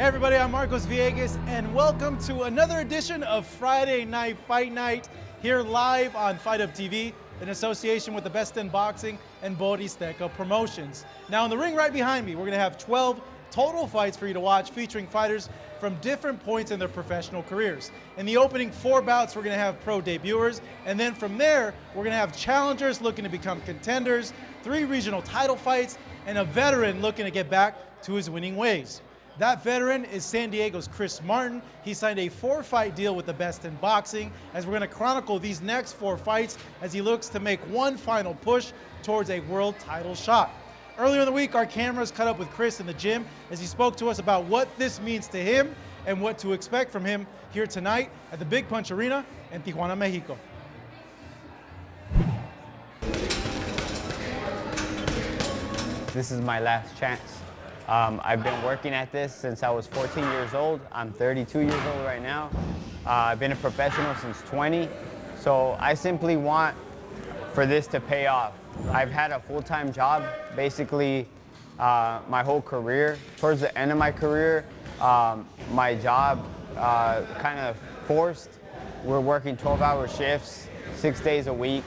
Hey everybody, I'm Marcos Villegas, and welcome to another edition of Friday Night Fight Night, here live on Fight Up TV, in association with the Best in Boxing and Boristeca Promotions. Now in the ring right behind me, we're going to have 12 total fights for you to watch, featuring fighters from different points in their professional careers. In the opening 4 bouts, we're going to have pro debuters, and then from there, we're going to have challengers looking to become contenders, 3 regional title fights, and a veteran looking to get back to his winning ways. That veteran is San Diego's Chris Martin. He signed a 4-fight deal with the Best in Boxing, as we're going to chronicle these next 4 fights as he looks to make one final push towards a world title shot. Earlier in the week, our cameras caught up with Chris in the gym as he spoke to us about what this means to him and what to expect from him here tonight at the Big Punch Arena in Tijuana, Mexico. This is my last chance. I've been working at this since I was 14 years old. I'm 32 years old right now. I've been a professional since 20. So I simply want for this to pay off. I've had a full-time job basically my whole career. Towards the end of my career, my job kind of forced. We're working 12-hour shifts, 6 days a week.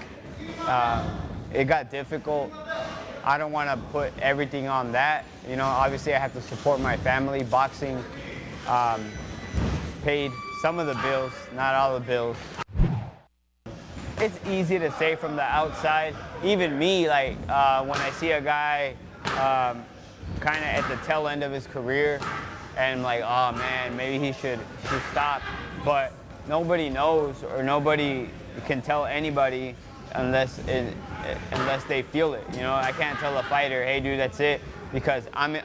It got difficult. I don't want to put everything on that. You know, obviously I have to support my family. Boxing paid some of the bills, not all the bills. It's easy to say from the outside. Even me, like when I see a guy kind of at the tail end of his career, and I'm like, oh man, maybe he should stop. But nobody knows, or nobody can tell anybody unless they feel it. You know, I can't tell a fighter, hey dude, that's it, because I'm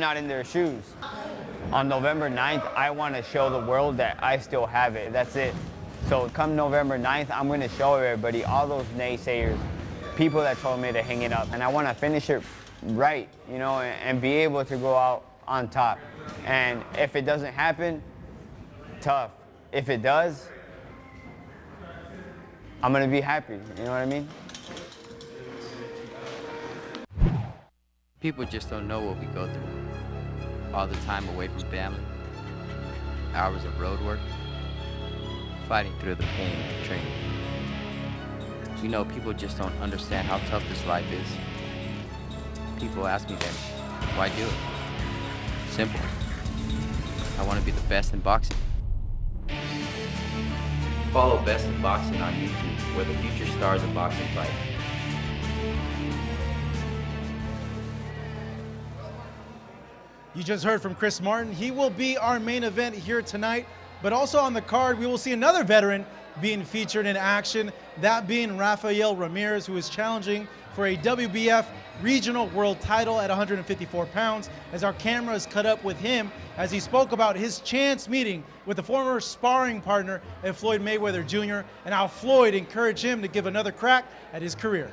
not in their shoes. On November 9th, I want to show the world that I still have it. That's it. So come November 9th, I'm going to show everybody, all those naysayers, people that told me to hang it up. And I want to finish it right, you know, and be able to go out on top. And if it doesn't happen, tough. If it does, I'm going to be happy, you know what I mean? People just don't know what we go through. All the time away from family, hours of road work, fighting through the pain of training. You know, people just don't understand how tough this life is. People ask me then, why do it? Simple. I want to be the best in boxing. Follow Best in Boxing on YouTube, where the future stars of boxing fight. You just heard from Chris Martin. He will be our main event here tonight, but also on the card, we will see another veteran being featured in action, that being Rafael Ramirez, who is challenging for a WBF regional world title at 154 pounds, as our cameras cut up with him as he spoke about his chance meeting with the former sparring partner of Floyd Mayweather Jr. and how Floyd encouraged him to give another crack at his career.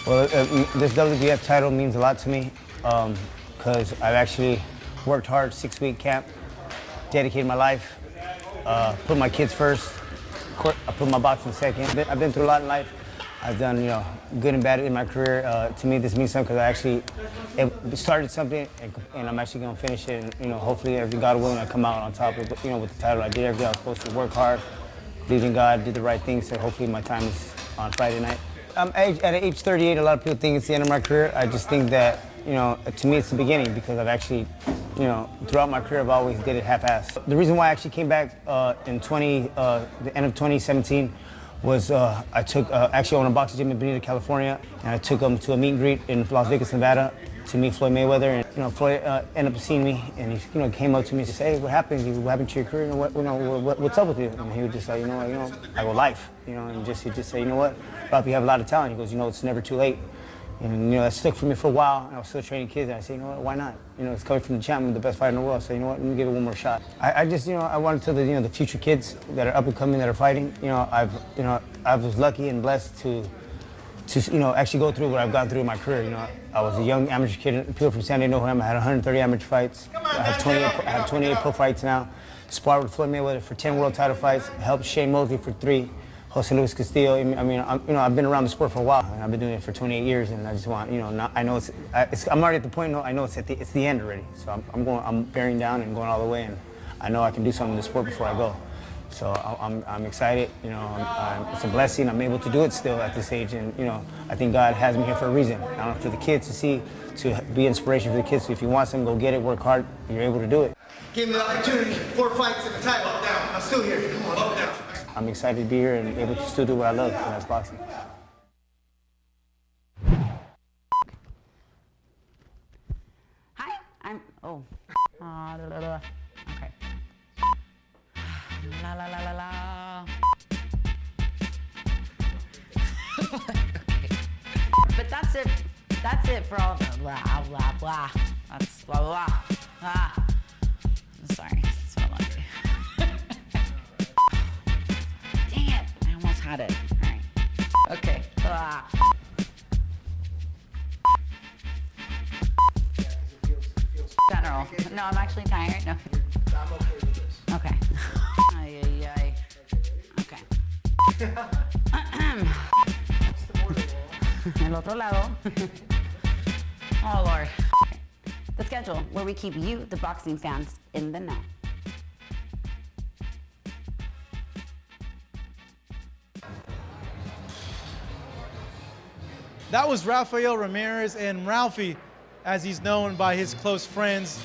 Well, this WBF title means a lot to me because I've actually worked hard, 6-week camp, dedicated my life, put my kids first, I put my boxing second. I've been through a lot in life. I've done, you know, good and bad in my career. To me, this means something because I actually started something, and I'm actually going to finish it. And, you know, hopefully, if God willing, I come out on top of, you know, with the title. I did everything I was supposed to, work hard, believe in God, did the right thing. So hopefully, my time is on Friday night. At age 38, a lot of people think it's the end of my career. I just think that, you know, to me, it's the beginning because I've actually, you know, throughout my career, I've always did it half-assed. The reason why I actually came back in the end of 2017 was I took, actually owned a boxing gym in Benito, California, and I took him to a meet and greet in Las Vegas, Nevada to meet Floyd Mayweather. And, you know, Floyd ended up seeing me, and he, you know, came up to me and said, hey, what happened? What happened to your career? What's up with you? And he would just say, you know, I go life, you know, and he'd just say, you know what, Ralph, you have a lot of talent. He goes, you know, it's never too late. And, you know, that stuck for me for a while, and I was still training kids, and I said, you know what, why not? You know, it's coming from the champ, I'm the best fighter in the world, so, you know what, let me give it one more shot. I just, you know, I wanted to tell the, you know, the future kids that are up and coming, that are fighting, you know, I was lucky and blessed to, you know, actually go through what I've gone through in my career. You know, I was a young amateur kid. People from San Diego know who I am. I had 130 amateur fights. I have 28 pro fights now. Sparred with Floyd Mayweather for 10 world title fights. Helped Shane Mosley for 3. Jose Luis Castillo. I mean, I've been around the sport for a while, and I've been doing it for 28 years, and I just want, I know I'm already at the point. I know it's the end already. So I'm bearing down and going all the way, and I know I can do something in the sport before I go. So I'm excited. It's a blessing. I'm able to do it still at this age, and I think God has me here for a reason. I don't know, for the kids to see, to be inspiration for the kids. So if you want something, go get it. Work hard. You're able to do it. Gave me the opportunity, 4 fights in a title. Up, down. I'm still here. Come on, up, down. I'm excited to be here and able to still do what I love, and that's boxing. Hi, I'm, okay. La la la la la. Okay. But that's it for all the blah, blah, blah. That's blah, blah, ah. Sorry, that's what I want to do. Dang it, I almost had it. All right. Okay. General. No, I'm actually tired. No. I'm okay with this. Okay. Ay, ay, ay. Okay. El otro lado. Oh, Lord. The schedule, where we keep you, the boxing fans, in the know. That was Rafael Ramirez, and Ralphie, as he's known by his close friends,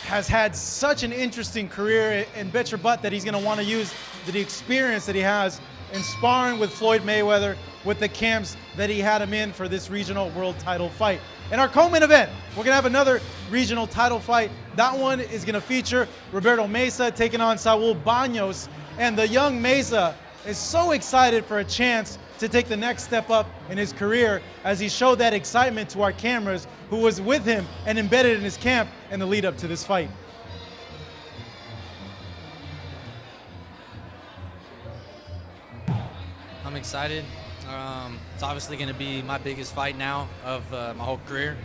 has had such an interesting career, and bet your butt that he's going to want to use the experience that he has in sparring with Floyd Mayweather, with the camps that he had him in for this regional world title fight. In our co-main event, we're going to have another regional title fight. That one is going to feature Roberto Meza taking on Saul Banos, and the young Meza is so excited for a chance to take the next step up in his career, as he showed that excitement to our cameras, who was with him and embedded in his camp in the lead up to this fight. I'm excited. It's obviously going to be my biggest fight now of my whole career.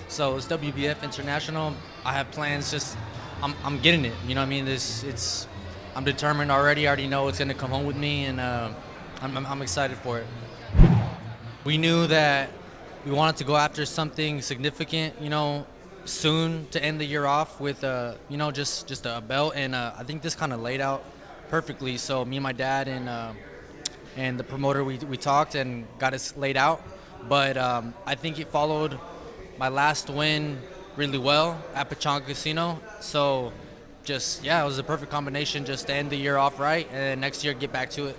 So it's WBF International. I have plans. I'm getting it. You know what I mean? I'm determined already. I already know it's going to come home with me, and I'm excited for it. We knew that we wanted to go after something significant, soon to end the year off with, just a belt. And I think this kind of laid out perfectly. So me and my dad and the promoter, we talked and got it laid out. But I think it followed my last win really well at Pachanga Casino. So it was a perfect combination just to end the year off right, and then next year get back to it.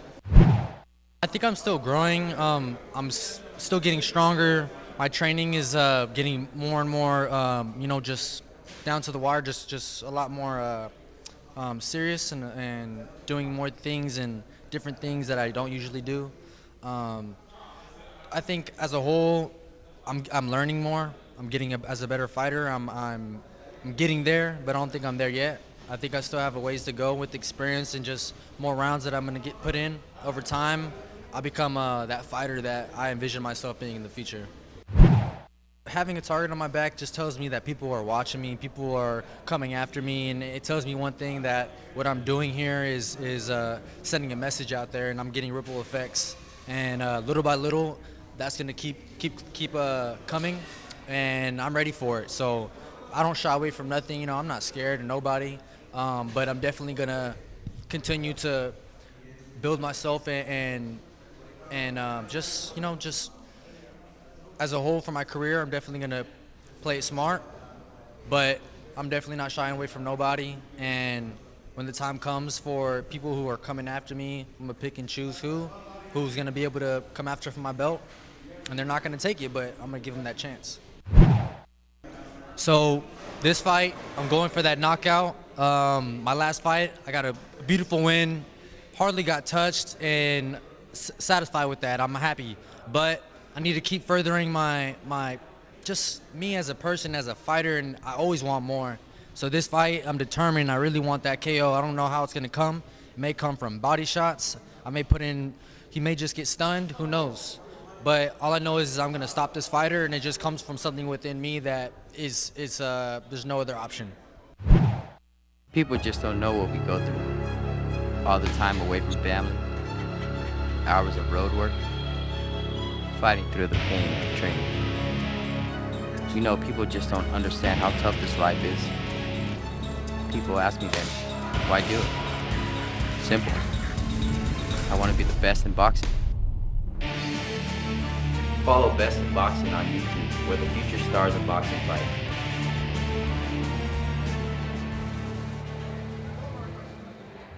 I think I'm still growing. I'm still getting stronger. My training is getting more and more, just down to the wire, just a lot more serious and doing more things and different things that I don't usually do. I think as a whole, I'm learning more. I'm getting as a better fighter. I'm getting there, but I don't think I'm there yet. I think I still have a ways to go with experience and just more rounds that I'm going to get put in over time. I'll become that fighter that I envision myself being in the future. Having a target on my back just tells me that people are watching me, people are coming after me, and it tells me one thing, that what I'm doing here is sending a message out there, and I'm getting ripple effects. And little by little, that's going to keep coming, and I'm ready for it. So I don't shy away from nothing. I'm not scared of nobody, but I'm definitely going to continue to build myself and just as a whole for my career, I'm definitely going to play it smart, but I'm definitely not shying away from nobody. And when the time comes for people who are coming after me, I'm going to pick and choose who's going to be able to come after for my belt. And they're not going to take it, but I'm going to give them that chance. So this fight, I'm going for that knockout. My last fight, I got a beautiful win, hardly got touched, and satisfied with that. I'm happy. But I need to keep furthering my just me as a person, as a fighter, and I always want more. So this fight, I'm determined. I really want that KO. I don't know how it's going to come. It may come from body shots. He may just get stunned. Who knows? But all I know is I'm going to stop this fighter, and it just comes from something within me that there's no other option. People just don't know what we go through all the time away from family. hours of road work, fighting through the pain of training. People just don't understand how tough this life is. People ask me then, why do it? Simple. I want to be the best in boxing. Follow Best in Boxing on YouTube, where the future stars of boxing fight.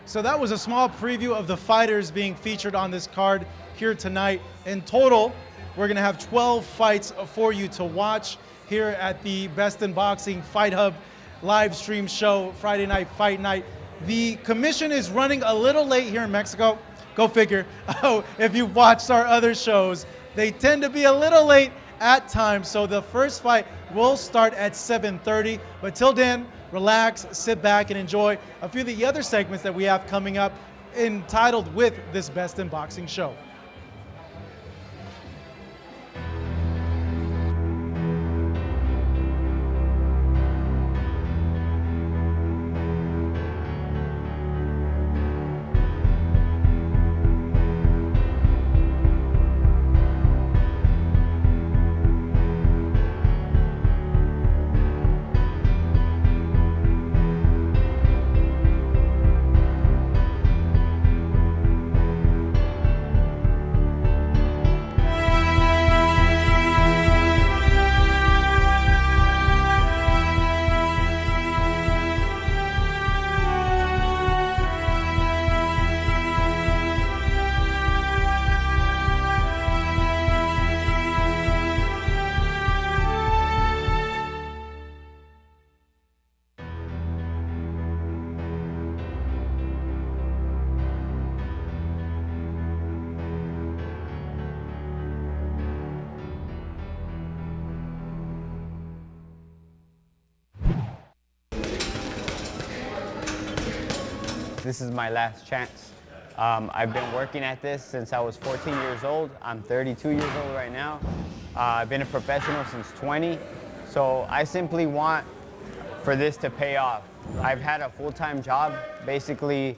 So that was a small preview of the fighters being featured on this card here tonight. In total, we're gonna have 12 fights for you to watch here at the Best in Boxing Fight Hub live stream show, Friday Night Fight Night. The commission is running a little late here in Mexico. Go figure. Oh, if you've watched our other shows, they tend to be a little late at times. So the first fight will start at 7:30. But till then, relax, sit back, and enjoy a few of the other segments that we have coming up entitled with this Best in Boxing show. This is my last chance. I've been working at this since I was 14 years old. I'm 32 years old right now. I've been a professional since 20. So I simply want for this to pay off. I've had a full-time job, basically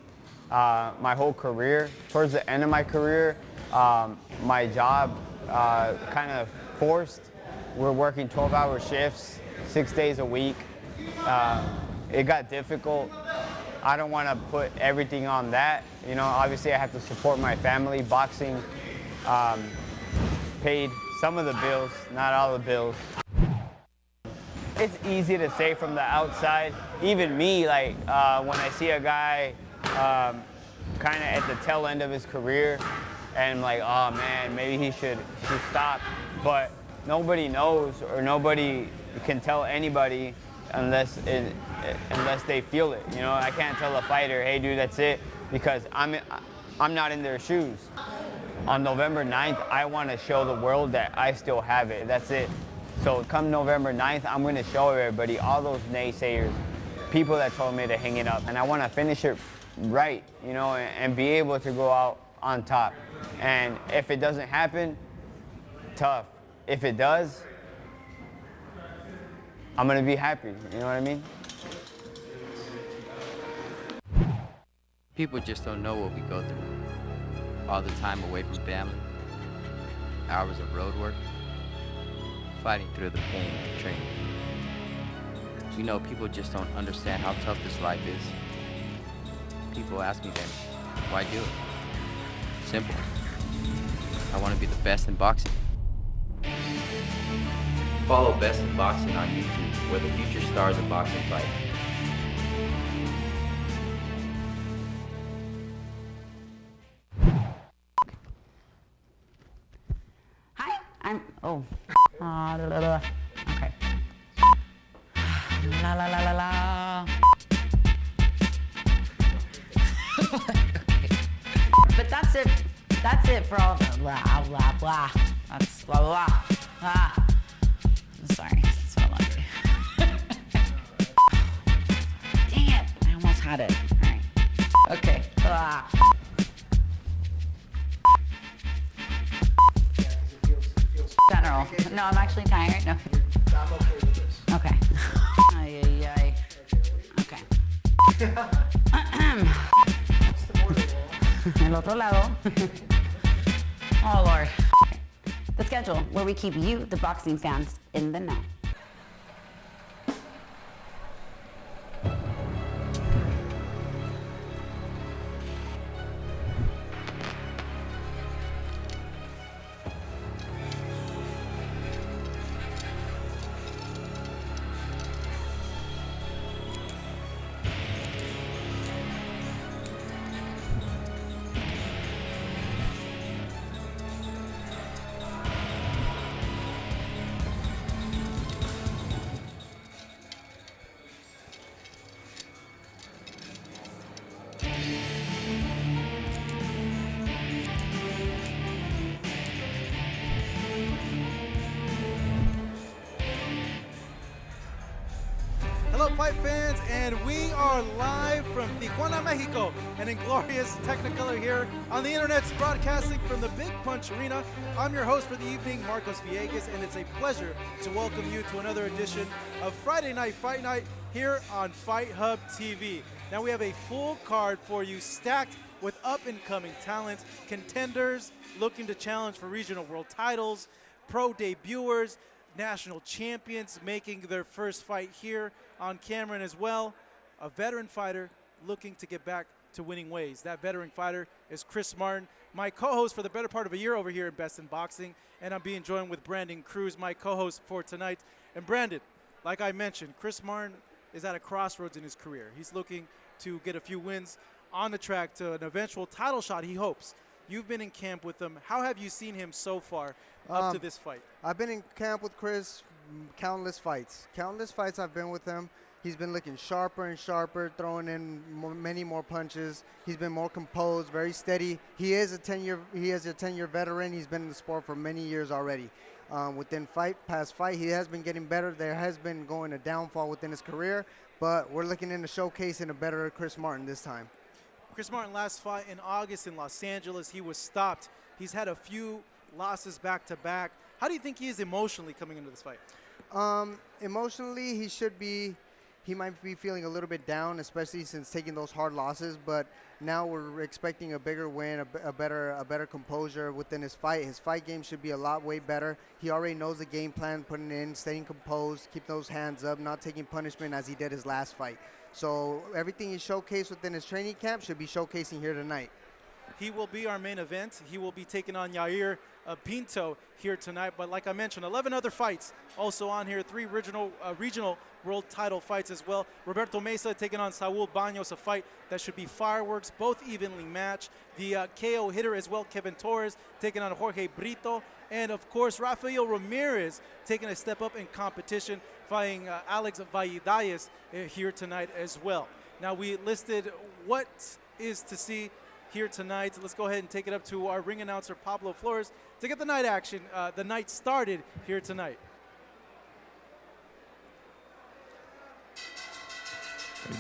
my whole career. Towards the end of my career, my job kind of forced. We're working 12-hour shifts, 6 days a week. It got difficult. I don't want to put everything on that. Obviously I have to support my family. Boxing paid some of the bills, not all the bills. It's easy to say from the outside. Even me, when I see a guy kind of at the tail end of his career, and I'm like, oh man, maybe he should stop. But nobody knows, or nobody can tell anybody unless they feel it. I can't tell a fighter, hey dude, that's it, because I'm not in their shoes. On November 9th, I want to show the world that I still have it. That's it. So come November 9th, I'm going to show everybody, all those naysayers, people that told me to hang it up. And I want to finish it right, and be able to go out on top. And if it doesn't happen, tough. If it does, I'm going to be happy. You know what I mean? People just don't know what we go through. All the time away from family, hours of road work, fighting through the pain of training. People just don't understand how tough this life is. People ask me then, why do it? Simple. I want to be the best in boxing. Follow Best in Boxing on YouTube, where the future stars of boxing fight. Hi, okay. La la la la la. Okay. But that's it for all the blah, blah, blah. That's blah, blah, blah. Ah. Sorry, that's what I love you. Dang it, I almost had it. All right. Okay. Ah. General. No, I'm actually tired. No. I'm okay with this. Okay. Ay, ay, ay. Okay. El otro lado. Oh, Lord. The schedule, where we keep you, the boxing fans, in the know. Hello, fight fans, and we are live from Tijuana, Mexico, and in glorious Technicolor here on the internet's broadcasting from the Big Punch Arena. I'm your host for the evening, Marcos Villegas, and it's a pleasure to welcome you to another edition of Friday Night Fight Night here on Fight Hub TV. Now we have a full card for you, stacked with up-and-coming talent, contenders looking to challenge for regional world titles, pro debuters, national champions making their first fight here on camera, and as well, a veteran fighter looking to get back to winning ways. That veteran fighter is Chris Martin, my co-host for the better part of a year over here in Best in Boxing, and I'm being joined with Brandon Cruz, my co-host for tonight. And Brandon, like I mentioned, Chris Martin is at a crossroads in his career. He's looking to get a few wins on the track to an eventual title shot, he hopes. You've been in camp with him. How have you seen him so far up to this fight? I've been in camp with Chris countless fights. Countless fights I've been with him. He's been looking sharper and sharper, throwing in many more punches. He's been more composed, very steady. He is a 10-year veteran. He's been in the sport for many years already. Within past fight, he has been getting better. There has been going a downfall within his career, but we're looking into showcasing a better Chris Martin this time. Chris Martin last fight in August in Los Angeles, he was stopped. He's had a few losses back-to-back. How do you think he is emotionally coming into this fight? Emotionally, he might be feeling a little bit down, especially since taking those hard losses, but now we're expecting a bigger win, a better composure within his fight. His fight game should be a lot way better. He already knows the game plan, putting in, staying composed, keep those hands up, not taking punishment as he did his last fight. So everything he showcased within his training camp should be showcasing here tonight. He will be our main event. He will be taking on Yair Pinto here tonight. But like I mentioned, 11 other fights also on here, 3 regional world title fights as well. Roberto Meza taking on Saul Banos, a fight that should be fireworks, both evenly matched. The KO hitter as well, Kevin Torres, taking on Jorge Brito. And of course, Rafael Ramirez taking a step up in competition, fighting Alex Valladares here tonight as well. Now we listed what is to see here tonight. Let's go ahead and take it up to our ring announcer, Pablo Flores, to get the night action, the night started here tonight.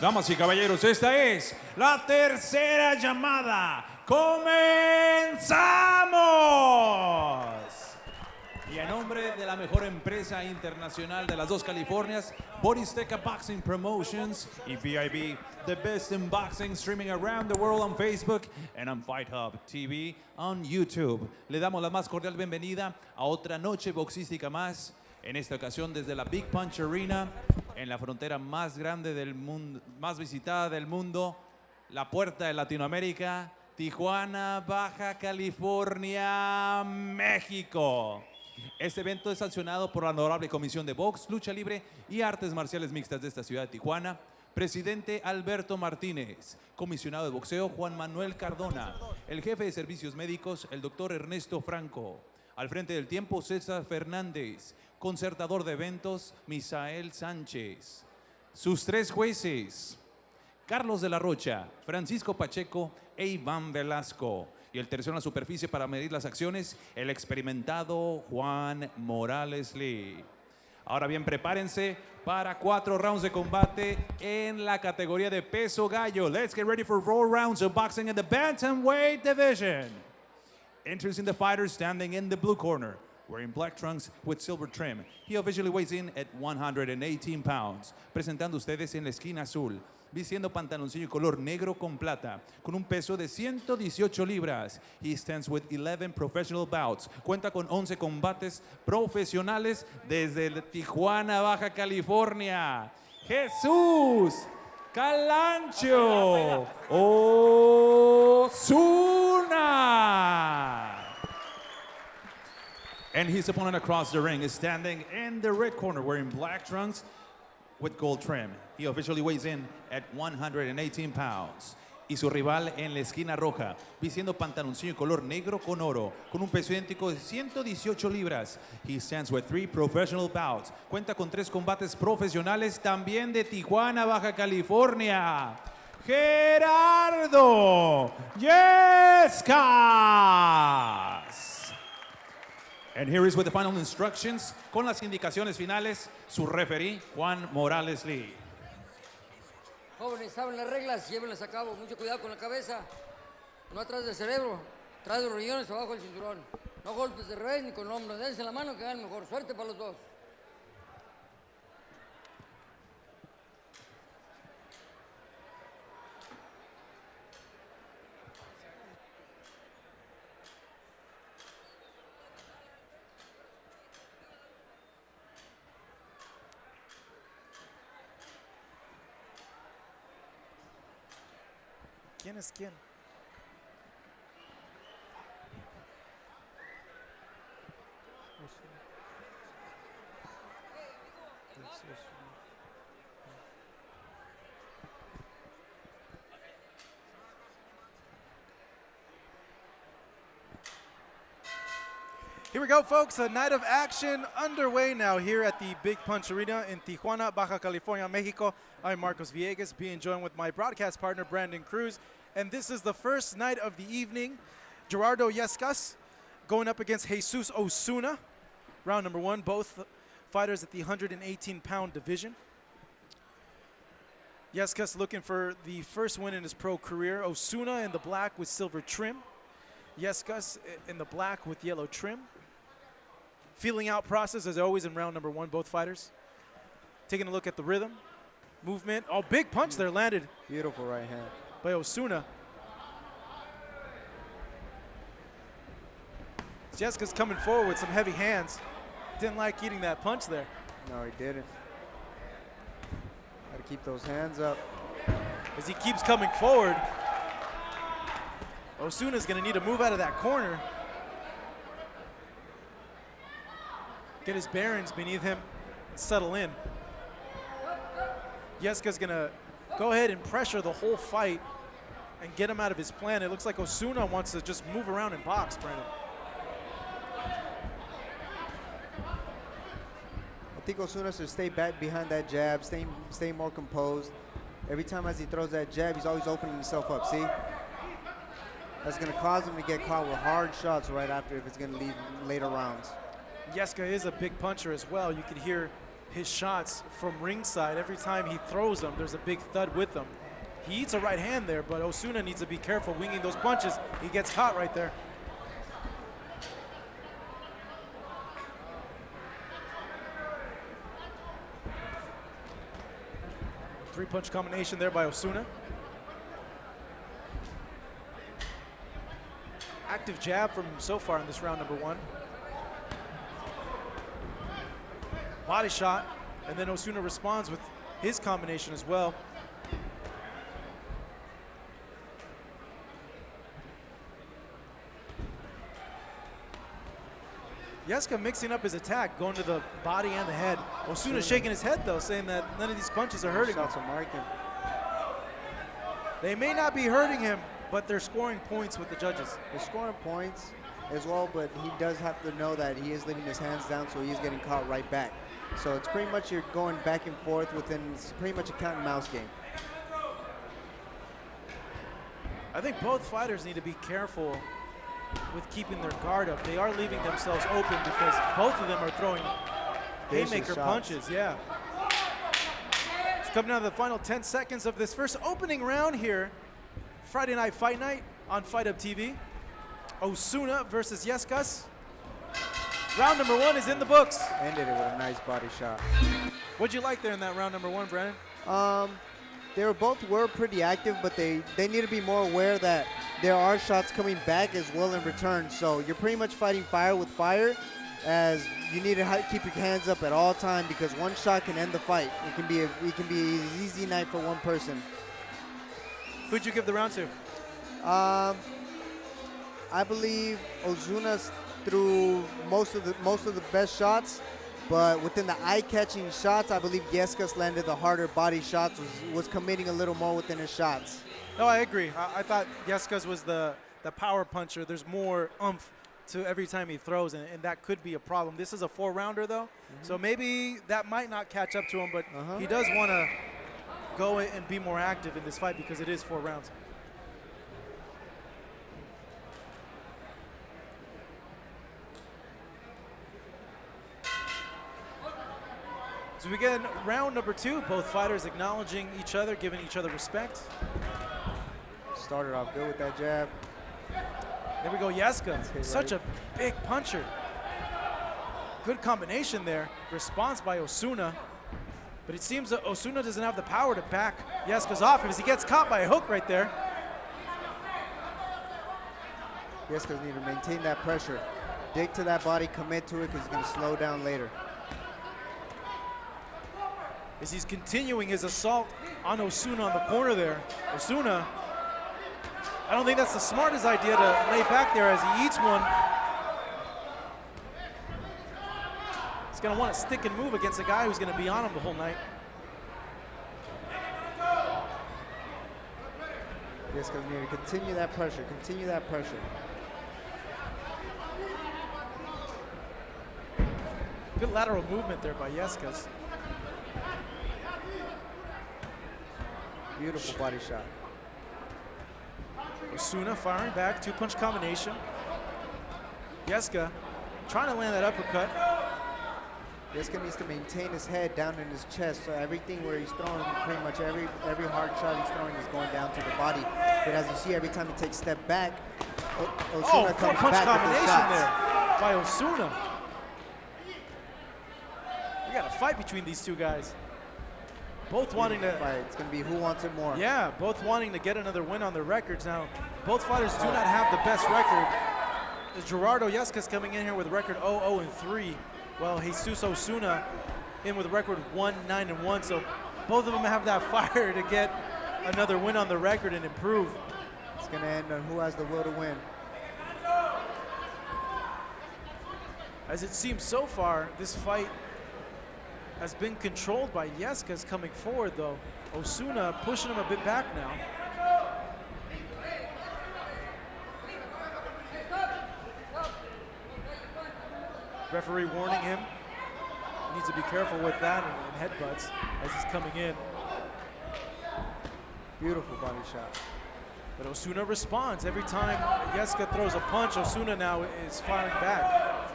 Damas y caballeros, esta es la tercera llamada. ¡Comenzamos! Y en nombre de la mejor empresa internacional de las dos Californias, Boristeca Boxing Promotions y VIB, the best in boxing, streaming around the world on Facebook and on Fight Hub TV on YouTube. Le damos la más cordial bienvenida a otra noche boxística más, en esta ocasión desde la Big Punch Arena, en la frontera más grande del mundo, más visitada del mundo, la puerta de Latinoamérica, Tijuana, Baja California, México. Este evento es sancionado por la Honorable Comisión de Box, Lucha Libre y Artes Marciales Mixtas de esta ciudad de Tijuana. Presidente Alberto Martinez, comisionado de boxeo Juan Manuel Cardona, el jefe de servicios médicos el doctor Ernesto Franco, al frente del tiempo César Fernández, concertador de eventos Misael Sánchez, sus 3 jueces, Carlos de la Rocha, Francisco Pacheco e Iván Velasco. Y el tercero en la superficie para medir las acciones, el experimentado Juan Morales Lee. Ahora bien, prepárense para 4 rounds de combate en la categoría de peso gallo. Let's get ready for 4 rounds of boxing in the bantamweight division. Introducing the fighter standing in the blue corner, wearing black trunks with silver trim. He officially weighs in at 118 pounds. Presentando ustedes en la esquina azul vistiendo pantaloncillo color negro con plata, con un peso de 118 libras. He stands with 11 professional bouts. Cuenta con 11 combates profesionales desde Tijuana, Baja California. Jesús Calancho Osuna. And his opponent across the ring is standing in the red corner wearing black trunks with gold trim. He officially weighs in at 118 pounds. Y su rival en la esquina roja, vistiendo pantaloncillo color negro con oro, con un peso idéntico de 118 libras. He stands with 3 professional bouts. Cuenta con 3 combates profesionales también de Tijuana, Baja California. Gerardo Yescas. And here is with the final instructions, con las indicaciones finales, su referee, Juan Morales Lee. Jóvenes, saben las reglas, llévenlas a cabo. Mucho cuidado con la cabeza, no atrás del cerebro, atrás de los riñones, abajo del cinturón. No golpes de revés ni con el hombro, dense la mano que hagan mejor. Suerte para los dos. ¿Quién es quién? Here we go, folks. A night of action underway now here at the Big Punch Arena in Tijuana, Baja California, Mexico. I'm Marcos Villegas, being joined with my broadcast partner, Brandon Cruz. And this is the first night of the evening. Gerardo Yescas going up against Jesus Osuna. Round number 1, both fighters at the 118-pound division. Yescas looking for the first win in his pro career. Osuna in the black with silver trim. Yescas in the black with yellow trim. Feeling out process as always in round number 1, both fighters. Taking a look at the rhythm, movement. Oh, big punch there landed. Beautiful right hand by Osuna. Yescas coming forward with some heavy hands. Didn't like eating that punch there. No, he didn't. Got to keep those hands up. As he keeps coming forward, Osuna's going to need to move out of that corner. Get his bearings beneath him and settle in. Yesca's going to go ahead and pressure the whole fight and get him out of his plan. It looks like Osuna wants to just move around and box, Brandon. I think Osuna should stay back behind that jab, stay more composed. Every time as he throws that jab, he's always opening himself up, see? That's going to cause him to get caught with hard shots right after if it's going to lead later rounds. Yescas is a big puncher as well. You can hear his shots from ringside. Every time he throws them, there's a big thud with them. He eats a right hand there, but Osuna needs to be careful winging those punches. He gets caught right there. Three-punch combination there by Osuna. Active jab from him so far in this round number 1. Body shot, and then Osuna responds with his combination as well. Yescas mixing up his attack, going to the body and the head. Osuna shaking his head though, saying that none of these punches are hurting him. Shots are marking. They may not be hurting him, but they're scoring points with the judges. They're scoring points as well, but he does have to know that he is leaving his hands down, so he is getting caught right back. So it's pretty much you're going back and forth within, it's pretty much a cat and mouse game. I think both fighters need to be careful with keeping their guard up. They are leaving themselves open because both of them are throwing haymaker punches. Yeah. It's coming down to the final 10 seconds of this first opening round here. Friday Night Fight Night on Fight Up TV. Osuna versus Yescas. Round number 1 is in the books. Ended it with a nice body shot. What'd you like there in that round number 1, Brandon? were pretty active, but they need to be more aware that there are shots coming back as well in return. So you're pretty much fighting fire with fire, as you need to keep your hands up at all time, because one shot can end the fight. It can be an easy night for one person. Who'd you give the round to? I believe Osuna's threw most of the best shots, but within the eye-catching shots, I believe Yescas landed the harder body shots, was committing a little more within his shots. No, I agree. I thought Yescas was the power puncher. There's more oomph to every time he throws, and that could be a problem. This is a 4-rounder, though, so maybe that might not catch up to him, but he does want to go and be more active in this fight because it is 4 rounds. So we get round number 2, both fighters acknowledging each other, giving each other respect. Started off good with that jab. There we go, Yescas, such a big puncher. Good combination there, response by Osuna. But it seems that Osuna doesn't have the power to back Yescas off as he gets caught by a hook right there. Yescas need to maintain that pressure. Dig to that body, commit to it, because he's going to slow down later. As he's continuing his assault on Osuna on the corner there. Osuna, I don't think that's the smartest idea to lay back there as he eats one. He's going to want to stick and move against a guy who's going to be on him the whole night. Yescas need to continue that pressure, continue that pressure. Good lateral movement there by Yescas. Beautiful body shot. Osuna firing back, 2-punch combination. Yescas trying to land that uppercut. Yescas needs to maintain his head down in his chest, so everything where he's throwing, pretty much every hard shot he's throwing is going down to the body. But as you see, every time he takes a step back, Osuna comes four-punch back combination with there by Osuna. We got a fight between these two guys. Both wanting to fight. It's going to be who wants it more. Yeah, both wanting to get another win on their records. Now, both fighters do not have the best record. There's Gerardo Yescas coming in here with a record 0-0-3. Well, Jesus Osuna in with a record 1-9-1. So both of them have that fire to get another win on the record and improve. It's going to end on who has the will to win. As it seems so far, this fight has been controlled by Yescas coming forward, though. Osuna pushing him a bit back now. Referee warning him. He needs to be careful with that and headbutts as he's coming in. Beautiful body shot. But Osuna responds. Every time Yescas throws a punch, Osuna now is firing back.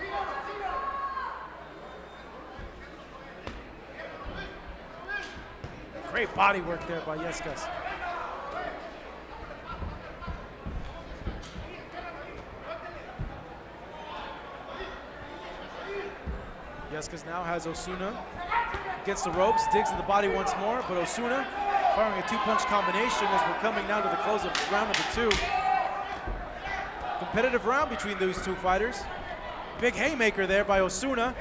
Great body work there by Yescas. Yescas now has Osuna against the ropes, digs to the body once more, but Osuna firing a 2-punch combination as we're coming down to the close of round number 2. Competitive round between those two fighters. Big haymaker there by Osuna.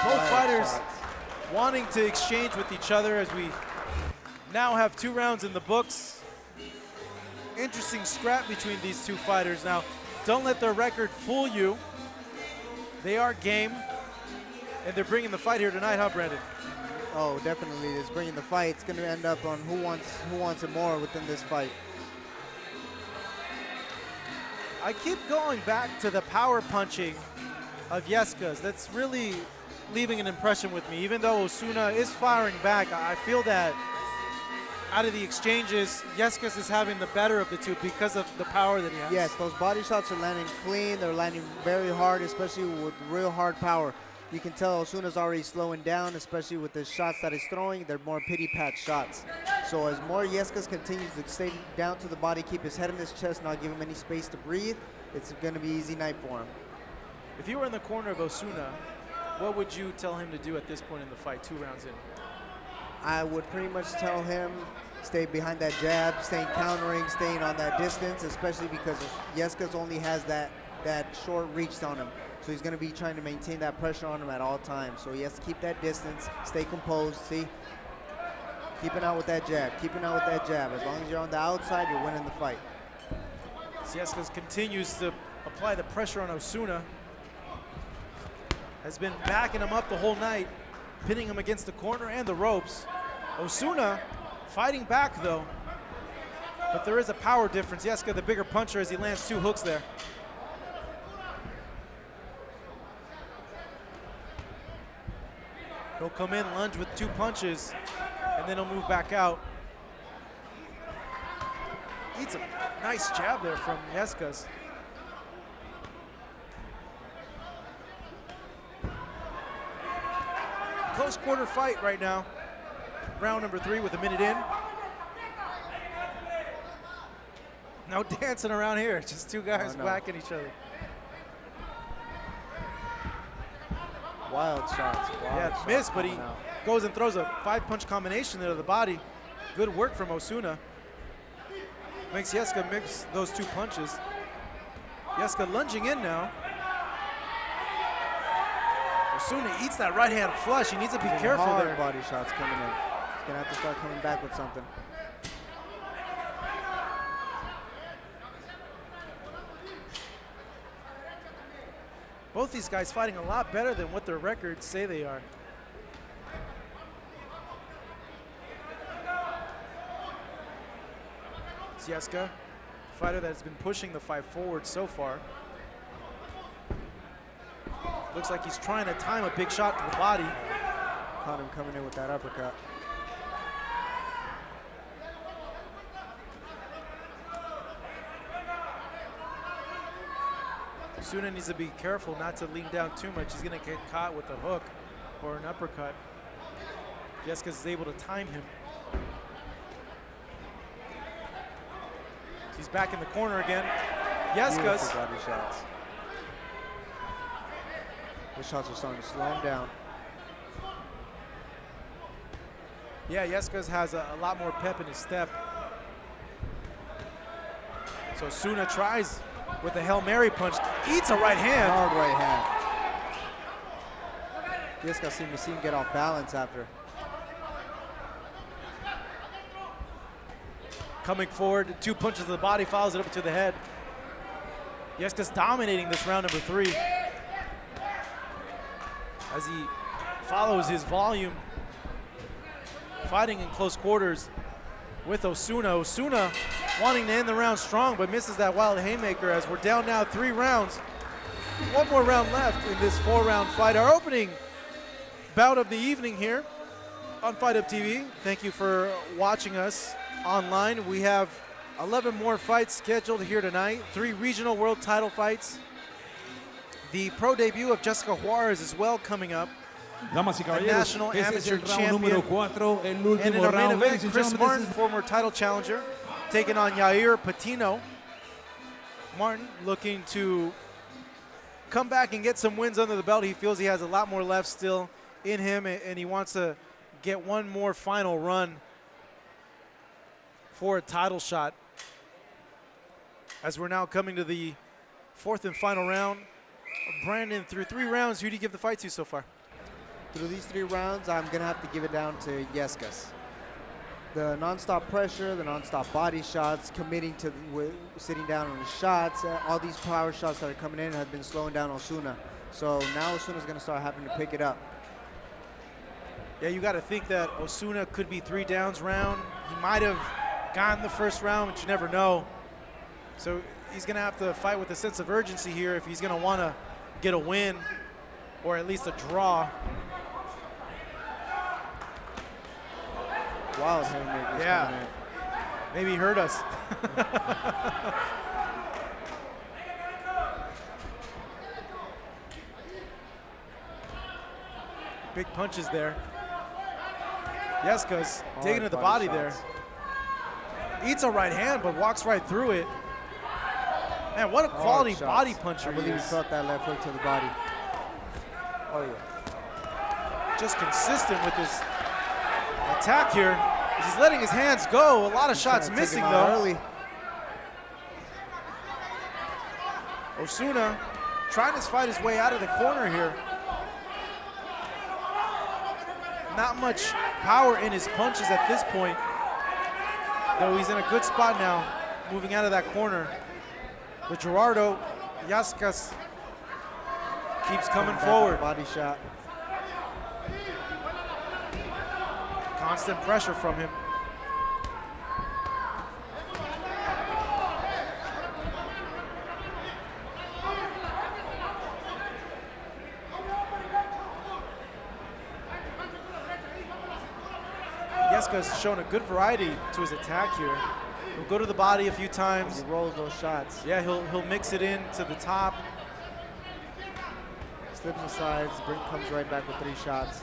Both fighters wanting to exchange with each other as we now have 2 rounds in the books. Interesting scrap between these two fighters. Now, don't let their record fool you. They are game, and they're bringing the fight here tonight, huh, Brandon? Oh, definitely. It's bringing the fight. It's going to end up on who wants it more within this fight. I keep going back to the power punching of Yescas. That's really leaving an impression with me. Even though Osuna is firing back, I feel that out of the exchanges, Yescas is having the better of the two because of the power that he has. Yes, those body shots are landing clean. They're landing very hard, especially with real hard power. You can tell Osuna's already slowing down, especially with the shots that he's throwing. They're more pity-pat shots. So as more Yescas continues to stay down to the body, keep his head in his chest, not give him any space to breathe, it's going to be easy night for him. If you were in the corner of Osuna, What would you tell him to do at this point in the fight, 2 rounds in? I would pretty much tell him stay behind that jab, staying countering, staying on that distance, especially because Yescas only has that short reach on him. So he's going to be trying to maintain that pressure on him at all times. So he has to keep that distance, stay composed. See? Keeping out with that jab, keeping out with that jab. As long as you're on the outside, you're winning the fight. Yescas continues to apply the pressure on Osuna. Has been backing him up the whole night, pinning him against the corner and the ropes. Osuna fighting back though, but there is a power difference. Yescas the bigger puncher as he lands 2 hooks there. He'll come in, lunge with 2 punches, and then he'll move back out. Eats a nice jab there from Yescas. Close quarter fight right now. Round number 3 with a minute in. No dancing around here, just 2 guys whacking each other. Wild shots. Yeah, missed, but he goes and throws a 5-punch combination there to the body. Good work from Osuna. Makes Yescas mix those 2 punches. Yescas lunging in now. Osuna eats that right hand flush. He needs to be careful there. Body shots coming in. He's gonna have to start coming back with something. Both these guys fighting a lot better than what their records say they are. Yescas, fighter that has been pushing the fight forward so far. Looks like he's trying to time a big shot to the body. Caught him coming in with that uppercut. Osuna needs to be careful not to lean down too much. He's going to get caught with a hook or an uppercut. Yescas is able to time him. He's back in the corner again. Yescas. Body shots. The shots are starting to slow him down. Yeah, Yescas has a lot more pep in his step. So Osuna tries with the Hail Mary punch, eats a right hand. Hard right hand. Yescas seemed to see him get off balance after. Coming forward, 2 punches to the body, follows it up to the head. Yescas dominating this round number 3. As he follows his volume, fighting in close quarters with Osuna. Osuna wanting to end the round strong, but misses that wild haymaker as we're down now 3 rounds. 1 more round left in this 4-round fight. Our opening bout of the evening here on Fight Up TV. Thank you for watching us online. We have 11 more fights scheduled here tonight. 3 regional world title fights. The pro debut of Jessica Juarez as well coming up. Damas y The caballeros, national este es amateur el round número champion. 4, el And in último our main round. Ladies event, and Chris gentlemen, Martin, this is former title challenger, taking on Yair Patino. Martin looking to come back and get some wins under the belt. He feels he has a lot more left still in him, and he wants to get 1 more final run for a title shot. As we're now coming to the 4th and final round. Brandon, through 3 rounds, who do you give the fight to so far? Through these 3 rounds, I'm going to have to give it down to Yescas. The nonstop pressure, the nonstop body shots, committing to sitting down on the shots, all these power shots that are coming in have been slowing down Osuna. So now Osuna's going to start having to pick it up. Yeah, you got to think that Osuna could be 3 downs round. He might have gotten the first round, but you never know. So he's going to have to fight with a sense of urgency here if he's going to want to get a win or at least a draw. Wild haymakers. Yeah, maybe he hurt us. Big punches there. Yescas digging to the body there. Eats a right hand, but walks right through it. Man, what a quality body puncher I believe he felt that left hook to the body. Oh, yeah. just consistent with his attack here. He's letting his hands go. A lot of shots missing though. Early. Osuna trying to fight his way out of the corner here. Not much power in his punches at this point, though he's in a good spot now, moving out of that corner. But Gerardo, Yescas keeps coming forward. Body shot. Constant pressure from him. Yescas has shown a good variety to his attack here. He'll go to the body a few times. He rolls those shots. Yeah, he'll mix it in to the top. Slips the sides, comes right back with 3 shots.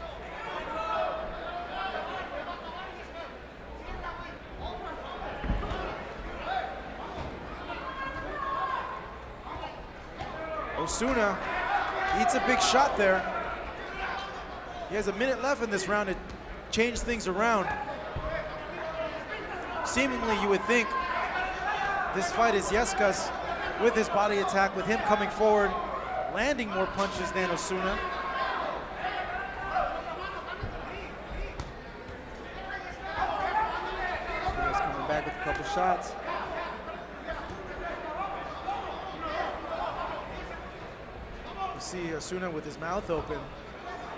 Osuna eats a big shot there. He has a minute left in this round to change things around. Seemingly, you would think this fight is Yescas with his body attack, with him coming forward, landing more punches than Osuna. Osuna's coming back with a couple shots. You see Osuna with his mouth open.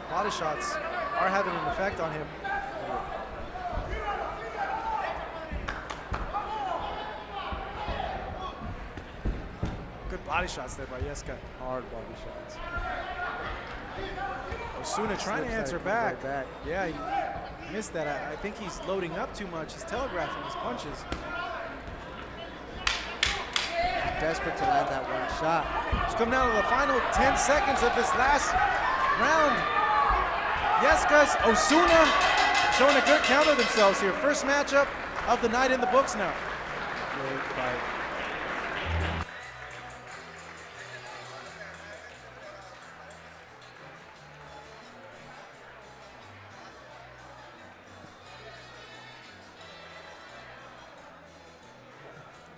Body shots are having an effect on him. Good body shots there by Yescas. Hard body shots. Osuna trying to answer back. Right back. Yeah, he missed that. I think he's loading up too much. He's telegraphing his punches. Desperate to land that one shot. It's come down to the final 10 seconds of this last round. Yescas, Osuna showing a good counter themselves here. First matchup of the night in the books now. Great fight.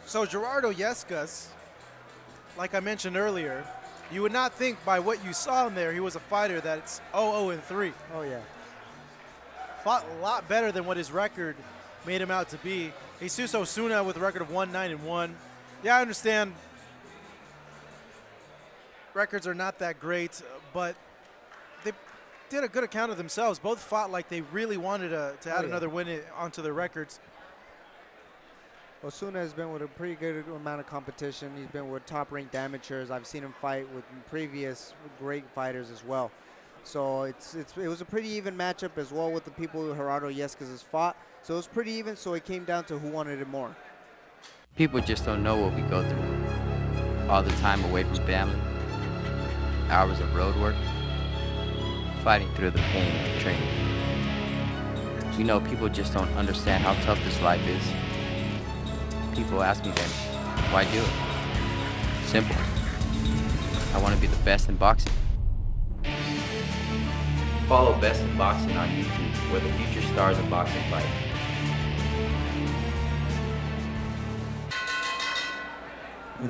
So Gerardo Yescas, like I mentioned earlier, you would not think by what you saw in there he was a fighter that's 0-0-3. Oh yeah. Fought a lot better than what his record made him out to be. Jesus Osuna with a record of 1-9-1. Yeah, I understand records are not that great, but they did a good account of themselves. Both fought like they really wanted to add another win onto their records. Osuna has been with a pretty good amount of competition. He's been with top-ranked amateurs. I've seen him fight with previous great fighters as well. So it was a pretty even matchup as well with the people who Gerardo Yescas has fought. So it was pretty even, so it came down to who wanted it more. People just don't know what we go through. All the time away from family, hours of road work, fighting through the pain of training. You know, people just don't understand how tough this life is. People ask me then, why do it? Simple. I want to be the best in boxing. Follow Best in Boxing on YouTube, where the future stars of boxing fight.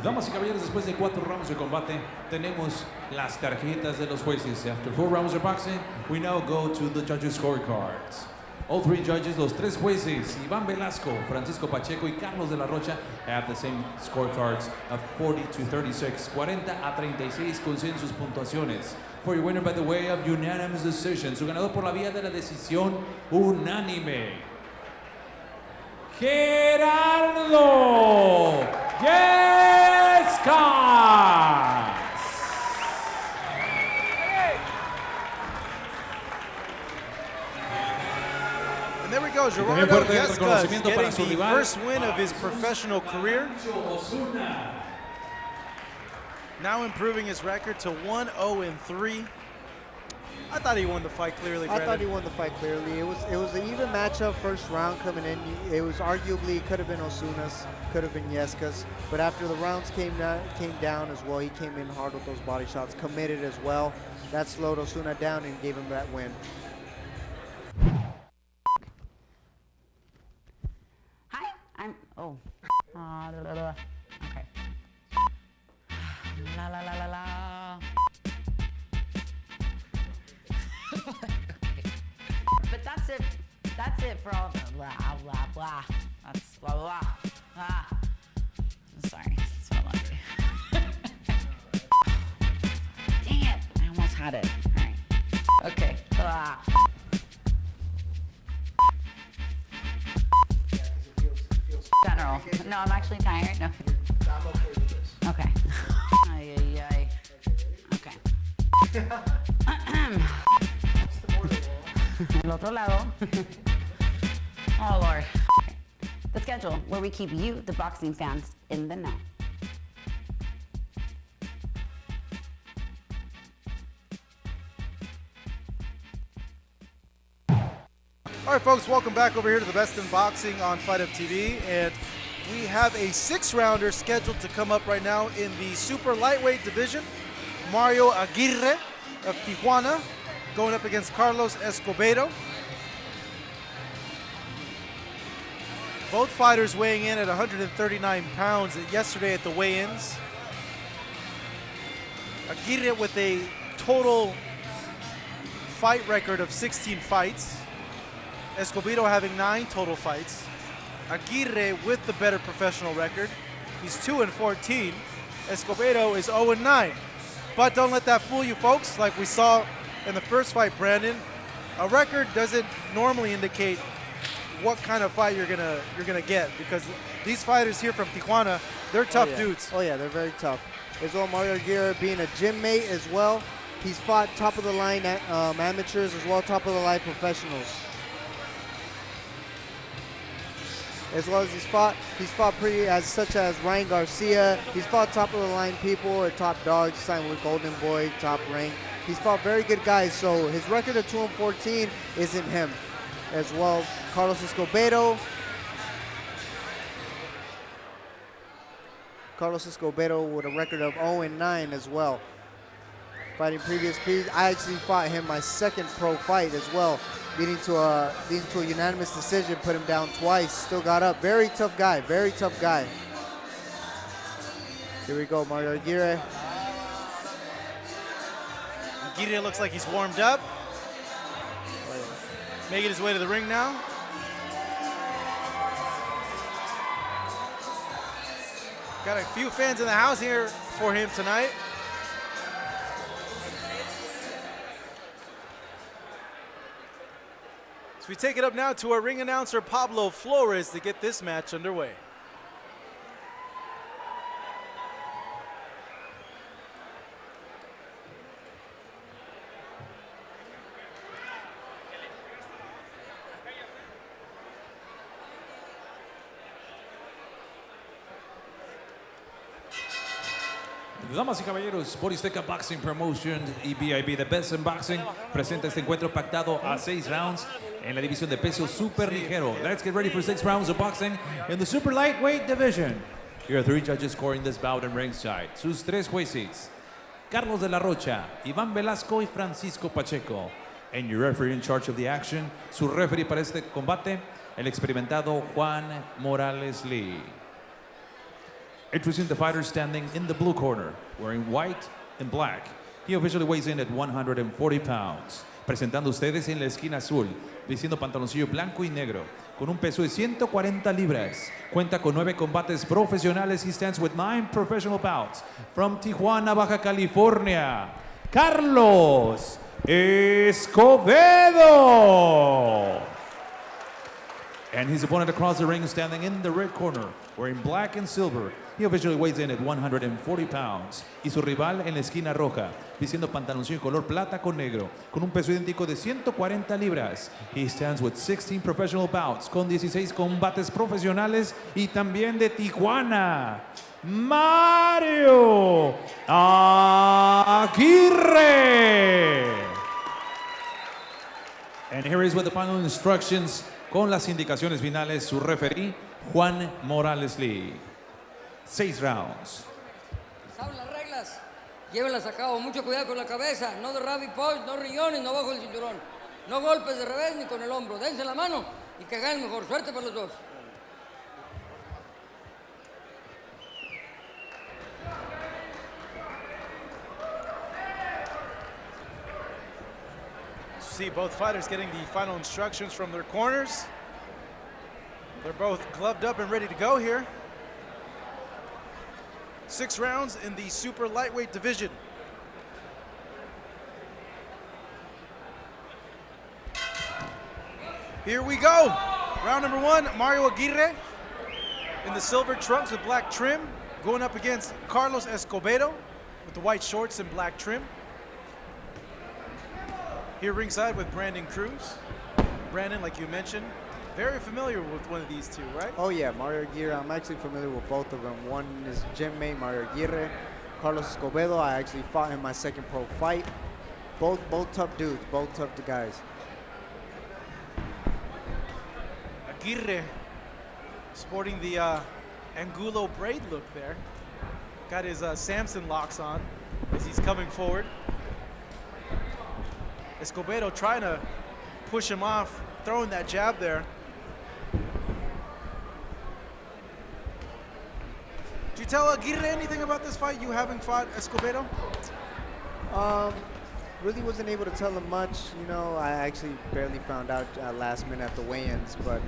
Damas y caballeros, después de 4 rounds de combate, tenemos las tarjetas de los jueces. After 4 rounds of boxing, we now go to the judges' scorecards. All 3 judges, los 3 jueces, Iván Velasco, Francisco Pacheco y Carlos de la Rocha, have the same scorecards of 40-36, 40-36 con sus puntuaciones. For your winner by the way of unanimous decision, su ganador por la vía de la decisión unánime, Gerardo Yescas. And there we go, Gerardo Yescas getting the first win of his professional career. Now improving his record to 1-0-3. I thought he won the fight clearly, Brandon. I thought he won the fight clearly. It was an even matchup first round coming in. It was arguably, could have been Osuna's, could have been Yescas. But after the rounds came down as well, he came in hard with those body shots, committed as well. That slowed Osuna down and gave him that win. blah. That's blah, blah, blah. Ah. I'm sorry. That's what I want to do. Dang it. I almost had it. All right. Okay. Blah. General. No, I'm actually tired. No. I'm okay with this. Okay. Ay, ay, ay. Okay. El otro lado. Oh, Lord. The schedule, where we keep you, the boxing fans, in the know. All right, folks, welcome back over here to the Best in Boxing on Fight Up TV. And we have a 6-rounder scheduled to come up right now in the super lightweight division. Mario Aguirre of Tijuana going up against Carlos Escobedo. Both fighters weighing in at 139 pounds yesterday at the weigh-ins. Aguirre with a total fight record of 16 fights. Escobedo having 9 total fights. Aguirre with the better professional record. He's 2-14. Escobedo is 0-9. But don't let that fool you, folks. Like we saw in the first fight, Brandon, a record doesn't normally indicate what kind of fight you're gonna get, because these fighters here from Tijuana, they're tough dudes. Oh yeah, they're very tough. As well, Mario Aguirre being a gym mate as well. He's fought top of the line amateurs as well, top of the line professionals. As well as he's fought pretty as such as Ryan Garcia. He's fought top of the line people or top dogs, signed with Golden Boy, top rank. He's fought very good guys, so his record of 2-14 isn't him. As well, Carlos Escobedo. Carlos Escobedo with a record of 0-9 as well. Fighting previous P's, I actually fought him my second pro fight as well, leading to a unanimous decision, put him down twice, still got up. Very tough guy, very tough guy. Here we go, Mario Aguirre. Aguirre looks like he's warmed up. Making his way to the ring now. Got a few fans in the house here for him tonight. So we take it up now to our ring announcer, Pablo Flores, to get this match underway. Damas y caballeros, Boristeca Boxing Promotion y BIB, The Best in Boxing, presenta este encuentro pactado a 6 rounds en la división de peso super ligero. Let's get ready for 6 rounds of boxing in the super lightweight division. Here are 3 judges scoring this bout in ringside. Sus 3 jueces, Carlos de la Rocha, Iván Velasco y Francisco Pacheco. And your referee in charge of the action, su referee para este combate, el experimentado Juan Morales Lee. Introducing the fighter standing in the blue corner, wearing white and black. He officially weighs in at 140 pounds. Presentando ustedes en la esquina azul, vistiendo pantaloncillo blanco y negro, con un peso de 140 libras. Cuenta con 9 combates profesionales. He stands with 9 professional bouts. From Tijuana, Baja California, Carlos Escobedo. And his opponent across the ring standing in the red corner, wearing black and silver. He officially weighs in at 140 pounds. Y su rival en la esquina roja, vistiendo pantaloncillo color plata con negro, con un peso idéntico de 140 libras. He stands with 16 professional bouts, con 16 combates profesionales y también de Tijuana, Mario Aguirre. And here is with the final instructions, con las indicaciones finales, su referee, Juan Morales Lee. 6 rounds. ¿Saben las reglas? Llévenlas a cabo. Mucho cuidado con la cabeza. No de rabbit punch, no riñones, no bajo el cinturón. No golpes de revés ni con el hombro. Dense la mano y que hagan mejor. Suerte para los dos. See both fighters getting the final instructions from their corners. They're both gloved up and ready to go here. 6 rounds in the super lightweight division. Here we go. Round number 1, Mario Aguirre in the silver trunks with black trim, going up against Carlos Escobedo with the white shorts and black trim. Here ringside with Brandon Cruz. Brandon, like you mentioned, very familiar with one of these two, right? Oh yeah, Mario Aguirre, I'm actually familiar with both of them. One is gym mate, Mario Aguirre. Carlos Escobedo, I actually fought in my second pro fight. Both tough dudes, both tough guys. Aguirre sporting the Angulo braid look there. Got his Samson locks on as he's coming forward. Escobedo trying to push him off, throwing that jab there. Did you tell Aguirre anything about this fight, you having fought Escobedo? Really wasn't able to tell him much. You know, I actually barely found out last minute at the weigh-ins, but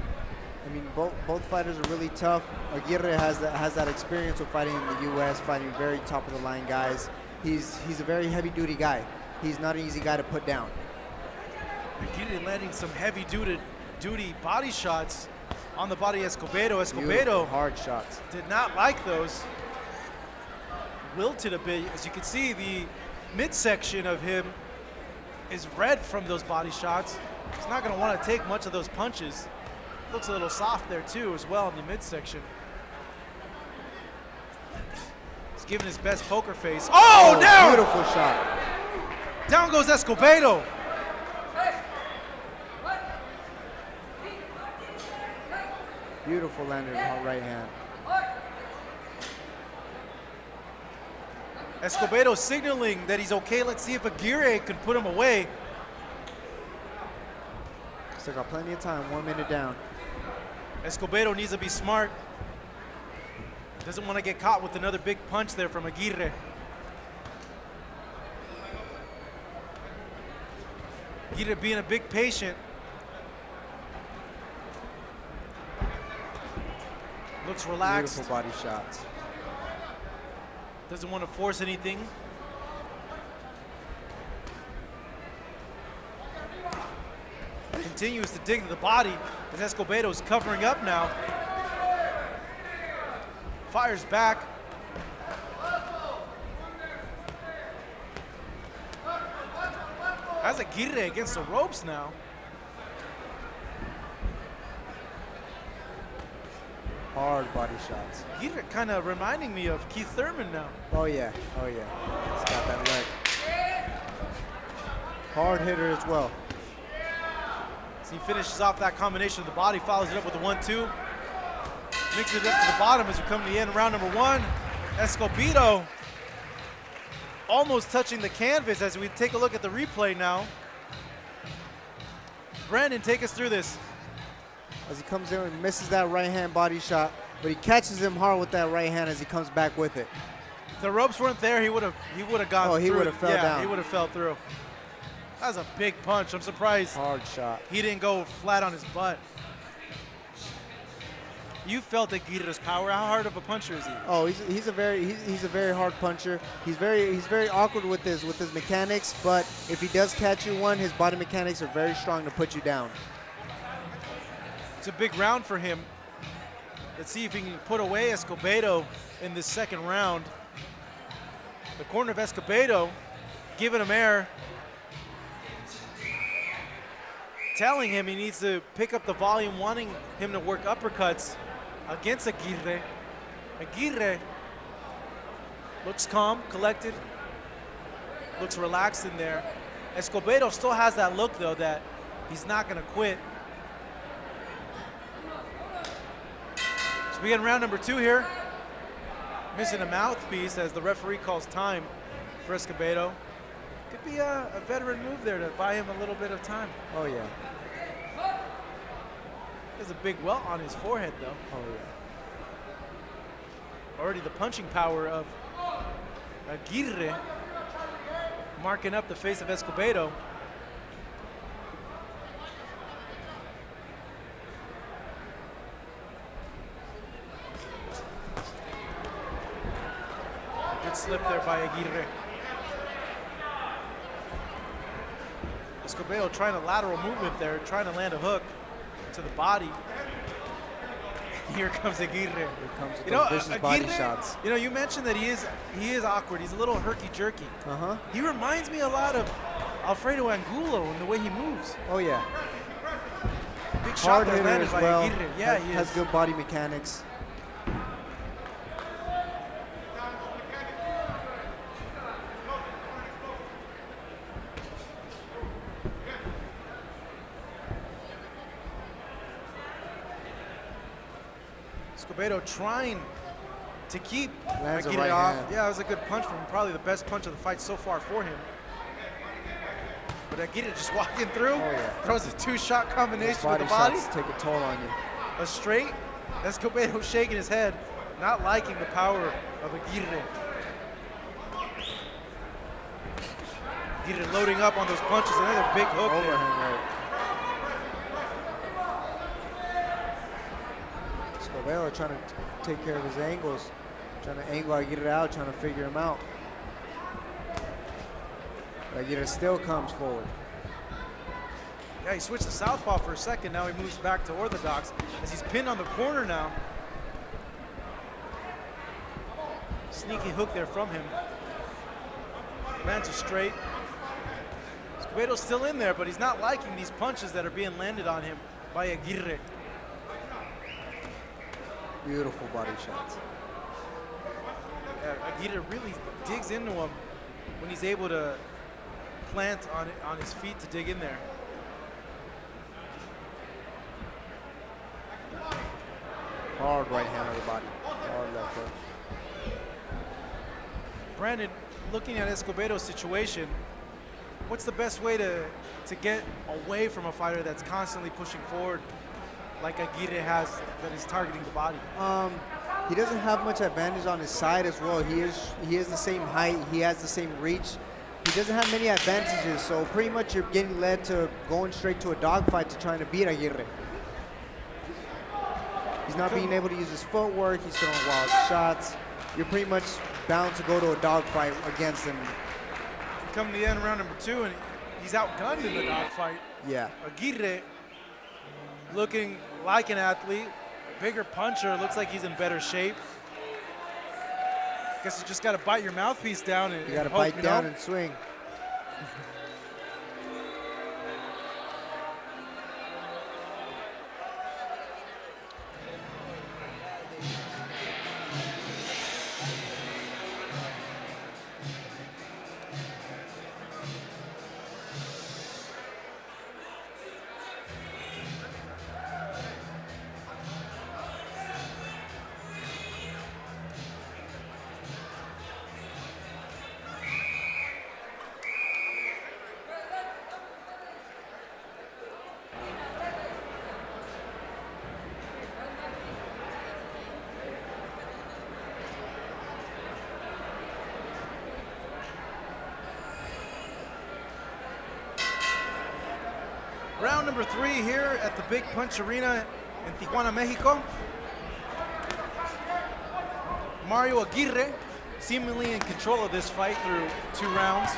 I mean, both fighters are really tough. Aguirre has that experience with fighting in the U.S., fighting very top-of-the-line guys. He's a very heavy-duty guy. He's not an easy guy to put down. Aguirre landing some heavy-duty body shots on the body of Escobedo. Escobedo hard shots. Did not like those. Wilted a bit. As you can see, the midsection of him is red from those body shots. He's not going to want to take much of those punches. Looks a little soft there too as well in the midsection. He's giving his best poker face. Oh, down! Beautiful shot. Down goes Escobedo. Beautiful landed right hand. Escobedo signaling that he's okay. Let's see if Aguirre can put him away. Still got plenty of time, 1 minute down. Escobedo needs to be smart. Doesn't want to get caught with another big punch there from Aguirre. Aguirre being a big patient. Looks relaxed. Beautiful body shots. Doesn't want to force anything. Continues to dig to the body as Escobedo's covering up now. Fires back. Has Aguirre against the ropes now. Hard body shots. Aguirre kind of reminding me of Keith Thurman now. Oh yeah, oh yeah. He's got that leg. Hard hitter as well. He finishes off that combination of the body, follows it up with a 1-2. Mixes it up to the bottom as we come to the end of round number 1. Escobedo almost touching the canvas as we take a look at the replay now. Brandon, take us through this. As he comes in and misses that right hand body shot, but he catches him hard with that right hand as he comes back with it. If the ropes weren't there, he would have gone through. Oh, he would have fell down. He would have fell through. That was a big punch. I'm surprised. Hard shot. He didn't go flat on his butt. You felt Aguirre's power. How hard of a puncher is he? Oh, he's a very hard puncher. He's very awkward with his mechanics, but if he does catch you one, his body mechanics are very strong to put you down. It's a big round for him. Let's see if he can put away Escobedo in this second round. The corner of Escobedo giving him air, telling him he needs to pick up the volume, wanting him to work uppercuts against Aguirre. Aguirre looks calm, collected, looks relaxed in there. Escobedo still has that look, though, that he's not going to quit. So we get round number 2 here. Missing a mouthpiece as the referee calls time for Escobedo. Could be a veteran move there to buy him a little bit of time. Oh, yeah. There's a big welt on his forehead, though. Oh, yeah. Already the punching power of Aguirre marking up the face of Escobedo. slip there by Aguirre. Escobedo trying a lateral movement there, trying to land a hook to the body. Here comes Aguirre. Here comes with those vicious body shots. You know, you mentioned that he is awkward. He's a little herky-jerky. He reminds me a lot of Alfredo Angulo in the way he moves. Oh, yeah. Big shot Hard there hitter landed as by well. Aguirre. Yeah, he has is. good body mechanics. Escobedo trying to keep Lands a Aguirre right off. hand. Yeah, it was a good punch from him. Probably the best punch of the fight so far for him. But Aguirre just walking through, throws a two-shot combination with the body. Shots take a toll on you. A straight. Escobedo shaking his head, not liking the power of Aguirre. Aguirre loading up on those punches. Another big hook there. Overhand right. Escobedo trying to take care of his angles, trying to angle Aguirre out, trying to figure him out. But Aguirre still comes forward. Yeah, he switched to southpaw for a second. Now he moves back to orthodox as he's pinned on the corner now. Sneaky hook there from him. Lands a straight. Escobedo's still in there, but he's not liking these punches that are being landed on him by Aguirre. Beautiful body shots. Yeah, Aguirre really digs into him when he's able to plant on his feet to dig in there. Hard right hand of the body. Hard left hook. Brandon, looking at Escobedo's situation, what's the best way to get away from a fighter that's constantly pushing forward like Aguirre has, that is targeting the body? He doesn't have much advantage on his side as well. He is the same height. He has the same reach. He doesn't have many advantages, so pretty much you're getting led to going straight to a dogfight to trying to beat Aguirre. He's not being able to use his footwork. He's throwing wild shots. You're pretty much bound to go to a dogfight against him. Come to the end of round number 2, and he's outgunned in the dogfight. Yeah. Aguirre looking like an athlete, bigger puncher, looks like he's in better shape. Guess you just got to bite your mouthpiece down and You got to hope, bite down and swing. Round number 3 here at the Big Punch Arena in Tijuana, Mexico. Mario Aguirre seemingly in control of this fight through 2 rounds.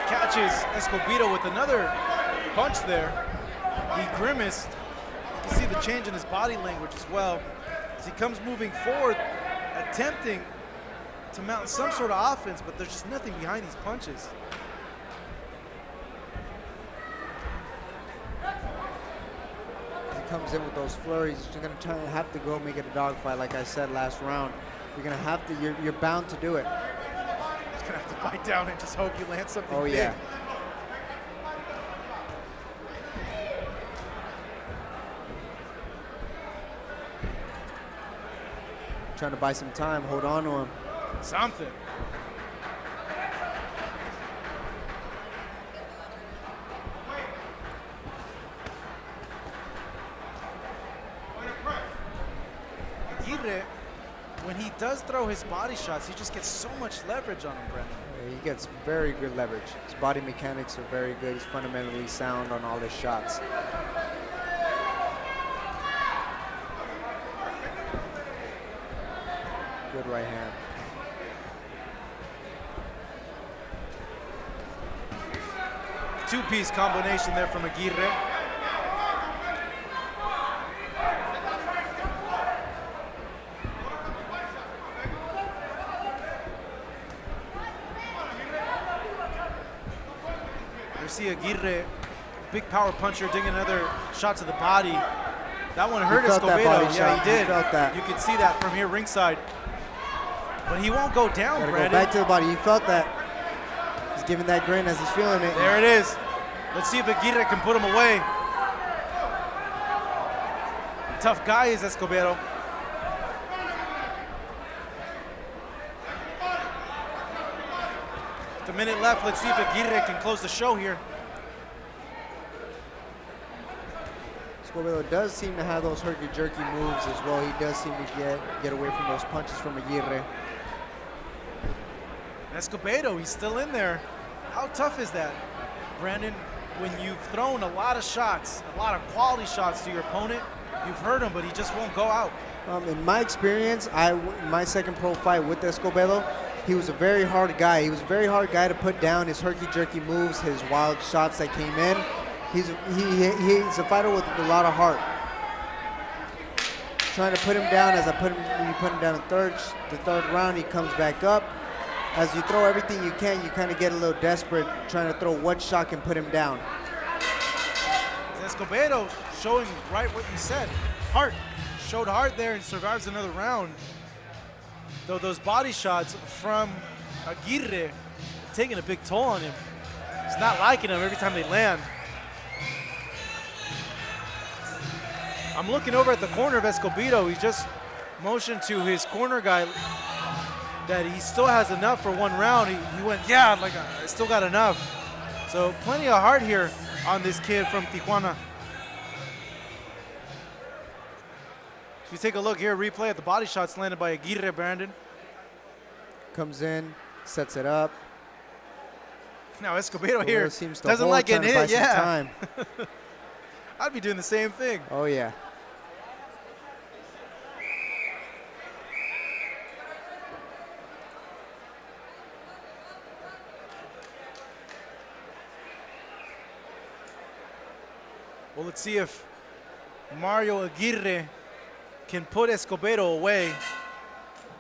Catches Escobedo with another punch there. He grimaced. You can see the change in his body language as well as he comes moving forward, attempting to mount some sort of offense, but there's just nothing behind these punches. Comes in with those flurries, you're gonna have to go make it a dogfight. Like I said last round, you're gonna have to. You're bound to do it. He's gonna have to bite down and just hope you land something Oh big. yeah. Trying to buy some time, hold on to him. Something. Aguirre, when he does throw his body shots, he just gets so much leverage on him, Brendan. He gets very good leverage. His body mechanics are very good. He's fundamentally sound on all his shots. Good right hand. two-piece combination there from Aguirre. You see Aguirre, big power puncher, digging another shot to the body. That one hurt Escobedo. Yeah, he did. Felt that. You can see that from here ringside. But he won't go down, Gotta Brandon. go back to the body. He felt that. He's giving that grin as he's feeling it. There it is. Let's see if Aguirre can put him away. Tough guy is Escobedo. With a minute left, let's see if Aguirre can close the show here. Escobedo does seem to have those herky-jerky moves as well. He does seem to get away from those punches from Aguirre. Escobedo, he's still in there. How tough is that, Brandon? When you've thrown a lot of shots, a lot of quality shots to your opponent, you've hurt him, but he just won't go out. In my experience, my second pro fight with Escobedo, he was a very hard guy. He was a very hard guy to put down. His herky-jerky moves, his wild shots that came in. He's a fighter with a lot of heart. Trying to put him down as you put him down in the third round, he comes back up. As you throw everything you can, you kind of get a little desperate trying to throw what shot can put him down. Escobedo showing right what you said. Heart. Showed heart there and survives another round. Though those body shots from Aguirre taking a big toll on him. He's not liking them every time they land. I'm looking over at the corner of Escobedo. He just motioned to his corner guy that he still has enough for one round. He went, yeah, like I still got enough. So plenty of heart here on this kid from Tijuana. If you take a look here, replay at the body shots landed by Aguirre, Brandon. Comes in, sets it up. Now Escobedo here seems doesn't like getting hit, yeah. Time. I'd be doing the same thing. Oh, yeah. Well, let's see if Mario Aguirre can put Escobedo away.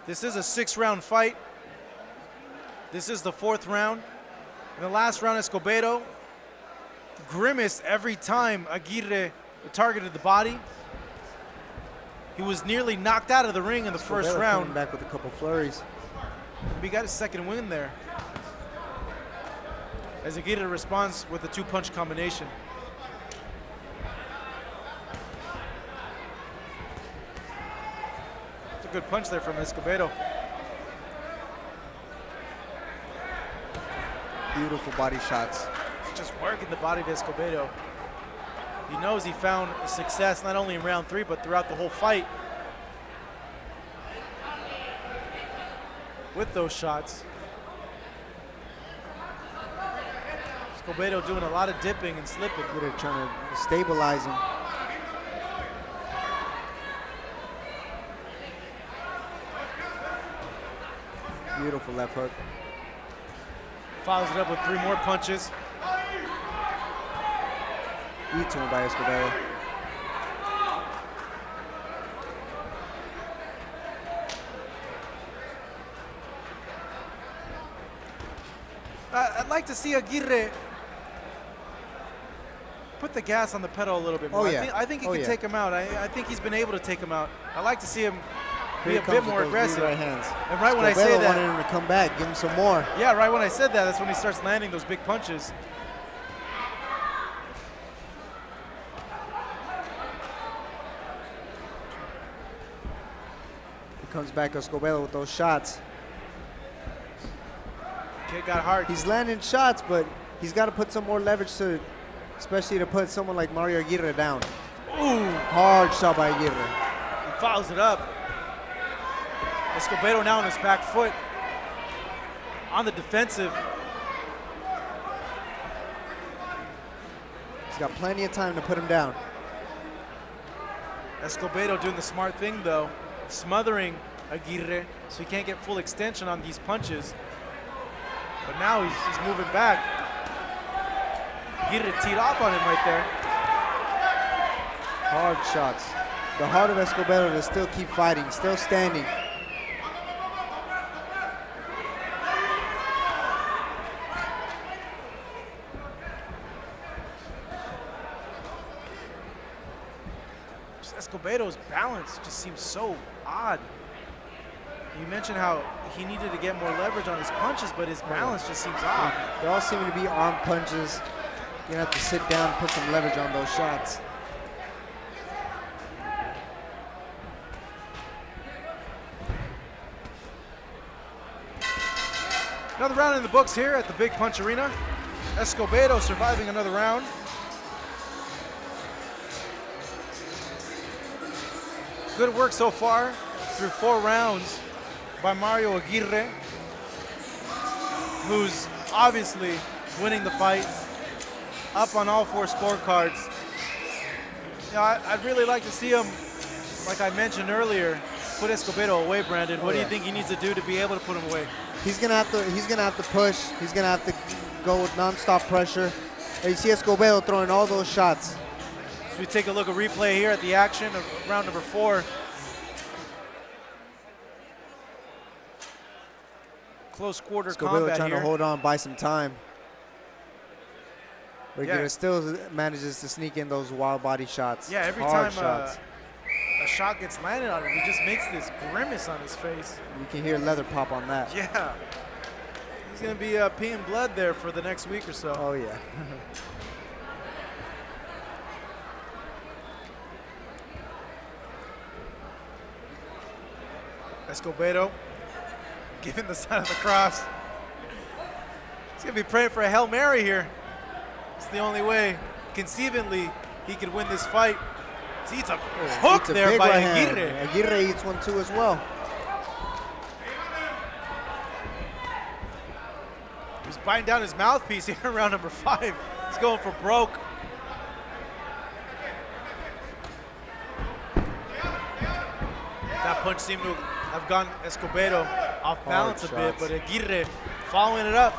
This is a 6-round fight. This is the 4th round. In the last round, Escobedo grimaced every time Aguirre targeted the body. He was nearly knocked out of the ring in the first round. Coming back with a couple flurries. He got his second win there. As Aguirre responds with a 2-punch combination. It's a good punch there from Escobedo. Beautiful body shots. Just working the body of Escobedo. He knows he found success not only in round 3, but throughout the whole fight with those shots. Escobedo doing a lot of dipping and slipping. They're trying to stabilize him. Beautiful left hook. Follows it up with 3 more punches. Eats him by Escobedo. I'd like to see Aguirre put the gas on the pedal a little bit more. Oh, yeah. I think he can take him out. I think he's been able to take him out. I'd like to see him be a bit more aggressive. Right hands. And right when I say that, wanted him to come back, give him some more. Yeah, right when I said that, that's when he starts landing those big punches. Comes back Escobedo with those shots. Kid got hard. He's landing shots, but he's got to put some more leverage to, especially to put someone like Mario Aguirre down. Ooh. Hard shot by Aguirre. He fouls it up. Escobedo now on his back foot. On the defensive. He's got plenty of time to put him down. Escobedo doing the smart thing though. Smothering Aguirre so he can't get full extension on these punches. But now he's moving back. Aguirre teed off on him right there. Hard shots. The heart of Escobedo to still keep fighting, still standing. Escobedo's balance just seems so odd. You mentioned how he needed to get more leverage on his punches, but his balance just seems off. They all seem to be arm punches. You're gonna have to sit down and put some leverage on those shots. Another round in the books here at the Big Punch Arena. Escobedo surviving another round. Good work so far through 4 rounds by Mario Aguirre, who's obviously winning the fight, up on all 4 scorecards. You know, I'd really like to see him, like I mentioned earlier, put Escobedo away, Brandon. What do you think he needs to do to be able to put him away? He's gonna have to push. He's gonna have to go with non-stop pressure. And you see Escobedo throwing all those shots. So we take a look at replay here at the action of round number 4. Close quarter Escobedo combat trying here. to hold on, buy some time. But Yeah. Aguirre still manages to sneak in those wild body shots. Yeah, every Hard time shots. a shot gets landed on him, he just makes this grimace on his face. You can hear leather pop on that. Yeah. He's going to be peeing blood there for the next week or so. Oh, yeah. Escobedo giving the sign of the cross. He's going to be praying for a Hail Mary here. It's the only way, conceivably, he could win this fight. See, it's a hook It's a there big by right hand. Aguirre. Aguirre eats one too as well. He's biting down his mouthpiece here in round number 5. He's going for broke. That punch seemed to have gone Escobedo off balance a bit, but Aguirre following it up.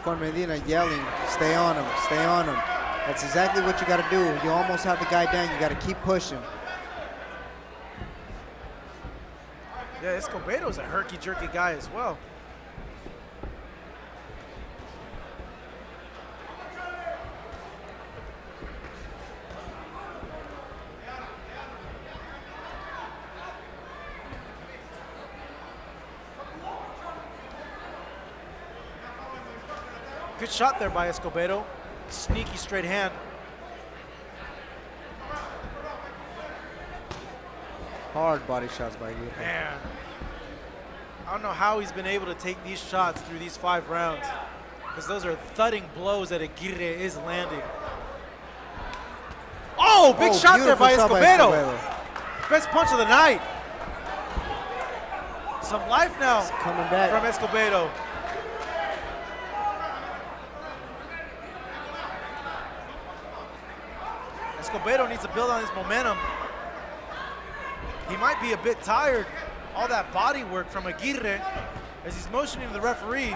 Juan Medina yelling, stay on him, stay on him. That's exactly what you got to do. You almost have the guy down. You got to keep pushing. Yeah, Escobedo's a herky-jerky guy as well. Good shot there by Escobedo. Sneaky straight hand. Hard body shots by Aguirre. Man, I don't know how he's been able to take these shots through these 5 rounds, because those are thudding blows that Aguirre is landing. Oh, big shot there by Escobedo. Best punch of the night. Some life now coming back from Escobedo. Escobedo needs to build on his momentum. He might be a bit tired. All that body work from Aguirre as he's motioning to the referee.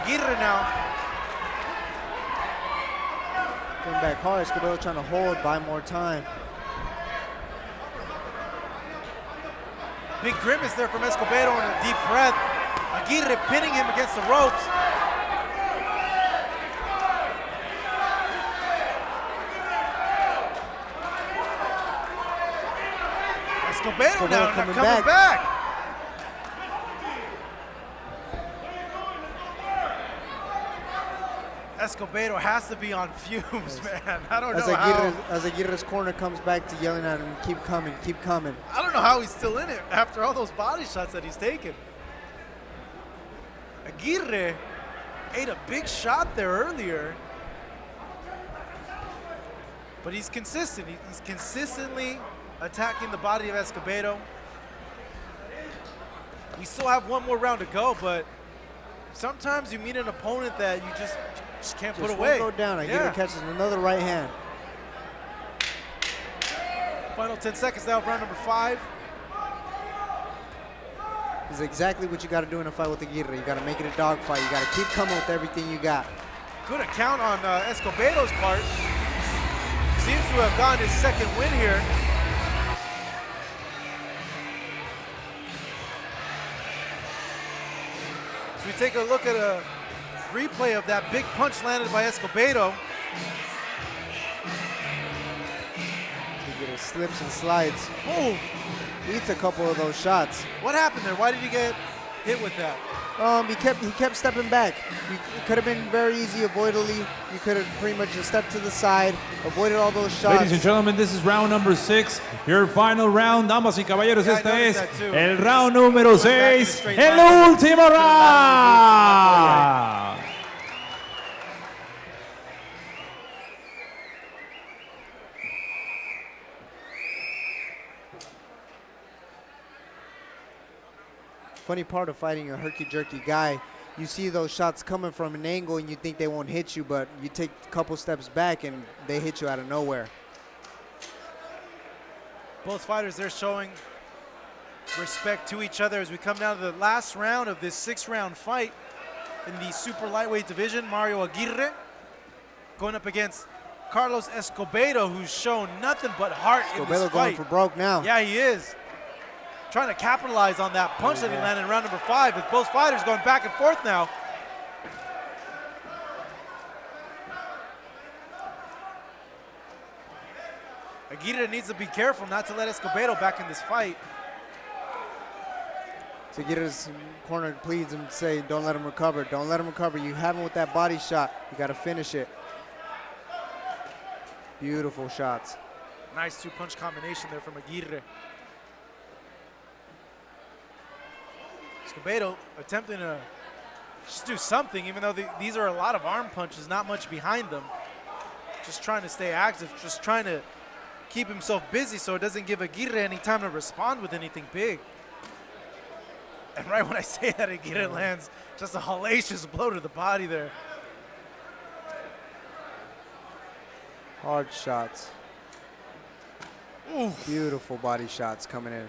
Aguirre now. Going back hard. Escobedo trying to hold, buy more time. Big grimace there from Escobedo and a deep breath. Aguirre pinning him against the ropes. Escobedo now coming back. Escobedo has to be on fumes, man. I don't know how. As Aguirre's corner comes back to yelling at him, keep coming, keep coming. I don't know how he's still in it after all those body shots that he's taken. Aguirre ate a big shot there earlier. But he's consistent. He's consistently attacking the body of Escobedo. We still have one more round to go, but sometimes you meet an opponent that you just can't put away. Won't go down. Aguirre catches another right hand. Final 10 seconds now of round number 5. This is exactly what you got to do in a fight with Aguirre. You got to make it a dog fight. You got to keep coming with everything you got. Good account on Escobedo's part. Seems to have gotten his second win here. So we take a look at a replay of that big punch landed by Escobedo. He gets slips and slides. Oh, Eats a couple of those shots. what happened there? Why did he get hit with that? He kept stepping back. It could have been very easy avoidably. You could have pretty much just stepped to the side, avoided all those shots. Ladies and gentlemen, this is round number 6. Your final round, damas y caballeros. Esta es el round número 6. El último round. Funny part of fighting a herky-jerky guy, you see those shots coming from an angle and you think they won't hit you, but you take a couple steps back and they hit you out of nowhere. Both fighters, they're showing respect to each other as we come down to the last round of this 6-round fight in the super lightweight division. Mario Aguirre going up against Carlos Escobedo, who's shown nothing but heart in this Escobedo fight. going for broke now. Yeah, he is. Trying to capitalize on that punch that he landed in round number 5, with both fighters going back and forth now. Aguirre needs to be careful not to let Escobedo back in this fight. To get his corner pleads him, say, don't let him recover. Don't let him recover. You have him with that body shot. You got to finish it. Beautiful shots. Nice 2-punch combination there from Aguirre. Escobedo attempting to just do something, even though these are a lot of arm punches, not much behind them. Just trying to stay active, just trying to keep himself busy so it doesn't give Aguirre any time to respond with anything big. And right when I say that, Aguirre lands just a hellacious blow to the body there. Hard shots. Ooh. Beautiful body shots coming in.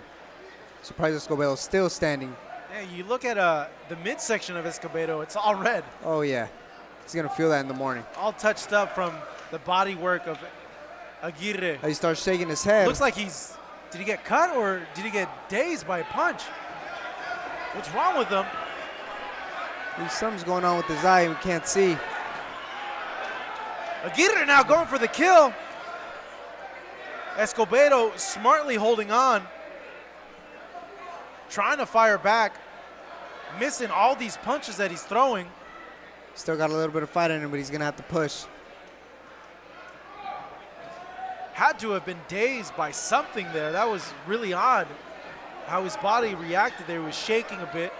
Surprised Escobedo still standing. Yeah, you look at the midsection of Escobedo, it's all red. Oh, yeah. He's going to feel that in the morning. All touched up from the body work of Aguirre. He starts shaking his head. Looks like did he get cut or did he get dazed by a punch? What's wrong with him? Something's going on with his eye we can't see. Aguirre now going for the kill. Escobedo smartly holding on. Trying to fire back. Missing all these punches that he's throwing. Still got a little bit of fight in him, but he's going to have to push. Had to have been dazed by something there. That was really odd how his body reacted there. He was shaking a bit.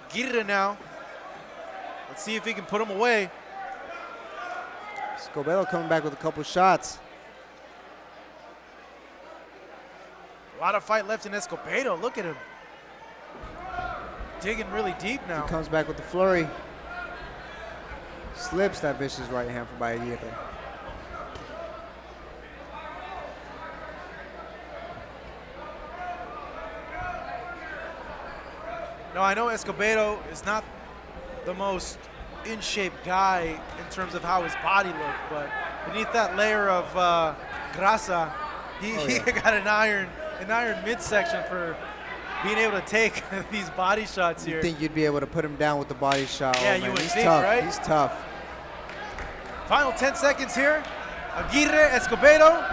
Aguirre now. Let's see if he can put him away. Escobedo coming back with a couple shots. A lot of fight left in Escobedo. Look at him. Digging really deep now. He comes back with the flurry. Slips that vicious right hand from Aguirre. No, I know Escobedo is not the most in-shape guy in terms of how his body looked, but beneath that layer of grasa, he got an iron midsection for being able to take these body shots here. You think you'd be able to put him down with the body shot? Yeah, oh, man. you would He's think, tough. right? He's tough. Final 10 seconds here. Aguirre, Escobedo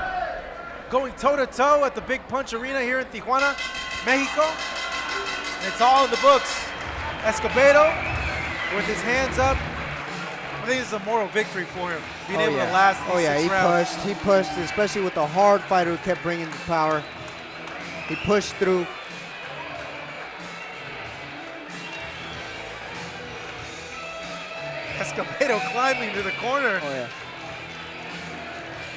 going toe-to-toe at the Big Punch Arena here in Tijuana, Mexico. And it's all in the books. Escobedo with his hands up. I think this is a moral victory for him, being able to last these 6 rounds. He pushed, especially with the hard fighter who kept bringing the power. He pushed through. Escobedo climbing to the corner. Oh, yeah.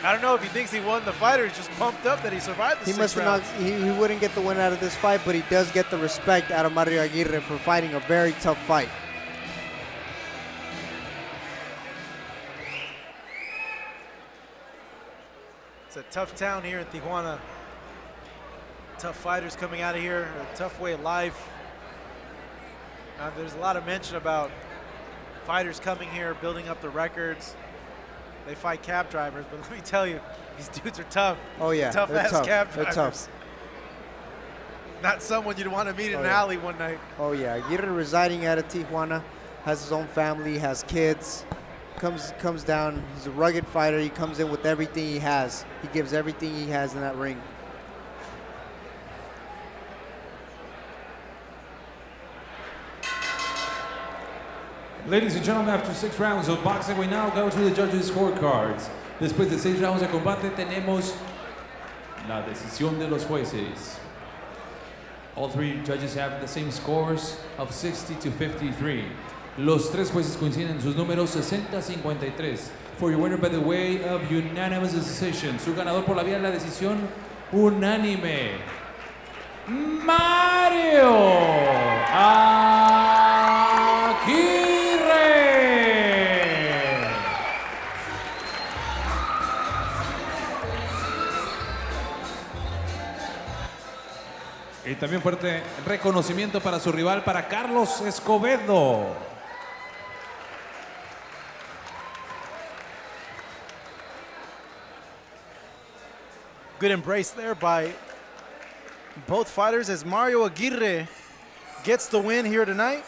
I don't know if he thinks he won the fight or he's just pumped up that he survived the 6 rounds. He wouldn't get the win out of this fight, but he does get the respect out of Mario Aguirre for fighting a very tough fight. It's a tough town here in Tijuana. Tough fighters coming out of here, a tough way of life. There's a lot of mention about fighters coming here, building up the records. They fight cab drivers, but let me tell you, these dudes are tough. Oh yeah, Tough-ass cab drivers. They're tough. Not someone you'd want to meet in an alley one night. Oh yeah, Aguirre residing out of Tijuana, has his own family, has kids, comes down. He's a rugged fighter. He comes in with everything he has. He gives everything he has in that ring. Ladies and gentlemen, after 6 rounds of boxing, we now go to the judges' scorecards. Después de 6 rounds de combate, tenemos la decisión de los jueces. All 3 judges have the same scores of 60 to 53. Los 3 jueces coinciden en sus números 60-53. For your winner by the way of unanimous decision. Su ganador por la vía de la decisión unánime. Mario Aguirre. Y también fuerte reconocimiento para su rival, para Carlos Escobedo. Good embrace there by both fighters as Mario Aguirre gets the win here tonight.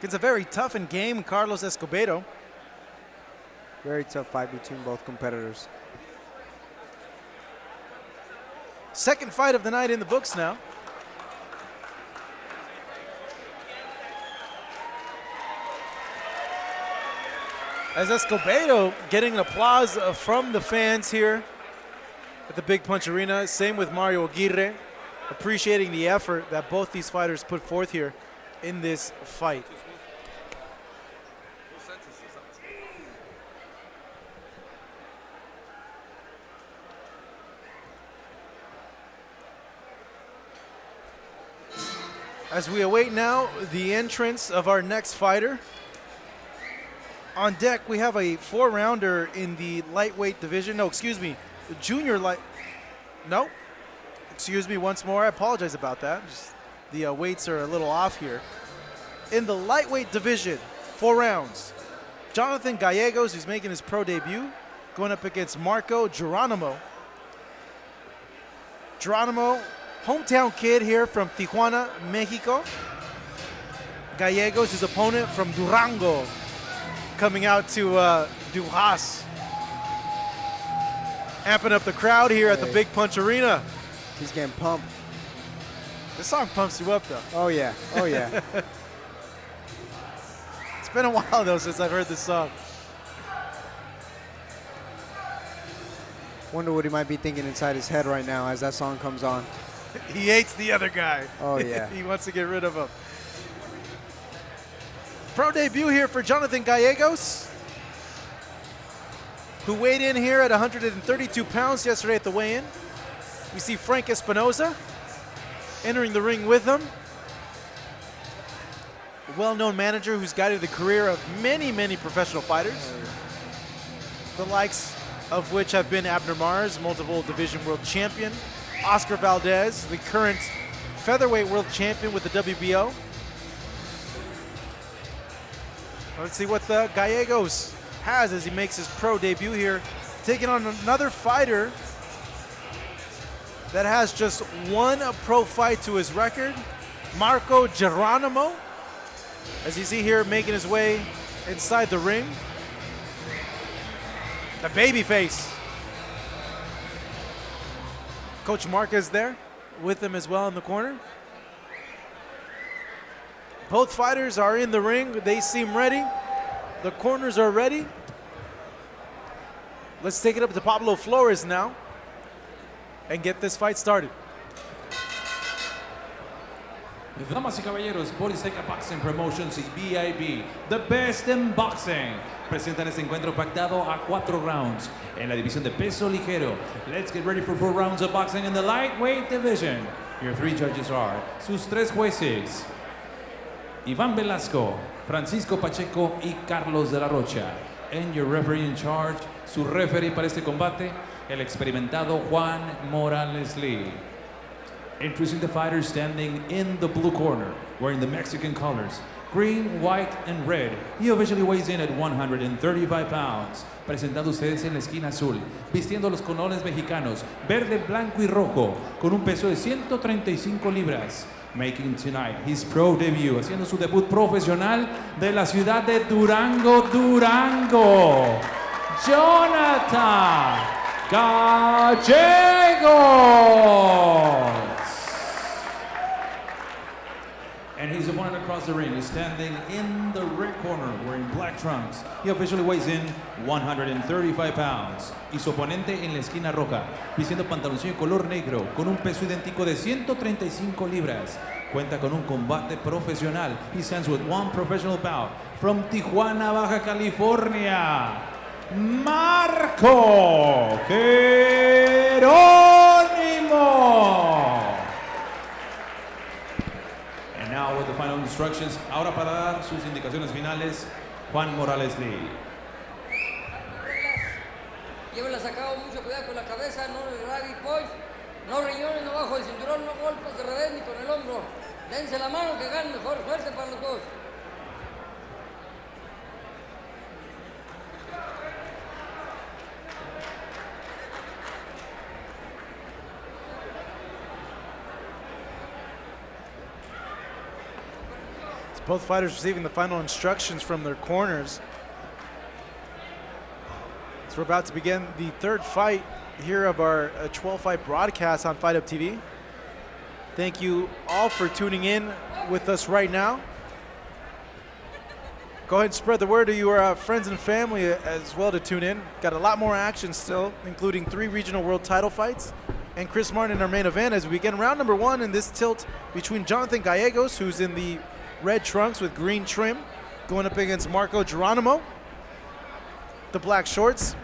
It's a very tough and game Carlos Escobedo. Very tough fight between both competitors. Second fight of the night in the books now. As Escobedo getting applause from the fans here at the Big Punch Arena. Same with Mario Aguirre, appreciating the effort that both these fighters put forth here in this fight. As we await now the entrance of our next fighter. On deck, we have a 4-rounder in the lightweight division. No, excuse me, the junior light. No, excuse me once more. I apologize about that. Just the weights are a little off here. In the lightweight division, 4 rounds. Jonathan Gallegos, who's making his pro debut, going up against Marco Geronimo. Geronimo, hometown kid here from Tijuana, Mexico. Gallegos, his opponent from Durango, coming out to Dujas. Amping up the crowd here at the Big Punch Arena. He's getting pumped. This song pumps you up, though. Oh, yeah. Oh, yeah. It's been a while, though, since I've heard this song. Wonder what he might be thinking inside his head right now as that song comes on. He hates the other guy. Oh, yeah. He wants to get rid of him. Pro debut here for Jonathan Gallegos, who weighed in here at 132 pounds yesterday at the weigh-in. We see Frank Espinoza entering the ring with him. A well-known manager who's guided the career of many, many professional fighters. The likes of which have been Abner Mars, multiple division world champion. Oscar Valdez, the current featherweight world champion with the WBO. Let's see what the Gallegos has as he makes his pro debut here, taking on another fighter that has just one pro fight to his record, Marco Geronimo, as you see here making his way inside the ring. The babyface. Coach Marquez there with him as well in the corner. Both fighters are in the ring. They seem ready. The corners are ready. Let's take it up to Pablo Flores now and get this fight started. Damas y caballeros, Boristeca Boxing Promotions y VIB, the best in boxing, presentan este encuentro pactado a 4 rounds en la división de peso ligero. Let's get ready for 4 rounds of boxing in the lightweight division. Your 3 judges are sus 3 jueces, Iván Velasco, Francisco Pacheco y Carlos de la Rocha. And your referee in charge, su referee para este combate, el experimentado Juan Morales Lee. Introducing the fighter standing in the blue corner, wearing the Mexican colors, green, white, and red. He officially weighs in at 135 pounds. Presentando ustedes en la esquina azul, vistiendo los colores mexicanos, verde, blanco y rojo, con un peso de 135 libras. Making tonight his pro debut, haciendo su debut profesional de la ciudad de Durango, Durango. Jonathan Gallegos. And his opponent across the ring is standing in the red corner wearing black trunks. He officially weighs in 135 pounds. Y su oponente en la esquina roja, vistiendo pantaloncillo color negro con un peso idéntico de 135 libras. Cuenta con un combate profesional. He stands with one professional bout from Tijuana, Baja California. Marco Geronimo. And now with the final instructions, ahora para dar sus indicaciones finales, Juan Morales Lee. Llévenlas a cabo, mucho cuidado con la cabeza, no le raggy boys, no riñones, no bajo el cinturón, no golpes de revés ni con el hombro. Dense la mano que ganen mejor, suerte para los dos. Both fighters receiving the final instructions from their corners. So we're about to begin the third fight here of our 12-fight broadcast on Fight Up TV. Thank you all for tuning in with us right now. Go ahead and spread the word to your friends and family as well to tune in. Got a lot more action still, including 3 regional world title fights and Chris Martin in our main event as we begin round number 1 in this tilt between Jonathan Gallegos, who's in the red trunks with green trim, going up against Marco Geronimo, the black shorts.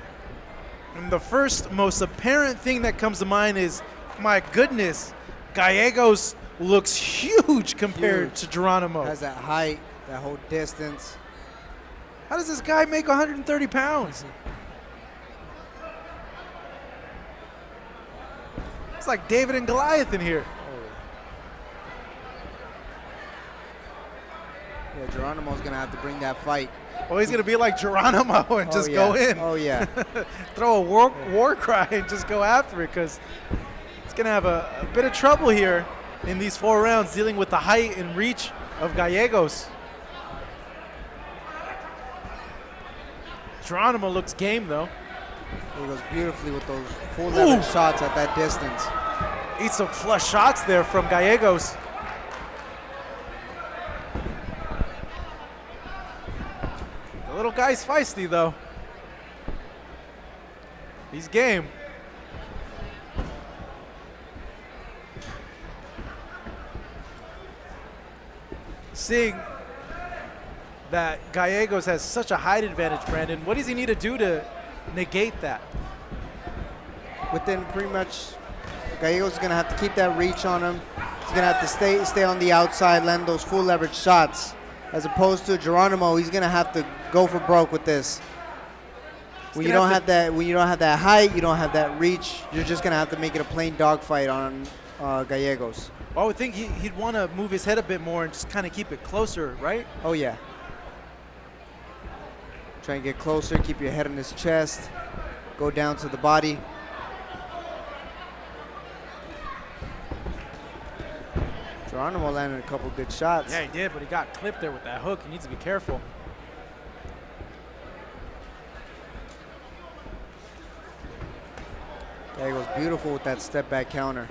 And the first most apparent thing that comes to mind is, my goodness, Gallegos looks huge compared to Geronimo. Has that height, that whole distance. How does this guy make 130 pounds? It's like David and Goliath in here. Yeah, Geronimo's going to have to bring that fight. Oh, he's going to be like Geronimo and just go in. Oh, yeah. Throw a war cry and just go after it, because he's going to have a bit of trouble here in these 4 rounds dealing with the height and reach of Gallegos. Geronimo looks game, though. He goes beautifully with those full leverage shots at that distance. Eats some flush shots there from Gallegos. The little guy's feisty, though. He's game. Seeing that Gallegos has such a height advantage, Brandon, what does he need to do to negate that? Within pretty much, Gallegos is going to have to keep that reach on him. He's going to have to stay on the outside, land those full leverage shots. As opposed to Geronimo, he's going to have to go for broke with this. When you don't have that height, you don't have that reach, you're just going to have to make it a plain dogfight on Gallegos. Well, I would think he'd want to move his head a bit more and just kind of keep it closer, right? Oh, yeah. Try and get closer, keep your head on his chest, go down to the body. Geronimo landed a couple good shots. Yeah, he did, but he got clipped there with that hook. He needs to be careful. Gallegos beautiful with that step back counter.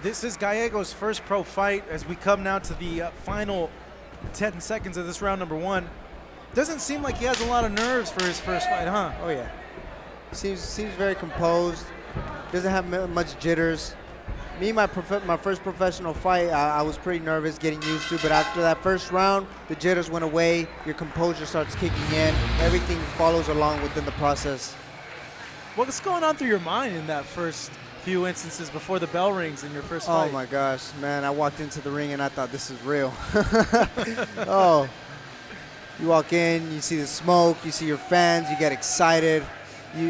This is Gallegos' first pro fight as we come now to the final 10 seconds of this round number 1. Doesn't seem like he has a lot of nerves for his first fight, huh? Oh, yeah. Seems very composed. Doesn't have much jitters. Me, my first professional fight, I was pretty nervous getting used to, but after that first round, the jitters went away. Your composure starts kicking in. Everything follows along within the process. What's going on through your mind in that first few instances before the bell rings in your first Oh fight. my gosh, man! I walked into the ring and I thought this is real. Oh, you walk in, you see the smoke, you see your fans, you get excited.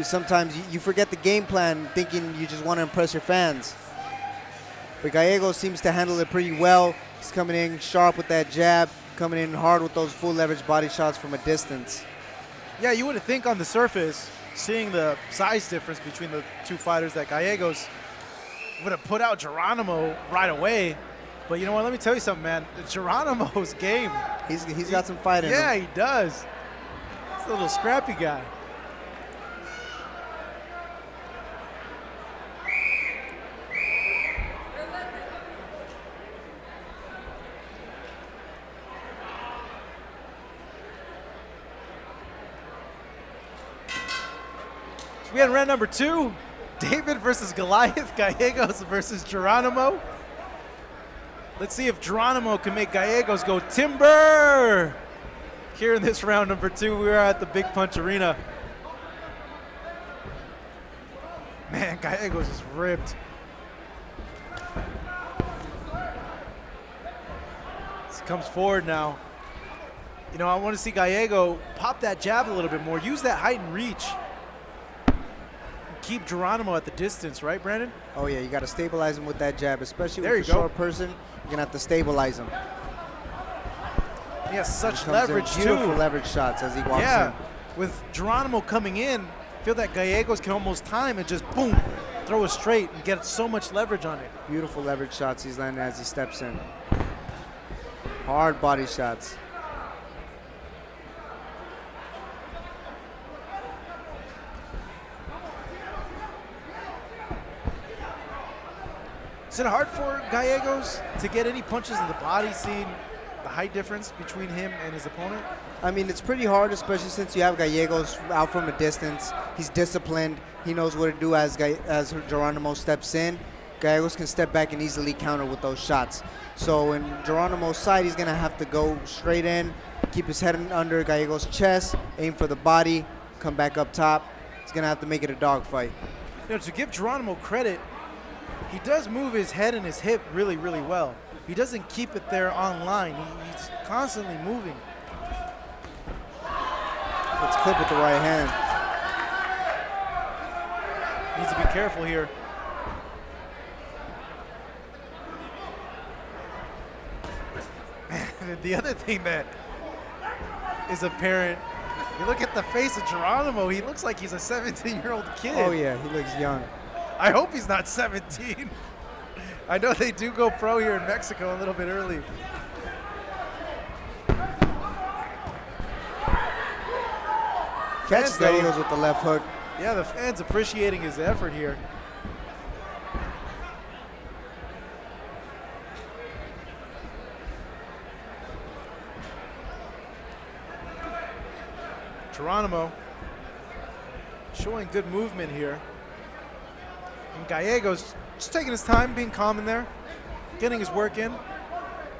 Sometimes you forget the game plan, thinking you just want to impress your fans. But Gallegos seems to handle it pretty well. He's coming in sharp with that jab, coming in hard with those full leverage body shots from a distance. Yeah, you would think on the surface, seeing the size difference between the two fighters, that Gallegos would have put out Geronimo right away. But you know what? Let me tell you something, man. Geronimo's game. He's got some fight in him. Yeah, he does. He's a little scrappy guy. We had round number 2, David versus Goliath, Gallegos versus Geronimo. Let's see if Geronimo can make Gallegos go timber. Here in this round number 2, we are at the Big Punch Arena. Man, Gallegos is ripped. This comes forward now. You know, I want to see Gallego pop that jab a little bit more, use that height and reach. Keep Geronimo at the distance, right, Brandon? Oh yeah, you got to stabilize him with that jab, especially There with you the go. short person. You're gonna have to stabilize him. He has such He comes in leverage beautiful too. leverage shots as he walks Yeah, in. with Geronimo coming in, I feel that Gallegos can almost time and just boom, throw it straight and get so much leverage on it. Beautiful leverage shots he's landing as he steps in. Hard body shots. Is it hard for Gallegos to get any punches in the body, seeing the height difference between him and his opponent? I mean, it's pretty hard, especially since you have Gallegos out from a distance. He's disciplined. He knows what to do as Geronimo steps in. Gallegos can step back and easily counter with those shots. So in Geronimo's side, he's going to have to go straight in, keep his head under Gallegos' chest, aim for the body, come back up top. He's going to have to make it a dogfight. You know, to give Geronimo credit, he does move his head and his hip really, really well. He doesn't keep it there on line. He's constantly moving. Let's clip with the right hand. Needs to be careful here. The other thing that is apparent, you look at the face of Geronimo, he looks like he's a 17-year-old kid. Oh yeah, he looks young. I hope he's not 17. I know they do go pro here in Mexico a little bit early. Catches Gallegos with the left hook. Yeah, the fans appreciating his effort here. Geronimo showing good movement here. And Gallegos just taking his time, being calm in there, getting his work in,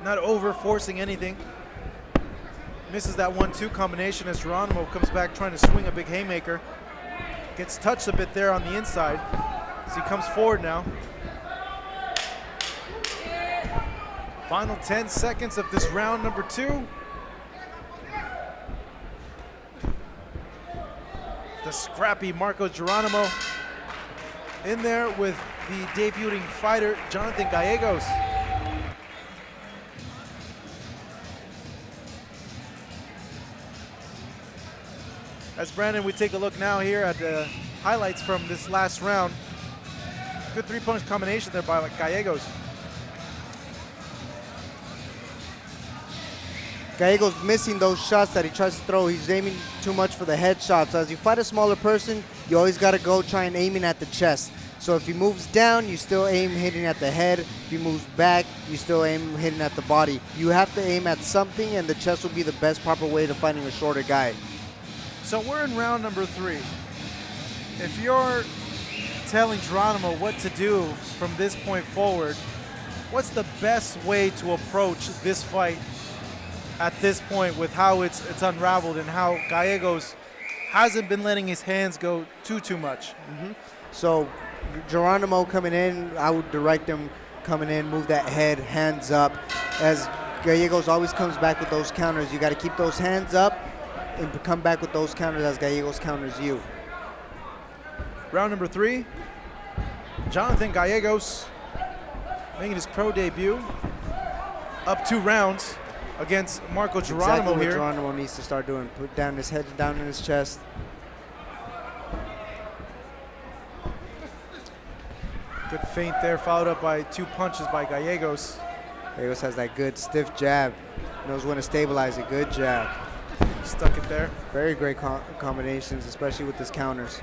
not over forcing anything. Misses that 1-2 combination as Geronimo comes back trying to swing a big haymaker. Gets touched a bit there on the inside as he comes forward now. Final 10 seconds of this round number 2. The scrappy Marcos Geronimo in there with the debuting fighter, Jonathan Gallegos. As Brandon, we take a look now here at the highlights from this last round. Good 3-punch combination there by Gallegos. Gallegos missing those shots that he tries to throw. He's aiming too much for the headshot. So as you fight a smaller person, you always got to go try and aiming at the chest. So if he moves down, you still aim hitting at the head. If he moves back, you still aim hitting at the body. You have to aim at something, and the chest will be the best proper way to fighting a shorter guy. So we're in round number 3. If you're telling Geronimo what to do from this point forward, what's the best way to approach this fight at this point with how it's unraveled and how Gallegos hasn't been letting his hands go too much? So Geronimo coming in, I would direct him coming in, move that head, hands up. As Gallegos always comes back with those counters, you got to keep those hands up and come back with those counters as Gallegos counters you. Round number 3. Jonathan Gallegos making his pro debut. Up 2 rounds against Marco Geronimo exactly what here. Geronimo needs to start doing. Put down his head, down in his chest. Good feint there, followed up by 2 punches by Gallegos. Gallegos has that good stiff jab. Knows when to stabilize it. Good jab. Stuck it there. Very great combinations, especially with his counters.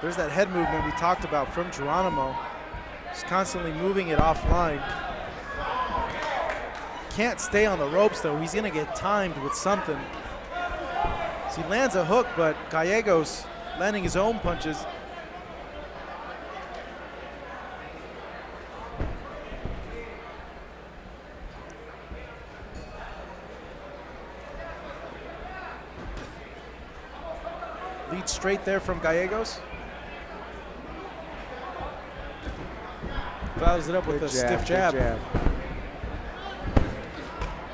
There's that head movement we talked about from Geronimo. He's constantly moving it offline. Can't stay on the ropes though. He's gonna get timed with something. So he lands a hook, but Gallegos landing his own punches. Lead straight there from Gallegos. Follows it up with a stiff jab.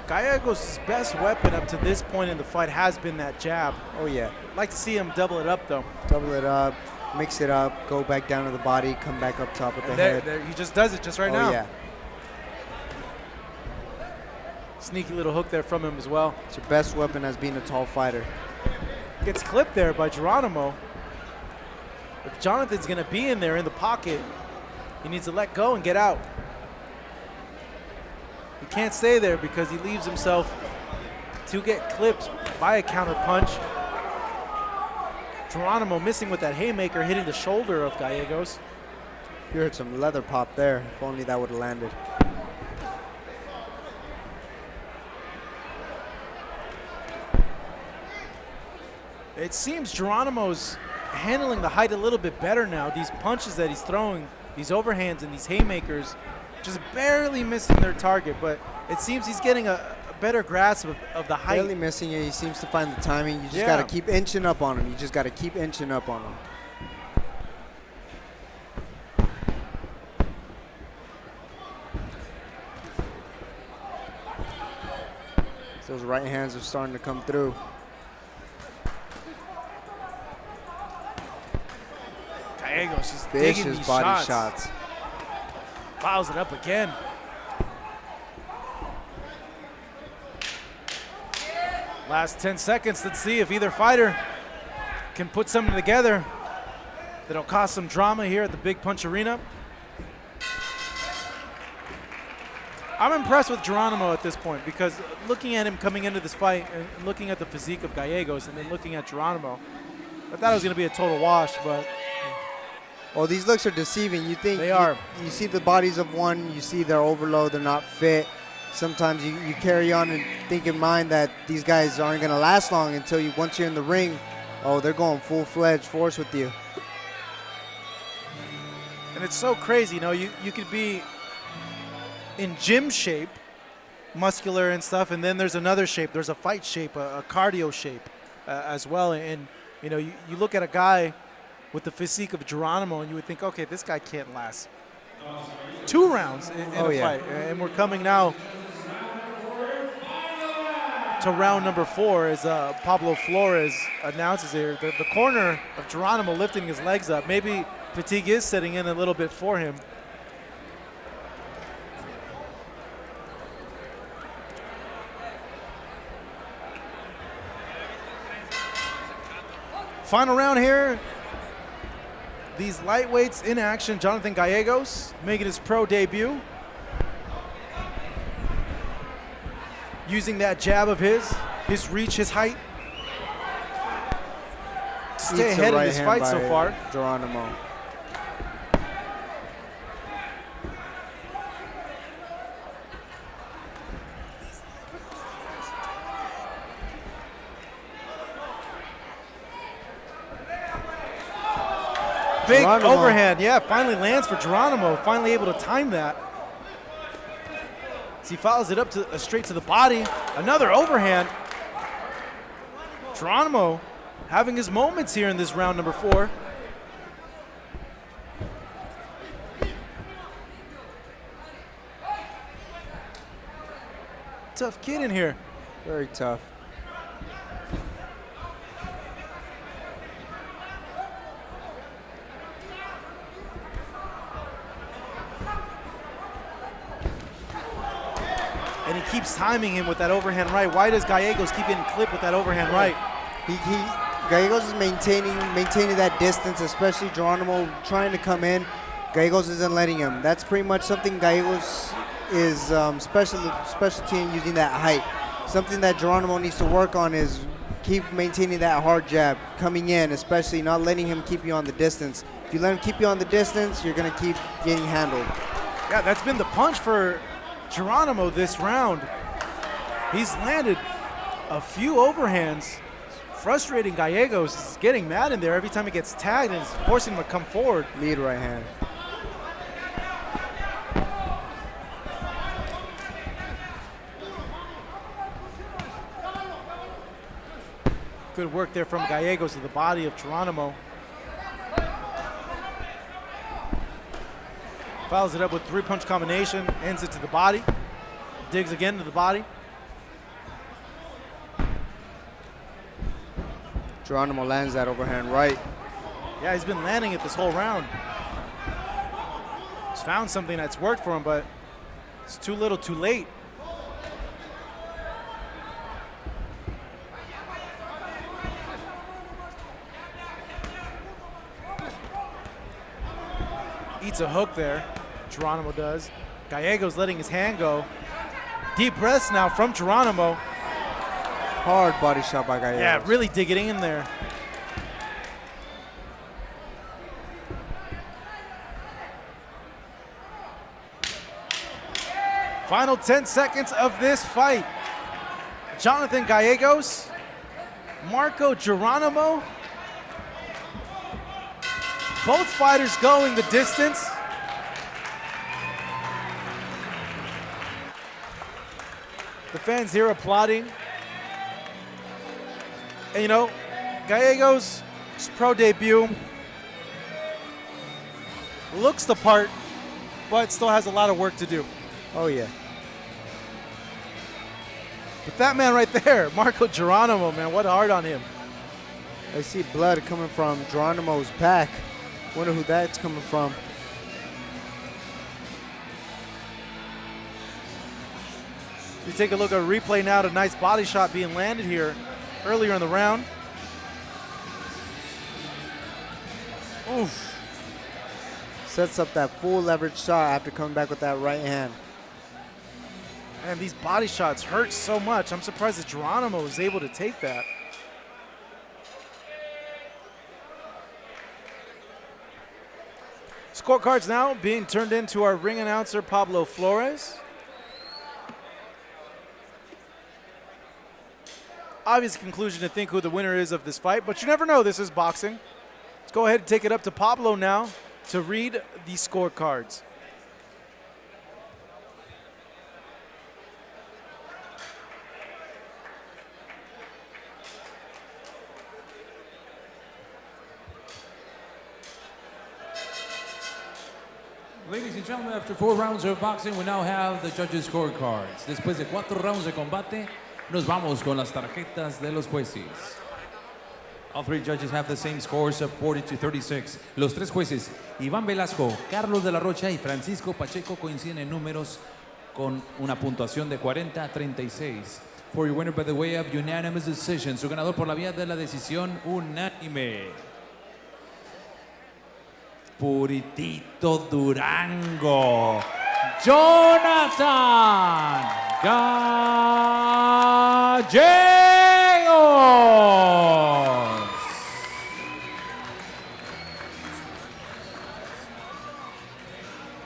Gallegos' best weapon up to this point in the fight has been that jab. Oh yeah. I'd like to see him double it up though. Double it up, mix it up, go back down to the body, come back up top with the head. There, he just does it just right now. Yeah. Sneaky little hook there from him as well. It's your best weapon as being a tall fighter. Gets clipped there by Geronimo. If Jonathan's gonna be in there in the pocket, he needs to let go and get out. He can't stay there because he leaves himself to get clipped by a counter punch. Geronimo missing with that haymaker, hitting the shoulder of Gallegos. You heard some leather pop there. If only that would have landed. It seems Geronimo's handling the height a little bit better now. These punches that he's throwing, these overhands and these haymakers, just barely missing their target, but it seems he's getting a better grasp of the height. Barely missing it. He seems to find the timing. You just got to keep inching up on him. You just got to keep inching up on him. Those right hands are starting to come through. Gallegos just digging Vicious these body shots. Fouls it up again. Last 10 seconds. Let's see if either fighter can put something together that'll cause some drama here at the Big Punch Arena. I'm impressed with Geronimo at this point because looking at him coming into this fight and looking at the physique of Gallegos and then looking at Geronimo, I thought it was going to be a total wash, but... Well, these looks are deceiving. You think they are. You see the bodies of one, you see their overload, they're not fit. Sometimes you carry on and think in mind that these guys aren't going to last long until once you're in the ring, oh, they're going full-fledged force with you. And it's so crazy, you know, you could be in gym shape, muscular and stuff, and then there's another shape. There's a fight shape, a cardio shape as well. And, you know, you look at a guy with the physique of Geronimo and you would think, okay, this guy can't last 2 rounds in a fight. And we're coming now to round number 4 as Pablo Flores announces here. The corner of Geronimo lifting his legs up. Maybe fatigue is setting in a little bit for him. Final round here. These lightweights in action. Jonathan Gallegos making his pro debut. Using that jab of his reach, his height. Stay ahead in this fight so far. Geronimo. Big overhand, yeah, finally lands for Geronimo. Finally able to time that. As he follows it up to straight to the body. Another overhand. Geronimo having his moments here in this round number 4. Tough kid in here. Very tough. And he keeps timing him with that overhand right. Why does Gallegos keep getting clipped with that overhand right? Gallegos is maintaining that distance, especially Geronimo trying to come in. Gallegos isn't letting him. That's pretty much something Gallegos is specialty in, using that height. Something that Geronimo needs to work on is keep maintaining that hard jab, coming in, especially not letting him keep you on the distance. If you let him keep you on the distance, you're going to keep getting handled. Yeah, that's been the punch for Geronimo this round. He's landed a few overhands, frustrating Gallegos. He's getting mad in there every time he gets tagged and it's forcing him to come forward. Lead right hand. Good work there from Gallegos to the body of Geronimo. Follows it up with 3-punch combination, ends it to the body, digs again to the body. Geronimo lands that overhand right. Yeah, he's been landing it this whole round. He's found something that's worked for him, but it's too little too late. Eats a hook there, Geronimo does. Gallegos letting his hand go. Deep breaths now from Geronimo. Hard body shot by Gallegos. Yeah, really digging in there. Final 10 seconds of this fight. Jonathan Gallegos, Marco Geronimo. Both fighters going the distance. The fans here applauding. And you know, Gallegos, his pro debut, looks the part, but still has a lot of work to do. Oh yeah. But that man right there, Marco Geronimo, man, what hard on him. I see blood coming from Geronimo's back. Wonder who that's coming from. You take a look at a replay now. A nice body shot being landed here earlier in the round. Oof. Sets up that full leverage shot after coming back with that right hand. Man, these body shots hurt so much. I'm surprised that Geronimo was able to take that. Scorecards now being turned into our ring announcer, Pablo Flores. Obvious conclusion to think who the winner is of this fight, but you never know. This is boxing. Let's go ahead and take it up to Pablo now to read the scorecards. Ladies and gentlemen, after 4 rounds of boxing, we now have the judges' scorecards. Después de 4 rounds de combate, nos vamos con las tarjetas de los jueces. All 3 judges have the same scores of 40-36. Los 3 jueces, Iván Velasco, Carlos de la Rocha y Francisco Pacheco, coinciden en números con una puntuación de 40-36. For your winner by the way of unanimous decision, su ganador por la vía de la decisión unánime. Puritito Durango, Jonathan Gallegos.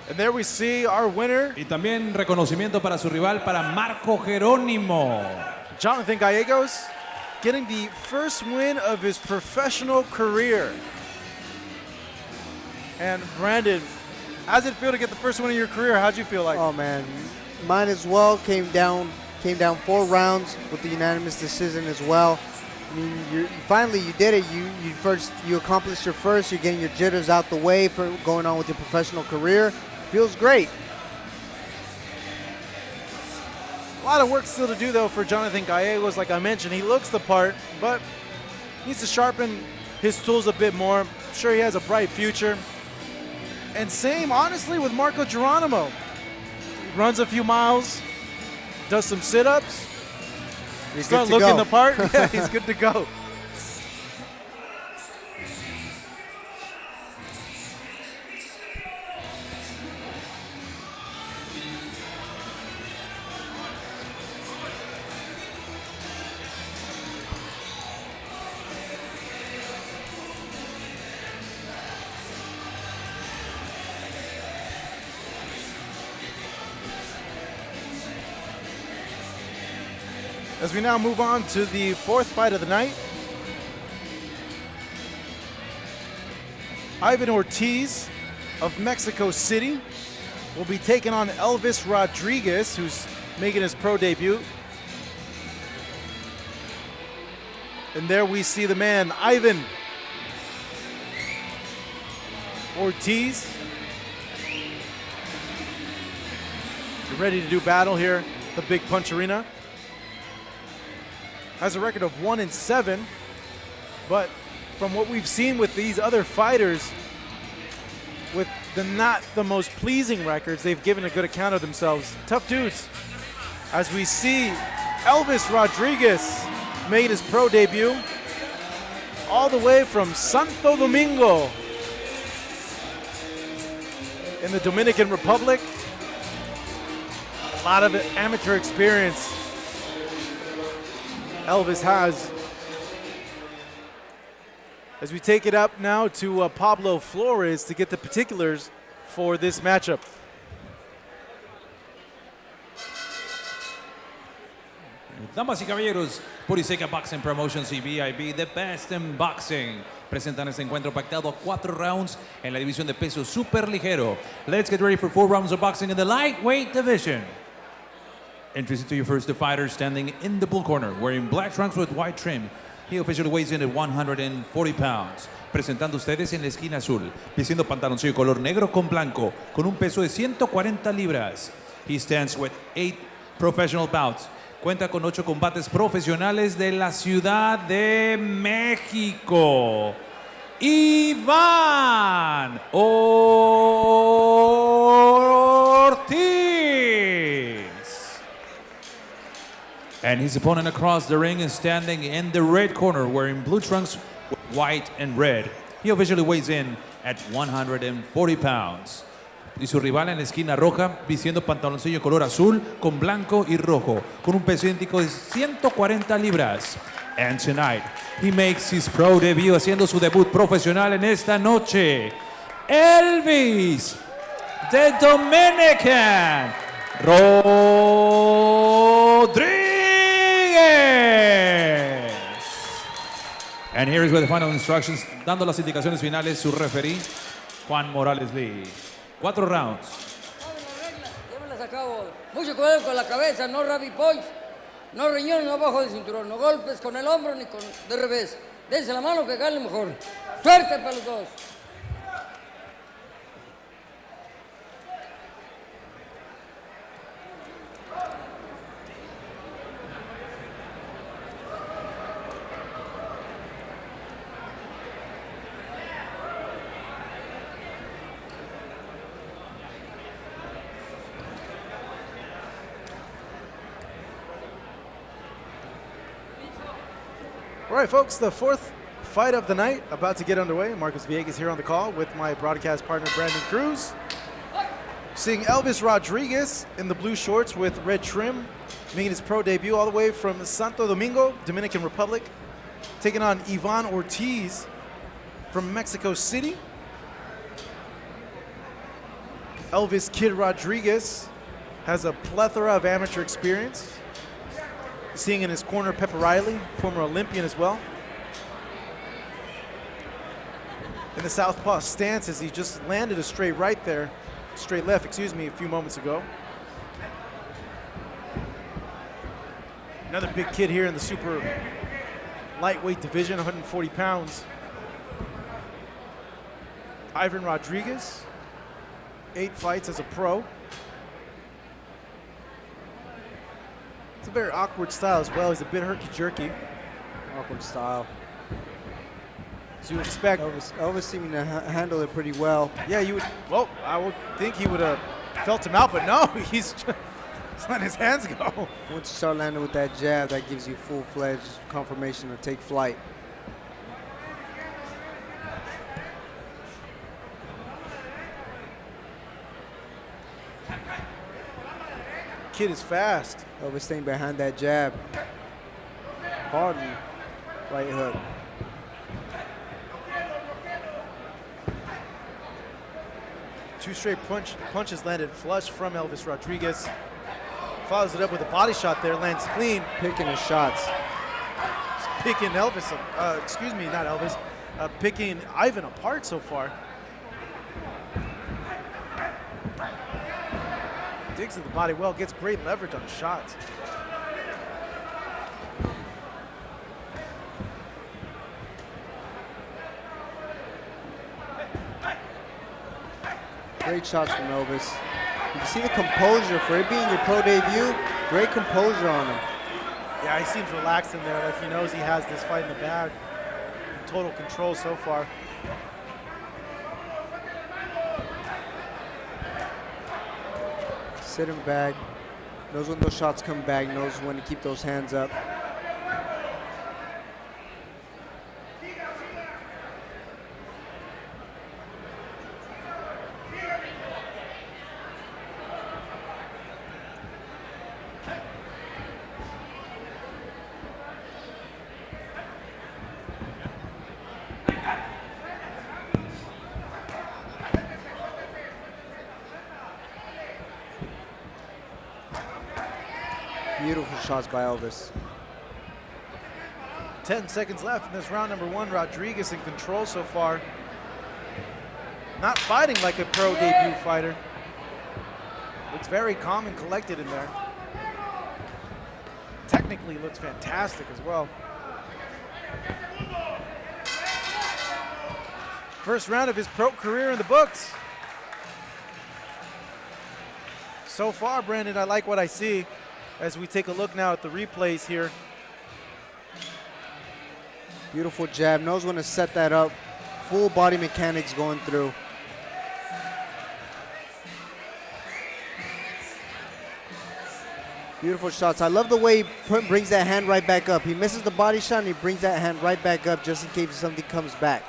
And there we see our winner. Y también reconocimiento para su rival, para Marco Geronimo. Jonathan Gallegos getting the first win of his professional career. And Brandon, how does it feel to get the first win of your career? How'd you feel like? Oh man, mine as well. Came down 4 rounds with the unanimous decision as well. I mean, finally you did it. You accomplished your first. You're getting your jitters out the way for going on with your professional career. Feels great. A lot of work still to do, though, for Jonathan Gallegos. Like I mentioned, he looks the part, but needs to sharpen his tools a bit more. I'm sure he has a bright future. And same, honestly, with Marco Geronimo. He runs a few miles, does some sit-ups, start looking the part. Yeah, he's good to go. As we now move on to the fourth fight of the night, Ivan Ortiz of Mexico City will be taking on Elvis Rodriguez, who's making his pro debut. And there we see the man, Ivan Ortiz. You're ready to do battle here, the Big Punch Arena. Has a record of 1-7, but from what we've seen with these other fighters, with not the most pleasing records, they've given a good account of themselves. Tough dudes. As we see Elvis Rodriguez made his pro debut all the way from Santo Domingo in the Dominican Republic. A lot of amateur experience Elvis has. As we take it up now to Pablo Flores to get the particulars for this matchup. Damas y caballeros, Body Seca Boxing Promotions y VIB, The Best in Boxing, presentan este encuentro pactado a 4 rounds en la división de peso super ligero. Let's get ready for 4 rounds of boxing in the lightweight division. Introducing to you first the fighter standing in the blue corner, wearing black trunks with white trim. He officially weighs in at 140 pounds. Presentando ustedes en la esquina azul, vistiendo pantaloncillo color negro con blanco, con un peso de 140 libras. He stands with 8 professional bouts. Cuenta con 8 combates profesionales de la Ciudad de México. Iván Ortiz. And his opponent across the ring is standing in the red corner, wearing blue trunks, white and red. He officially weighs in at 140 pounds. Y su rival en la esquina roja, vistiendo pantaloncillo color azul con blanco y rojo, con un peso idéntico de 140 libras. And tonight, he makes his pro debut, haciendo su debut profesional en esta noche. Elvis, the Dominican Rodriguez. And here is with the final instructions, dando las indicaciones finales, su referee, Juan Morales Lee. 4 rounds. Llévenlas a cabo. Mucho cuidado con la cabeza, no rabbit points, no riñones, no abajo del cinturón, no golpes con el hombro ni con de revés. Dense la mano, pegarle mejor. Suerte para los dos. All right, folks, the fourth fight of the night about to get underway. Marcos Villegas here on the call with my broadcast partner, Brandon Cruz. Seeing Elvis Rodriguez in the blue shorts with red trim, making his pro debut all the way from Santo Domingo, Dominican Republic, taking on Ivan Ortiz from Mexico City. Elvis Kid Rodriguez has a plethora of amateur experience. Seeing in his corner Pepper Riley, former Olympian as well. In the southpaw stance as he just landed a straight right there, straight left, excuse me, a few moments ago. Another big kid here in the super lightweight division, 140 pounds. Ivan Rodriguez, 8 fights as a pro. It's a very awkward style as well. He's a bit herky-jerky. Awkward style. So you would expect. Elvis seeming to handle it pretty well. Yeah, you would. Well, I would think he would have felt him out, but no, he's letting his hands go. Once you start landing with that jab, that gives you full-fledged confirmation to take flight. Kid is fast. Elvis staying behind that jab. Hard and right hook. Two straight punches landed flush from Elvis Rodriguez. Follows it up with a body shot there, lands clean. Picking his shots. Picking Elvis, excuse me, not Elvis, picking Ivan apart so far. Digs at the body well, gets great leverage on the shots. Great shots from Elvis. You can see the composure for it being your pro debut. Great composure on him. Yeah, he seems relaxed in there, like he knows he has this fight in the bag. Total control so far. Sitting back, knows when those shots come back, knows when to keep those hands up. Beautiful shots by Elvis. 10 seconds left in this round number 1. Rodriguez in control so far. Not fighting like a pro debut fighter. Looks very calm and collected in there. Technically looks fantastic as well. First round of his pro career in the books. So far, Brandon, I like what I see. As we take a look now at the replays here. Beautiful jab, knows when to set that up. Full body mechanics going through. Beautiful shots. I love the way he brings that hand right back up. He misses the body shot and he brings that hand right back up just in case something comes back.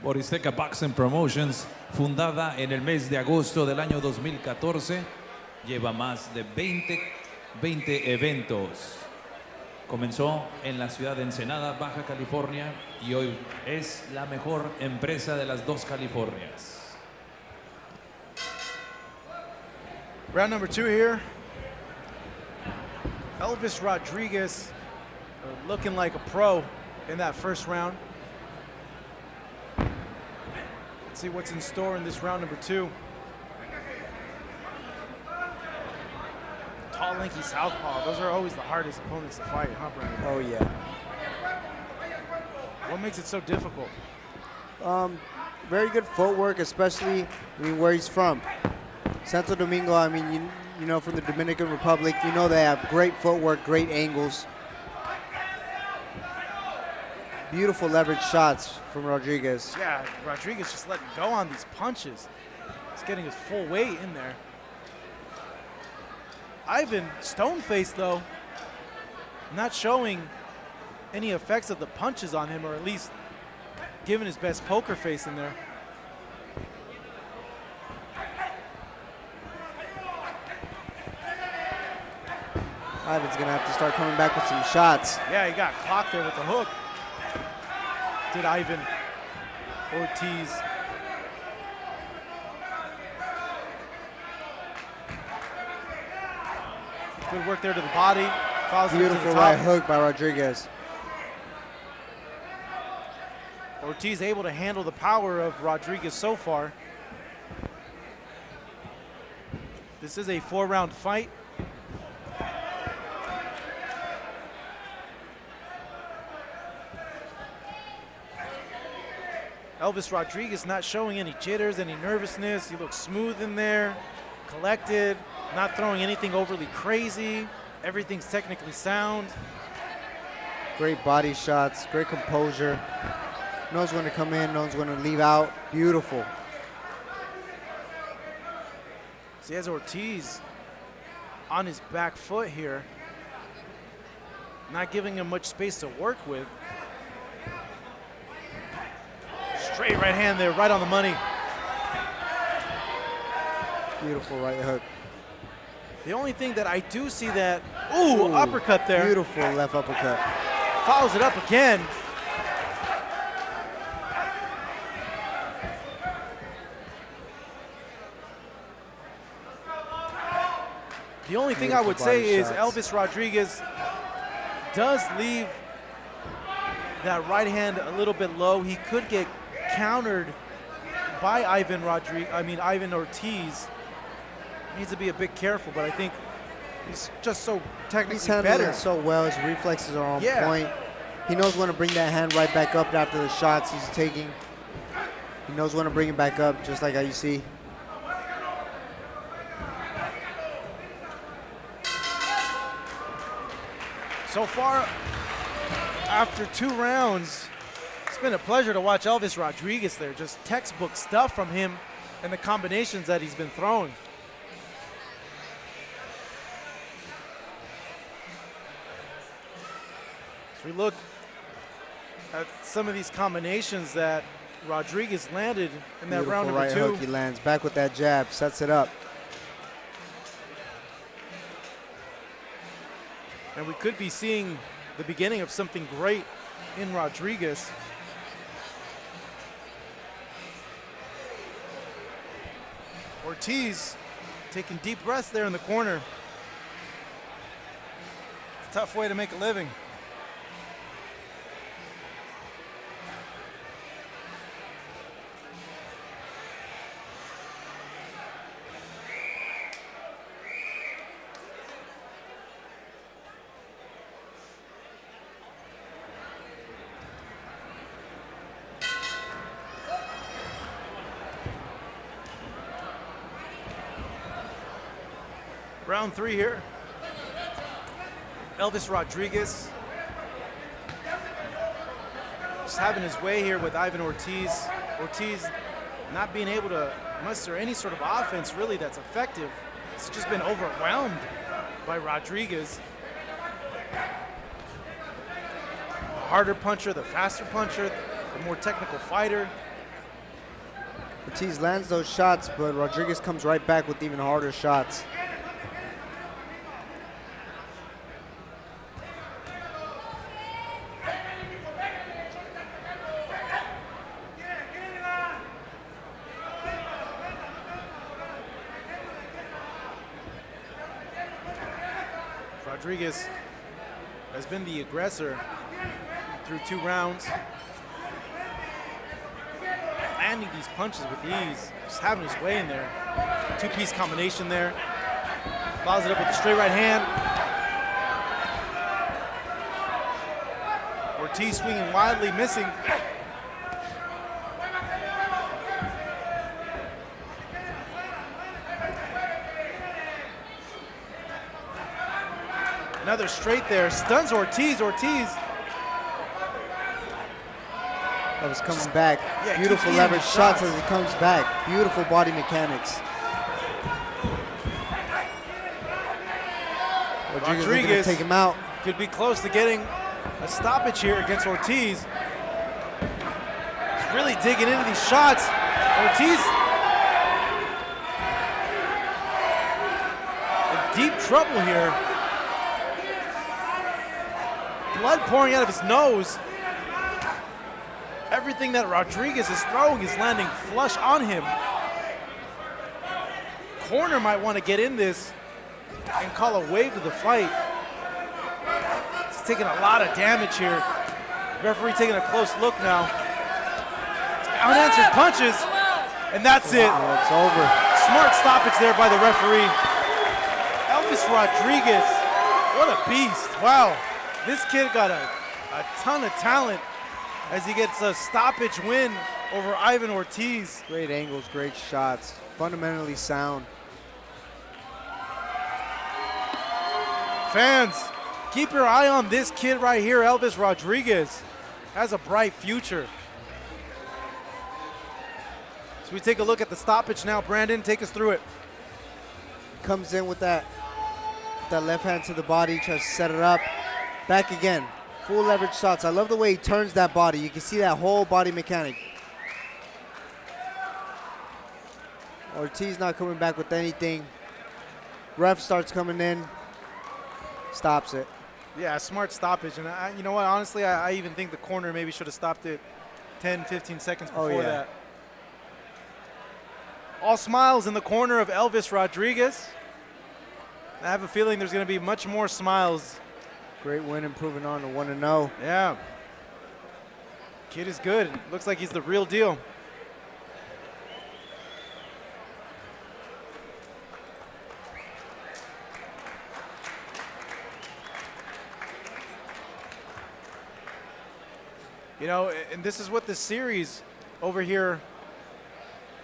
Boristeca Boxing Promotions, fundada en el mes de agosto del año 2014, lleva más de 20 eventos. Comenzó en la ciudad de Ensenada, Baja California, y hoy es la mejor empresa de las dos Californias. Round number 2 here. Elvis Rodriguez looking like a pro in that first round. Let's see what's in store in this round number 2. Tall, lanky southpaw. Those are always the hardest opponents to fight, huh, Brandon? Oh, yeah. What makes it so difficult? Very good footwork, especially where he's from. Santo Domingo, you know, from the Dominican Republic, you know they have great footwork, great angles. Beautiful leverage shots from Rodriguez. Yeah, Rodriguez just letting go on these punches. He's getting his full weight in there. Ivan, stone-faced though, not showing any effects of the punches on him, or at least giving his best poker face in there. Ivan's gonna have to start coming back with some shots. Yeah, he got clocked there with the hook. Did Ivan Ortiz. Good work there to the body. Beautiful right hook by Rodriguez. Ortiz able to handle the power of Rodriguez so far. This is a 4-round fight. Elvis Rodriguez not showing any jitters, any nervousness. He looks smooth in there, collected, not throwing anything overly crazy. Everything's technically sound. Great body shots, great composure. Knows when to come in, knows when to leave out. Beautiful. So he has Ortiz on his back foot here, not giving him much space to work with. Straight right hand there, right on the money. Beautiful right hook. The only thing that I do see that, ooh, uppercut there. Beautiful left uppercut. Follows it up again. The only thing I would say is Elvis Rodriguez does leave that right hand a little bit low. He could get countered by Ivan Ortiz. Needs to be a bit careful, but I think he's just so technically He's handling better. it so well. His reflexes are on Yeah. point. He knows when to bring that hand right back up after the shots he's taking. He knows when to bring it back up, just like how you see. So far, after 2 rounds, it's been a pleasure to watch Elvis Rodriguez there. Just textbook stuff from him and the combinations that he's been throwing. So we look at some of these combinations that Rodriguez landed in that round number right 2. hook he lands. Back with that jab, sets it up. And we could be seeing the beginning of something great in Rodriguez. Ortiz taking deep breaths there in the corner. It's a tough way to make a living. Round 3 here. Elvis Rodriguez just having his way here with Ivan Ortiz. Ortiz not being able to muster any sort of offense really that's effective. He's just been overwhelmed by Rodriguez. The harder puncher, the faster puncher, the more technical fighter. Ortiz lands those shots, but Rodriguez comes right back with even harder shots. Rodriguez has been the aggressor through 2 rounds. Landing these punches with ease, just having his way in there. 2-piece combination there. Follows it up with the straight right hand. Ortiz swinging wildly, missing. Another straight there, stuns Ortiz. Ortiz. That was coming back. Yeah, beautiful keeps leverage eating shots shots. as he comes back. Beautiful body mechanics. Rodriguez looking to take him out. Could be close to getting a stoppage here against Ortiz. He's really digging into these shots. Ortiz in deep trouble here. Blood pouring out of his nose. Everything that Rodriguez is throwing is landing flush on him. Corner might want to get in this and call a wave to the fight. He's taking a lot of damage here. Referee taking a close look now. Unanswered punches, and that's it. It's over. Smart stoppage there by the referee. Elvis Rodriguez, what a beast. Wow, this kid got a ton of talent as he gets a stoppage win over Ivan Ortiz. Great angles, great shots, fundamentally sound. Fans, keep your eye on this kid right here, Elvis Rodriguez. Has a bright future. So we take a look at the stoppage now. Brandon, take us through it. Comes in with that left hand to the body, tries to set it up. Back again, full leverage shots. I love the way he turns that body. You can see that whole body mechanic. Ortiz not coming back with anything. Ref starts coming in, stops it. Yeah, smart stoppage. And you know what, honestly, I even think the corner maybe should have stopped it 10, 15 seconds before that. All smiles in the corner of Elvis Rodriguez. I have a feeling there's going to be much more smiles. Great win, improving on to 1-0. Yeah. Kid is good. Looks like he's the real deal. You know, and this is what the series over here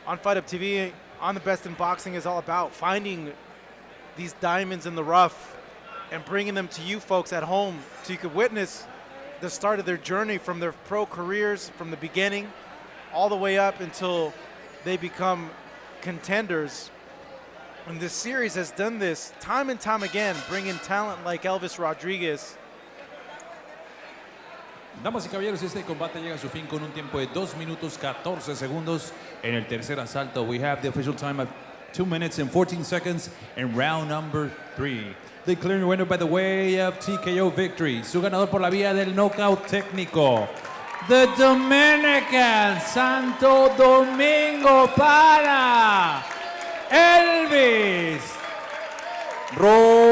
on Fight Up TV, on the Best in Boxing, is all about. Finding these diamonds in the rough and bringing them to you folks at home so you could witness the start of their journey from their pro careers, from the beginning all the way up until they become contenders. And this series has done this time and time again, bringing talent like Elvis Rodriguez. Damas y caballeros, este combate llega a su fin con un tiempo de 2 minutos 14 segundos. En el tercer asalto, we have the official time of 2 minutes and 14 seconds in round number 3. The clearing winner by the way of TKO victory. Su ganador por la vía del knockout técnico. The Dominican Santo Domingo para Elvis Rodriguez.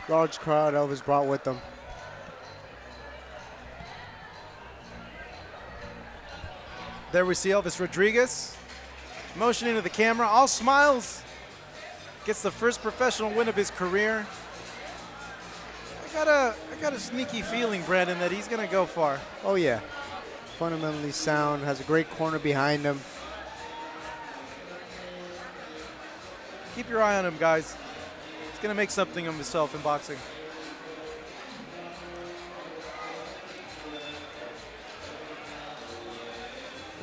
Large crowd Elvis brought with him. There we see Elvis Rodriguez motioning to the camera, all smiles. Gets the first professional win of his career. I got a sneaky feeling, Brandon, that he's gonna go far. Oh yeah, fundamentally sound, has a great corner behind him. Keep your eye on him, guys. He's gonna make something of himself in boxing.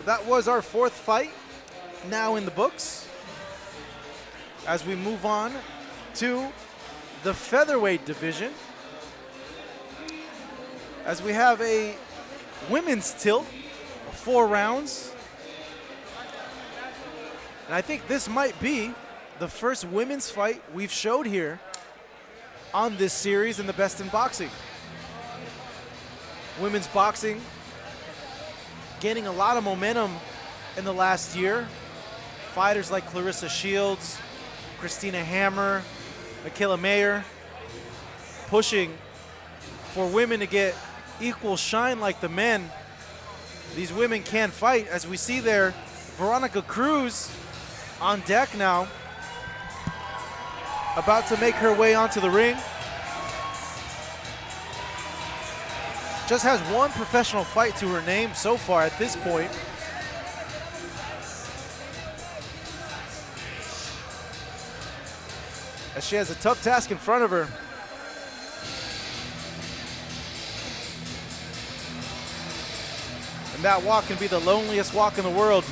That was our 4th fight, now in the books. As we move on to the featherweight division, as we have a women's tilt, 4 rounds. And I think this might be the first women's fight we've showed here on this series in the Best in Boxing. Women's boxing gaining a lot of momentum in the last year. Fighters like Clarissa Shields, Christina Hammer, Michaela Mayer, pushing for women to get equal shine like the men. These women can fight, as we see there. Veronica Cruz on deck now, about to make her way onto the ring. Just has 1 professional fight to her name so far at this point. As she has a tough task in front of her. And that walk can be the loneliest walk in the world.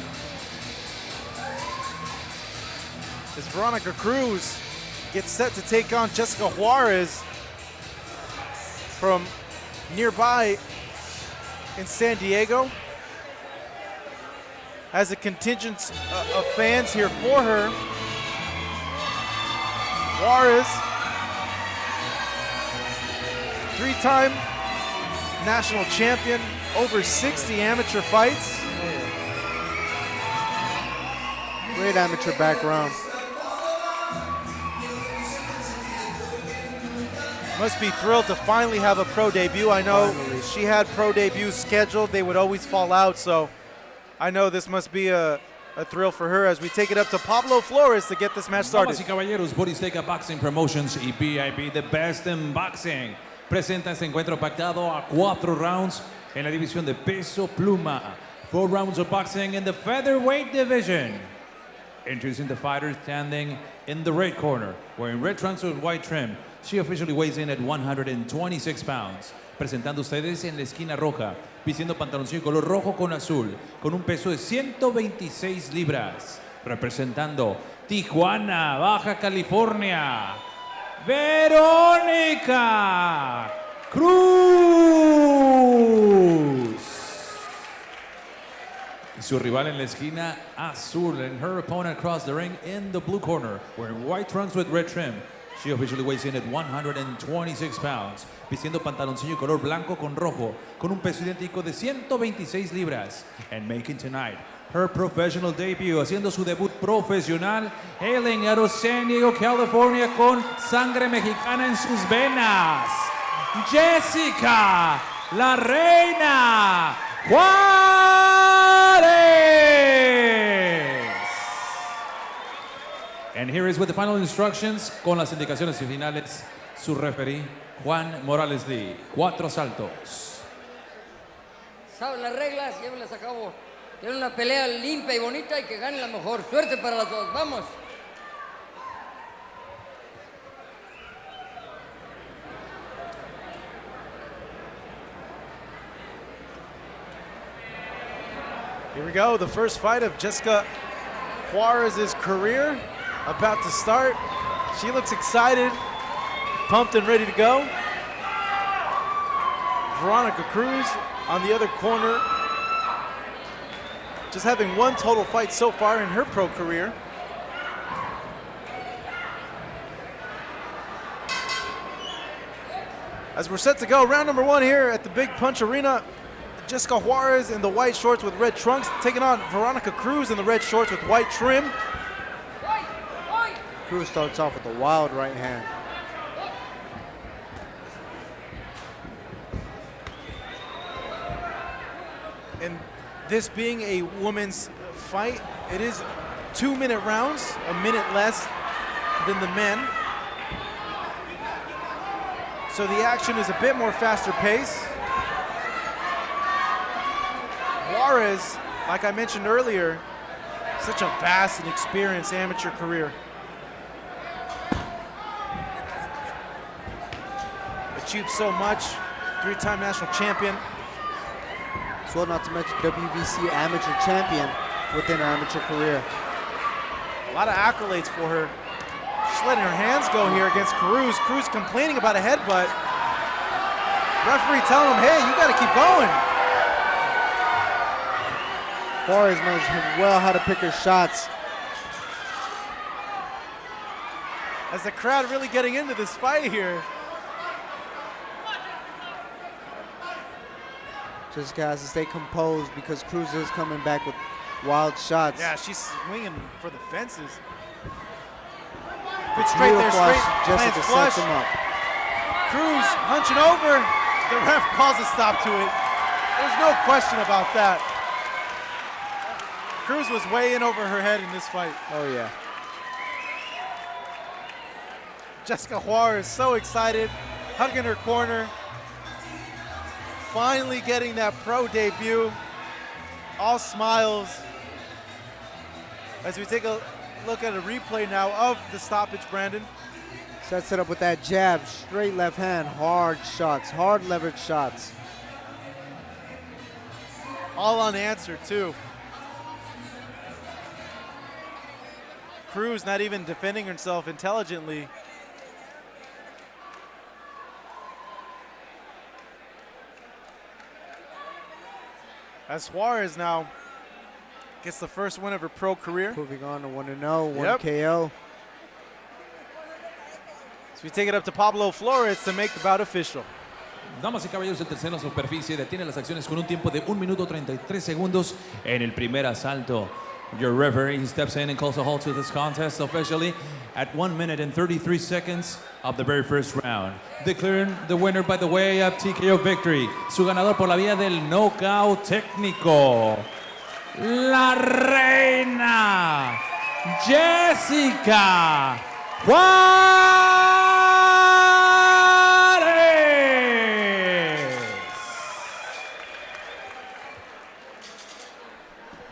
As Veronica Cruz gets set to take on Jessica Juarez from nearby in San Diego. Has a contingent of fans here for her. Juarez, 3-time national champion, over 60 amateur fights. Great amateur background. Must be thrilled to finally have a pro debut. I know she had pro debuts scheduled. They would always fall out, so I know this must be a thrill for her as we take it up to Pablo Flores to get this match started. Damas y caballeros, Boristeca Boxing Promotions y VIP, the best in boxing, presenta este encuentro pactado a 4 rounds en la división de peso pluma. 4 rounds of boxing in the featherweight division. Introducing the fighter standing in the red corner, wearing red trunks with white trim. She officially weighs in at 126 pounds. Presentando ustedes en la esquina roja, vistiendo pantaloncillo color rojo con azul, con un peso de 126 libras. Representando Tijuana, Baja California, Veronica Cruz. Y su rival en la esquina azul, and her opponent across the ring in the blue corner, wearing white trunks with red trim. She officially weighs in at 126 pounds, vistiendo pantaloncillo color blanco con rojo, con un peso idéntico de 126 libras, and making tonight her professional debut, haciendo su debut profesional, hailing out of San Diego, California, con sangre mexicana en sus venas, Jessica, la reina Juarez. And here is with the final instructions, con las indicaciones finales, su referee, Juan Morales Lee. 4 asaltos. Saben las reglas, llévenlas a cabo. Tienen una pelea limpia y bonita y que gane la mejor. Suerte para las dos, vamos. Here we go, the first fight of Jessica Juarez's career about to start. She looks excited, pumped and ready to go. Veronica Cruz on the other corner, just having 1 total fight so far in her pro career. As we're set to go, round number 1 here at the Big Punch Arena. Jessica Juarez in the white shorts with red trunks, taking on Veronica Cruz in the red shorts with white trim. Cruz starts off with a wild right hand. And this being a women's fight, it is 2-minute rounds, a minute less than the men. So the action is a bit more faster pace. Juarez, like I mentioned earlier, such a vast and experienced amateur career. Achieved so much, 3-time national champion. As well, not to mention WBC amateur champion within her amateur career. A lot of accolades for her. She's letting her hands go here against Cruz. Cruz complaining about a headbutt. Referee telling him, hey, you gotta keep going. Juarez knows well how to pick her shots. As the crowd really getting into this fight here. Jessica has to stay composed because Cruz is coming back with wild shots. Yeah, she's swinging for the fences. Good straight there, straight. Jessica sets him up. Cruz hunching over. The ref calls a stop to it. There's no question about that. Cruz was way in over her head in this fight. Oh, yeah. Jessica Juarez so excited, hugging her corner. Finally getting that pro debut. All smiles. As we take a look at a replay now of the stoppage, Brandon. Sets it up with that jab, straight left hand, hard shots, hard leverage shots. All unanswered too. Cruz not even defending herself intelligently. As Juarez now gets the first win of her pro career. Moving on to 1-0, 1 KO. So we take it up to Pablo Flores to make the bout official. Damas y caballeros, el tercero en superficie detiene las acciones con un tiempo de 1 minuto 33 segundos en el primer asalto. Your referee, he steps in and calls a halt to this contest officially at 1 minute and 33 seconds of the very first round. Declaring the winner by the way of TKO victory. Su ganador por la vía del knockout técnico. La reina Jessica Juarez.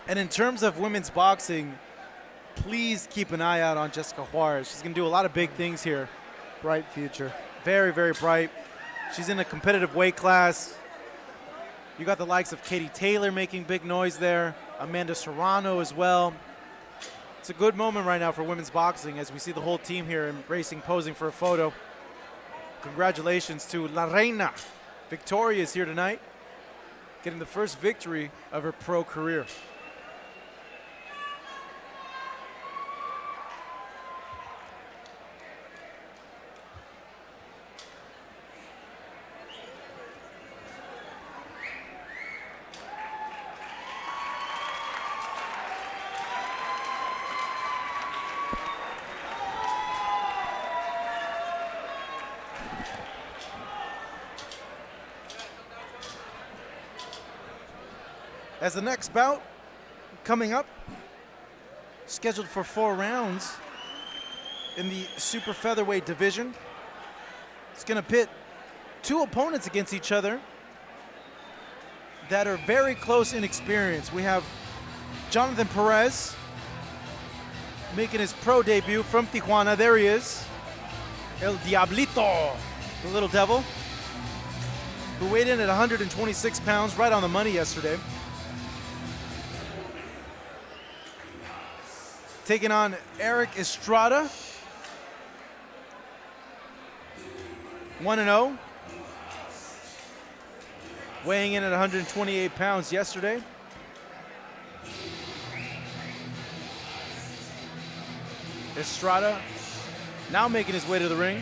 And in terms of women's boxing, please keep an eye out on Jessica Juarez. She's going to do a lot of big things here. Bright future. Very, very bright. She's in a competitive weight class. You got the likes of Katie Taylor making big noise there. Amanda Serrano as well. It's a good moment right now for women's boxing as we see the whole team here embracing, posing for a photo. Congratulations to La Reina. Victoria is here tonight, getting the first victory of her pro career. As the next bout coming up, scheduled for 4 rounds in the super featherweight division. It's going to pit 2 opponents against each other that are very close in experience. We have Jonathan Perez making his pro debut from Tijuana. There he is, El Diablito, the little devil, who weighed in at 126 pounds, right on the money yesterday. Taking on Eric Estrada, 1-0, weighing in at 128 pounds yesterday. Estrada now making his way to the ring.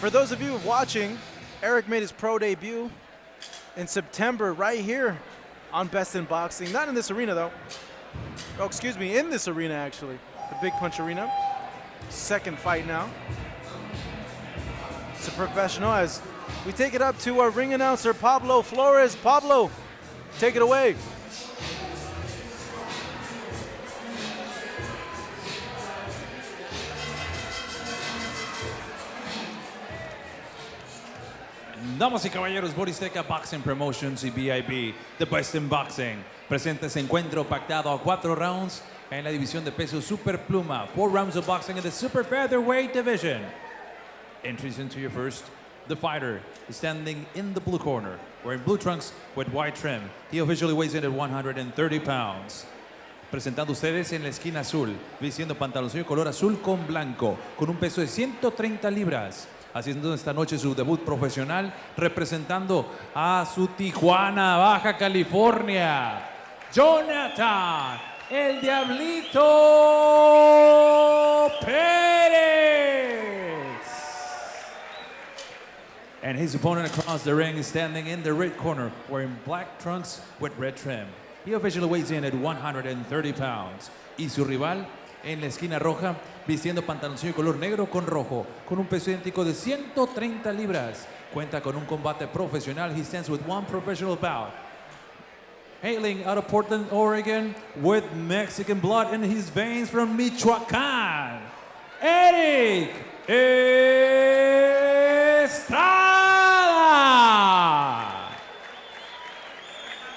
For those of you watching, Eric made his pro debut in September right here on Best in Boxing. Not in this arena though. Oh, excuse me, in this arena actually. The Big Punch Arena. Second fight now. It's a professional as we take it up to our ring announcer, Pablo Flores. Pablo, take it away. Damas y caballeros, Boristeca Boxing Promotions y BIB, The Best in Boxing. Presenta ese encuentro pactado a 4 rounds en la división de peso super pluma. 4 rounds of boxing in the super featherweight division. Entries into your first. The fighter is standing in the blue corner, wearing blue trunks with white trim. He officially weighs in at 130 pounds. Presentando ustedes en la esquina azul, vistiendo pantaloncillo color azul con blanco, con un peso de 130 libras. Haciendo esta noche su debut profesional, representando a su Tijuana, Baja California, Jonathan, el Diablito Perez. And his opponent across the ring is standing in the red corner, wearing black trunks with red trim. He officially weighs in at 130 pounds. Y su rival, en la esquina roja, vistiendo pantaloncillo color negro con rojo, con un peso idéntico de 130 libras. Cuenta con un combate profesional. He stands with 1 professional bout. Hailing out of Portland, Oregon, with Mexican blood in his veins from Michoacán, Eric Estrada.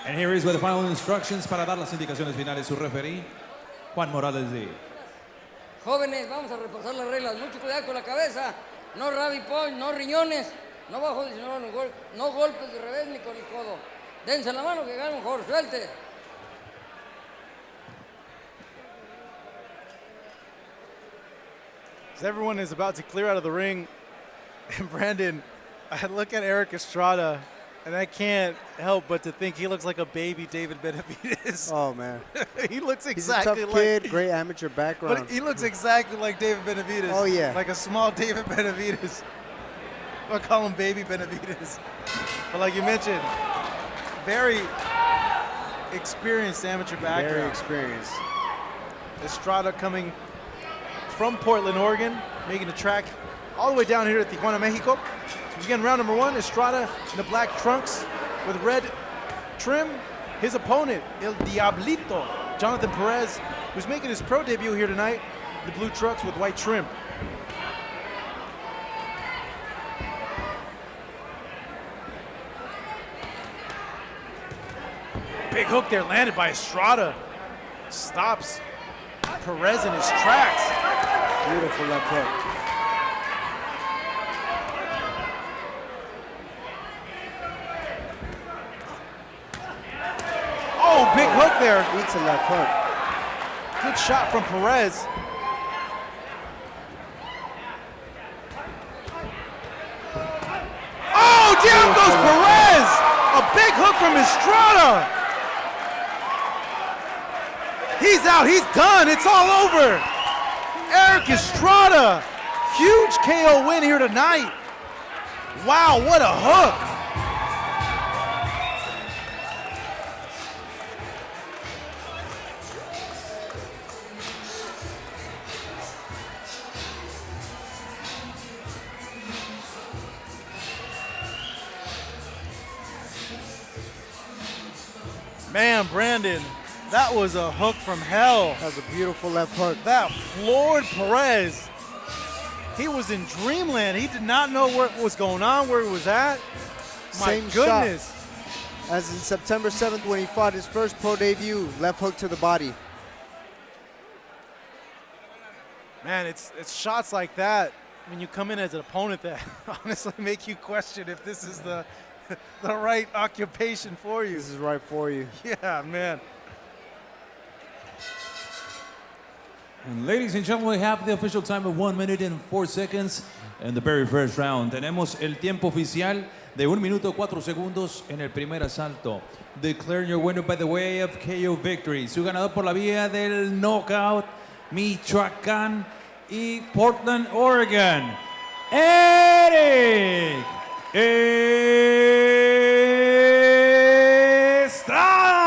And here is with the final instructions para dar las indicaciones finales su referee, Juan Morales D. Jóvenes, vamos a repasar las reglas. Mucho cuidado con la cabeza. No rabbit point, no riñones, no bajo de cinturón, no golpes de revés ni con el codo. Dense la mano que gana mejor. Suelte. As everyone is about to clear out of the ring, and Brandon, I look at Eric Estrada And I can't help but to think he looks like a baby David Benavidez. Oh, man. He looks He's exactly a tough like. kid, great amateur background. But he looks exactly like David Benavidez. Oh, yeah. Like a small David Benavidez. I'll call him baby Benavidez. But like you mentioned, very experienced amateur background. Very experienced. Estrada coming from Portland, Oregon, making the track all the way down here at Tijuana, Mexico. So again, round number 1, Estrada in the black trunks with red trim. His opponent, El Diablito, Jonathan Perez, who's making his pro debut here tonight, the blue trucks with white trim. Big hook there landed by Estrada. Stops Perez in his tracks. Beautiful left hook. Oh, big hook there. Eats a left hook. Good shot from Perez. Oh, down goes Perez! A big hook from Estrada. He's out, he's done, it's all over. Eric Estrada, huge KO win here tonight. Wow, what a hook. Man, Brandon, that was a hook from hell. That was a beautiful left hook. That floored Perez. He was in dreamland. He did not know what was going on, where he was at. My Same goodness. shot as in September 7th when he fought his first pro debut, left hook to the body. Man, it's shots like that when you come in as an opponent that honestly make you question if this is the right occupation for you. This is right for you. Yeah, man. And ladies and gentlemen, we have the official time of 1 minute and 4 seconds in the very first round. Tenemos el tiempo oficial de 1 minuto 4 segundos en el primer asalto. Declare your winner by the way of KO victory. Su ganador por la vía del knockout, Michoacán y Portland, Oregon, Eric Estrada.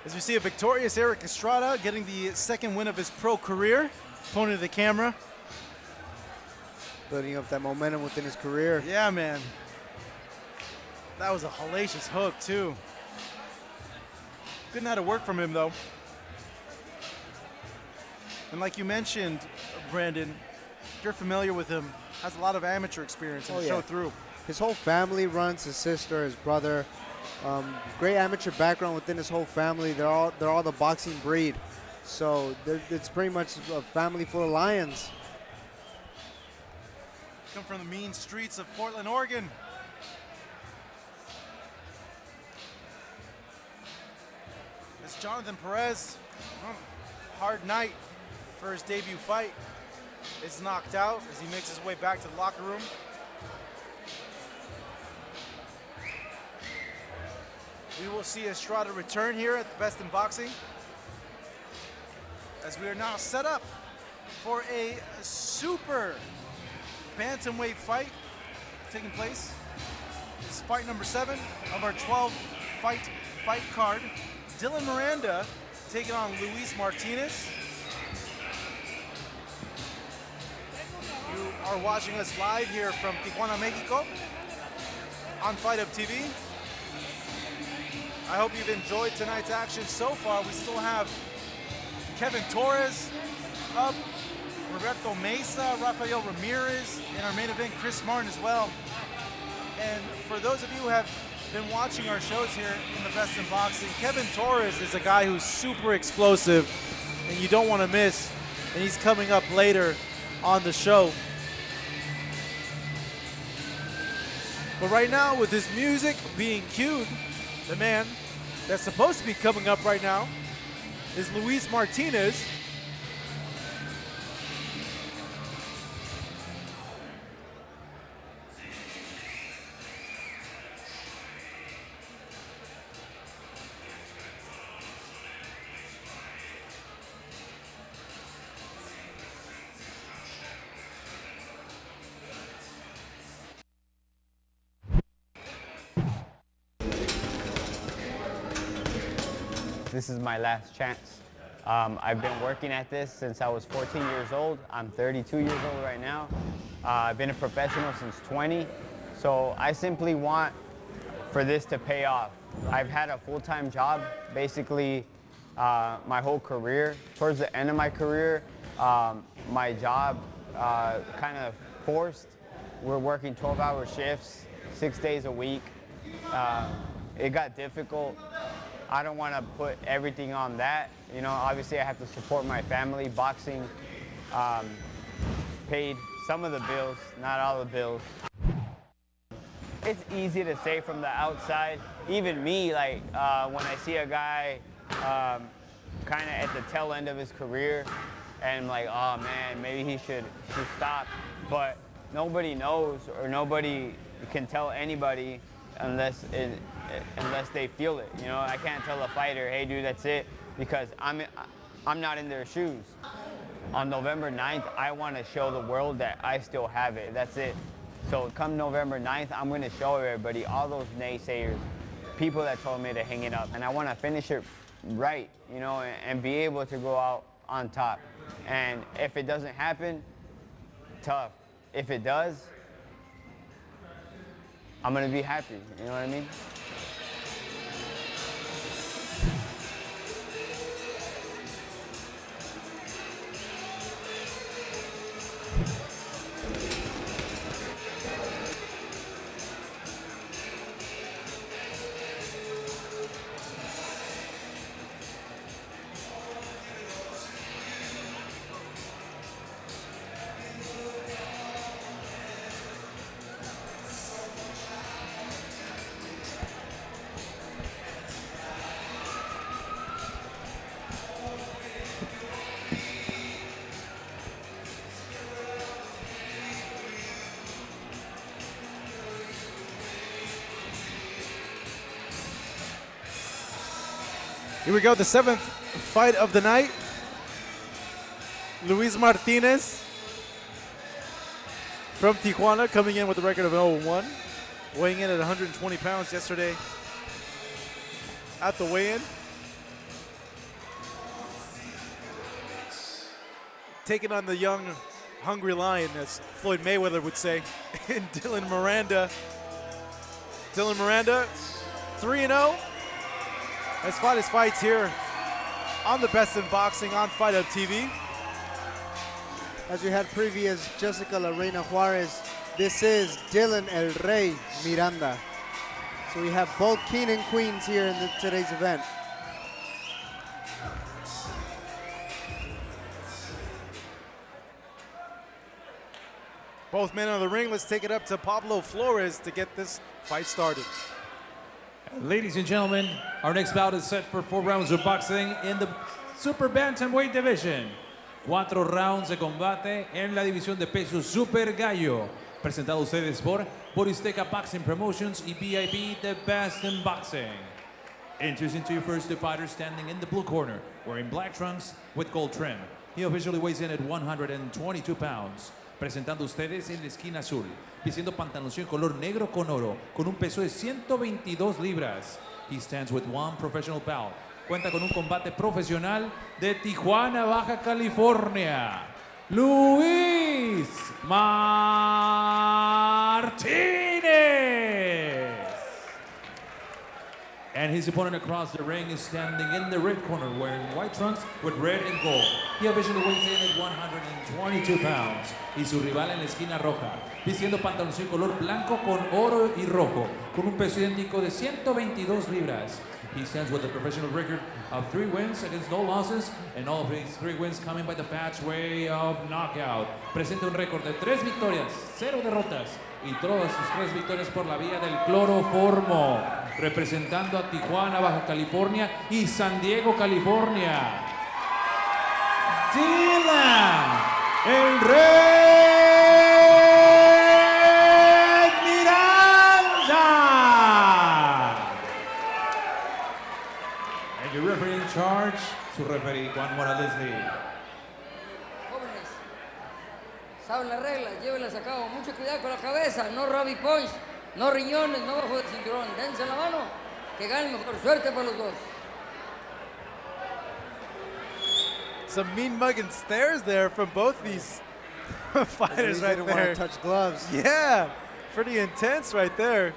As we see a victorious Eric Estrada getting the second win of his pro career. Pointing to the camera. Building up that momentum within his career. Yeah, man. That was a hellacious hook, too. Good night of work from him, though. And like you mentioned, Brandon, if you're familiar with him, has a lot of amateur experience and showed through. His whole family runs, his sister, his brother. Great amateur background within his whole family. They're all the boxing breed. So it's pretty much a family full of lions. Come from the mean streets of Portland, Oregon. It's Jonathan Perez. Hard night for his debut fight. Is knocked out as he makes his way back to the locker room. We will see Estrada return here at the Best in Boxing, as we are now set up for a super bantamweight fight taking place. This is fight number 7 of our 12-fight card. Dylan Miranda taking on Luis Martinez. You are watching us live here from Tijuana, Mexico on Fight Up TV. I hope you've enjoyed tonight's action so far. We still have Kevin Torres up, Roberto Meza, Rafael Ramirez, and our main event, Chris Martin as well. And for those of you who have been watching our shows here in the Best in Boxing, Kevin Torres is a guy who's super explosive and you don't want to miss. And he's coming up later on the show. But right now, with his music being cued, the man that's supposed to be coming up right now is Luis Martinez. this is my last chance. I've been working at this since I was 14 years old. I'm 32 years old right now. I've been a professional since 20. So I simply want for this to pay off. I've had a full-time job basically my whole career. Towards the end of my career, my job kind of forced. We're working 12-hour shifts, 6 days a week. It got difficult. I don't want to put everything on that. You know, obviously I have to support my family. Boxing paid some of the bills, not all the bills. It's easy to say from the outside. Even me, like when I see a guy kind of at the tail end of his career, and I'm like, oh man, maybe he should stop. But nobody knows, or nobody can tell anybody unless they feel it. You know, I can't tell a fighter, hey dude, that's it, because I'm not in their shoes. On November 9th, I want to show the world that I still have it. That's it. So come November 9th, I'm going to show everybody, all those naysayers, people that told me to hang it up. And I want to finish it right, you know, and be able to go out on top. And if it doesn't happen, tough. If it does, I'm going to be happy, you know what I mean? Here we go, the 7th fight of the night. Luis Martinez from Tijuana coming in with a record of 0-1. Weighing in at 120 pounds yesterday at the weigh-in. Taking on the young, hungry lion, as Floyd Mayweather would say, and Dylan Miranda. Dylan Miranda, 3-0. Has fought his fights here on the Best in Boxing on Fight Up TV. As we had previous Jessica La Reina Juarez, this is Dylan El Rey Miranda. So we have both king and queens here in today's event. Both men on the ring. Let's take it up to Pablo Flores to get this fight started. Ladies and gentlemen, our next bout is set for 4 rounds of boxing in the Super Bantamweight division. 4 rounds de combate en la división de peso Super Gallo. Presentado a ustedes por Boristeca Boxing Promotions y VIP The Best in Boxing. Introducing to you first the fighter standing in the blue corner, wearing black trunks with gold trim. He officially weighs in at 122 pounds. Presentando a ustedes en la esquina azul, vistiendo pantaloncillo color negro con oro, con un peso de 122 libras. He stands with 1 professional bout. Cuenta con un combate profesional de Tijuana, Baja California. Luis Martinez. And his opponent across the ring is standing in the red corner, wearing white trunks with red and gold. He officially weighs in at 122 pounds. Y su rival en la esquina roja, vistiendo pantaloncillo color blanco con oro y rojo, con un peso idéntico de 122 libras. He stands with a professional record of 3 wins against no losses, and all of his 3 wins coming by the fast way of knockout. Presenta un récord de 3 victorias, 0 derrotas, y todas sus 3 victorias por la vía del cloroformo, representando a Tijuana, Baja California y San Diego, California. Dylan El Rey Miranda. And your referee in charge, su referee Juan Morales Lee. Jóvenes, saben las reglas, llévenlas a cabo. Mucho cuidado con la cabeza, no Robbie Points, no riñones, no bajo del cinturón. Dense la mano, que ganen mejor. Suerte para los dos. Some mean mugging stares there from both these fighters right don't there. want to touch gloves. Yeah, pretty intense right there.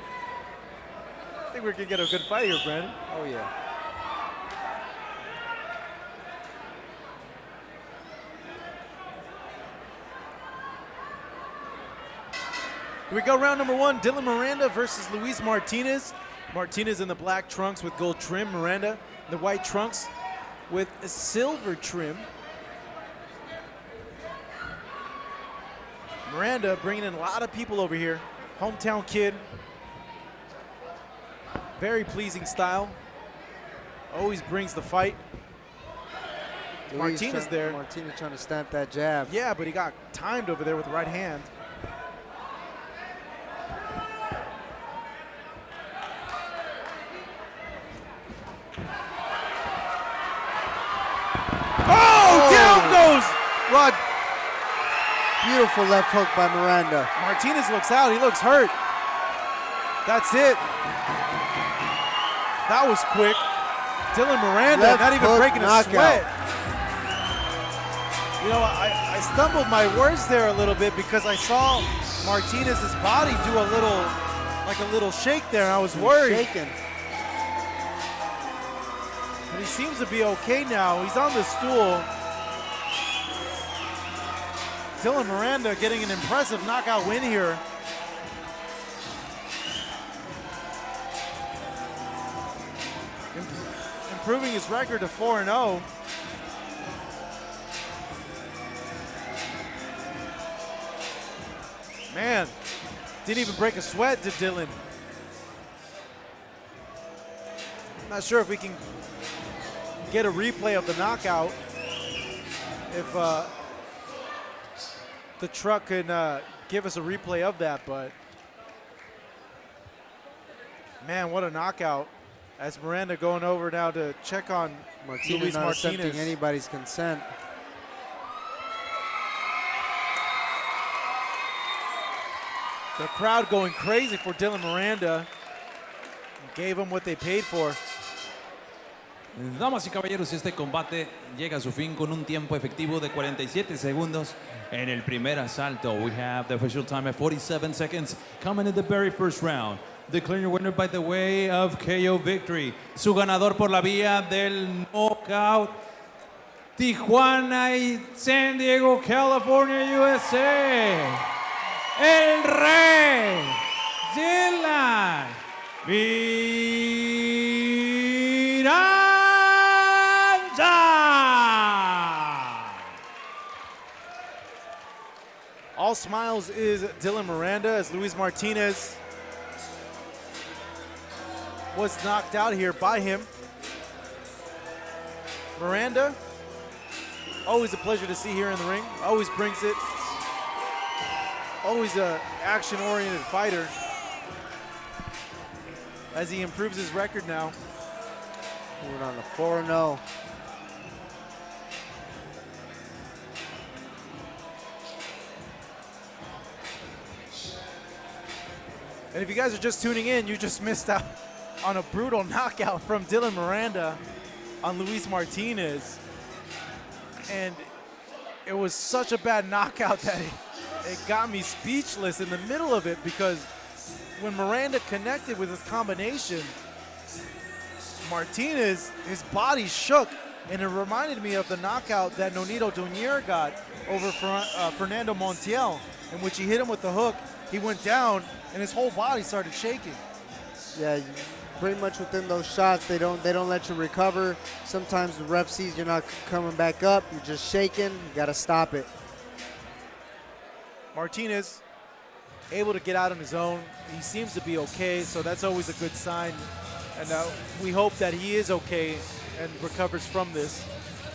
I think we're gonna get a good fight here, Brandon. Oh yeah. Here we go, round number one. Dylan Miranda versus Luis Martinez. Martinez in the black trunks with gold trim. Miranda in the white trunks with a silver trim. Miranda bringing in a lot of people over here. Hometown kid. Very pleasing style. Always brings the fight. Martinez there. Martinez trying to stamp that jab. Yeah, but he got timed over there with the right hand. Oh, down goes Rod. Beautiful left hook by Miranda. Martinez looks out. He looks hurt. That's it. That was quick. Dylan Miranda Left not even hook breaking a knockout. sweat. You know, I stumbled my words there a little bit because I saw Martinez's body do a little shake there, and I was worried. Shaking. But he seems to be okay now. He's on the stool. Dylan Miranda getting an impressive knockout win here. Improving his record to 4-0. Man, didn't even break a sweat to Dylan. Not sure if we can get a replay of the knockout. If the truck can give us a replay of that, but man, what a knockout. As Miranda going over now to check on Luis not Martinez. accepting anybody's consent. The crowd going crazy for Dylan Miranda. Gave him what they paid for. Damas y caballeros, este combate llega a su fin con un tiempo efectivo de 47 segundos en el primer asalto. We have the official time at 47 seconds coming in the very first round. Declaring your winner by the way of KO victory. Su ganador por la vía del knockout. Tijuana y San Diego, California, USA. El Rey Dylan Miranda. All smiles is Dylan Miranda as Luis Martinez was knocked out here by him. Miranda, always a pleasure to see here in the ring. Always brings it. Always a action-oriented fighter. As he improves his record now. Moving on to 4-0. And if you guys are just tuning in, you just missed out on a brutal knockout from Dylan Miranda on Luis Martinez. And it was such a bad knockout that it got me speechless in the middle of it, because when Miranda connected with his combination, Martinez, his body shook, and it reminded me of the knockout that Nonito Doñer got over Fernando Montiel, in which he hit him with the hook. He went down, and his whole body started shaking. Yeah, pretty much within those shots, they don't let you recover. Sometimes the ref sees you're not coming back up, you're just shaking. You got to stop it. Martinez able to get out on his own. He seems to be okay, so that's always a good sign. And we hope that he is okay and recovers from this.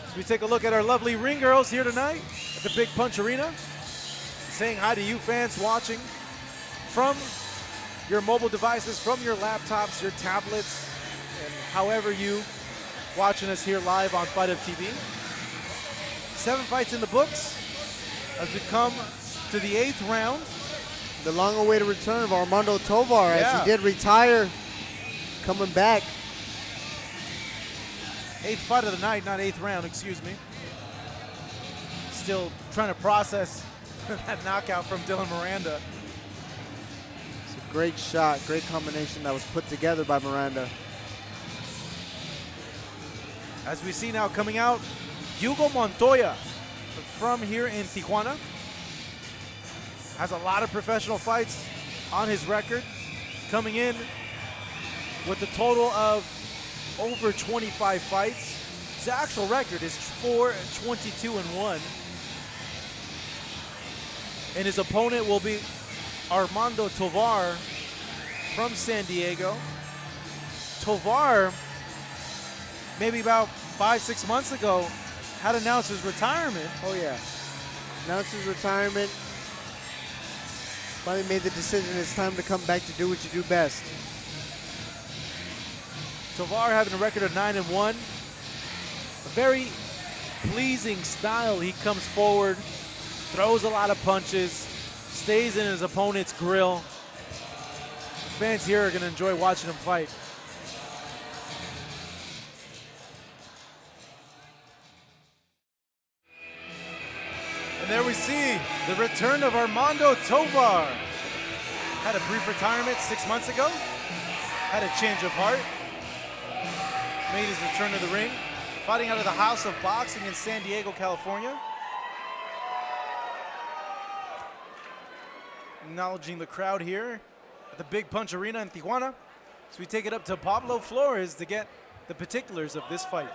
As we take a look at our lovely ring girls here tonight at the Big Punch Arena, saying hi to you fans watching from your mobile devices, from your laptops, your tablets, and however you watching us here live on Fight Up TV. 7 fights in the books as we come to the 8th round. The long-awaited return of Armando Tovar, as he did retire, coming back. 8th fight of the night, not 8th round, excuse me. still trying to process that knockout from Dylan Miranda. It's a great shot, great combination that was put together by Miranda. As we see now coming out, Hugo Montoya from here in Tijuana. Has a lot of professional fights on his record. Coming in with a total of over 25 fights. His actual record is 4-22-1. And his opponent will be Armando Tovar from San Diego. Tovar, maybe about 5-6 months ago, had announced his retirement. Oh yeah, announced his retirement. Finally made the decision it's time to come back to do what you do best. Tovar having a record of 9-1. A very pleasing style. He comes forward, throws a lot of punches, stays in his opponent's grill. The fans here are going to enjoy watching him fight. And there we see the return of Armando Tovar. Had a brief retirement 6 months ago. Had a change of heart. Made his return to the ring. Fighting out of the House of Boxing in San Diego, California. Acknowledging the crowd here at the Big Punch Arena in Tijuana. So we take it up to Pablo Flores to get the particulars of this fight.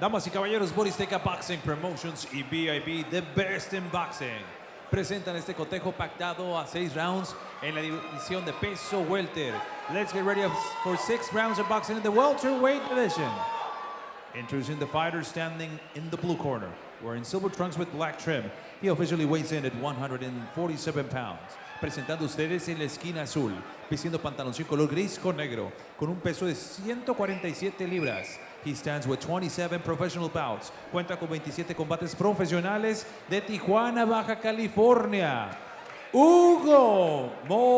Damas y caballeros, Boristeca Boxing Promotions y VIP, the best in boxing, presentan este cotejo pactado a 6 rounds en la división de peso welter. Let's get ready for 6 rounds of boxing in the welterweight division. Introducing the fighter standing in the blue corner, wearing silver trunks with black trim. He officially weighs in at 147 pounds. Presentando ustedes en la esquina azul, vistiendo pantaloncillo color gris con negro, con un peso de 147 libras. He stands with 27 professional bouts. Cuenta con 27 combates profesionales de Tijuana, Baja California. Hugo Montoya!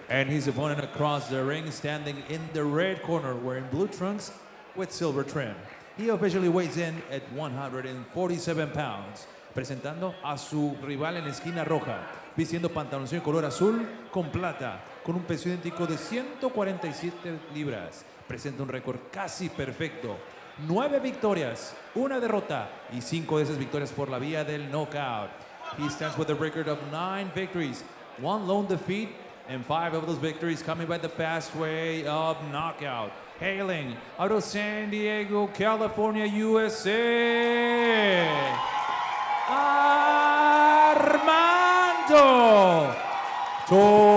And his opponent across the ring, standing in the red corner, wearing blue trunks with silver trim. He officially weighs in at 147 pounds. Presentando a su rival en la esquina roja, vistiendo pantaloncillo color azul con plata, con un peso idéntico de 147 libras. Presenta un récord casi perfecto. 9 victorias, 1 derrota y 5 de esas victorias por la vía del knockout. He stands with a record of 9 victories, 1 lone defeat, and 5 of those victories coming by the fast way of knockout. Hailing out of San Diego, California, USA, Armando Tovar.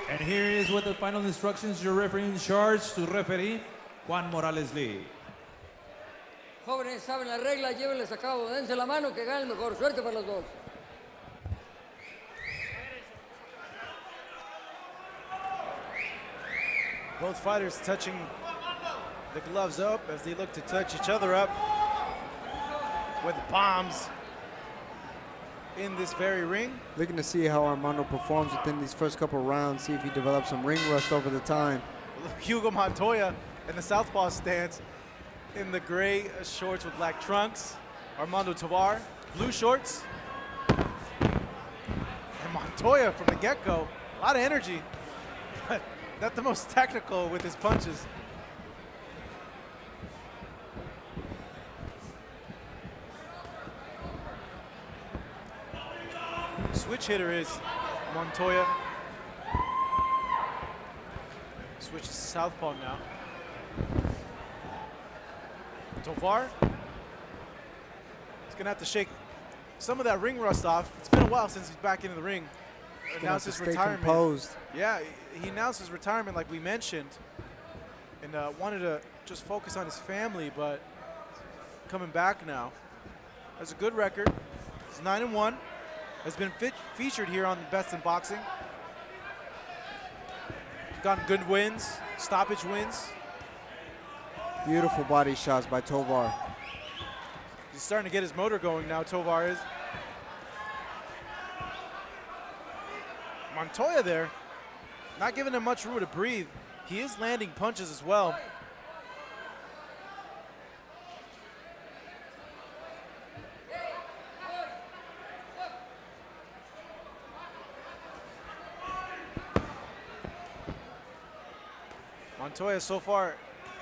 And here is with the final instructions, your referee in charge, su referee, Juan Morales Lee. Jóvenes, saben las reglas, llévenles a cabo, dense la mano, que gane el mejor. Suerte para los dos. Both fighters touching the gloves up as they look to touch each other up with palms in this very ring. Looking to see how Armando performs within these first couple rounds, see if he develops some ring rust over the time. Hugo Montoya in the southpaw stance in the gray shorts with black trunks. Armando Tovar, blue shorts. And Montoya from the get-go, a lot of energy, but not the most technical with his punches. Switch hitter is Montoya. Switch to southpaw now. Tovar. He's gonna have to shake some of that ring rust off. It's been a while since he's back into the ring. Announced his retirement. Composed. Yeah, he announced his retirement like we mentioned, and wanted to just focus on his family, but coming back now. Has a good record. He's 9-1. Has been featured here on the Best in Boxing. Gotten good wins, stoppage wins. Beautiful body shots by Tovar. He's starting to get his motor going now, Tovar is. Montoya there, not giving him much room to breathe. He is landing punches as well. Montoya so far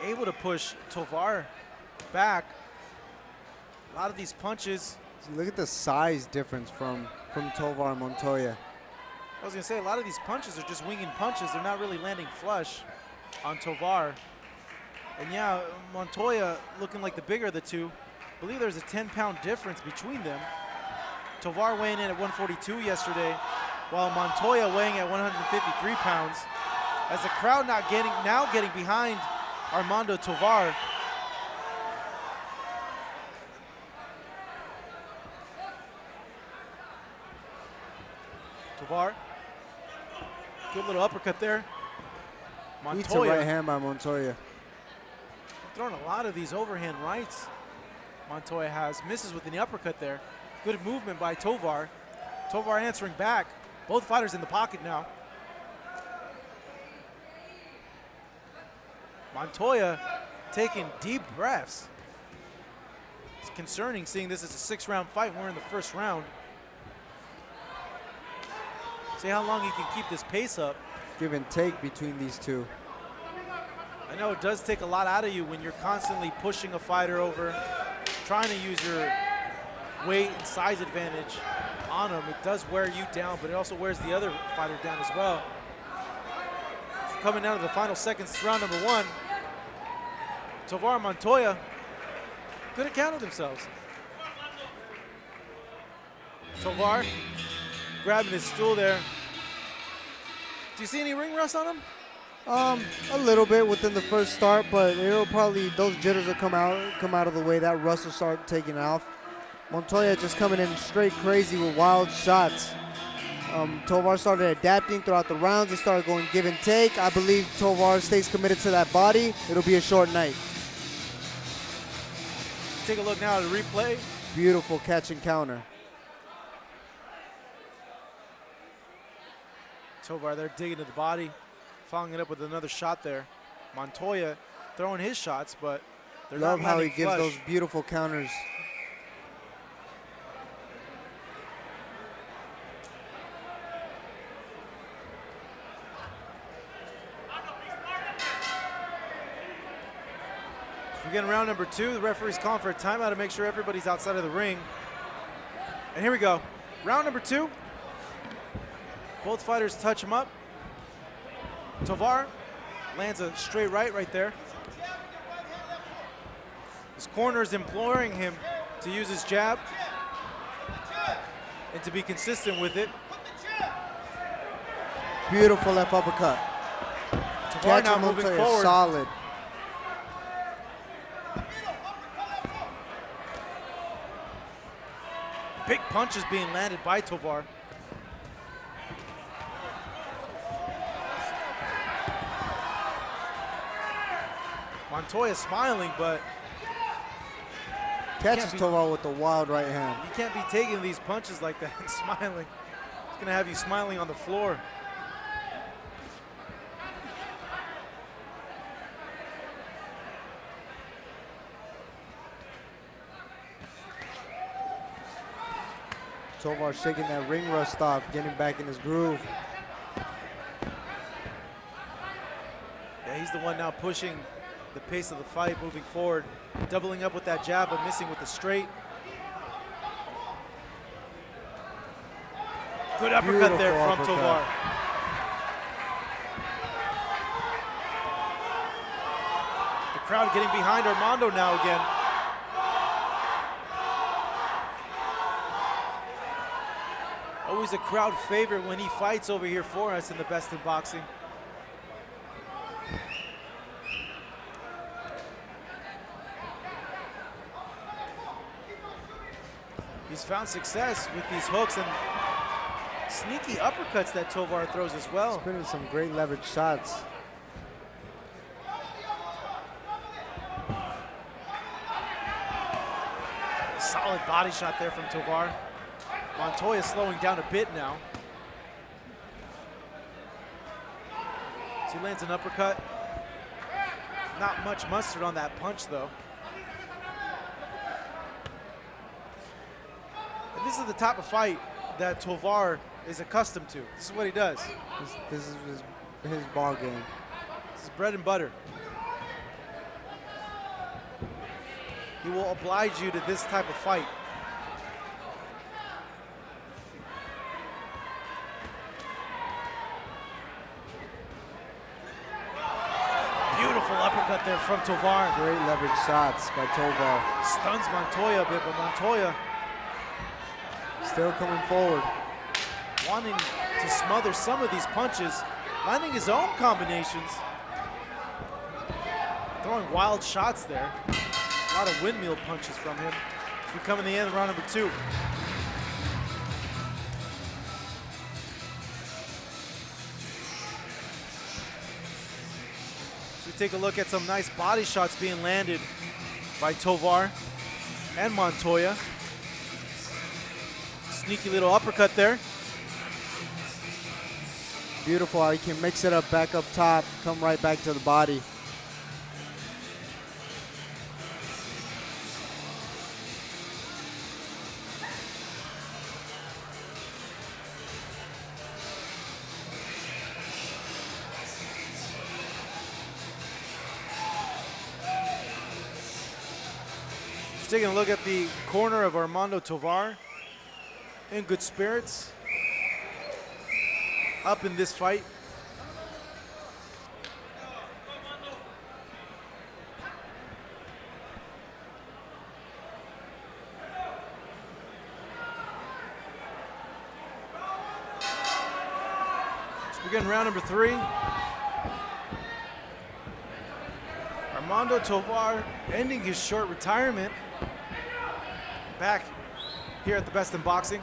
able to push Tovar back. A lot of these punches. So look at the size difference from Tovar and Montoya. I was gonna say, a lot of these punches are just winging punches. They're not really landing flush on Tovar. And yeah, Montoya looking like the bigger of the two. I believe there's a 10-pound difference between them. Tovar weighing in at 142 yesterday, while Montoya weighing at 153 pounds. As the crowd now getting behind Armando Tovar. Tovar, good little uppercut there. Eats a Montoya right hand by Montoya. throwing a lot of these overhand rights. Montoya has, misses with the uppercut there. Good movement by Tovar. Tovar answering back. Both fighters in the pocket now. Montoya taking deep breaths. It's concerning seeing this as a 6-round fight. We're in the first round. See how long he can keep this pace up. Give and take between these two. I know it does take a lot out of you when you're constantly pushing a fighter over, trying to use your weight and size advantage on him. It does wear you down, but it also wears the other fighter down as well. Coming down to the final seconds, round number 1. Tovar and Montoya could have counted themselves. Tovar grabbing his stool there. Do you see any ring rust on him? A little bit within the first start, but it'll probably, those jitters will come out of the way. That rust will start taking off. Montoya just coming in straight crazy with wild shots. Tovar started adapting throughout the rounds. It started going give and take. I believe Tovar stays committed to that body. It'll be a short night. Take a look now at the replay. Beautiful catch and counter. Tovar there digging to the body, following it up with another shot there. Montoya throwing his shots, but they're Love not how he landing gives flush. those beautiful counters. We get in round number 2. The referee's calling for a timeout to make sure everybody's outside of the ring. And here we go. Round number 2. Both fighters touch him up. Tovar lands a straight right there. His corner is imploring him to use his jab and to be consistent with it. Beautiful left uppercut. Tovar now moving forward. Solid. Big punches being landed by Tovar. Montoya smiling, but Catches Tovar with the wild right hand. you can't be taking these punches like that and smiling. It's gonna have you smiling on the floor. Tovar shaking that ring rust off, getting back in his groove. Yeah, he's the one now pushing the pace of the fight, moving forward, doubling up with that jab, but missing with the straight. Good uppercut there from Tovar. The crowd getting behind Armando now again. Always a crowd favorite when he fights over here for us in the Best in Boxing. He's found success with these hooks and sneaky uppercuts that Tovar throws as well. He's putting some great leverage shots. Solid body shot there from Tovar. Montoya slowing down a bit now. So he lands an uppercut. Not much mustard on that punch, though. And this is the type of fight that Tovar is accustomed to. This is what he does. This is his ball game. This is bread and butter. He will oblige you to this type of fight. Beautiful uppercut there from Tovar. Great leverage shots by Tovar. Stuns Montoya a bit, but Montoya still coming forward. Wanting to smother some of these punches, landing his own combinations. Throwing wild shots there. A lot of windmill punches from him. As we come in the end of round number 2. So we take a look at some nice body shots being landed by Tovar and Montoya. Sneaky little uppercut there. Beautiful how he can mix it up back up top, come right back to the body. Just taking a look at the corner of Armando Tovar. In good spirits. Up in this fight. Let's begin round number 3. Armando Tovar ending his short retirement. Back here at the Best in Boxing.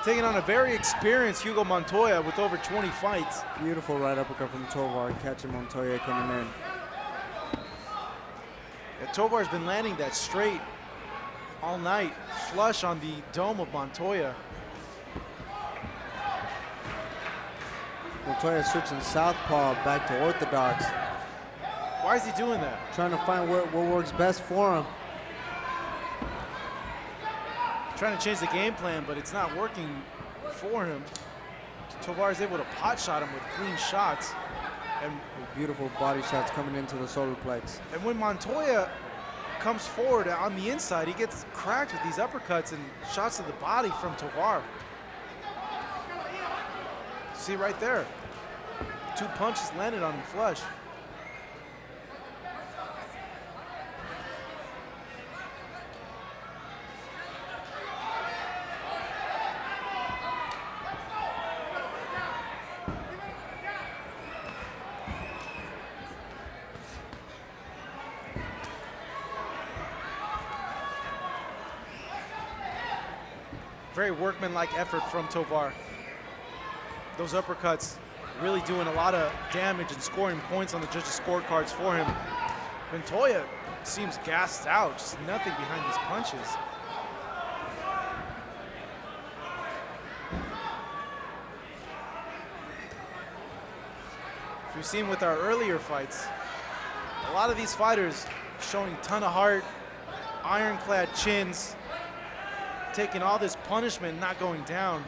Taking on a very experienced Hugo Montoya with over 20 fights. Beautiful right uppercut from Tovar, catching Montoya coming in. Yeah, Tovar's been landing that straight all night, flush on the dome of Montoya. Montoya switching southpaw back to orthodox. Why is he doing that? Trying to find what works best for him. Trying to change the game plan, but it's not working for him. Tovar is able to pot shot him with clean shots. And beautiful body shots coming into the solar plex. And when Montoya comes forward on the inside, he gets cracked with these uppercuts and shots to the body from Tovar. See right there, 2 punches landed on him flush. Very workmanlike effort from Tovar. Those uppercuts really doing a lot of damage and scoring points on the judges' scorecards for him. Montoya seems gassed out, just nothing behind these punches. As we've seen with our earlier fights, a lot of these fighters showing a ton of heart, ironclad chins, taking all this punishment, not going down.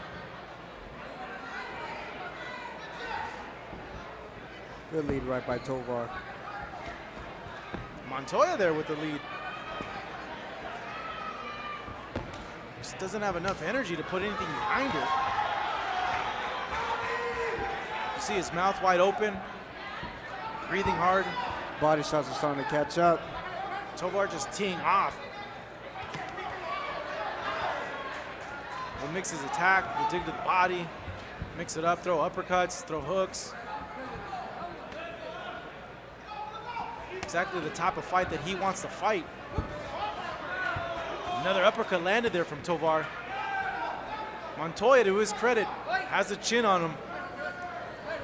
Good lead right by Tovar. Montoya there with the lead. Just doesn't have enough energy to put anything behind it. You see his mouth wide open, breathing hard. Body shots are starting to catch up. Tovar just teeing off. Will mix his attack, will dig to the body, mix it up, throw uppercuts, throw hooks. Exactly the type of fight that he wants to fight. Another uppercut landed there from Tovar. Montoya, to his credit, has a chin on him.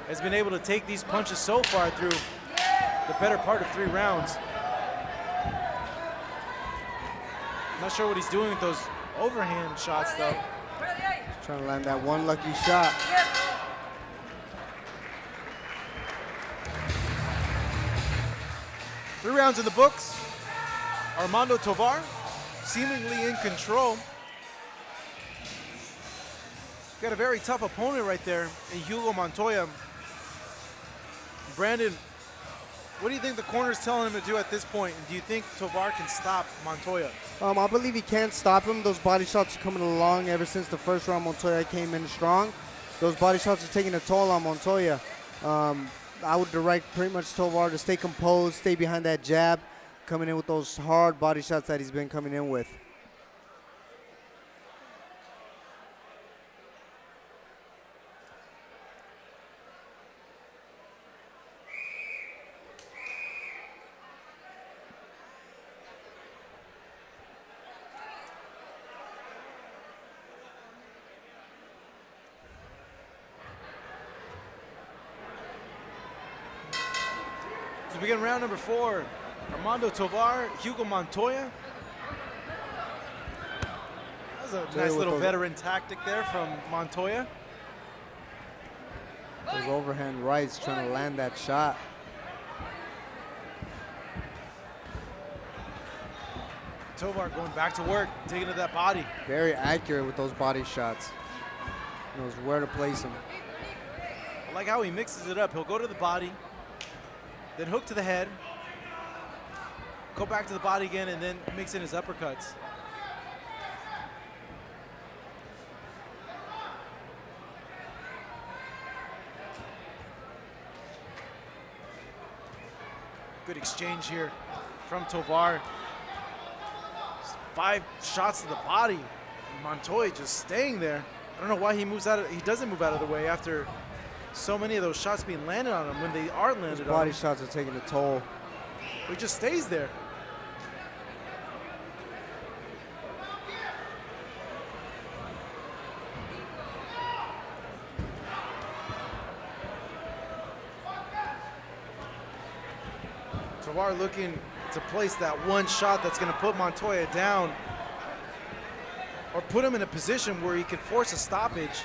Has been able to take these punches so far through the better part of 3 rounds. Not sure what he's doing with those overhand shots, though. Trying to land that one lucky shot. Three rounds in the books. Armando Tovar seemingly in control. Got a very tough opponent right there in Hugo Montoya. Brandon, what do you think the corner is telling him to do at this point? And do you think Tovar can stop Montoya? I believe he can stop him. Those body shots are coming along ever since the first round. Montoya came in strong. Those body shots are taking a toll on Montoya. I would direct pretty much Tovar to stay composed, stay behind that jab, coming in with those hard body shots that he's been coming in with. We begin round number 4. Armando Tovar, Hugo Montoya. That was a nice little veteran tactic there from Montoya. Those overhand rights trying to land that shot. Tovar going back to work, digging to that body. Very accurate with those body shots. Knows where to place them. I like how he mixes it up. He'll go to the body, then hook to the head, go back to the body again, and then mix in his uppercuts. Good exchange here from Tovar. 5 shots to the body. And Montoya just staying there. I don't know why he doesn't move out of the way after so many of those shots being landed on him when they are landed Those on body him. shots are taking a toll. He just stays there. Tovar looking to place that one shot that's going to put Montoya down or put him in a position where he could force a stoppage.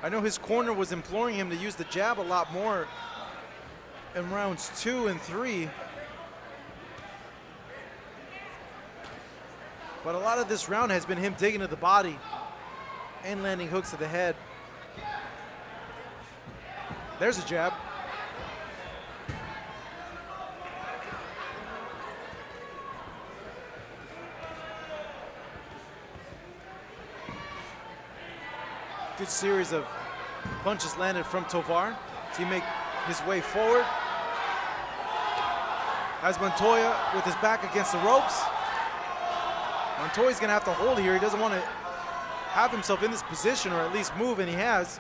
I know his corner was imploring him to use the jab a lot more in rounds 2 and 3. But a lot of this round has been him digging to the body and landing hooks to the head. There's a jab. Good series of punches landed from Tovar. So he make his way forward. As Montoya with his back against the ropes. Montoya's gonna have to hold here. He doesn't want to have himself in this position, or at least move, and he has.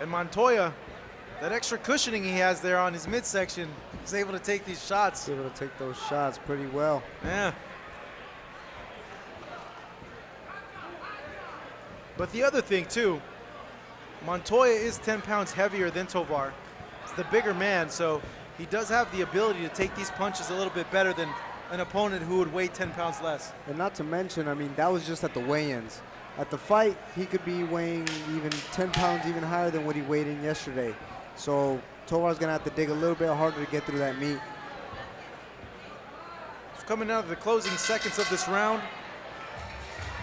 And Montoya, that extra cushioning he has there on his midsection, is able to take these shots. He's able to take those shots pretty well. Yeah. But the other thing too, Montoya is 10 pounds heavier than Tovar. He's the bigger man, so he does have the ability to take these punches a little bit better than an opponent who would weigh 10 pounds less. And not to mention, I mean, that was just at the weigh-ins. At the fight, he could be weighing even 10 pounds even higher than what he weighed in yesterday. So Tovar's gonna have to dig a little bit harder to get through that meat. So coming out of the closing seconds of this round,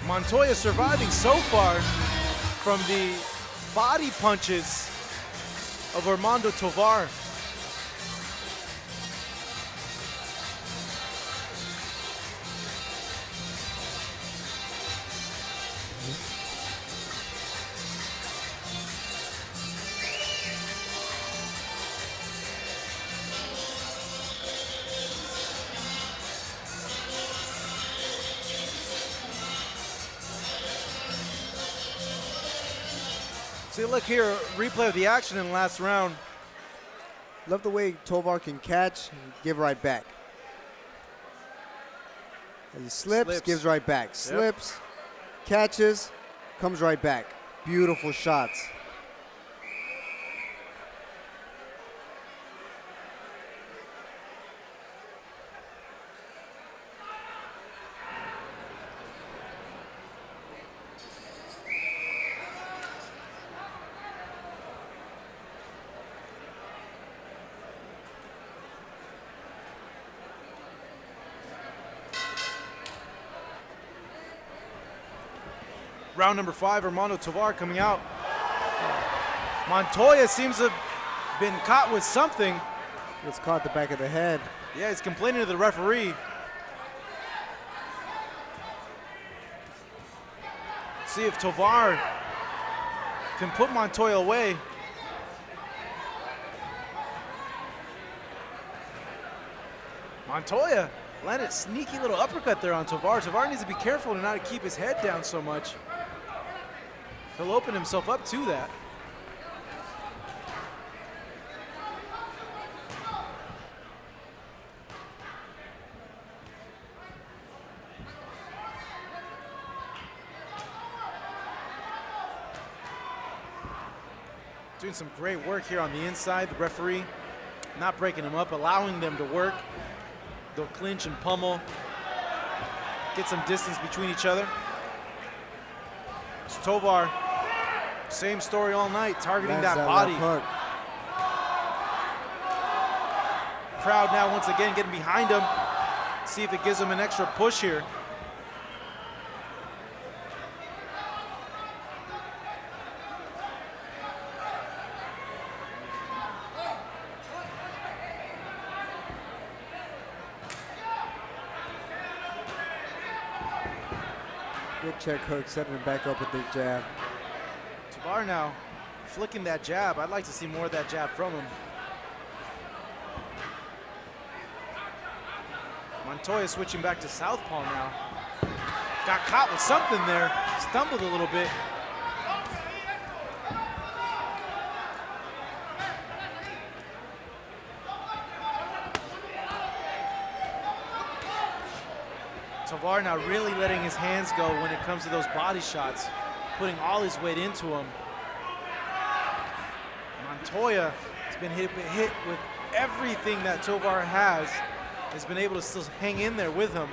Montoya surviving so far from the body punches of Armando Tovar. See, look here, replay of the action in the last round. Love the way Tovar can catch and give right back. As he slips, gives right back. Slips, catches, Comes right back. Beautiful shots. Round number 5, Armando Tovar coming out. Montoya seems to have been caught with something. Gets caught the back of the head. Yeah, he's complaining to the referee. See if Tovar can put Montoya away. Montoya landed a sneaky little uppercut there on Tovar. Tovar needs to be careful to not keep his head down so much. He'll open himself up to that. Doing some great work here on the inside. The referee not breaking them up, allowing them to work. They'll clinch and pummel, get some distance between each other. It's Tovar, same story all night, targeting that body. Crowd now once again getting behind him. See if it gives him an extra push here. Good check hook, setting him back up with the jab. Tovar now flicking that jab. I'd like to see more of that jab from him. Montoya switching back to southpaw now. Got caught with something there. Stumbled a little bit. Tovar now really letting his hands go when it comes to those body shots, putting all his weight into them. Montoya has been hit with everything that Tovar has been able to still hang in there with him.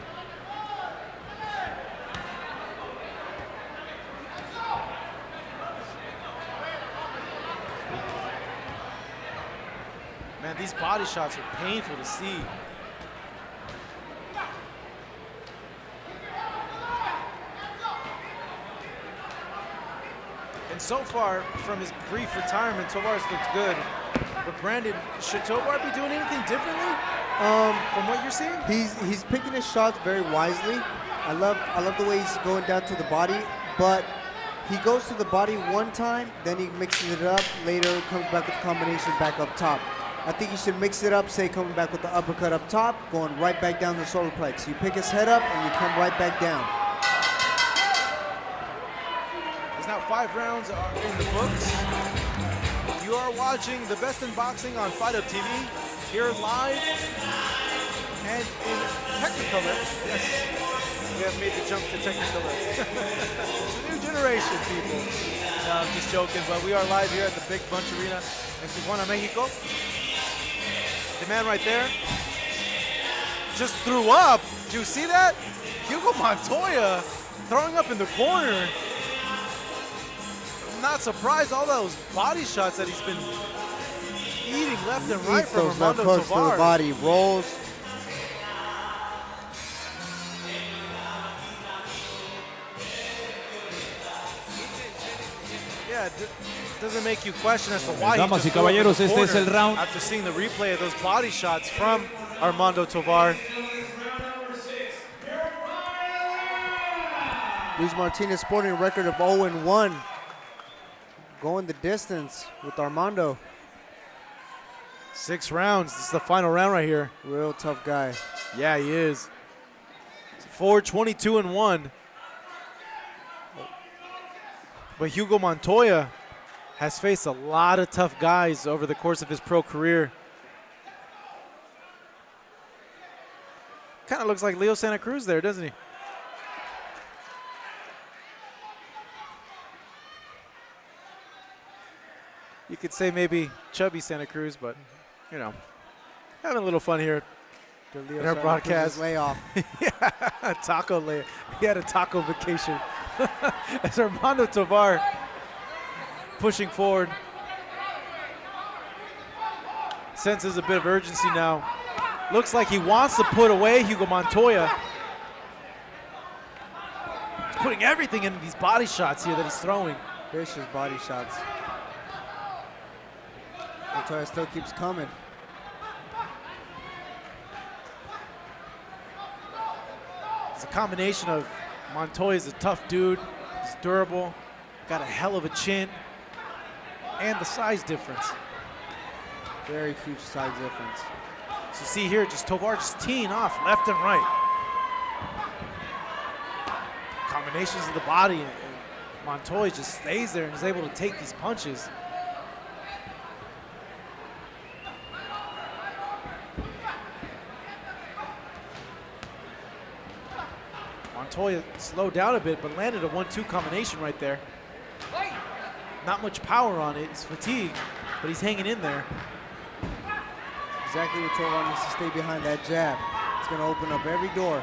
Man, these body shots are painful to see. And so far, from his brief retirement, Tovar's looked good. But Brandon, should Tovar be doing anything differently from what you're seeing? He's picking his shots very wisely. I love the way he's going down to the body, but he goes to the body one time, then he mixes it up. Later, comes back with the combination back up top. I think he should mix it up, say coming back with the uppercut up top, going right back down the solar plex. You pick his head up and you come right back down. Now 5 rounds are in the books. You are watching the best in boxing on Fight Up TV, here live and in Technicolor. Yes, we have made the jump to Technicolor. It's a new generation, people. No, I'm just joking, but we are live here at the Big Bunch Arena in Tijuana, Mexico. The man right there just threw up. Did you see that? Hugo Montoya throwing up in the corner. Not surprised, all those body shots that he's been eating left and right from Armando Tovar. To the body, rolls. Yeah, doesn't make you question as to why Damas he y caballeros, este es el round. After seeing the replay of those body shots from Armando Tovar. Luis Martinez sporting a record of 0-1. Going the distance with Armando. 6 rounds. This is the final round right here. Real tough guy. Yeah, he is. 4-22-1. But Hugo Montoya has faced a lot of tough guys over the course of his pro career. Kind of looks like Leo Santa Cruz there, doesn't he? You could say maybe chubby Santa Cruz, but, you know, having a little fun here in our broadcast. Layoff. Yeah, taco lay. He had a taco vacation. As Armando Tovar pushing forward. Senses a bit of urgency now. Looks like he wants to put away Hugo Montoya. He's putting everything into these body shots here that he's throwing. Vicious body shots. Montoya still keeps coming. It's a combination of Montoya's a tough dude, he's durable, got a hell of a chin, and the size difference. Very huge size difference. So see here, just Tovar just teeing off left and right. Combinations of the body, and Montoya just stays there and is able to take these punches. Montoya slowed down a bit, but landed a 1-2 combination right there. Not much power on it. He's fatigued, but he's hanging in there. Exactly what Tovar needs to stay behind that jab. It's going to open up every door.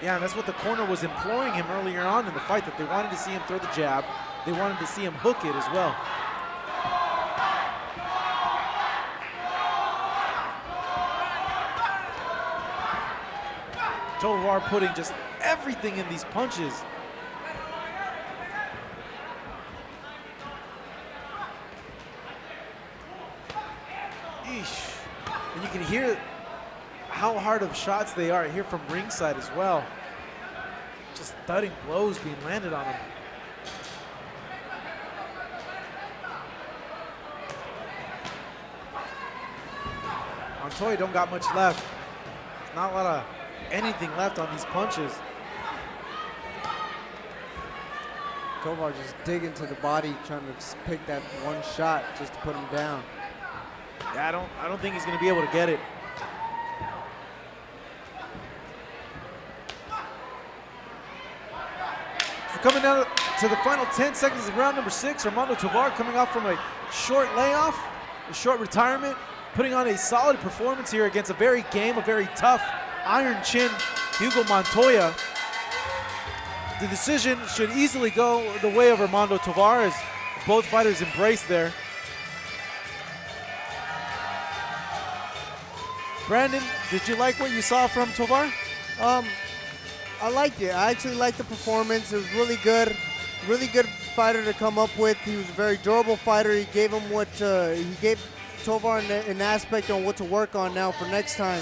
Yeah, and that's what the corner was imploring him earlier on in the fight, that they wanted to see him throw the jab. They wanted to see him hook it as well. Tovar putting just everything in these punches. Eesh. And you can hear how hard of shots they are here from ringside as well. Just thudding blows being landed on him. Montoya don't got much left. Not a lot of anything left on these punches. Tovar just digging to the body, trying to pick that one shot just to put him down. Yeah, I don't think he's going to be able to get it. So coming down to the final 10 seconds of round number 6, Armando Tovar coming off from a short layoff, a short retirement, putting on a solid performance here against a very tough, iron chin Hugo Montoya. The decision should easily go the way of Armando Tovar as both fighters embrace there. Brandon, did you like what you saw from Tovar? I liked it. I actually liked the performance. It was really good fighter to come up with. He was a very durable fighter. He gave him he gave Tovar an aspect on what to work on now for next time.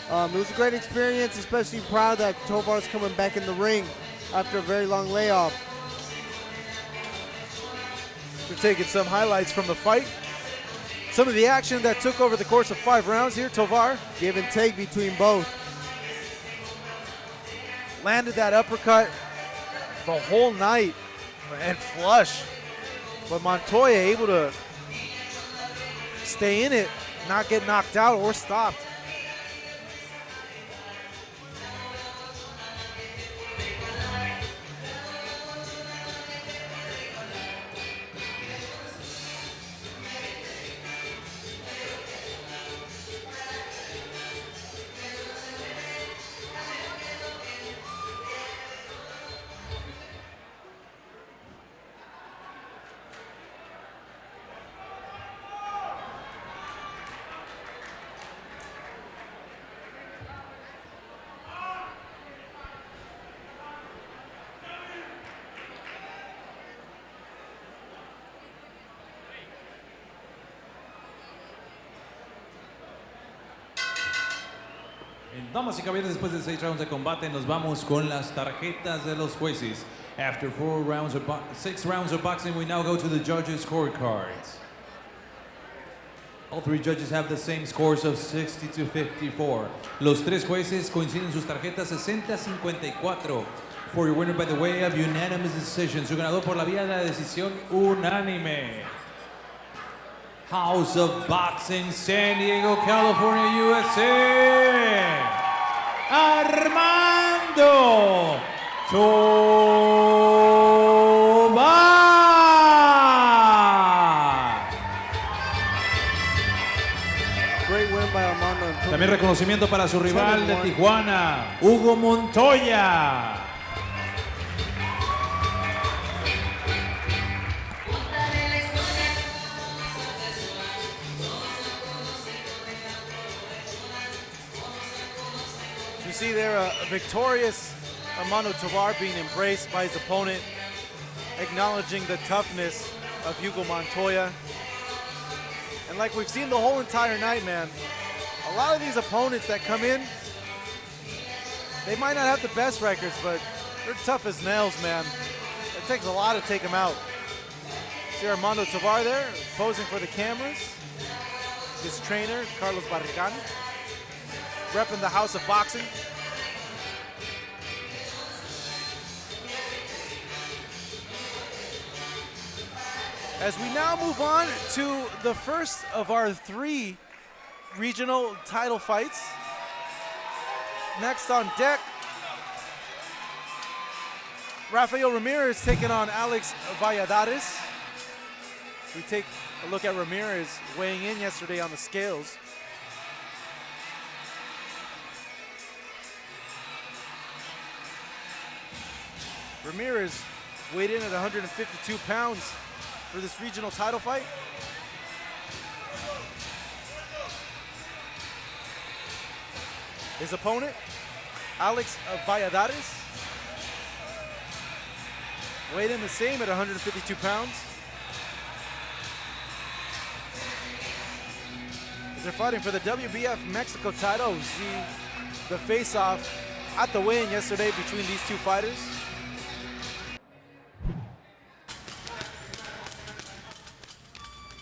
It was a great experience, especially proud that Tovar's coming back in the ring after a very long layoff. We're taking some highlights from the fight. Some of the action that took over the course of 5 rounds here. Tovar, give and take between both. Landed that uppercut the whole night and flush. But Montoya able to stay in it, not get knocked out or stopped. Damas y caballeros, después de 6 rounds de combate, nos vamos con las tarjetas de los jueces. After 6 rounds of boxing, we now go to the judges' scorecards. All 3 judges have the same scores of 60-54. Los 3 jueces coinciden sus tarjetas 60-54. For your winner by the way of unanimous decision, su ganador por la vía de la decisión unánime. House of Boxing, San Diego, California, USA. Armando Tovar. También reconocimiento para su rival de Tijuana, Hugo Montoya. You see there a victorious Armando Tovar being embraced by his opponent, acknowledging the toughness of Hugo Montoya. And like we've seen the whole entire night, man, a lot of these opponents that come in, they might not have the best records, but they're tough as nails, man. It takes a lot to take them out. See Armando Tovar there, posing for the cameras. His trainer, Carlos Barrigan, repping the House of Boxing. As we now move on to the first of our 3 regional title fights. Next on deck, Rafael Ramirez taking on Alex Valladares. We take a look at Ramirez weighing in yesterday on the scales. Ramirez weighed in at 152 pounds for this regional title fight. His opponent, Alex Valladares, weighed in the same at 152 pounds. As they're fighting for the WBF Mexico title, we see the face-off at the weigh-in yesterday between these 2 fighters.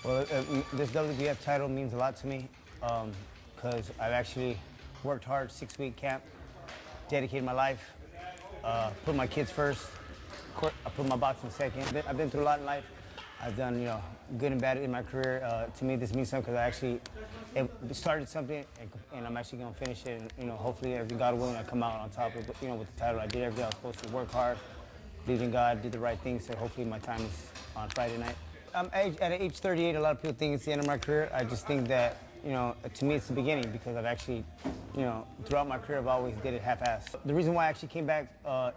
Well, this WBF title means a lot to me because I've actually worked hard, 6-week camp, dedicated my life, put my kids first, I put my boxing second. I've been through a lot in life. I've done, good and bad in my career. To me, this means something because I actually started something, and I'm actually going to finish it. And, hopefully, if God willing, I come out on top with, with the title. I did everything I was supposed to, work hard, believed in God, did the right things. So hopefully, my time is on Friday night. At age 38, a lot of people think it's the end of my career. I just think that, to me, it's the beginning because I've actually, throughout my career, I've always did it half-assed. The reason why I actually came back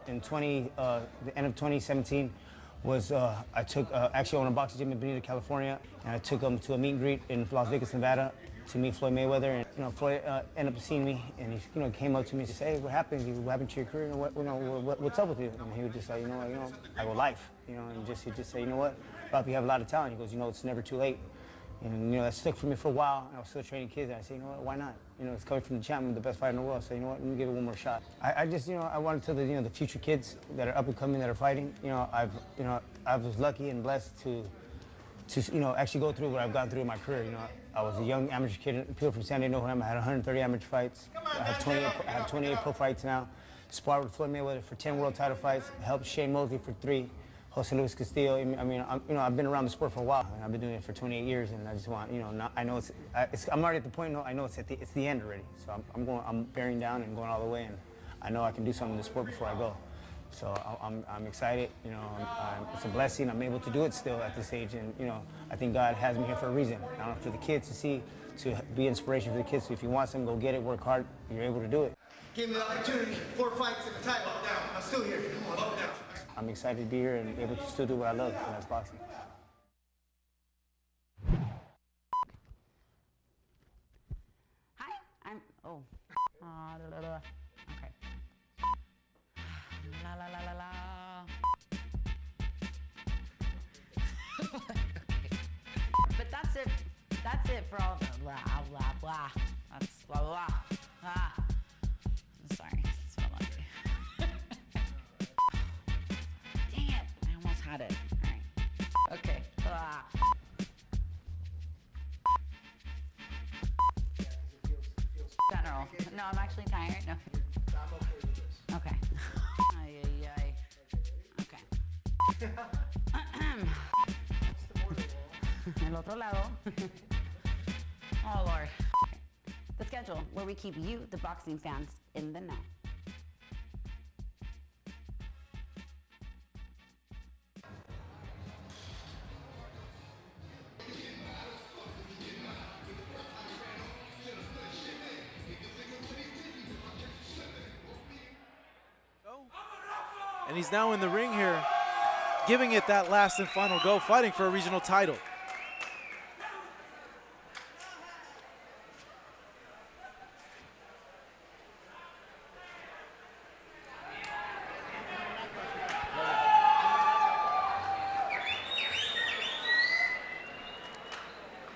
in the end of 2017 was I took, actually owned a boxing gym in Brito, California, and I took them to a meet and greet in Las Vegas, Nevada to meet Floyd Mayweather. And, Floyd ended up seeing me, and he, came up to me and said, "Hey, what happened? What happened to your career? What's up with you?" And he was just like, I go, life, and he'd just say, "You know what? Rob, you have a lot of talent." He goes, "It's never too late." And, that stuck for me for a while. And I was still training kids. And I said, "You know what? Why not? It's coming from the champion, the best fighter in the world. So, you know what? Let me give it one more shot." I just, I wanted to tell the future kids that are up and coming, that are fighting. I was lucky and blessed to actually go through what I've gone through in my career. I was a young amateur kid. People from San Diego know who I am. I had 130 amateur fights. I have 28 pro fights now. Sparred with Floyd Mayweather for 10 world title fights. Helped Shane Mosley for 3. Jose Luis Castillo. I've been around the sport for a while, and I've been doing it for 28 years, and I just want, I know I'm already at the point. I know it's the end already. So I'm bearing down and going all the way, and I know I can do something in the sport before I go. So I'm excited. It's a blessing. I'm able to do it still at this age, and I think God has me here for a reason. For the kids to be inspiration for the kids. So if you want something, go get it. Work hard. You're able to do it. Gave me the opportunity, 4 fights in the title. Up, down. I'm still here. Come on, up, down. I'm excited to be here and able to still do what I love, and that's boxing. Hi, I'm, okay. La la la la la. Okay. But that's it for all the blah, blah, blah. That's blah, blah, blah. Ah. Sorry, that's what I'm like. Dang it, I almost had it. All right. Okay. General. No, I'm actually tired. No. Okay. Ay, ay, ay. Okay. El otro lado. Oh, Lord. The schedule, where we keep you, the boxing fans, in the know. he's now in the ring here, giving it that last and final go, fighting for a regional title.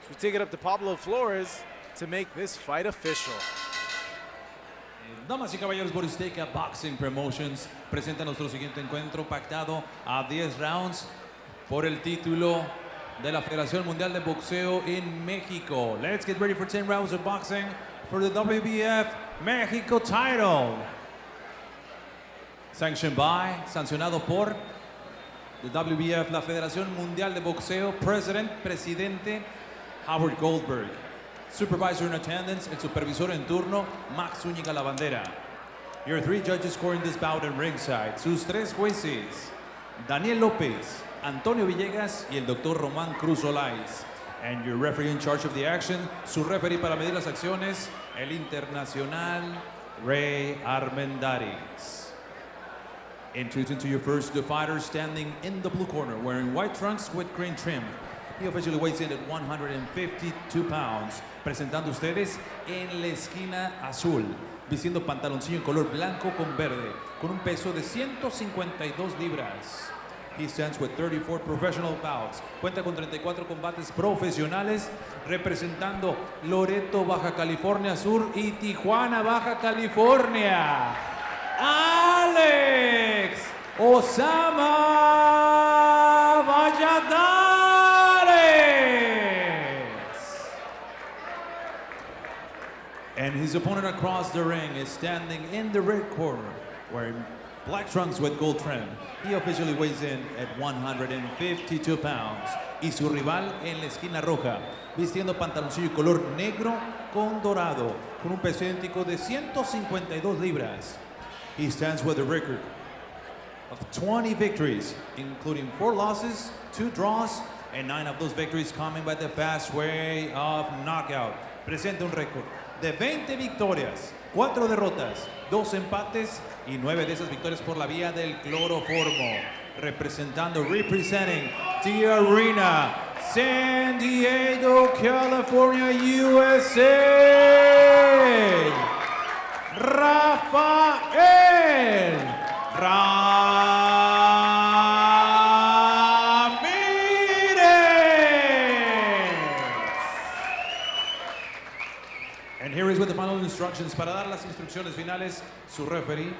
So we take it up to Pablo Flores to make this fight official. Damas y caballeros, Boris Teca Boxing Promotions presenta nuestro siguiente encuentro pactado a 10 rounds por el título de la Federación Mundial de Boxeo en México. Let's get ready for 10 rounds of boxing for the WBF Mexico title. Sanctioned by, sancionado por the WBF, la Federación Mundial de Boxeo, Presidente Howard Goldberg. Supervisor in attendance, el supervisor en turno, Max Zúñiga La Bandera. Your 3 judges scoring this bout in ringside. Sus 3 jueces, Daniel López, Antonio Villegas y el Dr. Román Cruz Olaiz. And your referee in charge of the action, su referee para medir las acciones, el internacional Ray Armendáriz. Introducing to your first the fighter standing in the blue corner, wearing white trunks with green trim. He officially weighs in at 152 pounds. Presentando ustedes en la esquina azul, vistiendo pantaloncillo en color blanco con verde, con un peso de 152 libras. He stands with 34 professional bouts. Cuenta con 34 combates profesionales, representando Loreto, Baja California Sur y Tijuana, Baja California. Alex Osama Valladares. And his opponent across the ring is standing in the red corner, wearing black trunks with gold trim. He officially weighs in at 152 pounds. Y su rival en la esquina roja, vistiendo pantaloncillo color negro con dorado, con un peso idéntico de 152 libras. He stands with a record of 20 victories, including 4 losses, 2 draws, and 9 of those victories coming by the fast way of knockout. Presenta un récord de 20 victorias, 4 derrotas, 2 empates y 9 de esas victorias por la vía del cloroformo. Representing the arena, San Diego, California, USA, Rafael And here is with the final instructions. Para dar las instrucciones finales, su referee,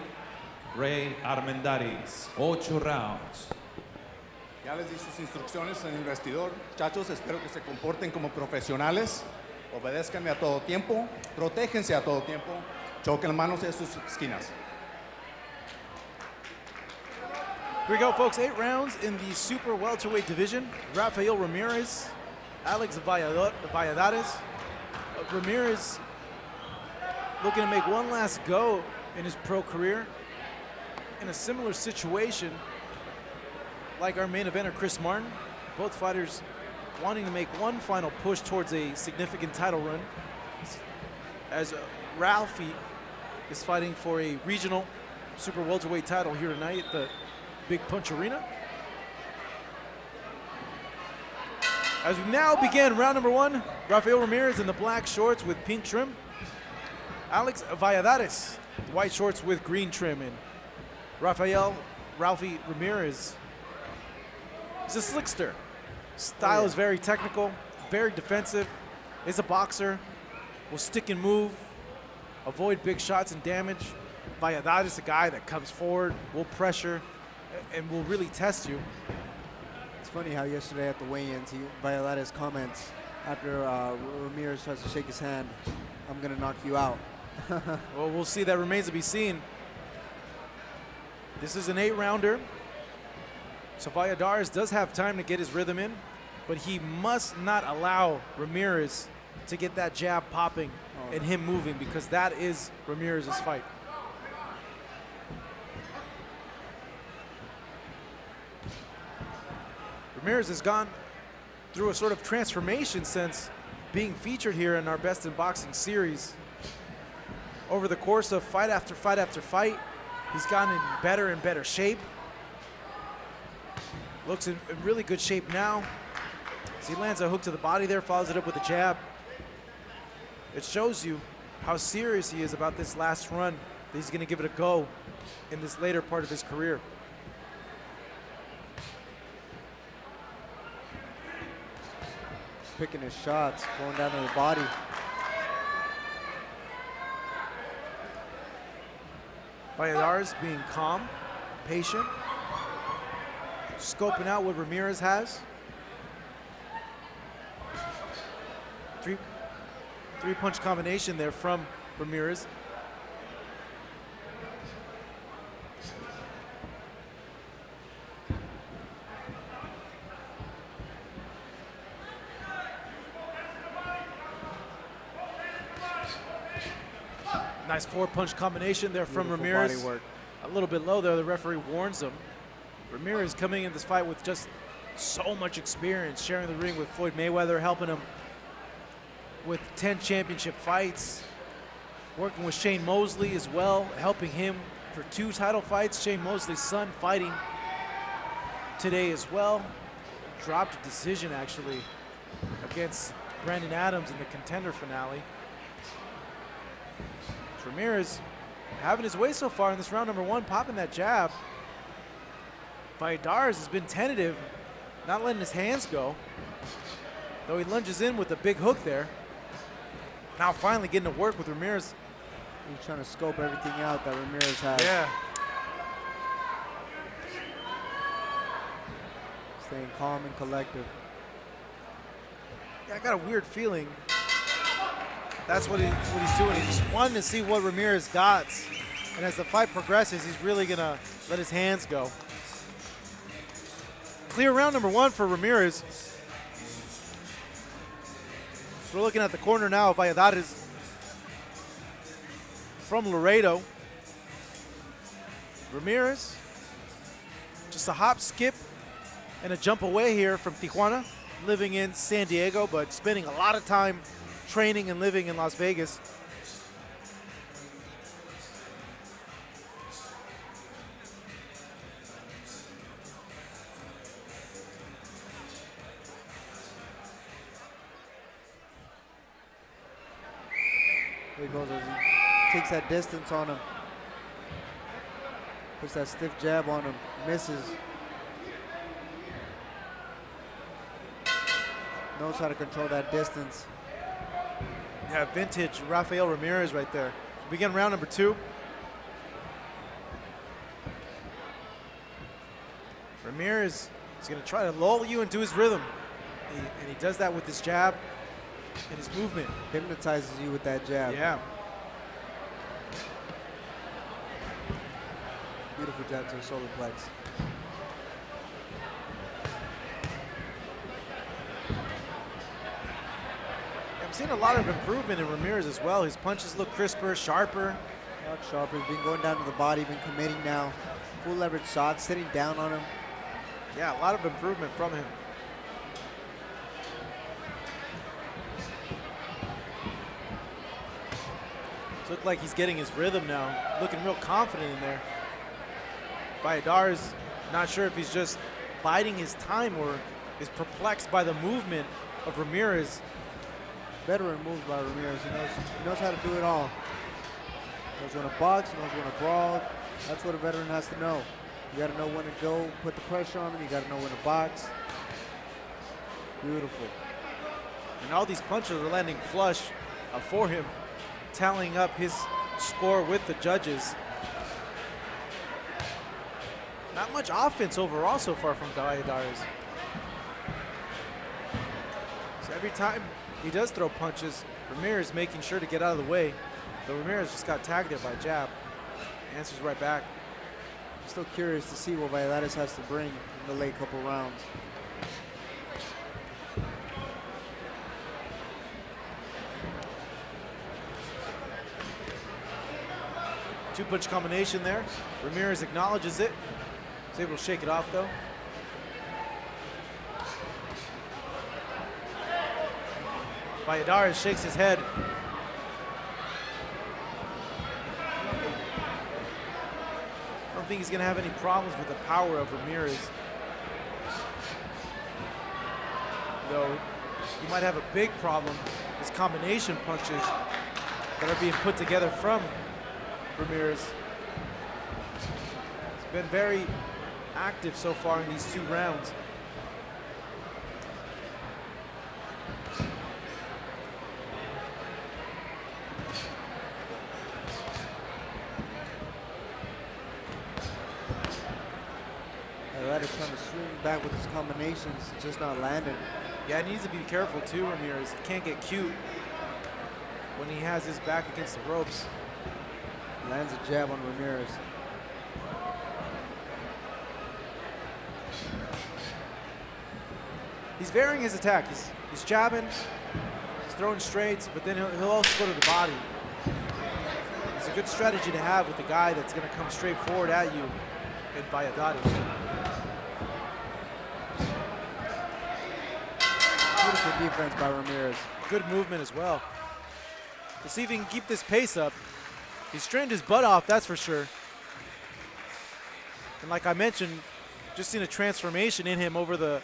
Ray Armendáriz. 8 rounds. Ya les di sus instrucciones en el vestidor. Muchachos, espero que se comporten como profesionales. Obedézcanme a todo tiempo. Protéjense a todo tiempo. Choquen manos de sus esquinas. Here we go, folks. 8 rounds in the super welterweight division. Rafael Ramirez, Alex Valladares. Ramirez looking to make one last go in his pro career in a similar situation like our main eventer, Chris Martin. Both fighters wanting to make one final push towards a significant title run, as Ralphie is fighting for a regional super welterweight title here tonight at the Big Punch Arena. As we now begin round number 1, Rafael Ramirez in the black shorts with pink trim. Alex Valladares, white shorts with green trim. And Ralphie Ramirez is a slickster. Style is very technical, very defensive, is a boxer, will stick and move, avoid big shots and damage. Valladares, a guy that comes forward, will pressure, and will really test you. It's funny how yesterday at the weigh-ins, Valladares comments after Ramirez tries to shake his hand, "I'm gonna knock you out." Well, we'll see. That remains to be seen. This is an 8-rounder. So Valladares does have time to get his rhythm in, but he must not allow Ramirez to get that jab popping and him moving, because that is Ramirez's fight. Ramirez has gone through a sort of transformation since being featured here in our Best in Boxing series. Over the course of fight after fight after fight, he's gotten in better and better shape. Looks in really good shape now. As he lands a hook to the body there, follows it up with a jab. It shows you how serious he is about this last run, that he's gonna give it a go in this later part of his career. Picking his shots, going down to the body. Valladares being calm, patient, scoping out what Ramirez has. Three-punch combination there from Ramirez. Nice 4-punch combination there from Beautiful Ramirez. body work. A little bit low there, the referee warns him. Ramirez coming in this fight with just so much experience, sharing the ring with Floyd Mayweather, helping him with 10 championship fights, working with Shane Mosley as well, helping him for 2 title fights. Shane Mosley's son fighting today as well. Dropped a decision actually against Brandon Adams in the contender finale. Ramirez having his way so far in this round number 1, popping that jab. Valladares has been tentative, not letting his hands go, though he lunges in with a big hook there. Now finally getting to work with Ramirez. He's trying to scope everything out that Ramirez has. Yeah. Staying calm and collective. Yeah, I got a weird feeling that's what he's doing. He's just wanting to see what Ramirez got. And as the fight progresses, he's really gonna let his hands go. Clear round number 1 for Ramirez. We're looking at the corner now of Valladares from Laredo. Ramirez, just a hop, skip, and a jump away here from Tijuana, living in San Diego, but spending a lot of time training and living in Las Vegas. There he goes as he takes that distance on him. Puts that stiff jab on him, misses. Knows how to control that distance. Yeah, vintage Rafael Ramirez right there. Begin round number 2. Ramirez is going to try to lull you into his rhythm. And he does that with his jab and his movement. Hypnotizes you with that jab. Yeah. Beautiful jab to the solar plex. I'm seeing a lot of improvement in Ramirez as well. His punches look crisper, sharper. A lot sharper. He's been going down to the body, been committing now. Full leverage shots, sitting down on him. Yeah, a lot of improvement from him. Looks like he's getting his rhythm now. Looking real confident in there. Valladares, not sure if he's just biding his time or is perplexed by the movement of Ramirez. Veteran moves by Ramirez. He knows how to do it all. Knows when to box, knows when to brawl. That's what a veteran has to know. You got to know when to go, put the pressure on him. You got to know when to box. Beautiful. And all these punches are landing flush for him, tallying up his score with the judges. Not much offense overall so far from Valladares. So every time he does throw punches, Ramirez making sure to get out of the way. But Ramirez just got tagged there by jab. Answers right back. I'm still curious to see what Valladares has to bring in the late couple rounds. Two-punch combination there. Ramirez acknowledges it. He's able to shake it off though. Valladares shakes his head. I don't think he's going to have any problems with the power of Ramirez. though, he might have a big problem. His combination punches that are being put together from Ramirez. He's been very active so far in these 2 rounds. That is trying to swing back with his combinations, it's just not landing. Yeah, he needs to be careful too, Ramirez. He can't get cute when he has his back against the ropes. Lands a jab on Ramirez. He's varying his attack. He's jabbing, he's throwing straights, but then he'll also go to the body. It's a good strategy to have with a guy that's going to come straight forward at you in Valladares. Beautiful defense by Ramirez. Good movement as well. Let's see if he can keep this pace up. He's strained his butt off, that's for sure. And like I mentioned, just seen a transformation in him over the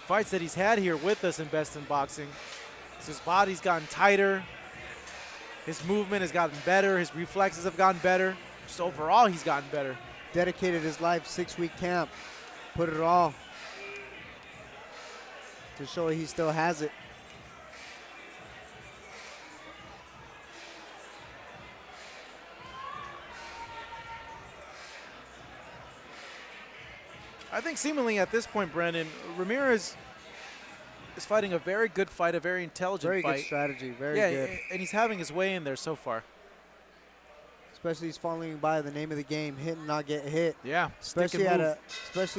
fights that he's had here with us in Best in Boxing. So his body's gotten tighter. His movement has gotten better. His reflexes have gotten better. Just overall, he's gotten better. Dedicated his life, 6-week camp. Put it all to show he still has it. I think seemingly at this point, Brendan, Ramirez is fighting a very good fight, a very intelligent fight. Very good strategy, very good. Yeah, and he's having his way in there so far. Especially he's following by the name of the game, hit and not get hit. Yeah, especially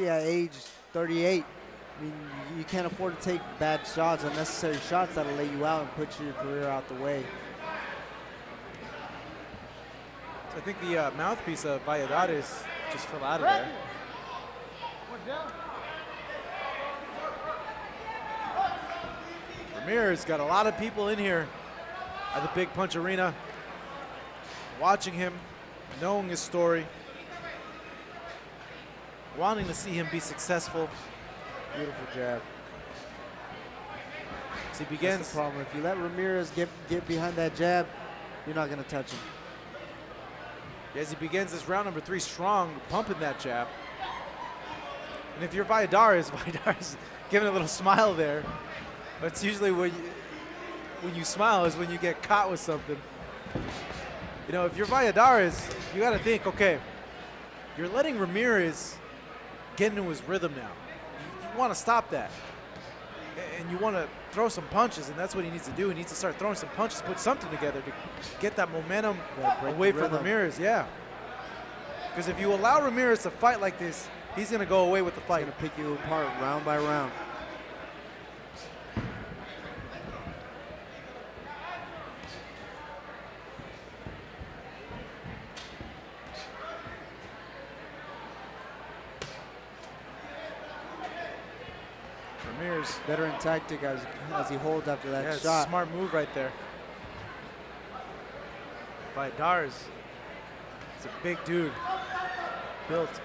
at age 38. I mean, you can't afford to take bad shots, unnecessary shots that'll lay you out and put your career out the way. So I think the mouthpiece of Valladares just fell out of there. Ramirez got a lot of people in here at the Big Punch Arena watching him, knowing his story, wanting to see him be successful. Beautiful jab. As he begins. That's the problem. If you let Ramirez get behind that jab, you're not going to touch him. As he begins this round number 3 strong, pumping that jab. And if you're Valladares, Valladares giving a little smile there. But it's usually when you smile is when you get caught with something. You know, if you're Valladares, you got to think, okay, you're letting Ramirez get into his rhythm now. You want to stop that. And you want to throw some punches, and that's what he needs to do. He needs to start throwing some punches, put something together to get that momentum away from Ramirez, yeah. Because if you allow Ramirez to fight like this, he's going to go away with the fight. He's going to pick you apart round by round. Ramirez. Better in tactic as he holds after that It's shot. a smart move right there. Valladares. It's a big dude. Built.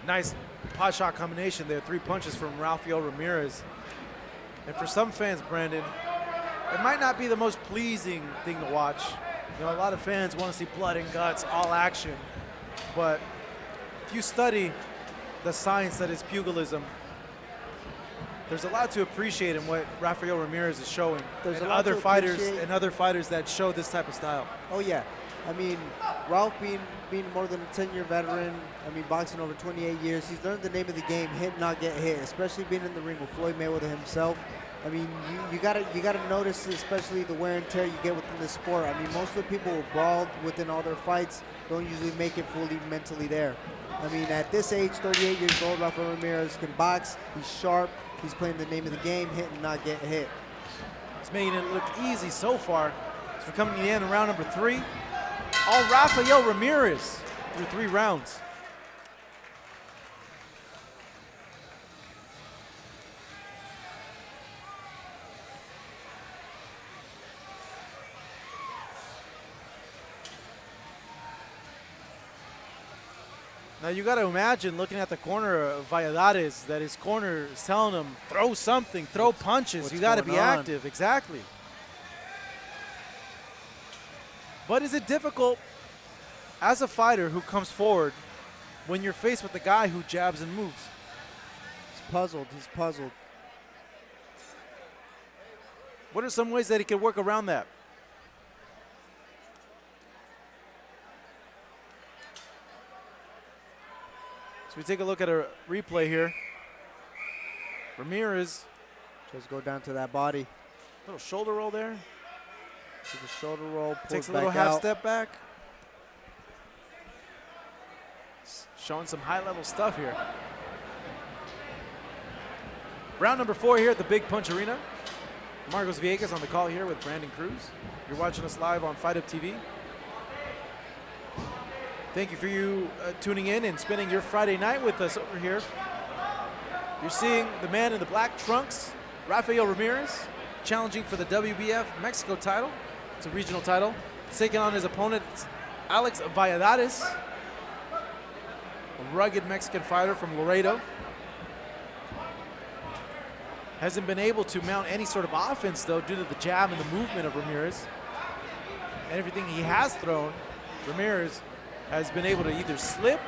Nice pot shot combination there. 3 punches from Rafael Ramirez. And for some fans, Brandon, it might not be the most pleasing thing to watch. You know, a lot of fans want to see blood and guts, all action. But if you study the science that is pugilism, there's a lot to appreciate in what Rafael Ramirez is showing. There's and a lot other to fighters appreciate. and other fighters that show this type of style. Oh yeah, I mean, Ralph being more than a 10-year veteran, I mean, boxing over 28 years, he's learned the name of the game, hit, not get hit, especially being in the ring with Floyd Mayweather himself. I mean, you gotta notice, especially the wear and tear you get within this sport. I mean, most of the people who brawl within all their fights don't usually make it fully mentally there. I mean, at this age, 38 years old, Rafael Ramirez can box, he's sharp, he's playing the name of the game, hit and not get hit. He's making it look easy so far. He's We're coming to the end of round number 3. All Rafael Ramirez through 3 rounds. Now you got to imagine looking at the corner of Valladares that his corner is telling him, throw something, throw punches. You got to be active. Exactly. But is it difficult as a fighter who comes forward when you're faced with a guy who jabs and moves? He's puzzled. He's puzzled. What are some ways that he can work around that? So we take a look at a replay here. Ramirez. Just go down to that body. Little shoulder roll there. To the shoulder roll. Takes a little half step back. Showing some high-level stuff here. Round number 4 here at the Big Punch Arena. Marcos Villegas on the call here with Brandon Cruz. You're watching us live on Fight Up TV. Thank you for tuning in and spending your Friday night with us over here. You're seeing the man in the black trunks, Rafael Ramirez, challenging for the WBF Mexico title. It's a regional title. Taking on his opponent, Alex Valladares, a rugged Mexican fighter from Laredo. Hasn't been able to mount any sort of offense, though, due to the jab and the movement of Ramirez. And everything he has thrown, Ramirez has been able to either slip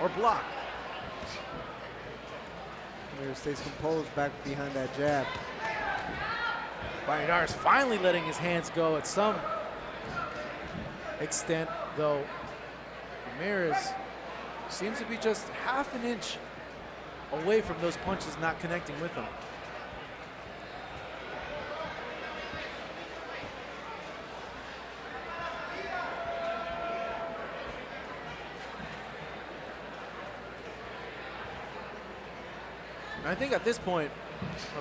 or block. Ramirez stays composed back behind that jab. Valladares finally letting his hands go at some extent, though Ramirez seems to be just half an inch away from those punches not connecting with him. I think at this point,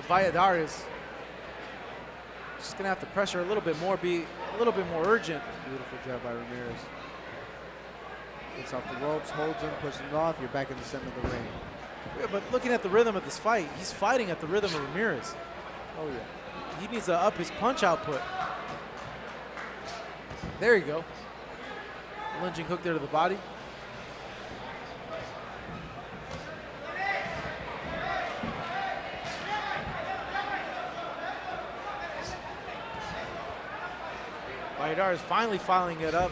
Valladares just gonna have to pressure a little bit more, be a little bit more urgent. Beautiful jab by Ramirez. Gets off the ropes, holds him, pushes him off. You're back in the center of the ring. Yeah, but looking at the rhythm of this fight, he's fighting at the rhythm of Ramirez. Oh yeah. He needs to up his punch output. There you go. Lunging hook there to the body. Yahir is finally filing it up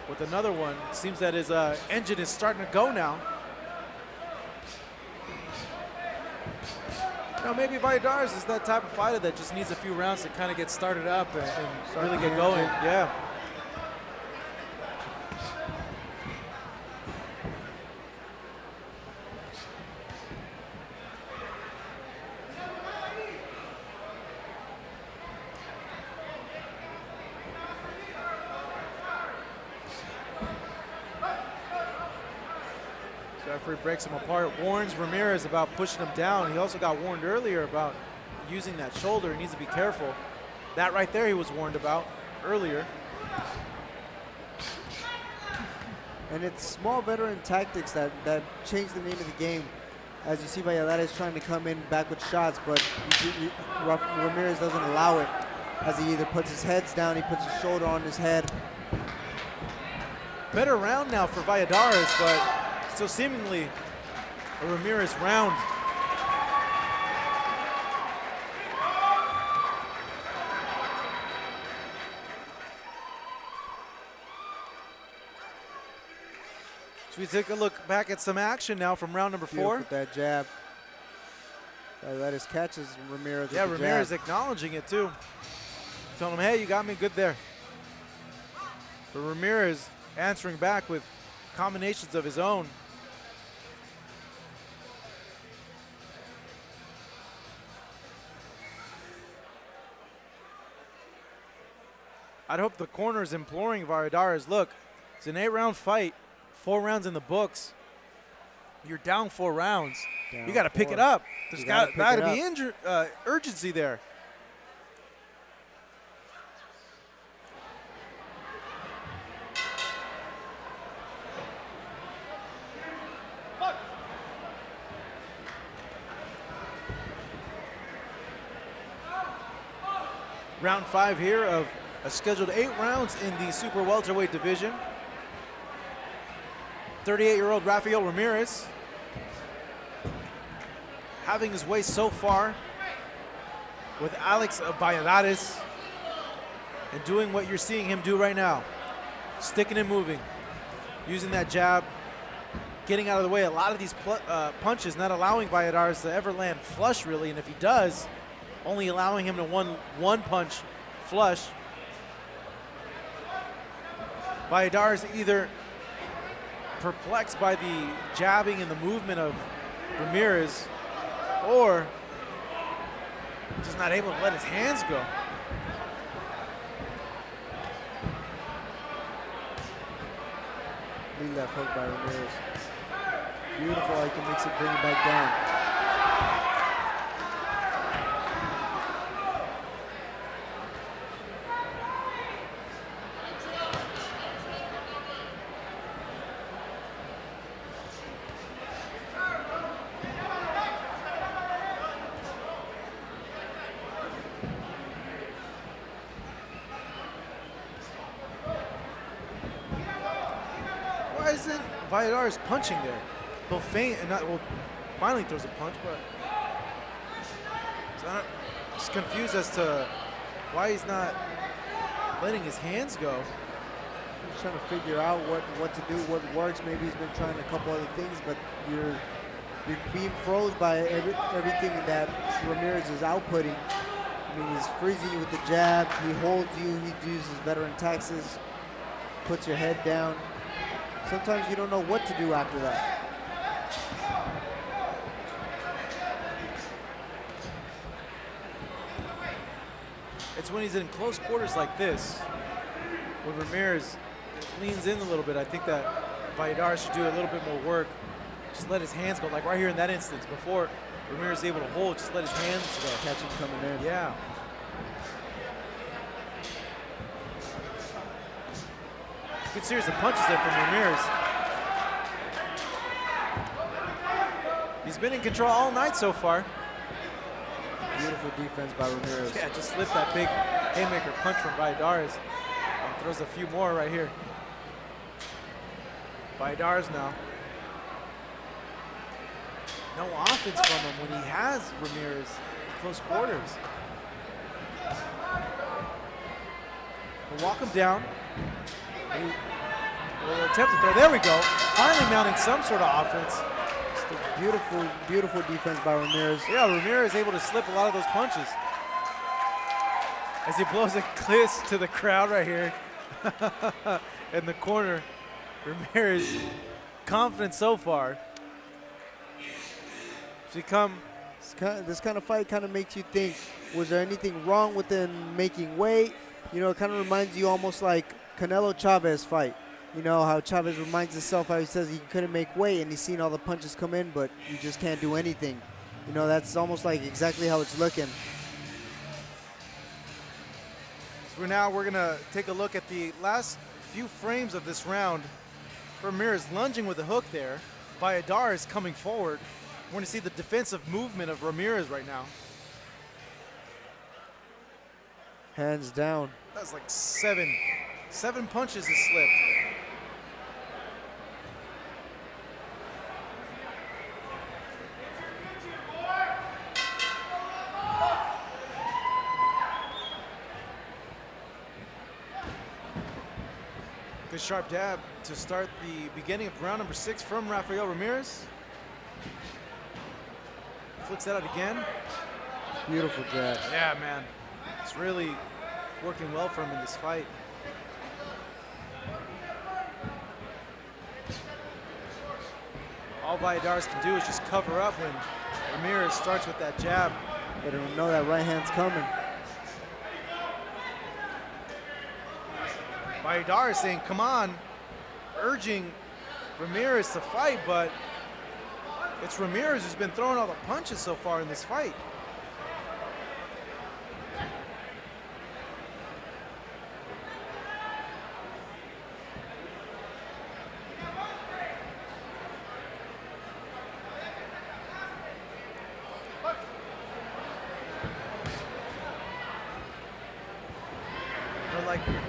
with another one. Seems that his engine is starting to go now. You know, maybe Valladares is that type of fighter that just needs a few rounds to kind of get started up and really get going. Yeah. Referee breaks him apart, warns Ramirez about pushing him down. He also got warned earlier about using that shoulder. He needs to be careful. That right there he was warned about earlier. And it's small veteran tactics that change the name of the game. As you see, Valladares trying to come in back with shots, but Ramirez doesn't allow it. As he either puts his heads down, he puts his shoulder on his head. Better round now for Valladares, but still seemingly a Ramirez round. So we take a look back at some action now from round number 4. With that jab. Valladares catches Ramirez. Yeah, with the Ramirez jab. acknowledging it too. Telling him, hey, you got me good there. But Ramirez answering back with combinations of his own. I'd hope the corner is imploring Valladares, look, it's an 8-round fight, 4 rounds in the books. You're down 4 rounds. You got to pick it up. There's got to be urgency there. Round 5 here of a scheduled 8 rounds in the super welterweight division. 38-year-old Rafael Ramirez having his way so far with Alex Valladares and doing what you're seeing him do right now. Sticking and moving, using that jab, getting out of the way. A lot of these punches not allowing Valladares to ever land flush really, and if he does, only allowing him to one punch flush. Valladares either perplexed by the jabbing and the movement of Ramirez, or just not able to let his hands go. Lead left hook by Ramirez. Beautiful how he can mix it, bring it back down. Why isn't Valladares punching there? He'll feint and well, finally throws a punch, but so I'm just confused as to why he's not letting his hands go. He's trying to figure out what to do, what works. Maybe he's been trying a couple other things, but you're being froze by everything that Ramirez is outputting. I mean, he's freezing you with the jab. He holds you. He uses veteran taxes, puts your head down. Sometimes you don't know what to do after that. It's when he's in close quarters like this, when Ramirez leans in a little bit. I think that Valladares should do a little bit more work. Just let his hands go, like right here in that instance. Before Ramirez is able to hold, just let his hands go. Catch him coming in. Yeah. Good series of punches there from Ramirez. He's been in control all night so far. Beautiful defense by Ramirez. Yeah, just slipped that big haymaker punch from Valladares and throws a few more right here. Valladares now. No offense from him when he has Ramirez in close quarters. We'll walk him down. He will attempt to throw. There we go. Finally mounting some sort of offense. Beautiful, beautiful defense by Ramirez. Yeah, Ramirez able to slip a lot of those punches. As he blows a kiss to the crowd right here in the corner. Ramirez, confident so far. This kind of fight kind of makes you think, was there anything wrong with him making weight? You know, it kind of reminds you almost like Canelo Chavez fight. You know how Chavez reminds himself how he says he couldn't make weight and he's seen all the punches come in, but you just can't do anything. You know, that's almost like exactly how it's looking. So we're gonna take a look at the last few frames of this round. Ramirez lunging with a hook there. Valladares coming forward. We're gonna see the defensive movement of Ramirez right now. Hands down. That's like seven punches has slipped. Good sharp jab to start the beginning of round number 6 from Rafael Ramirez. Flicks that out again. Beautiful jab. Yeah, man. It's really working well for him in this fight. All Valladares can do is just cover up when Ramirez starts with that jab. Better know that right hand's coming. Valladares saying, come on, urging Ramirez to fight, but it's Ramirez who's been throwing all the punches so far in this fight.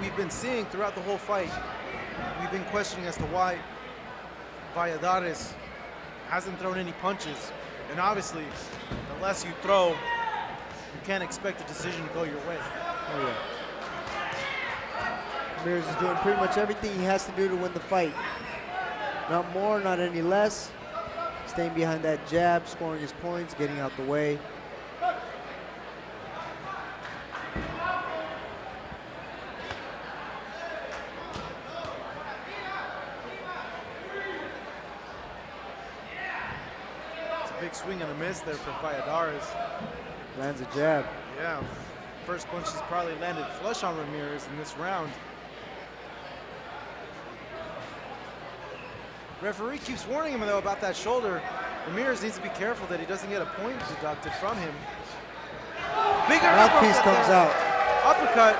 we've been seeing throughout the whole fight, we've been questioning as to why Valladares hasn't thrown any punches. And obviously, the less you throw, you can't expect a decision to go your way. Oh, yeah. Ramirez is doing pretty much everything he has to do to win the fight. Not more, not any less. Staying behind that jab, scoring his points, getting out the way. It's a big swing and a miss there for Valladares. Lands a jab. Yeah, first punch has probably landed flush on Ramirez in this round. Referee keeps warning him though about that shoulder. Ramirez needs to be careful that he doesn't get a point deducted from him. Big mouthpiece comes out. Uppercut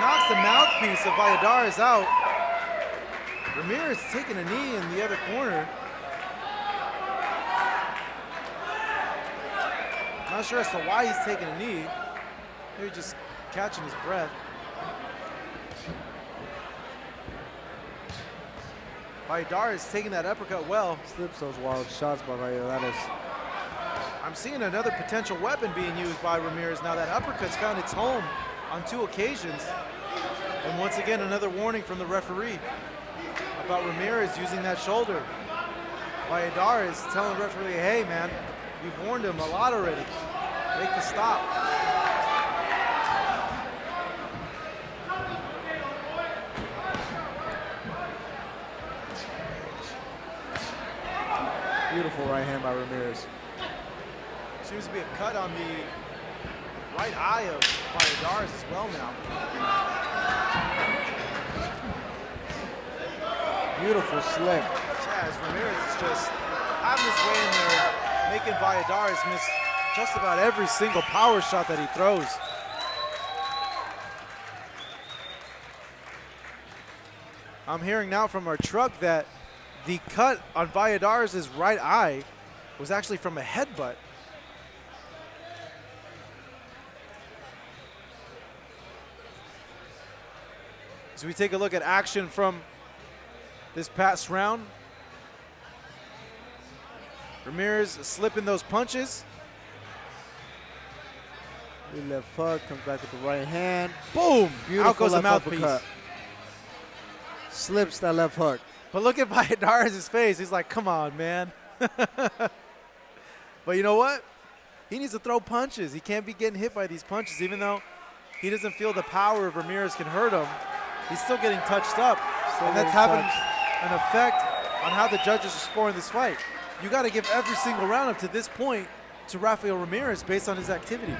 knocks the mouthpiece of Valladares out. Ramirez taking a knee in the other corner. Not sure as to why he's taking a knee. Maybe just catching his breath. Valladares taking that uppercut well. Slips those wild shots by Valladares. I'm seeing another potential weapon being used by Ramirez now that uppercut's found its home on 2 occasions. And once again, another warning from the referee about Ramirez using that shoulder. Valladares telling the referee, hey man, you've warned him a lot already. Make the stop. Beautiful right hand by Ramirez. Seems to be a cut on the right eye of Valladares as well now. Beautiful slip. Yeah, as Ramirez is just having his way in there, making Valladares miss just about every single power shot that he throws. I'm hearing now from our truck that the cut on Valladares' right eye was actually from a headbutt. As we take a look at action from this past round, Ramirez slipping those punches. The left hook comes back with the right hand. Boom! Beautiful. Out goes the mouthpiece. Uppercut. Slips that left hook. But look at Valladares' face. He's like, come on, man. But you know what? He needs to throw punches. He can't be getting hit by these punches. Even though he doesn't feel the power of Ramirez can hurt him, he's still getting touched up. And that's having an effect on how the judges are scoring this fight. You got to give every single round up to this point to Rafael Ramirez based on his activity.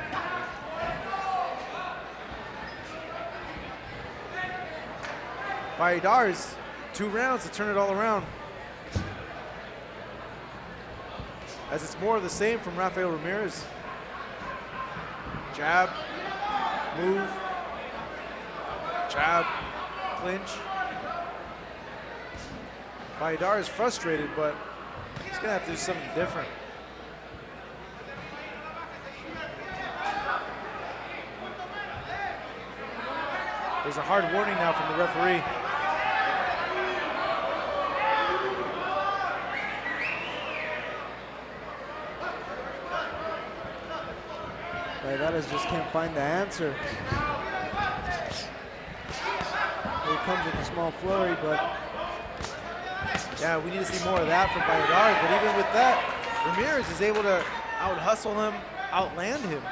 Valladares, 2 rounds to turn it all around. As it's more of the same from Rafael Ramirez. Jab, move, jab, clinch. Valladares frustrated, but he's gonna have to do something different. There's a hard warning now from the referee. Valladares just can't find the answer. Here comes with a small flurry, but yeah, we need to see more of that from Valladares. But even with that, Ramirez is able to out-hustle him, outland him.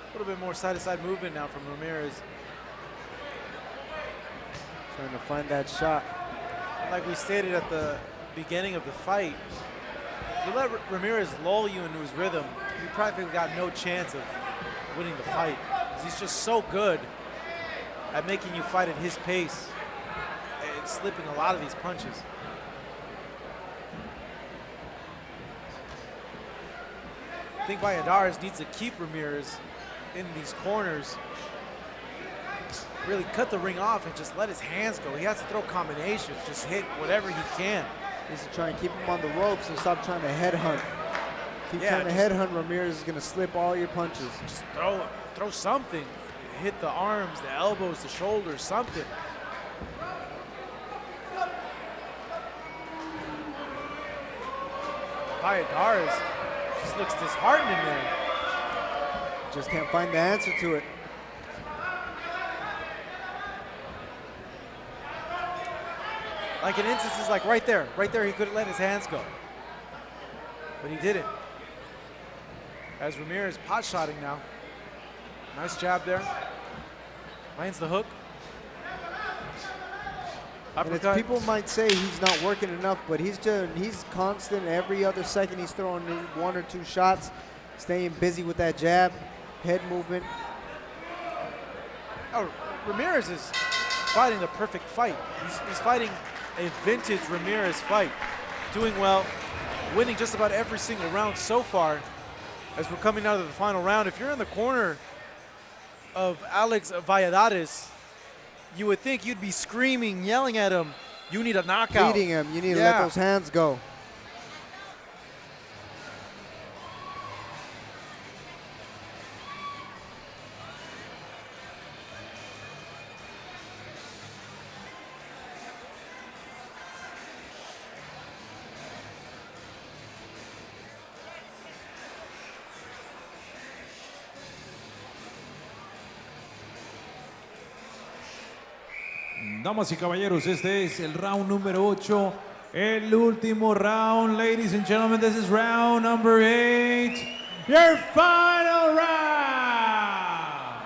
A little bit more side-to-side movement now from Ramirez. trying to find that shot. Like we stated at the beginning of the fight, if you let Ramirez lull you into his rhythm, you practically got no chance of winning the fight. He's just so good at making you fight at his pace and slipping a lot of these punches. think Valladares needs to keep Ramirez in these corners. Really cut the ring off and just let his hands go. He has to throw combinations, just hit whatever he can. Needs to try and keep him on the ropes and stop trying to headhunt. Keep trying to headhunt. Ramirez is going to slip all your punches. Just throw something. Hit the arms, the elbows, the shoulders, something. Valladares just looks disheartened in there. Just can't find the answer to it. Like in instances like right there he could have let his hands go. But he didn't. As Ramirez pot-shotting now. Nice jab there. Lands the hook. And people might say he's not working enough, but he's constant. Every other second he's throwing 1 or 2 shots, staying busy with that jab, head movement. Oh, Ramirez is fighting the perfect fight. He's fighting a vintage Ramirez fight. Doing well, winning just about every single round so far. As we're coming out of the final round, if you're in the corner of Alex Valladares, you would think you'd be screaming, yelling at him, you need a knockout. Beating him, you need to let those hands go. Damas y caballeros, este es el round número 8. El último round, ladies and gentlemen, this is round number 8. Your final round.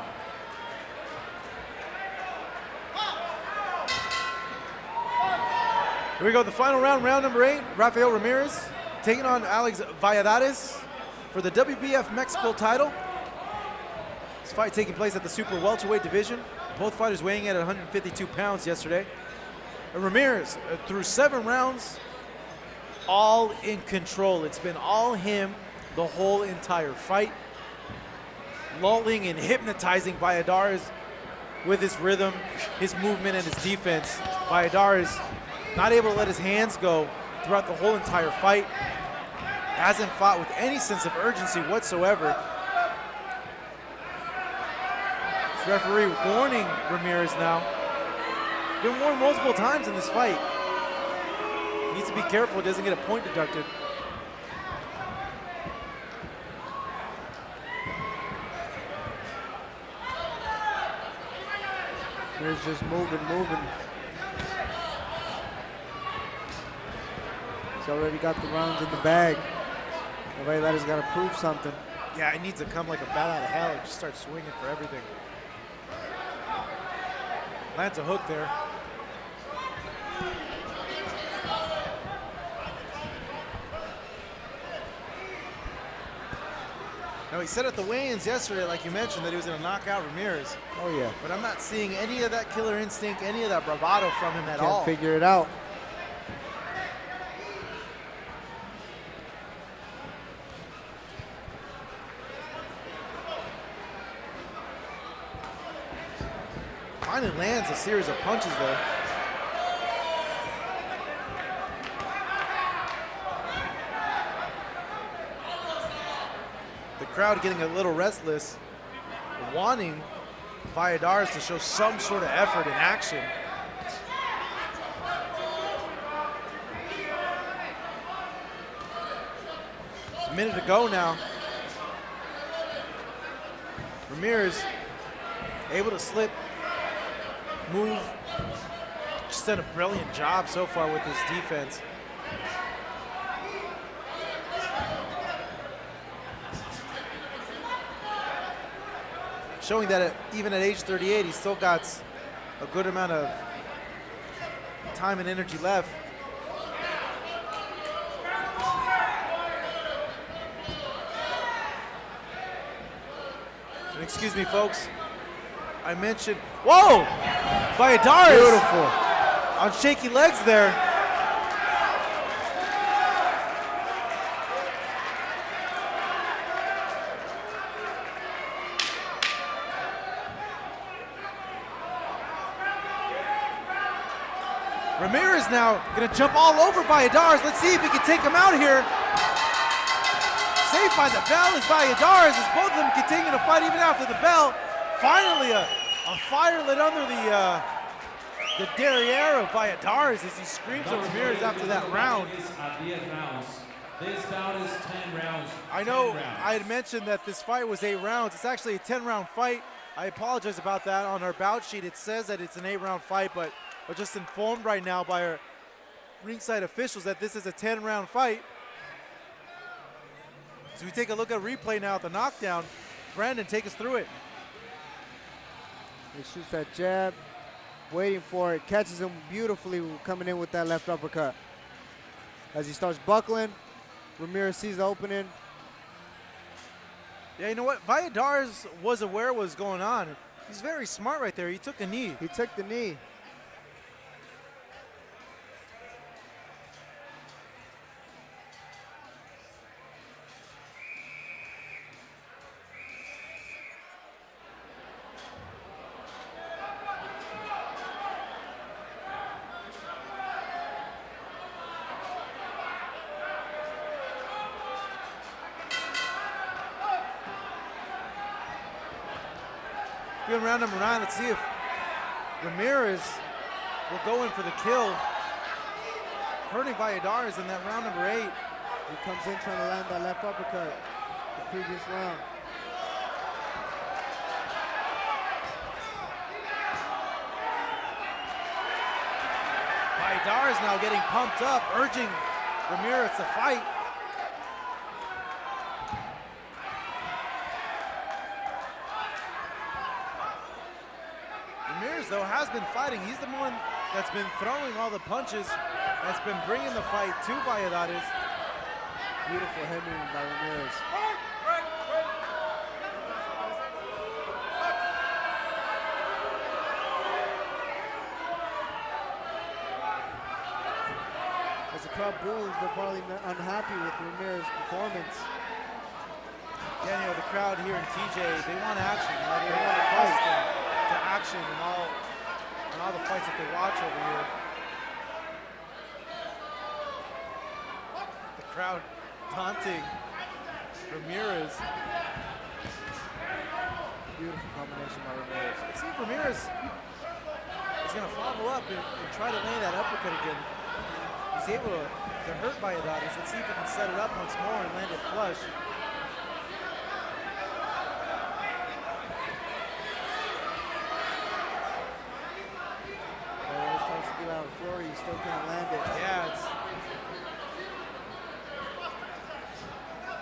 Here we go, the final round, round number 8. Rafael Ramirez taking on Alex Valladares for the WBF Mexico title. This fight taking place at the super welterweight division. Both fighters weighing in at 152 pounds yesterday. And Ramirez, through 7 rounds, all in control. It's been all him the whole entire fight. Lulling and hypnotizing Valladares with his rhythm, his movement, and his defense. Valladares not able to let his hands go throughout the whole entire fight. Hasn't fought with any sense of urgency whatsoever. Referee warning Ramirez now. Been warned multiple times in this fight. He needs to be careful he doesn't get a point deducted. Ramirez just moving. He's already got the rounds in the bag. Valladares got to prove something. Yeah, it needs to come like a bat out of hell and just start swinging for everything. Lands a hook there. Now, he said at the weigh-ins yesterday, like you mentioned, that he was going to knock out Ramirez. Oh, yeah. But I'm not seeing any of that killer instinct, any of that bravado from him at all. Can't figure it out. Finally lands a series of punches there. The crowd getting a little restless, wanting Valladares to show some sort of effort and action. A minute to go now. Ramirez able to slip, move. Just done a brilliant job so far with his defense. Showing that even at age 38, he's still got a good amount of time and energy left. And excuse me, folks. I mentioned, whoa! Valladares. Beautiful. On shaky legs there. Ramirez now gonna jump all over Valladares. Let's see if he can take him out here. Saved by the bell is Valladares as both of them continue to fight even after the bell. Finally, a fire lit under the derriere of Valladares as he screams at Ramirez after that round. This bout is 10 rounds. I know I had mentioned that this fight was 8 rounds. It's actually a 10-round fight. I apologize about that. On our bout sheet, it says that it's an 8-round fight, but we're just informed right now by our ringside officials that this is a 10-round fight. So we take a look at a replay now at the knockdown. Brandon, take us through it. He shoots that jab, waiting for it, catches him beautifully coming in with that left uppercut. As he starts buckling, Ramirez sees the opening. Yeah, you know what? Valladares was aware of what was going on. He's very smart right there. He took a knee. He took the knee. Good round number 9. Let's see if Ramirez will go in for the kill. Hurting Valladares in that round number 8. He comes in trying to land that left uppercut the previous round. Valladares now getting pumped up, urging Ramirez to fight. Ramirez, though, has been fighting. He's the one that's been throwing all the punches, that's been bringing the fight to Valladares. Beautiful head movement by Ramirez. As the crowd boos, they're probably unhappy with Ramirez's performance. Yeah, you know, the crowd here in TJ, they want action. You know, they want to fight to action and all the fights that they watch over here. The crowd taunting Ramirez. Beautiful combination by Ramirez. Let's see if Ramirez is going to follow up and try to land that uppercut again. He's able to hurt Valladares. Let's see if he can set it up once more and land it flush. Out of floor, you still can't land it. Yeah, it's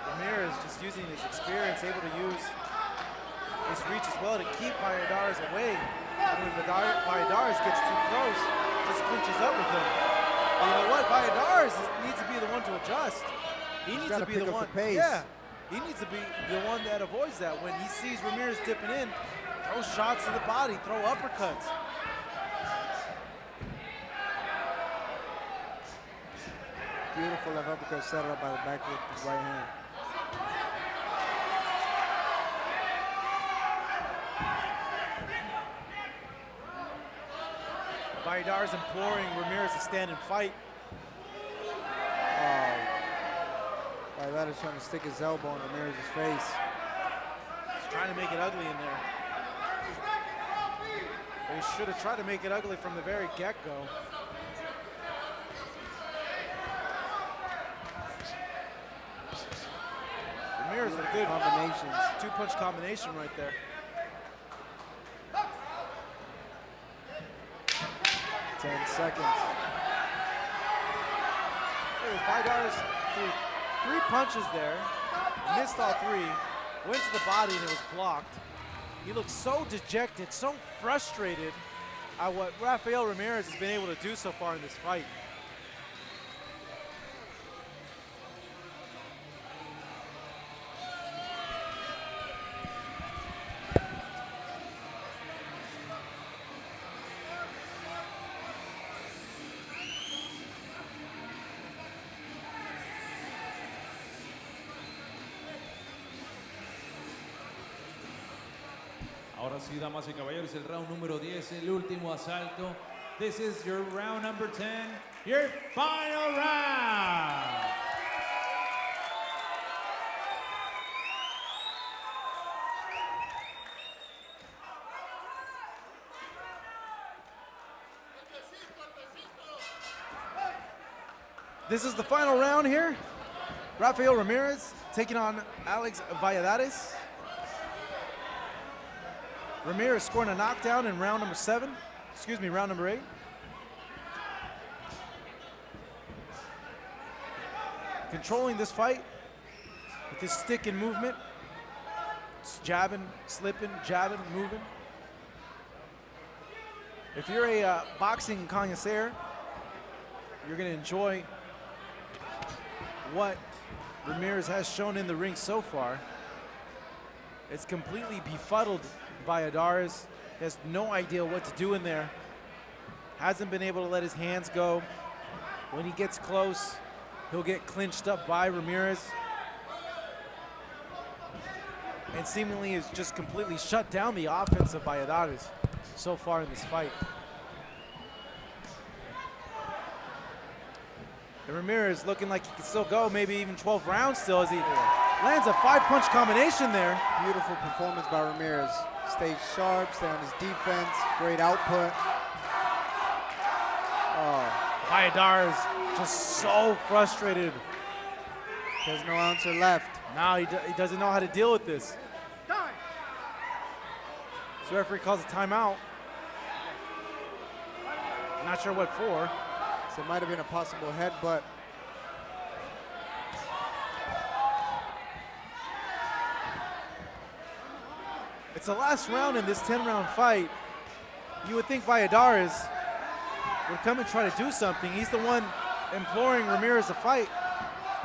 Ramirez just using his experience, able to use his reach as well to keep Valladares away. And when Valladares gets too close, just clinches up with him. And you know what? Valladares needs to be the one to adjust. He needs to be the one. Yeah, he needs to be the one that avoids that. When he sees Ramirez dipping in, throw shots to the body, throw uppercuts. Beautiful left uppercut set up by the back with his right hand. Valladares imploring Ramirez to stand and fight. Valladares trying to stick his elbow on Ramirez's face. He's trying to make it ugly in there. But he should have tried to make it ugly from the very get-go. Ramirez with a good combinations. 2-punch combination right there. 10 seconds. Valladares threw 3 punches there, missed all 3, went to the body and it was blocked. He looked so dejected, so frustrated at what Rafael Ramirez has been able to do so far in this fight. Ahora sí, damas y caballeros, el round número 10, el último asalto This is your round number 10, your final round. This is the final round here. Rafael Ramirez taking on Alex Valladares. Ramirez scoring a knockdown in round number 8. Controlling this fight with his stick and movement. Just jabbing, slipping, jabbing, moving. If you're a boxing connoisseur, you're gonna enjoy what Ramirez has shown in the ring so far. It's completely befuddled Valladares. He has no idea what to do in there. Hasn't been able to let his hands go. When he gets close, he'll get clinched up by Ramirez. And seemingly has just completely shut down the offense of Valladares so far in this fight. And Ramirez looking like he can still go, maybe even 12 rounds still as he lands a 5-punch combination there. Beautiful performance by Ramirez. Stay sharp, stay on his defense, great output. Oh. Valladares just so frustrated. There's no answer left. Now he doesn't know how to deal with this. So referee calls a timeout. Not sure what for. So it might have been a possible headbutt. It's the last round in this 10-round fight. You would think Valladares would come and try to do something. He's the one imploring Ramirez to fight.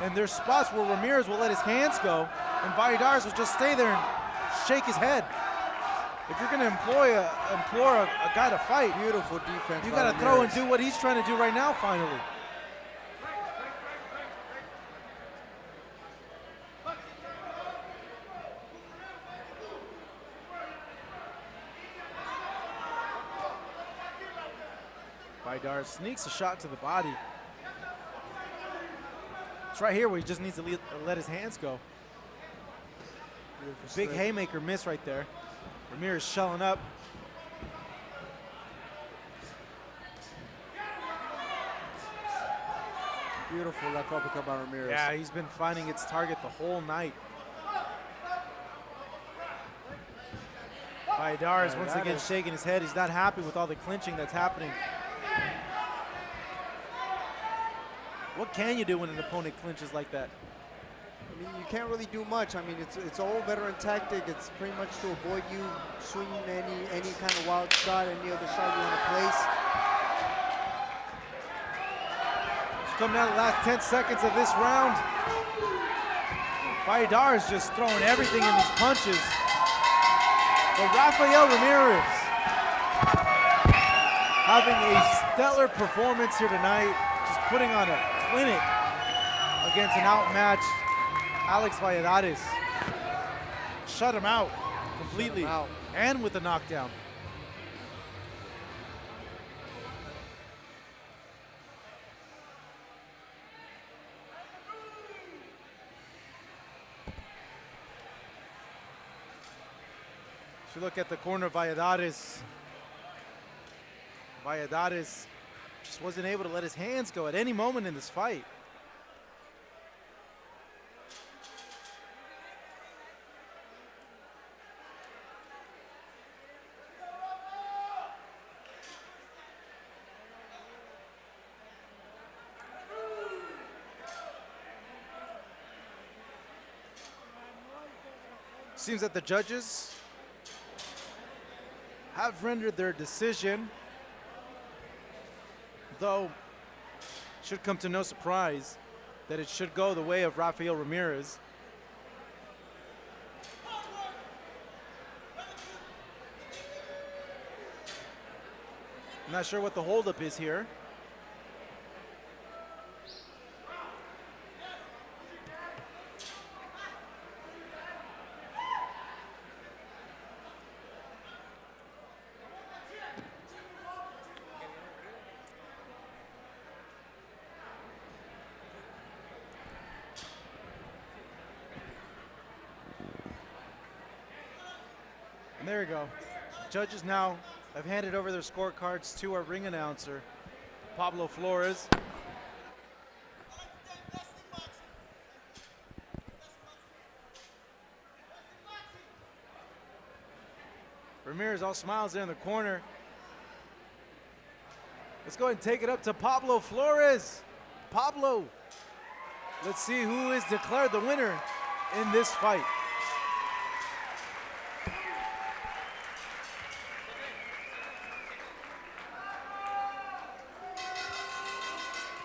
And there's spots where Ramirez will let his hands go, and Valladares will just stay there and shake his head. If you're going to implore a guy to fight, beautiful defense. You got to throw and do what he's trying to do right now. Finally. Valladares sneaks a shot to the body. It's right here where he just needs to let his hands go. Big haymaker miss right there. Ramirez shelling up. Beautiful left uppercut by Ramirez. Yeah, he's been finding its target the whole night. Valladares once again shaking his head. He's not happy with all the clinching that's happening. What can you do when an opponent clinches like that? I mean, you can't really do much. I mean, it's all veteran tactic. It's pretty much to avoid you swinging any kind of wild shot, any other shot you want to place. It's coming down to the last 10 seconds of this round. Valladares just throwing everything in these punches. But Rafael Ramirez having a stellar performance here tonight, just putting on a clinic against an outmatched Alex Valladares. Shut him out completely and with a knockdown. If you look at the corner of Valladares, Valladares just wasn't able to let his hands go at any moment in this fight. Seems that the judges have rendered their decision, though should come to no surprise that it should go the way of Rafael Ramirez. I'm not sure what the holdup is here. And there you go. Judges now have handed over their scorecards to our ring announcer, Pablo Flores. Ramirez all smiles there in the corner. Let's go ahead and take it up to Pablo Flores. Pablo, let's see who is declared the winner in this fight.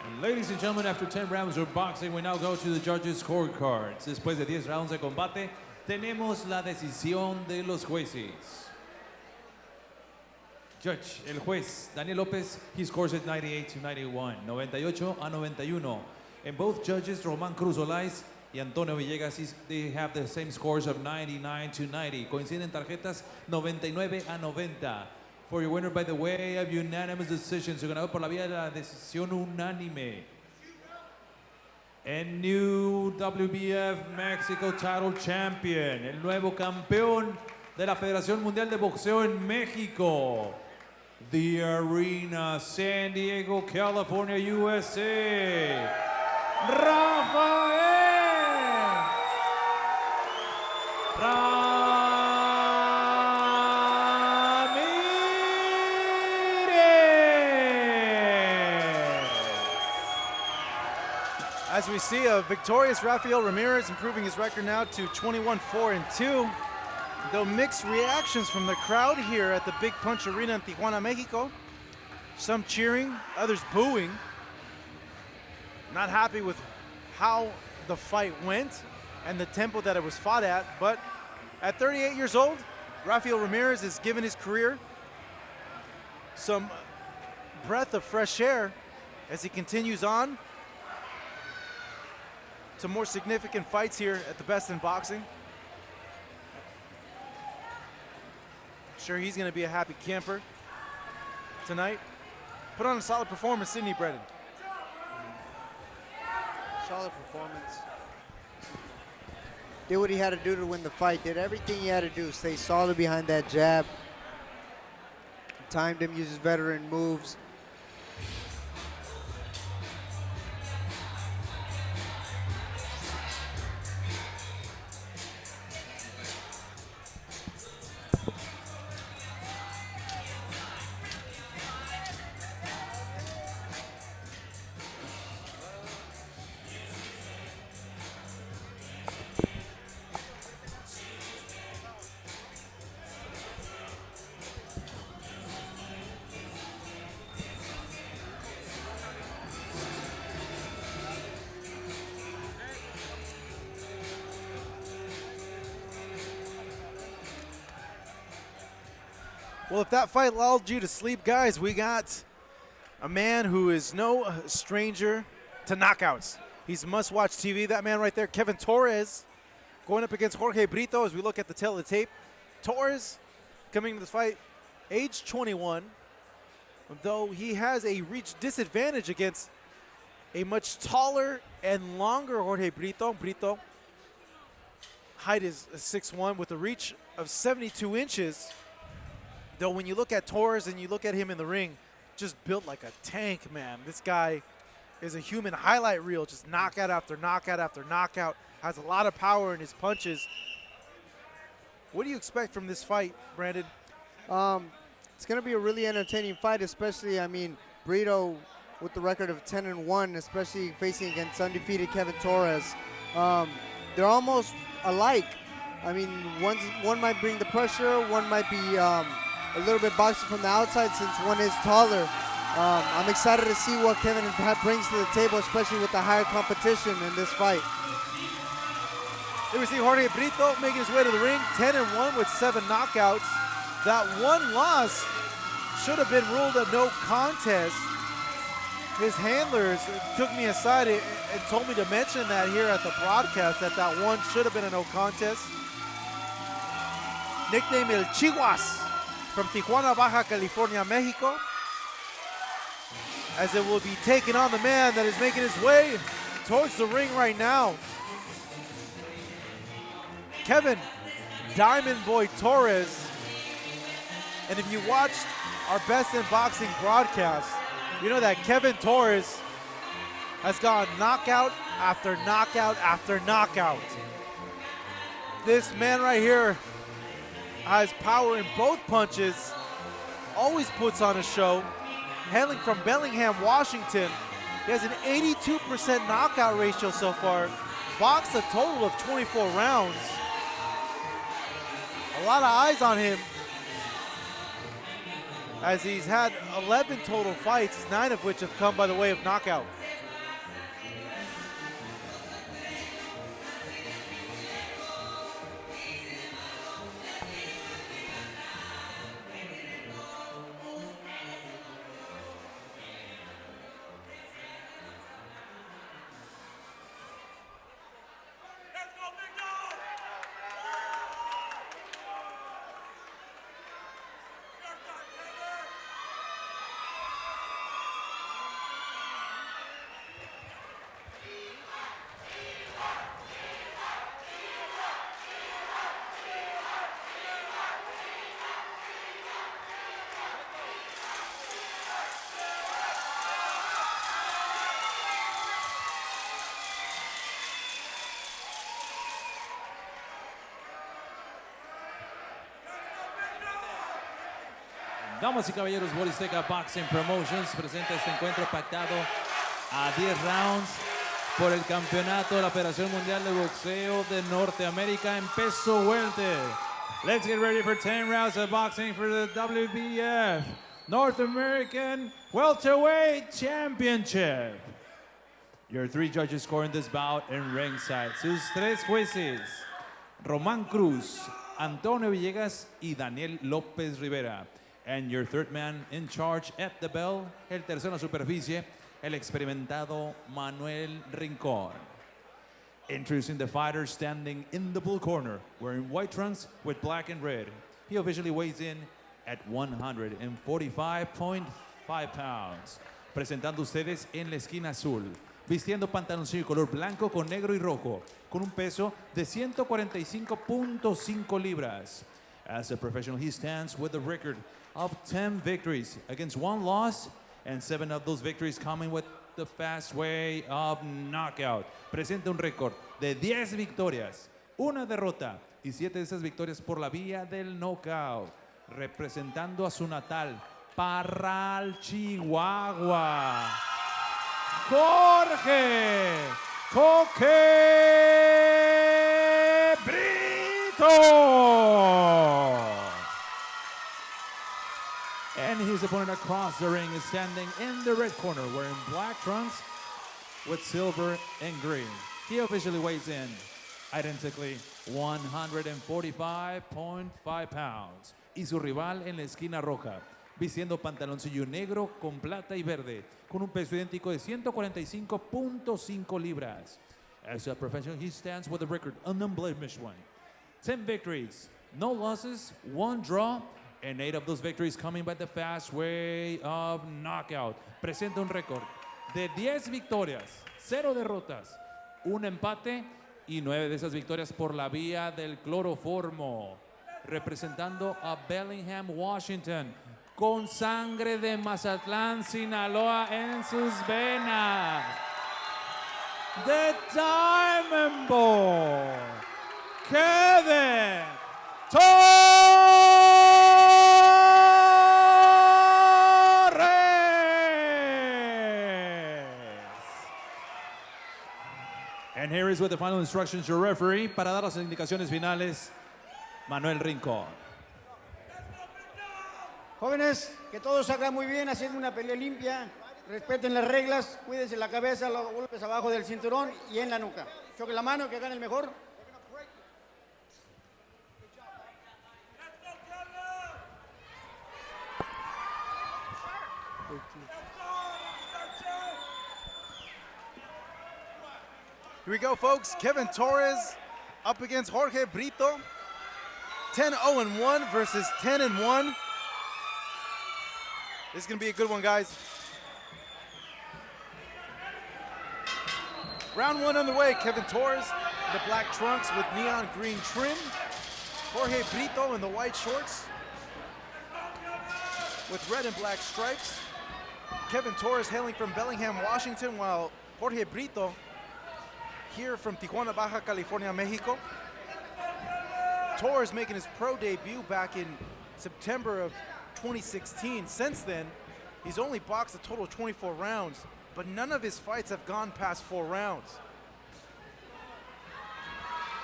And ladies and gentlemen, after 10 rounds of boxing, we now go to the judges' scorecards. Después de 10 rounds de combate, tenemos la decisión de los jueces. Judge, el juez Daniel Lopez, he scores it 98 to 91, 98 a 91. And both judges, Roman Cruz Olais y Antonio Villegas, they have the same scores of 99 to 90. Coinciden tarjetas 99 a 90. For your winner by the way of unanimous decision, su ganador por la vía de la decisión unánime. And new WBF Mexico title champion, el nuevo campeón de la Federación Mundial de Boxeo en México. The Arena, San Diego, California, USA. Rafael Ramirez. As we see, a victorious Rafael Ramirez improving his record now to 21-4-2. Though mixed reactions from the crowd here at the Big Punch Arena in Tijuana, Mexico. Some cheering, others booing. Not happy with how the fight went and the tempo that it was fought at. But at 38 years old, Rafael Ramirez has given his career some breath of fresh air as he continues on to more significant fights here at the Best in Boxing. Sure, he's going to be a happy camper tonight. Put on a solid performance, Sidney Bredden. Solid performance. Did what he had to do to win the fight. Did everything he had to do. Stay solid behind that jab. Timed him, uses veteran moves. Well, if that fight lulled you to sleep, guys, we got a man who is no stranger to knockouts. He's must-watch TV. That man right there, Kevin Torres, going up against Jorge Brito as we look at the tail of the tape. Torres coming to this fight, age 21, though he has a reach disadvantage against a much taller and longer Jorge Brito. Brito, height is 6'1", with a reach of 72 inches. Though when you look at Torres and you look at him in the ring, just built like a tank, man. This guy is a human highlight reel, just knockout after knockout after knockout. Has a lot of power in his punches. What do you expect from this fight, Brandon? It's going to be a really entertaining fight, especially, I mean, Brito with the record of 10-1, especially facing against undefeated Kevin Torres. They're almost alike. I mean, one might bring the pressure, one might be a little bit boxing from the outside since one is taller. I'm excited to see what Kevin brings to the table, especially with the higher competition in this fight. Here we see Jorge Brito making his way to the ring, 10-1 with 7 knockouts. That one loss should have been ruled a no contest. His handlers took me aside and told me to mention that here at the broadcast, that one should have been a no contest. Nicknamed El Chihuas, from Tijuana, Baja California, Mexico, as it will be taking on the man that is making his way towards the ring right now. Kevin Diamond Boy Torres And if you watched our Best in Boxing broadcast, you know that Kevin Torres has gone knockout after knockout after knockout. This man right here has power in both punches, always puts on a show. Hailing from Bellingham, Washington, he has an 82% knockout ratio so far, boxed a total of 24 rounds. A lot of eyes on him, as he's had 11 total fights, 9 of which have come by the way of knockout. Damas y caballeros, Boristeca Boxing Promotions presenta este encuentro pactado a 10 rounds por el campeonato de la Federación Mundial de Boxeo de Norteamérica en peso welter. Let's get ready for 10 rounds of boxing for the WBF North American Welterweight Championship. Your 3 judges scoring this bout in ringside. Sus 3 jueces, Román Cruz, Antonio Villegas y Daniel López Rivera. And your 3rd man in charge at the bell, el tercero en la superficie, el experimentado Manuel Rincón. Introducing the fighter standing in the blue corner, wearing white trunks with black and red. He officially weighs in at 145.5 pounds. Presentando ustedes en la esquina azul, vistiendo pantaloncillo color blanco con negro y rojo, con un peso de 145.5 libras. As a professional, he stands with a record of 10 victories against 1 loss, and 7 of those victories coming with the fast way of knockout. Presenta un récord de 10 victorias, 1 derrota y 7 de esas victorias por la vía del knockout. Representando a su natal Parral, Chihuahua, Jorge Coque Brito. And his opponent across the ring is standing in the red corner, wearing black trunks with silver and green. He officially weighs in identically 145.5 pounds. Y su rival en la esquina roja, vistiendo pantaloncillo negro con plata y verde, con un peso idéntico de 145.5 libras. As a professional, he stands with a record, an unblemished one. 10 victories, no losses, 1 draw, and 8 of those victories coming by the fast way of knockout. Presenta un récord de 10 victorias, 0 derrotas, 1 empate y 9 de esas victorias por la vía del cloroformo. Representando a Bellingham, Washington, con sangre de Mazatlán, Sinaloa en sus venas. The Diamond Boy, Kevin Torres. And here is with the final instructions, your referee, para dar las indicaciones finales, Manuel Rincón. Jóvenes, que todo salga muy bien, haciendo una pelea limpia, respeten las reglas, cuídense la cabeza, los golpes abajo del cinturón y en la nuca. Choque la mano, que gane el mejor. Here we go, folks. Kevin Torres up against Jorge Brito. 10-0-1 versus 10-1. This is going to be a good one, guys. Round 1 underway. Kevin Torres in the black trunks with neon green trim. Jorge Brito in the white shorts. with red and black stripes. Kevin Torres hailing from Bellingham, Washington, while Jorge Brito here from Tijuana, Baja California, Mexico. Torres making his pro debut back in September of 2016. Since then, he's only boxed a total of 24 rounds, but none of his fights have gone past 4 rounds.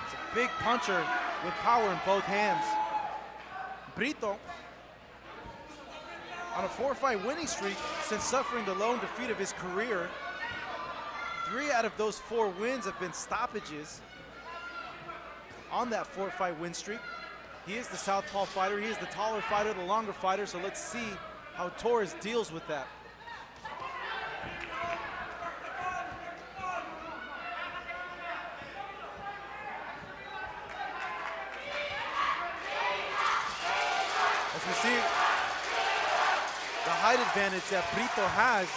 It's a big puncher with power in both hands. Brito on a 4-fight winning streak since suffering the lone defeat of his career. 3 out of those 4 wins have been stoppages on that 4-fight win streak. He is the southpaw fighter. He is the taller fighter, the longer fighter. So let's see how Torres deals with that. As we see, the height advantage that Brito has,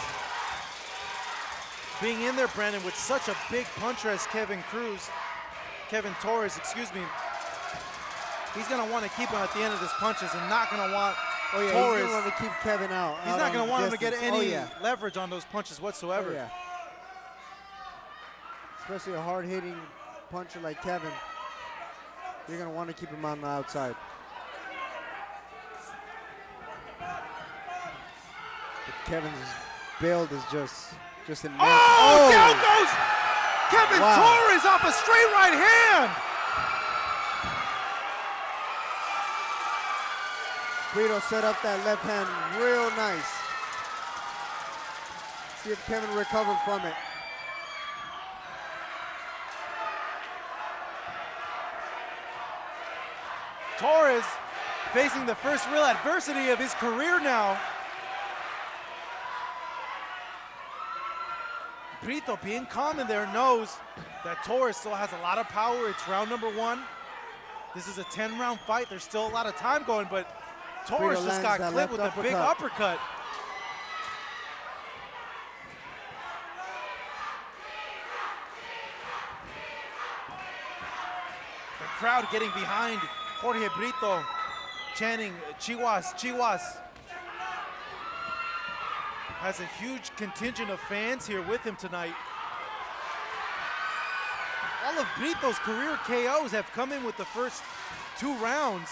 being in there, Brandon, with such a big puncher as Kevin Torres, excuse me. He's gonna want to keep him at the end of his punches and not gonna want Torres. He's gonna want to keep Kevin out. He's not gonna want him to get any Oh, leverage on those punches whatsoever. yeah. Especially a hard-hitting puncher like Kevin. You're gonna want to keep him on the outside. But Kevin's build is just immense. Oh, down goes Kevin Torres off a straight right hand. Brito set up that left hand real nice. See if Kevin recovered from it. Torres facing the first real adversity of his career now. Brito, being calm in there, knows that Torres still has a lot of power. It's round number 1. This is a 10-round fight. There's still a lot of time going, but Torres Brito just got lands clipped with a big uppercut. The crowd getting behind Jorge Brito, chanting Chihuas, Chihuas. Has a huge contingent of fans here with him tonight. All of Brito's career KOs have come in with the first 2 rounds.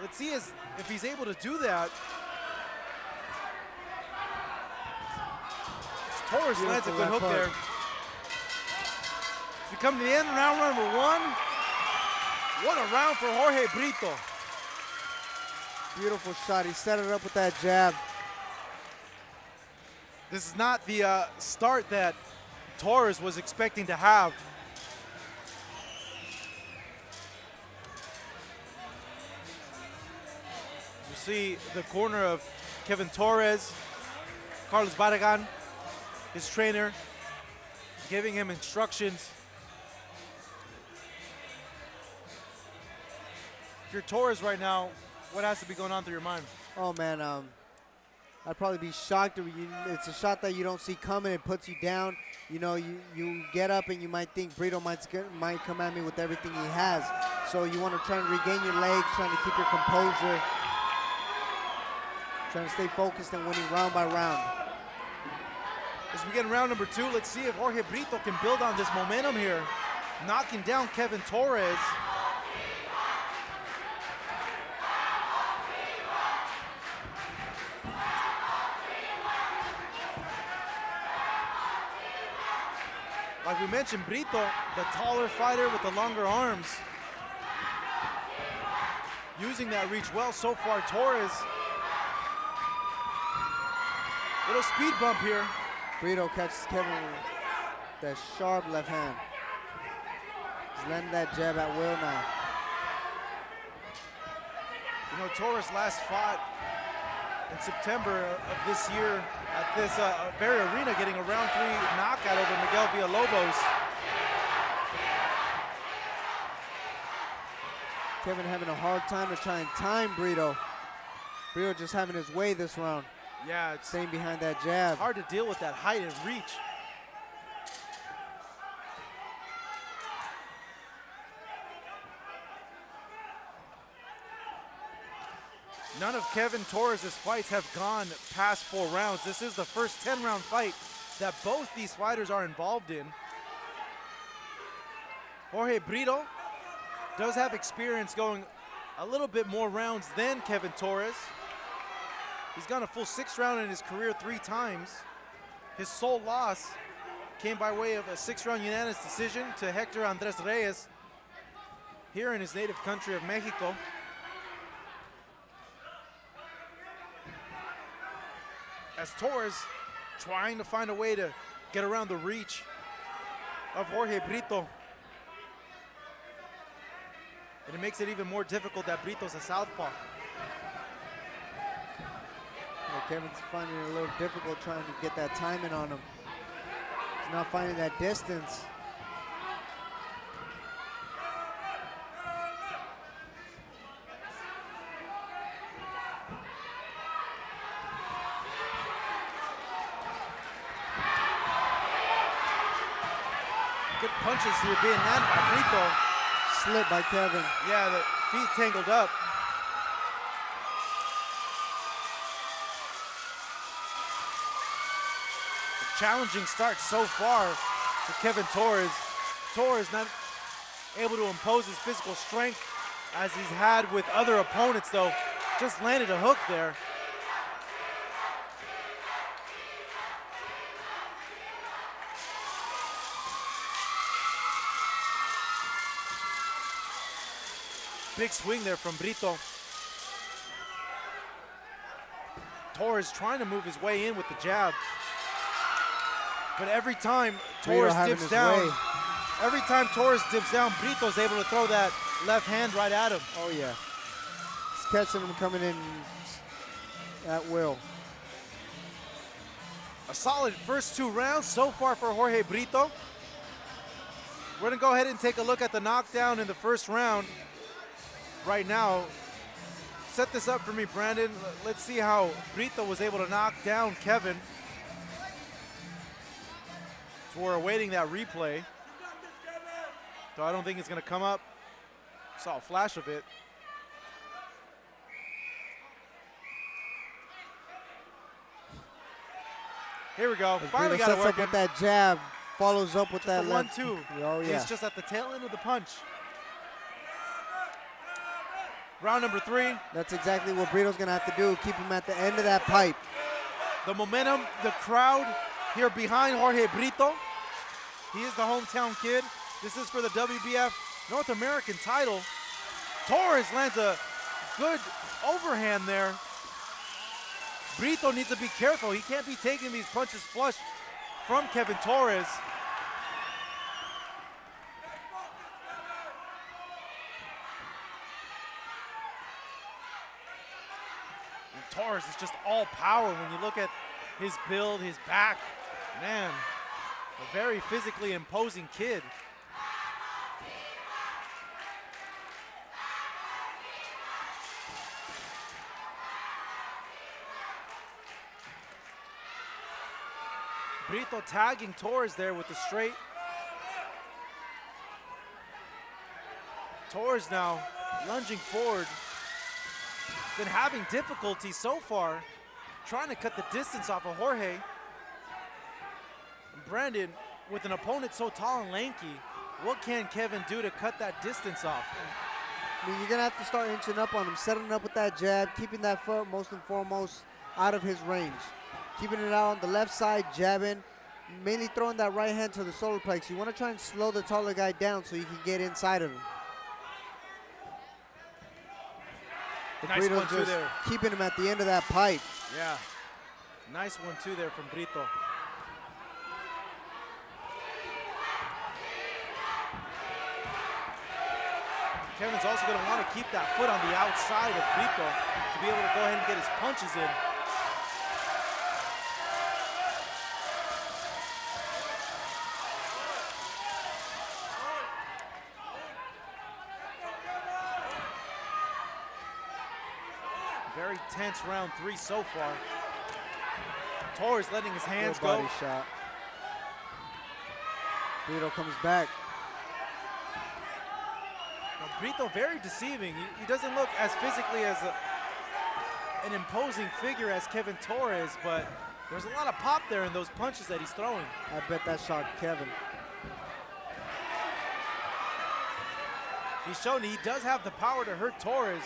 Let's see if he's able to do that. Torres lands a good hook there. As we come to the end, round number 1. What a round for Jorge Brito. Beautiful shot. He set it up with that jab. This is not the start that Torres was expecting to have. You see the corner of Kevin Torres, Carlos Barragan, his trainer, giving him instructions. If you're Torres right now, what has to be going on through your mind? Oh man, I'd probably be shocked. It's a shot that you don't see coming. It puts you down. You know, you get up and you might think Brito might come at me with everything he has. So you want to try and regain your legs, trying to keep your composure, trying to stay focused and winning round by round. As we get in round number 2, let's see if Jorge Brito can build on this momentum here, knocking down Kevin Torres. Like we mentioned, Brito, the taller fighter with the longer arms, using that reach well so far. Torres, little speed bump here. Brito catches Kevin with that sharp left hand. He's landing that jab at will now. You know, Torres last fought in September of this year at this very arena, getting a round 3 knockout over Miguel Villalobos. Kevin having a hard time to try and time Brito. Brito just having his way this round. Yeah, it's staying behind that jab. hard to deal with that height and reach. None of Kevin Torres' fights have gone past 4 rounds. This is the first 10-round fight that both these fighters are involved in. Jorge Brito does have experience going a little bit more rounds than Kevin Torres. He's gone a full 6 round in his career 3 times. His sole loss came by way of a 6-round unanimous decision to Hector Andres Reyes here in his native country of Mexico. As Torres trying to find a way to get around the reach of Jorge Brito. And it makes it even more difficult that Brito's a southpaw. Yeah, Kevin's finding it a little difficult trying to get that timing on him. He's not finding that distance. Good punches here being landed by Brito. Slip by Kevin. Yeah, the feet tangled up. A challenging start so far for Kevin Torres. Torres not able to impose his physical strength as he's had with other opponents, though. Just landed a hook there. Big swing there from Brito. Torres trying to move his way in with the jab. But every time Torres dips down, Brito's able to throw that left hand right at him. Oh yeah. He's catching him coming in at will. A solid first 2 rounds so far for Jorge Brito. We're gonna go ahead and take a look at the knockdown in the first round. Right now, set this up for me, Brandon. Let's see how Brito was able to knock down Kevin. So we're awaiting that replay. So I don't think it's gonna come up. Saw a flash of it. Here we go. Finally got it working. working. With that jab, follows up with that left. 1-2. Oh yeah. He's just at the tail end of the punch. Round number 3. That's exactly what Brito's gonna have to do, keep him at the end of that pipe. The momentum, the crowd here behind Jorge Brito. He is the hometown kid. This is for the WBF North American title. Torres lands a good overhand there. Brito needs to be careful. He can't be taking these punches flush from Kevin Torres. Torres is just all power when you look at his build, his back. Man, a very physically imposing kid. Brito tagging Torres there with the straight. Torres now lunging forward. Been having difficulty so far trying to cut the distance off of Jorge. And Brandon, with an opponent so tall and lanky, what can Kevin do to cut that distance off? I mean, you're gonna have to start inching up on him, setting up with that jab, keeping that foot most and foremost out of his range. Keeping it out on the left side, jabbing, mainly throwing that right hand to the solar plex. You wanna try and slow the taller guy down so you can get inside of him. Nice Brito 1-2 there. Keeping him at the end of that pipe. Yeah, nice 1-2 there from Brito. Kevin's also going to want to keep that foot on the outside of Brito to be able to go ahead and get his punches in. Very tense round 3 so far. Torres letting his hands go. Body shot. Brito comes back. Now, Brito very deceiving. He doesn't look as physically as an imposing figure as Kevin Torres, but there's a lot of pop there in those punches that he's throwing. I bet that shocked Kevin. He's shown he does have the power to hurt Torres.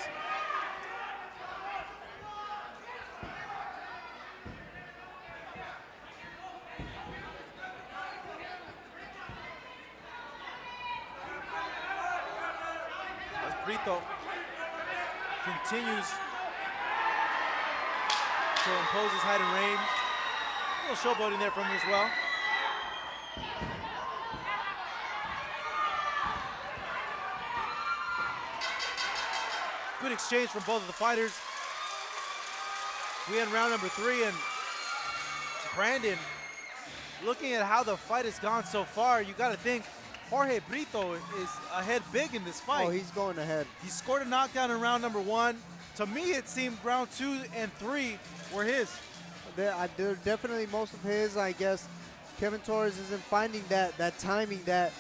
As Brito continues to impose his height and range. A little showboating there from him as well. Good exchange from both of the fighters. We end round number 3, and Brandon, looking at how the fight has gone so far, you got to think Jorge Brito is ahead big in this fight. Oh, he's going ahead. He scored a knockdown in round number 1. To me, it seemed round 2 and 3 were his. They're definitely most of his. I guess Kevin Torres isn't finding that timing, that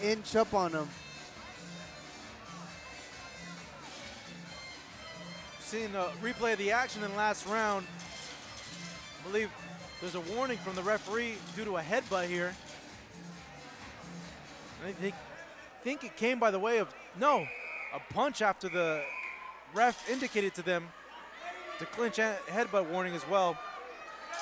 inch up on him. Seeing a replay of the action in the last round, I believe there's a warning from the referee due to a headbutt here. I think it came by the way of, no, a punch after the ref indicated to them to clinch a headbutt warning as well.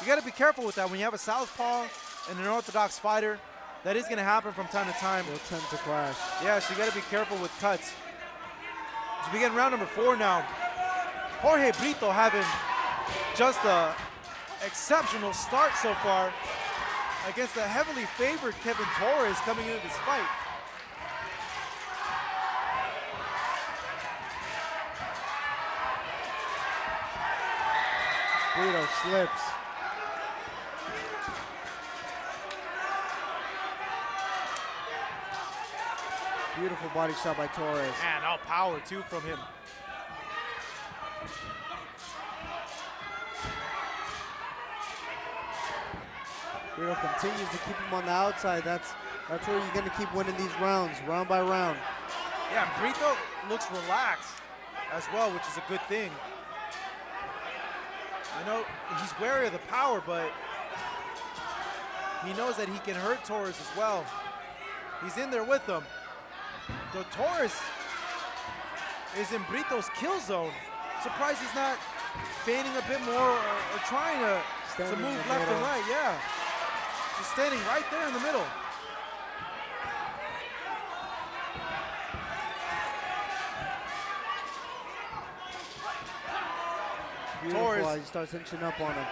You got to be careful with that when you have a southpaw and an orthodox fighter. That is going to happen from time to time. They'll tend to clash. Yeah, so you got to be careful with cuts. As we begin round number 4 now, Jorge Brito having just a exceptional start so far against the heavily favored Kevin Torres coming into this fight. Brito slips. Beautiful body shot by Torres. And all power too from him. Brito continues to keep him on the outside. That's where you're going to keep winning these rounds, round by round. Yeah, Brito looks relaxed as well, which is a good thing. I know he's wary of the power, but he knows that he can hurt Torres as well. He's in there with him. Though Torres is in Brito's kill zone. Surprised he's not feigning a bit more or trying to move left and right, yeah. Just standing right there in the middle. Torres, he starts inching up on him.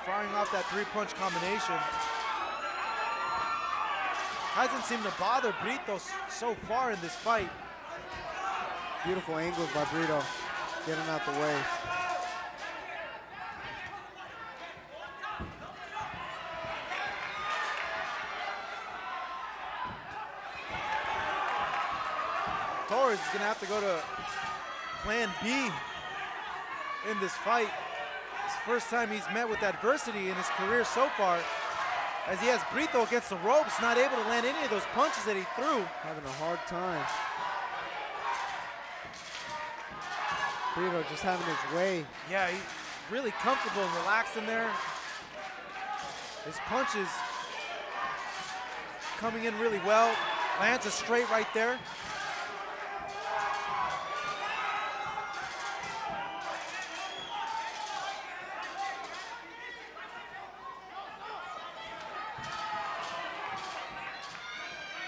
Firing off that 3-punch combination. Hasn't seemed to bother Brito so far in this fight. Beautiful angles by Brito, getting out the way. Torres is gonna have to go to plan B in this fight. It's the first time he's met with adversity in his career so far, as he has Brito against the ropes, not able to land any of those punches that he threw. Having a hard time. Brito just having his way. Yeah, he's really comfortable and relaxed in there. His punches coming in really well. Lands a straight right there.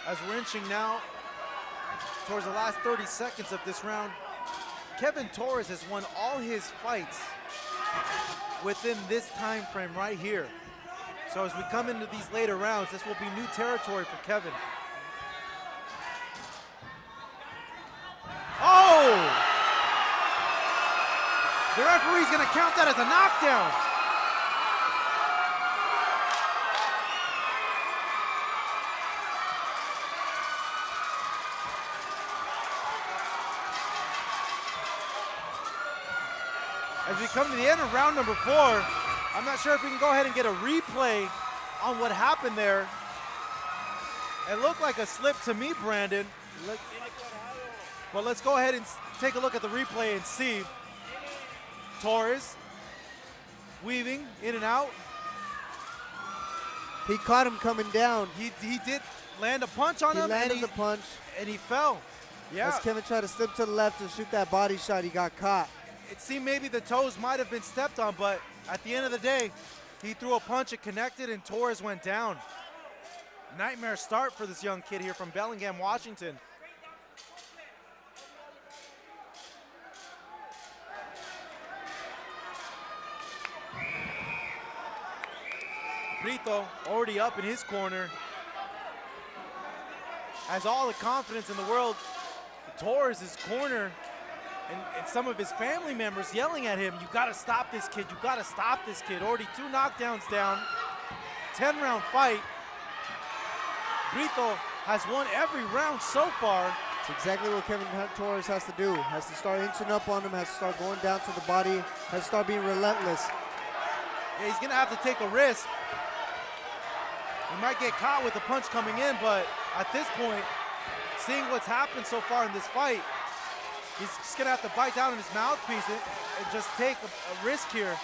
As we're inching now towards the last 30 seconds of this round, Kevin Torres has won all his fights within this time frame right here. So as we come into these later rounds, this will be new territory for Kevin. Oh! The referee's gonna count that as a knockdown. As we come to the end of round number 4, I'm not sure if we can go ahead and get a replay on what happened there. It looked like a slip to me, Brandon. Well, let's go ahead and take a look at the replay and see. Torres weaving in and out. He caught him coming down. He did land a punch on him. He landed the punch. And he fell. Yeah. As Kevin tried to slip to the left and shoot that body shot, he got caught. It seemed maybe the toes might have been stepped on, but at the end of the day, he threw a punch, it connected, and Torres went down. Nightmare start for this young kid here from Bellingham, Washington. Brito already up in his corner. Has all the confidence in the world. Torres' corner and some of his family members yelling at him, you gotta stop this kid, you gotta stop this kid. Already 2 knockdowns down, 10-round fight. Brito has won every round so far. It's exactly what Kevin Torres has to do. Has to start inching up on him, has to start going down to the body, has to start being relentless. Yeah, he's gonna have to take a risk. He might get caught with the punch coming in, but at this point, seeing what's happened so far in this fight, he's just gonna have to bite down in his mouthpiece and just take a risk here.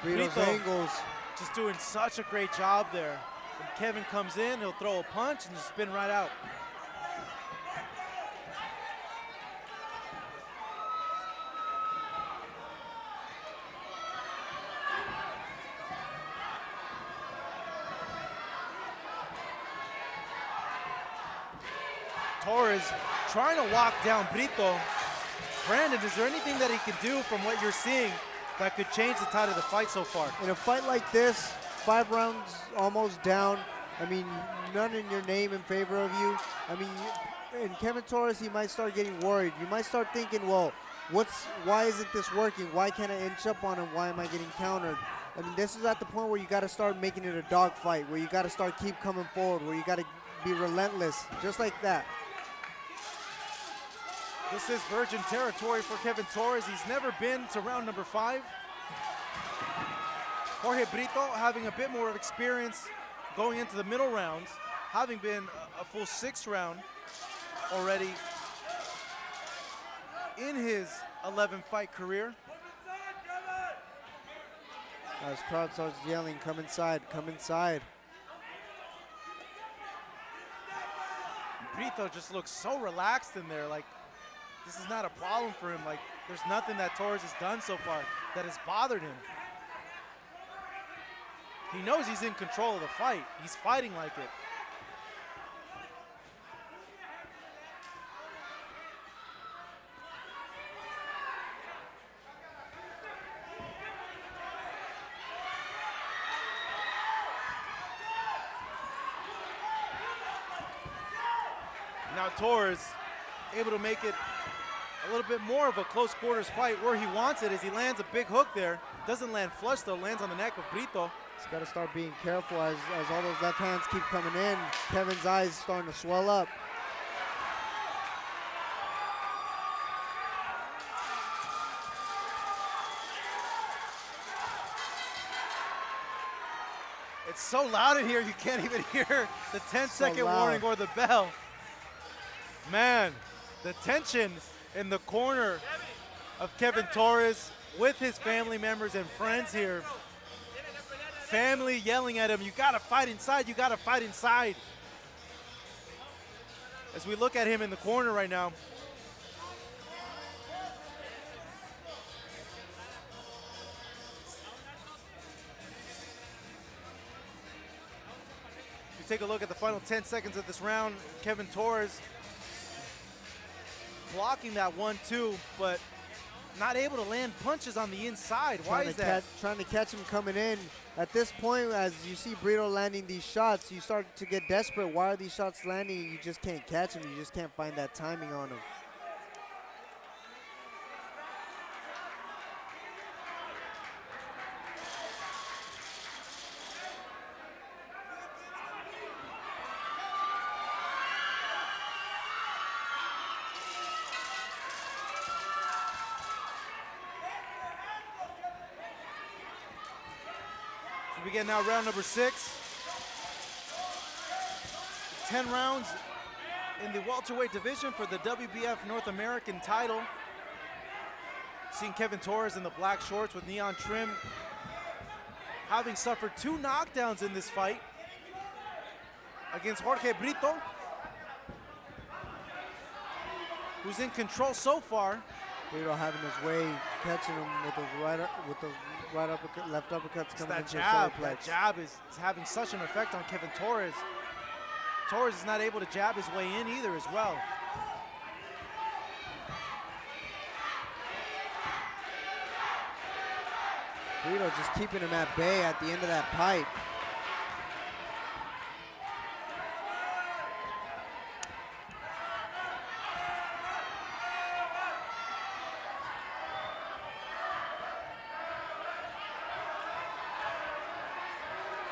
Brito's angles. Just doing such a great job there. When Kevin comes in, he'll throw a punch and just spin right out. Torres trying to walk down Brito. Brandon, is there anything that he can do from what you're seeing that could change the tide of the fight so far? In a fight like this, 5 rounds almost down. I mean, none in your name in favor of you. I mean, in Kevin Torres, he might start getting worried. You might start thinking, well, why isn't this working? Why can't I inch up on him? Why am I getting countered? I mean, this is at the point where you got to start making it a dog fight, where you got to start keep coming forward, where you got to be relentless, just like that. This is virgin territory for Kevin Torres. He's never been to round number 5. Jorge Brito having a bit more of experience going into the middle rounds, having been a full 6 round already in his 11-fight career. As crowd starts yelling, come inside, come inside. Brito just looks so relaxed in there, like this is not a problem for him. Like there's nothing that Torres has done so far that has bothered him. He knows he's in control of the fight. He's fighting like it. Now Torres able to make it a little bit more of a close quarters fight where he wants it as he lands a big hook there. Doesn't land flush though, lands on the neck of Brito. He's got to start being careful as all those left hands keep coming in. Kevin's eyes starting to swell up. It's so loud in here you can't even hear the 10-second warning or the bell. Man, the tension in the corner of Kevin Torres with his family members and friends here. Family yelling at him, you gotta fight inside, you gotta fight inside. As we look at him in the corner right now. If you take a look at the final 10 seconds of this round, Kevin Torres blocking that 1-2, but not able to land punches on the inside. Why is that? Trying to catch him coming in. At this point, as you see Brito landing these shots, you start to get desperate. Why are these shots landing and you just can't catch him? You just can't find that timing on him. We begin now round number 6. 10 rounds in the welterweight division for the WBF North American title. Seeing Kevin Torres in the black shorts with neon trim, having suffered 2 knockdowns in this fight against Jorge Brito, who's in control so far. Brito having his way, catching him with the right uppercut, left uppercuts coming into That jab is having such an effect on Kevin Torres. Torres is not able to jab his way in either as well. Brito just keeping him at bay at the end of that pipe.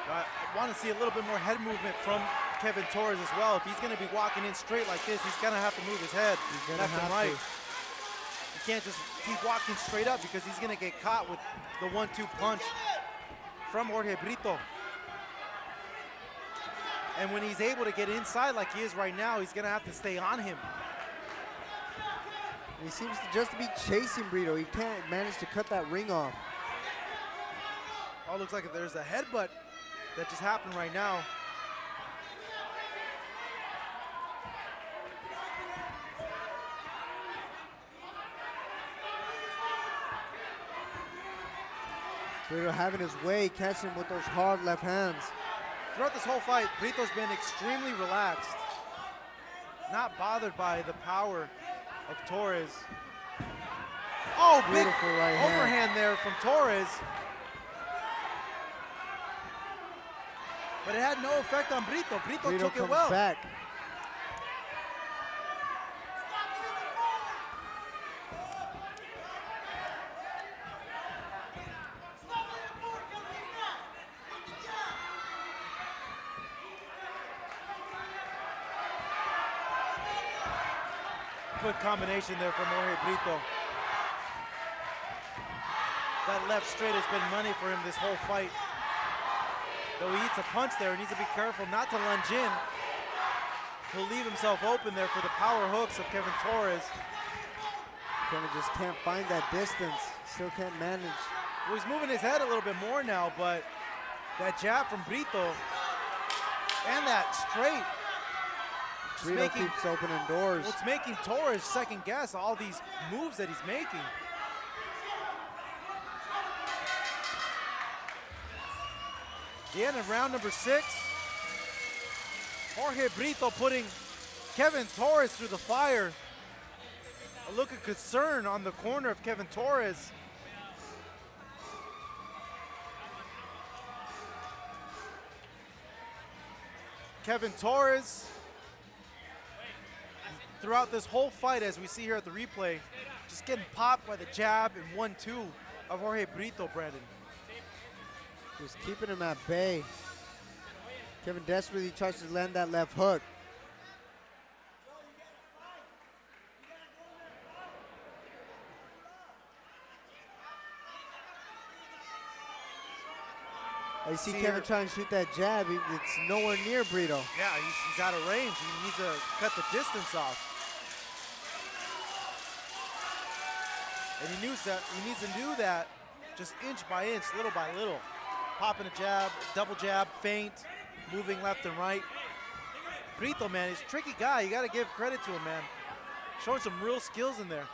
I want to see a little bit more head movement from Kevin Torres as well. If he's going to be walking in straight like this, he's going to have to move his head left and right. You can't just keep walking straight up because he's going to get caught with the 1-2 punch from Jorge Brito. And when he's able to get inside like he is right now, he's going to have to stay on him. He seems to just be chasing Brito. He can't manage to cut that ring off. Oh, looks like there's a headbutt that just happened right now. Brito having his way, catching him with those hard left hands. Throughout this whole fight, Brito's been extremely relaxed, not bothered by the power of Torres. Oh, beautiful right hand. Overhand there from Torres. But it had no effect on Brito. Brito took it well. Back. Good combination there from Jorge Brito. That left straight has been money for him this whole fight. Though he eats a punch there, he needs to be careful not to lunge in. He'll leave himself open there for the power hooks of Kevin Torres. Kevin just can't find that distance. Still can't manage. Well, he's moving his head a little bit more now, but that jab from Brito and that straight Brito keeps opening doors. What's making Torres second guess all these moves that he's making. The end of round number 6. Jorge Brito putting Kevin Torres through the fire. A look of concern on the corner of Kevin Torres. Kevin Torres, throughout this whole fight, as we see here at the replay, just getting popped by the jab and 1-2 of Jorge Brito, Brandon. Just keeping him at bay. Kevin desperately tries to land that left hook. I see Kevin trying to shoot that jab. It's nowhere near Brito. Yeah, he's out of range. He needs to cut the distance off. And he needs to do that just inch by inch, little by little. Popping a jab, double jab, feint, moving left and right. Brito, man, he's a tricky guy. You got to give credit to him, man. Showing some real skills in there.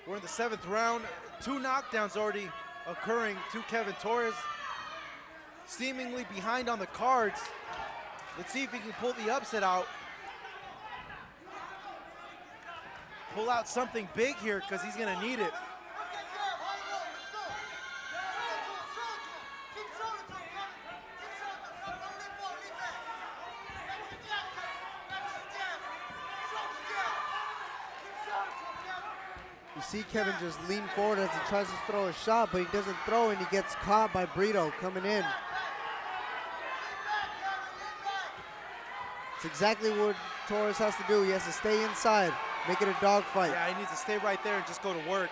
We're in the 7th round. 2 knockdowns already occurring to Kevin Torres. Seemingly behind on the cards. Let's see if he can pull the upset out. Pull out something big here because he's going to need it. You see Kevin just lean forward as he tries to throw a shot, but he doesn't throw and he gets caught by Brito coming in. It's exactly what Torres has to do. He has to stay inside, Make it a dog fight. Yeah, he needs to stay right there and just go to work.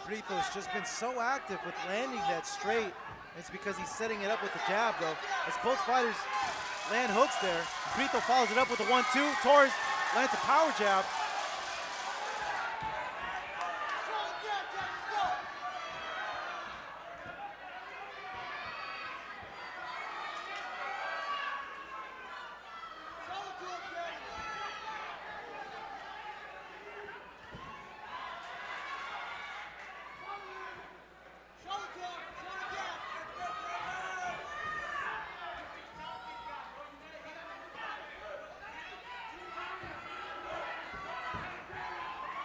Brito's just been so active with landing that straight. It's because he's setting it up with the jab, though. As both fighters land hooks there. Brito follows it up with a 1-2. Torres lands a power jab.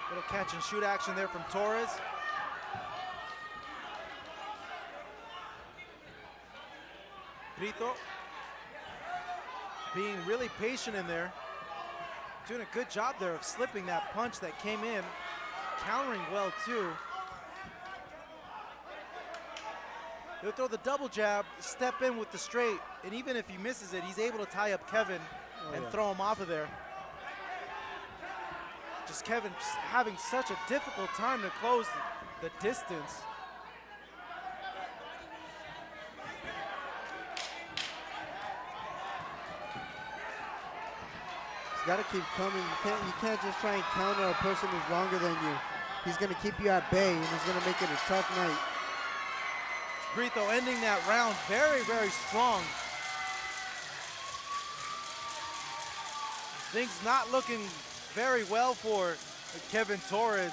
Little catch and shoot action there from Torres. Brito being really patient in there. Doing a good job there of slipping that punch that came in. Countering well too. He'll throw the double jab, step in with the straight, and even if he misses it, he's able to tie up Kevin and throw him off of there. Just Kevin just having such a difficult time to close the distance. He's got to keep coming. You can't just try and counter a person who's longer than you. He's going to keep you at bay, and he's going to make it a tough night. Brito ending that round very, very strong. Things not looking very well for Kevin Torres.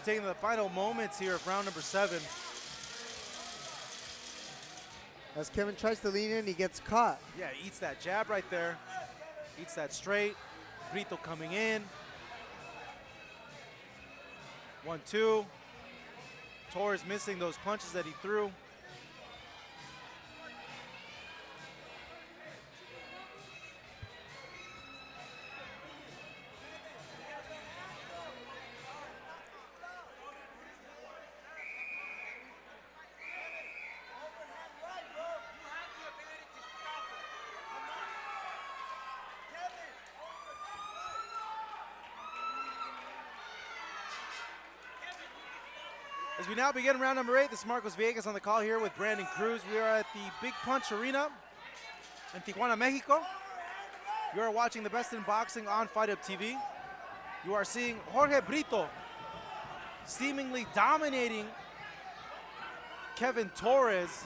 Taking the final moments here of round number 7. As Kevin tries to lean in, he gets caught. Yeah, eats that jab right there. Eats that straight. Brito coming in. 1-2. Torres missing those punches that he threw. As we now begin round number 8, this is Marcos Villegas on the call here with Brandon Cruz. We are at the Big Punch Arena in Tijuana, Mexico. You are watching the best in boxing on Fight Up TV. You are seeing Jorge Brito seemingly dominating Kevin Torres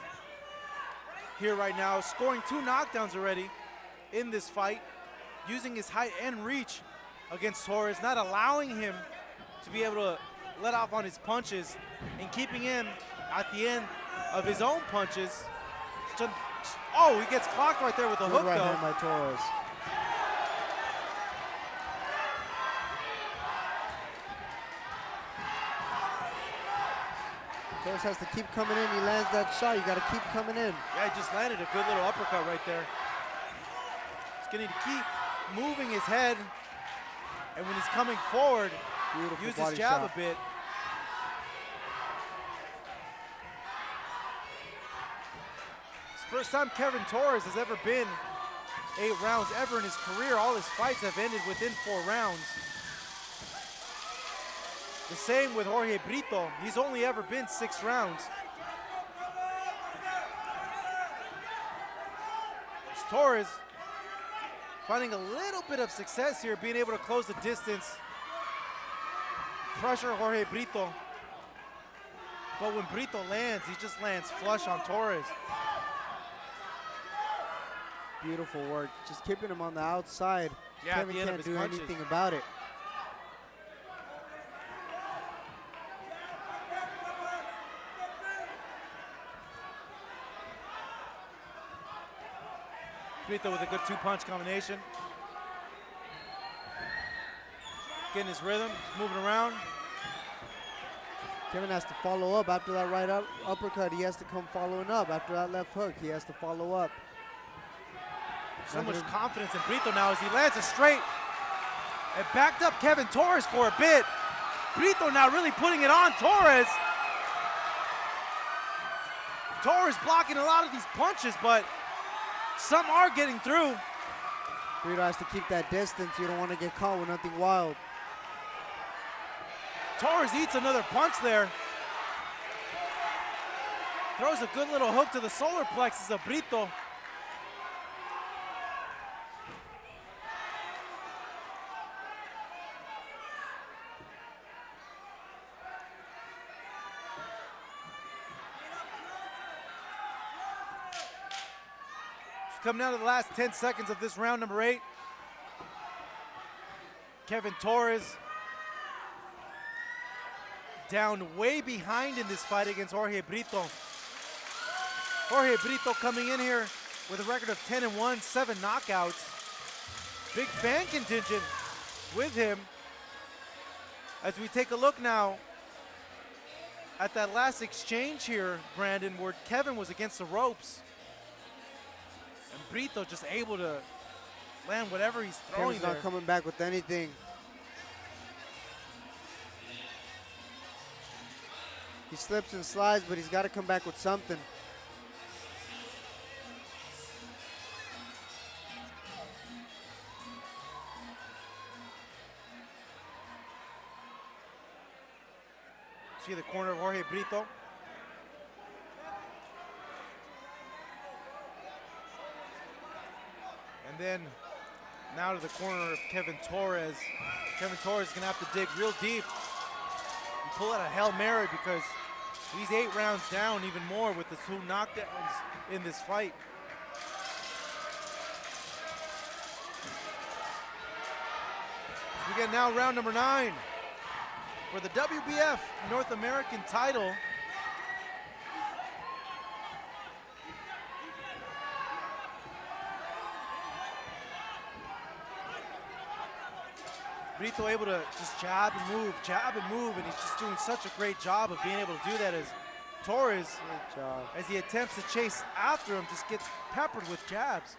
here right now, scoring 2 knockdowns already in this fight, using his height and reach against Torres, not allowing him to be able to let off on his punches and keeping him at the end of his own punches. Oh, he gets clocked right there with a hook, right though. hand by Torres. Torres has to keep coming in. He lands that shot. You got to keep coming in. Yeah, he just landed a good little uppercut right there. He's going to keep moving his head, and when he's coming forward, use his jab a bit. It's the first time Kevin Torres has ever been 8 rounds ever in his career. All his fights have ended within 4 rounds. The same with Jorge Brito. He's only ever been 6 rounds. It's Torres finding a little bit of success here, being able to close the distance, pressure Jorge Brito. But when Brito lands, he just lands flush on Torres. Beautiful work. Just keeping him on the outside. Yeah, Kevin can't do anything about it. Brito with a good 2-punch combination. getting his rhythm, he's moving around. Kevin has to follow up after that right uppercut. He has to come following up. After that left hook, he has to follow up. So much confidence in Brito now as he lands a straight. It backed up Kevin Torres for a bit. Brito now really putting it on Torres. Torres blocking a lot of these punches, but some are getting through. Brito has to keep that distance. You don't want to get caught with nothing wild. Torres eats another punch there. Throws a good little hook to the solar plexus of Brito. Coming down to the last 10 seconds of this round number 8. Kevin Torres down way behind in this fight against Jorge Brito. Jorge Brito coming in here with a record of 10-1, 7 knockouts. Big fan contingent with him. As we take a look now at that last exchange here, Brandon, where Kevin was against the ropes. And Brito just able to land whatever he's throwing. Kevin's not coming back with anything. He slips and slides, but he's got to come back with something. See the corner of Jorge Brito. And then now to the corner of Kevin Torres. Kevin Torres is gonna have to dig real deep and pull out a Hail Mary because he's 8 rounds down, even more with the 2 knockdowns in this fight. We get now round number 9 for the WBF North American title. Brito able to just jab and move, and he's just doing such a great job of being able to do that as Torres, as he attempts to chase after him, just gets peppered with jabs.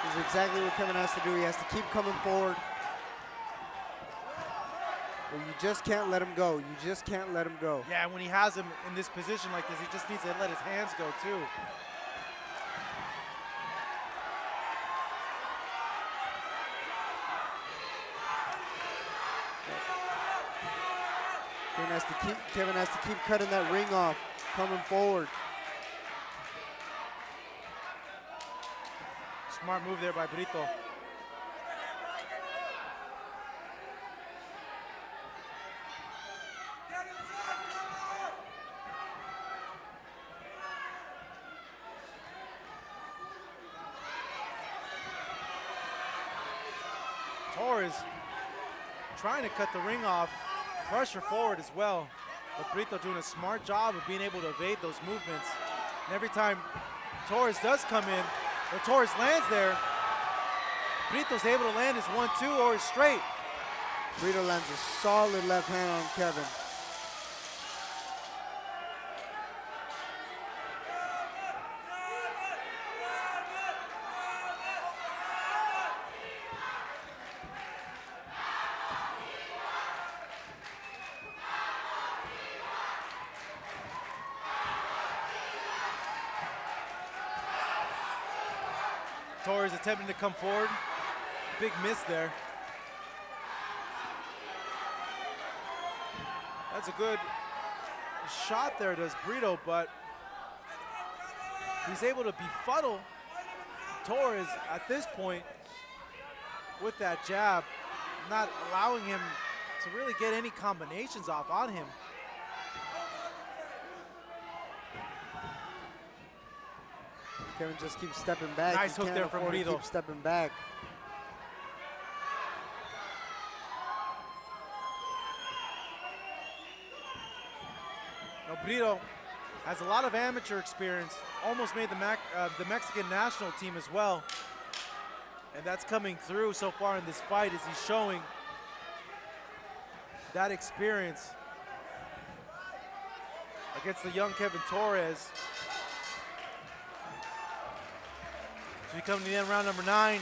This is exactly what Kevin has to do. He has to keep coming forward. But you just can't let him go. You just can't let him go. Yeah, when he has him in this position like this, he just needs to let his hands go too. Kevin has to keep cutting that ring off, coming forward. Smart move there by Brito. Torres trying to cut the ring off, pressure forward as well. But Brito doing a smart job of being able to evade those movements. And every time Torres does come in, or Torres lands there, Brito's able to land his 1-2 or his straight. Brito lands a solid left hand on Kevin. Torres attempting to come forward. Big miss there. That's a good shot there, does Brito, but he's able to befuddle Torres at this point with that jab, not allowing him to really get any combinations off on him. Kevin just keeps stepping back. Nice hook there from Brito. Keep stepping back. Now Brito has a lot of amateur experience. Almost made the Mexican national team as well. And that's coming through so far in this fight as he's showing that experience against the young Kevin Torres. As we come to the end, round number 9.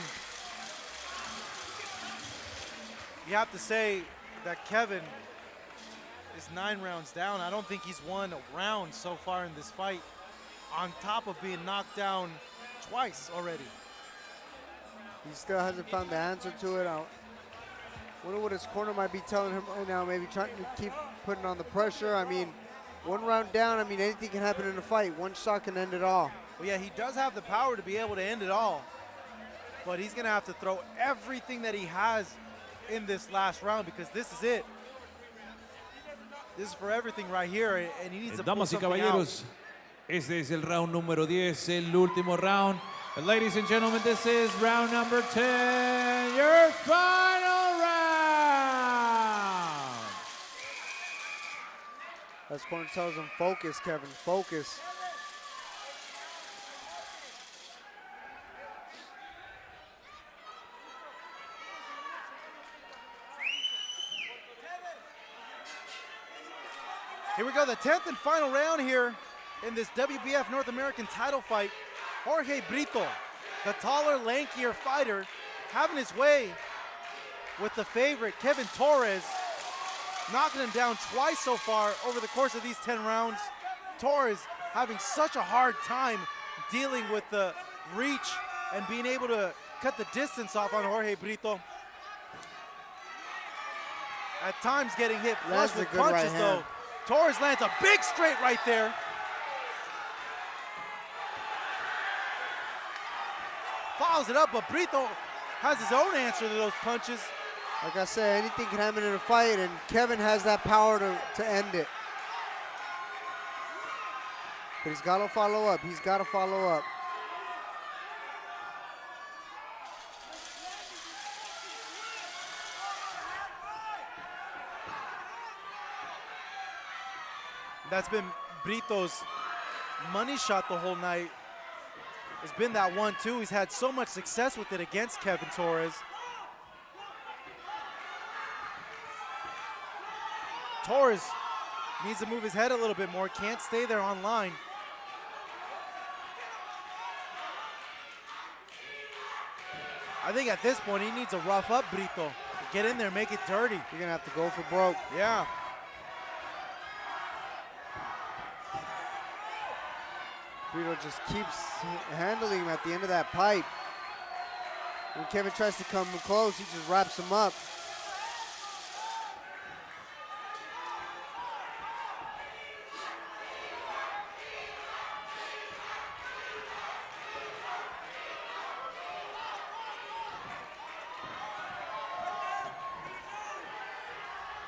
You have to say that Kevin is 9 rounds down. I don't think he's won a round so far in this fight, on top of being knocked down twice already. He still hasn't found the answer to it. I wonder what his corner might be telling him right now, maybe trying to keep putting on the pressure. I mean, 1 round down, I mean, anything can happen in a fight. One shot can end it all. Well, yeah, he does have the power to be able to end it all, but he's gonna have to throw everything that he has in this last round, because this is it. This is for everything right here, and he needs to pull Damas y something caballeros, este es el round número 10, el último round. And ladies and gentlemen, this is round number 10, your final round. As corner tells him, focus, Kevin, focus. Here we go, the 10th and final round here in this WBF North American title fight. Jorge Brito, the taller, lankier fighter, having his way with the favorite, Kevin Torres, knocking him down twice so far over the course of these 10 rounds. Torres having such a hard time dealing with the reach and being able to cut the distance off on Jorge Brito. At times getting hit flush with punches though. Torres lands a big straight right there. Follows it up, but Brito has his own answer to those punches. Like I said, anything can happen in a fight, and Kevin has that power to end it. But he's got to follow up. He's got to follow up. That's been Brito's money shot the whole night. It's been that 1-2. He's had so much success with it against Kevin Torres. Torres needs to move his head a little bit more. Can't stay there on line. I think at this point he needs to rough up Brito. Get in there, make it dirty. You're gonna have to go for broke. Yeah. Brito just keeps handling him at the end of that pipe. When Kevin tries to come close, he just wraps him up.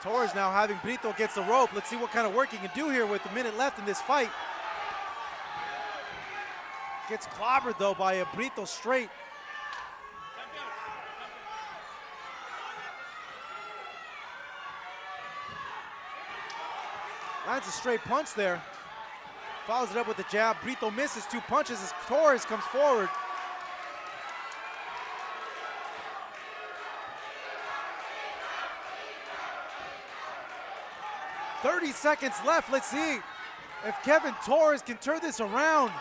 Torres now having Brito against the rope. Let's see what kind of work he can do here with a minute left in this fight. Gets clobbered though by a Brito straight. Lands a straight punch there. Follows it up with the jab. Brito misses 2 punches as Torres comes forward. "30 seconds left. Let's see if Kevin Torres can turn this around.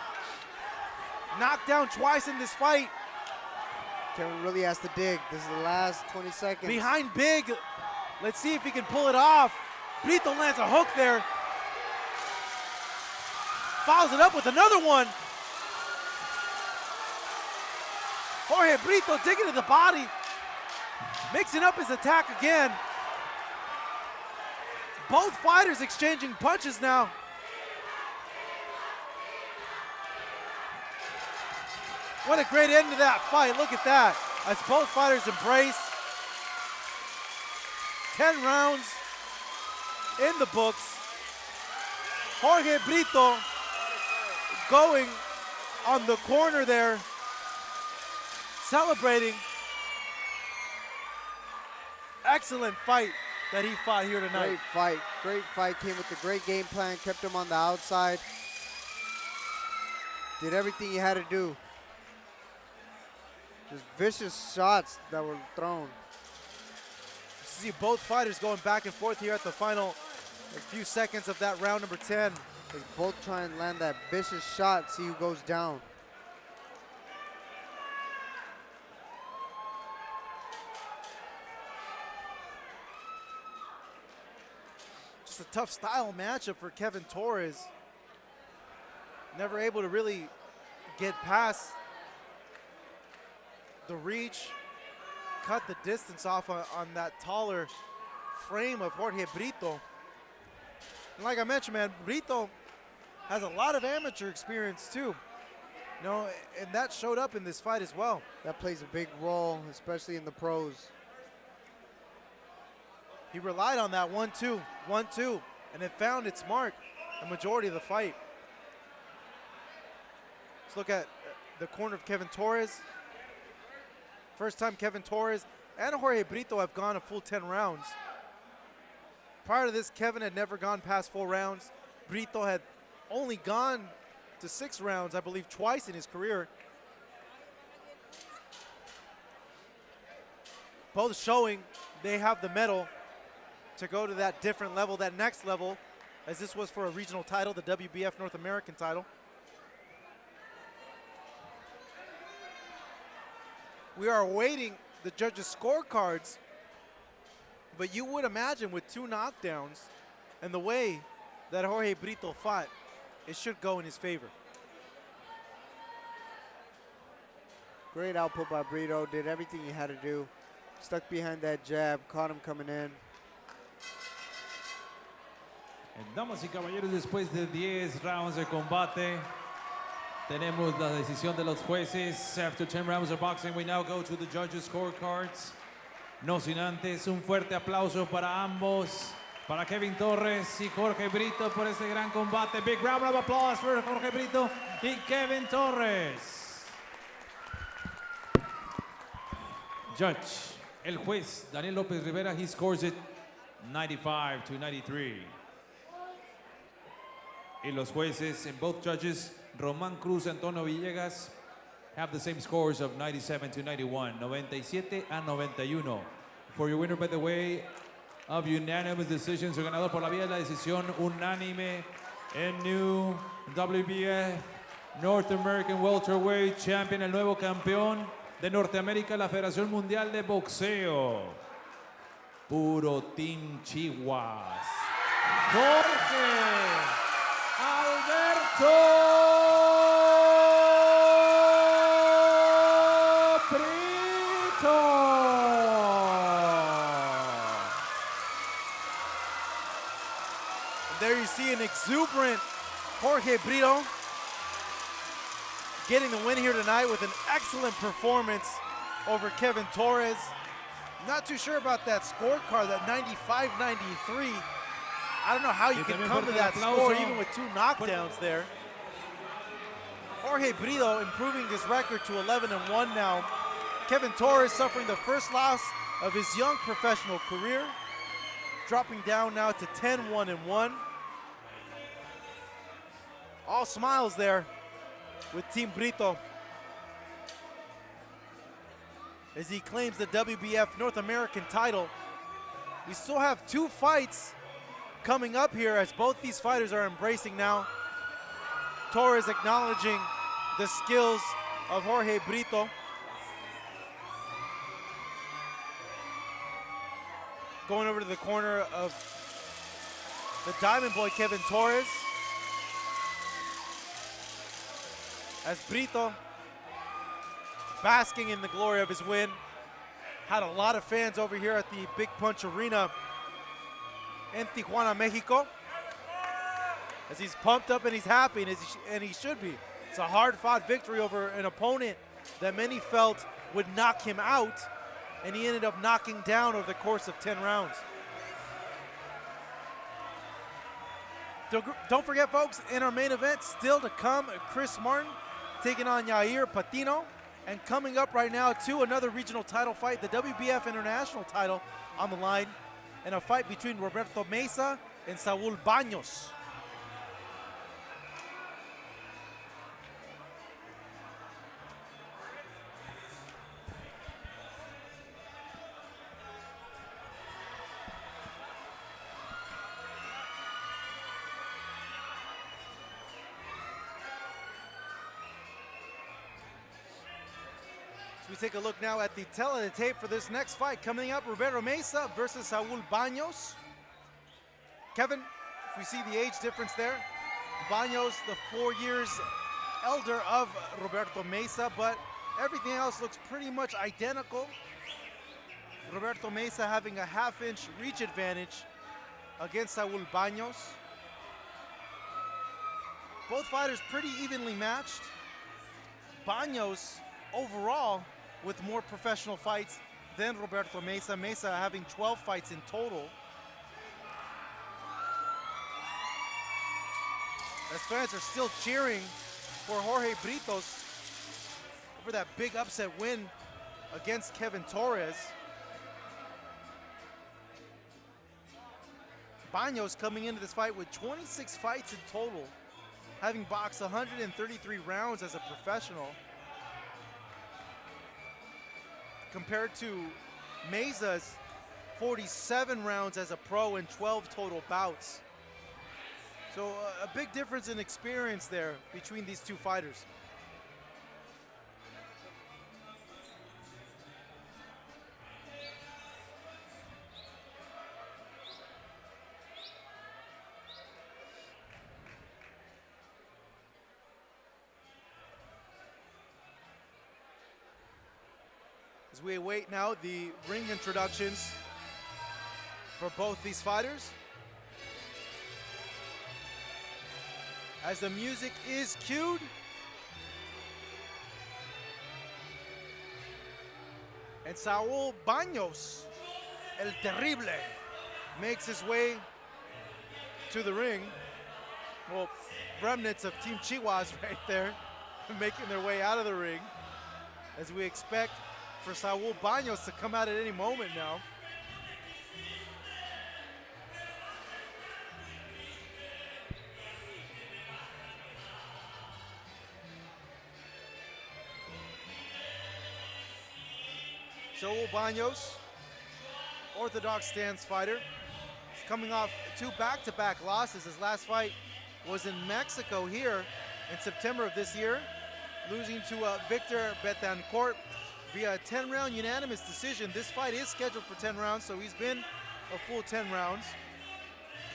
Knocked down twice in this fight. Kevin really has to dig. This is the last 20 seconds. Behind big. Let's see if he can pull it off. Brito lands a hook there. Follows it up with another one. Jorge Brito digging to the body. Mixing up his attack again. Both fighters exchanging punches now. What a great end to that fight. Look at that. As both fighters embrace. 10 rounds in the books. Jorge Brito going on the corner there, celebrating. Excellent fight that he fought here tonight. Great fight. Great fight. Came with a great game plan. Kept him on the outside. Did everything he had to do. Just vicious shots that were thrown. See both fighters going back and forth here at the final few seconds of that round number 10. They both try and land that vicious shot, see who goes down. Just a tough style matchup for Kevin Torres. Never able to really get past the reach, cut the distance off on that taller frame of Jorge Brito. And like I mentioned, man, Brito has a lot of amateur experience too. You know, and that showed up in this fight as well. That plays a big role, especially in the pros. He relied on that 1-2, 1-2, and it found its mark the majority of the fight. Let's look at the corner of Kevin Torres. First time Kevin Torres and Jorge Brito have gone a full 10 rounds. Prior to this, Kevin had never gone past 4 rounds. Brito had only gone to 6 rounds, I believe, twice in his career. Both showing they have the mettle to go to that different level, that next level, as this was for a regional title, the WBF North American title. We are awaiting the judges' scorecards, but you would imagine with 2 knockdowns and the way that Jorge Brito fought, it should go in his favor. Great output by Brito, did everything he had to do. Stuck behind that jab, caught him coming in. Damas y caballeros, después de 10 rounds de combate, tenemos la decisión de los jueces. After 10 rounds of boxing, we now go to the judges' scorecards. No sin antes, un fuerte aplauso para ambos, para Kevin Torres y Jorge Brito por este gran combate. Big round of applause for Jorge Brito y Kevin Torres. Judge, el juez Daniel López Rivera, he scores it 95-93. Y los jueces and both judges, Román Cruz and Antonio Villegas, have the same scores of 97-91, 97-91. For your winner, by the way, of unanimous decision, su ganador por la vía de la decisión unánime, en new WBF North American Welterweight Champion, el nuevo campeón de Norteamérica, la Federación Mundial de Boxeo. Puro Team Chihuas. Jorge Alberto Brito. There you see an exuberant Jorge Brito getting the win here tonight with an excellent performance over Kevin Torres. Not too sure about that scorecard, that 95-93. I don't know how you can come to that score even with 2 knockdowns there. Jorge Brito improving his record to 11-1 now. Kevin Torres suffering the first loss of his young professional career, dropping down now to 10-1-1. All smiles there with Team Brito as he claims the WBF North American title. We still have 2 fights coming up here as both these fighters are embracing now. Torres acknowledging the skills of Jorge Brito. Going over to the corner of the Diamond Boy, Kevin Torres. As Brito, basking in the glory of his win, had a lot of fans over here at the Big Punch Arena in Tijuana, Mexico. As he's pumped up and he's happy, and he should be. It's a hard-fought victory over an opponent that many felt would knock him out, and he ended up knocking down over the course of 10 rounds. Don't forget, folks, in our main event, still to come, Chris Martin taking on Yair Patino. And coming up right now, too, another regional title fight, the WBF International title on the line, and a fight between Roberto Meza and Saul Banos. We take a look now at the tail of the tape for this next fight. Coming up, Roberto Meza versus Saul Banos. Kevin, we see the age difference there. Banos, the 4 years elder of Roberto Meza, but everything else looks pretty much identical. Roberto Meza having a half-inch reach advantage against Saul Banos. Both fighters pretty evenly matched. Banos overall with more professional fights than Roberto Meza. Meza having 12 fights in total. As fans are still cheering for Jorge Britos over that big upset win against Kevin Torres. Banos coming into this fight with 26 fights in total, having boxed 133 rounds as a professional, compared to Meza's 47 rounds as a pro and 12 total bouts. So a big difference in experience there between these two fighters. As we await now the ring introductions for both these fighters. As the music is cued. And Saul Banos, El Terrible, makes his way to the ring. Well, remnants of Team Chihuahuas right there, making their way out of the ring, as we expect for Saul Banos to come out at any moment now. Saul Banos, orthodox stance fighter. He's coming off 2 back-to-back losses. His last fight was in Mexico here in September of this year, losing to Victor Betancourt via a 10-round unanimous decision. This fight is scheduled for 10 rounds, so he's been a full 10 rounds.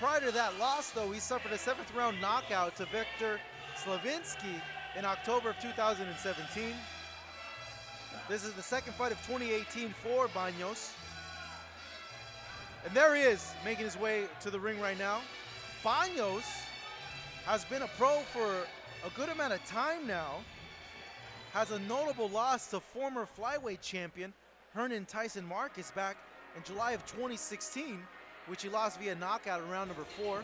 Prior to that loss, though, he suffered a 7th-round knockout to Victor Slavinsky in October of 2017. This is the second fight of 2018 for Banos. And there he is, making his way to the ring right now. Banos has been a pro for a good amount of time now. Has a notable loss to former flyweight champion Hernan Tyson Marcus back in July of 2016, which he lost via knockout in round number 4.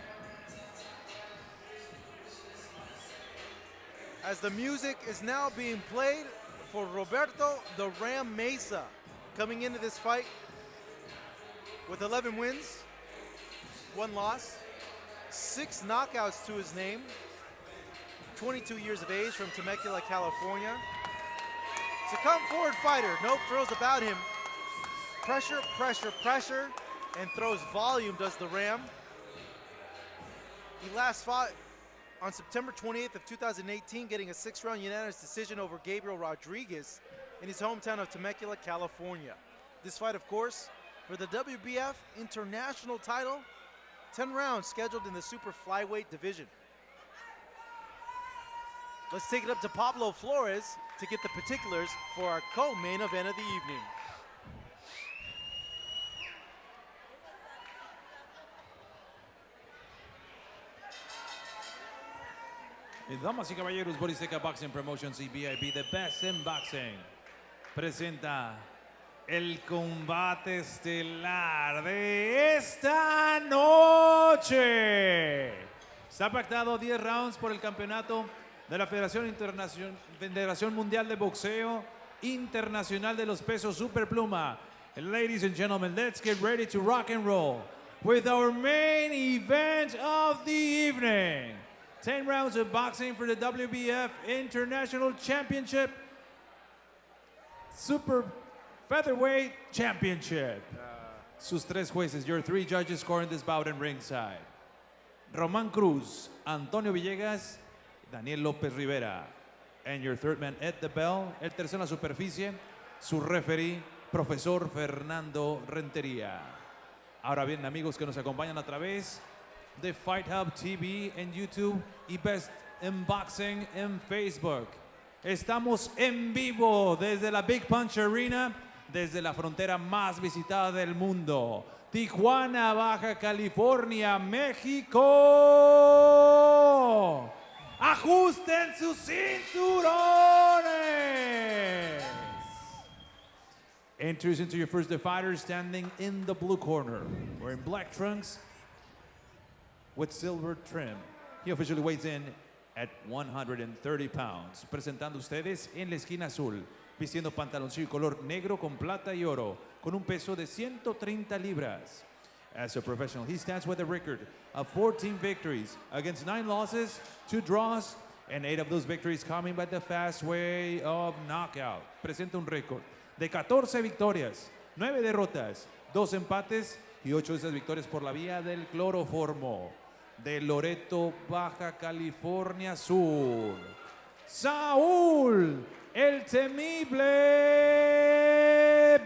As the music is now being played for Roberto the Ram Meza, coming into this fight with 11 wins, 1 loss, 6 knockouts to his name, 22 years of age from Temecula, California. He's a come-forward fighter, no frills about him. Pressure, pressure, pressure, and throws volume, does the Ram. He last fought on September 28th of 2018, getting a 6-round unanimous decision over Gabriel Rodriguez in his hometown of Temecula, California. This fight, of course, for the WBF International title, 10 rounds scheduled in the super flyweight division. Let's take it up to Pablo Flores to get the particulars for our co-main event of the evening. Damas y caballeros, Boris Teca Boxing Promotions y BIB, the best in boxing, presenta el combate estelar de esta noche. Está pactado 10 rounds por el campeonato de la Federación Mundial de Boxeo Internacional de los Pesos Superpluma. Ladies and gentlemen, let's get ready to rock and roll with our main event of the evening. 10 rounds of boxing for the WBF International Championship Super Featherweight Championship. Sus 3 jueces, your 3 judges scoring this bout in ringside. Román Cruz, Antonio Villegas, Daniel López Rivera. And your third man at the bell, el tercero en la superficie, su referee, profesor Fernando Rentería. Ahora bien, amigos que nos acompañan a través de Fight Hub TV en YouTube y Best in Boxing en Facebook. Estamos en vivo desde la Big Punch Arena, desde la frontera más visitada del mundo, Tijuana, Baja California, México. ¡Ajusten sus cinturones! Enters into your first fighter standing in the blue corner, wearing black trunks with silver trim. He officially weighs in at 130 pounds. Presentando ustedes en la esquina azul, vistiendo pantaloncillo color negro con plata y oro, con un peso de 130 libras. As a professional, he stands with a record of 14 victories against 9 losses, 2 draws, and 8 of those victories coming by the fast way of knockout. Presenta un récord de 14 victorias, 9 derrotas, 2 empates y 8 de esas victorias por la vía del cloroformo. De Loreto, Baja California Sur, Saul, el temible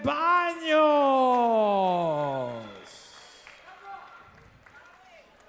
Banos.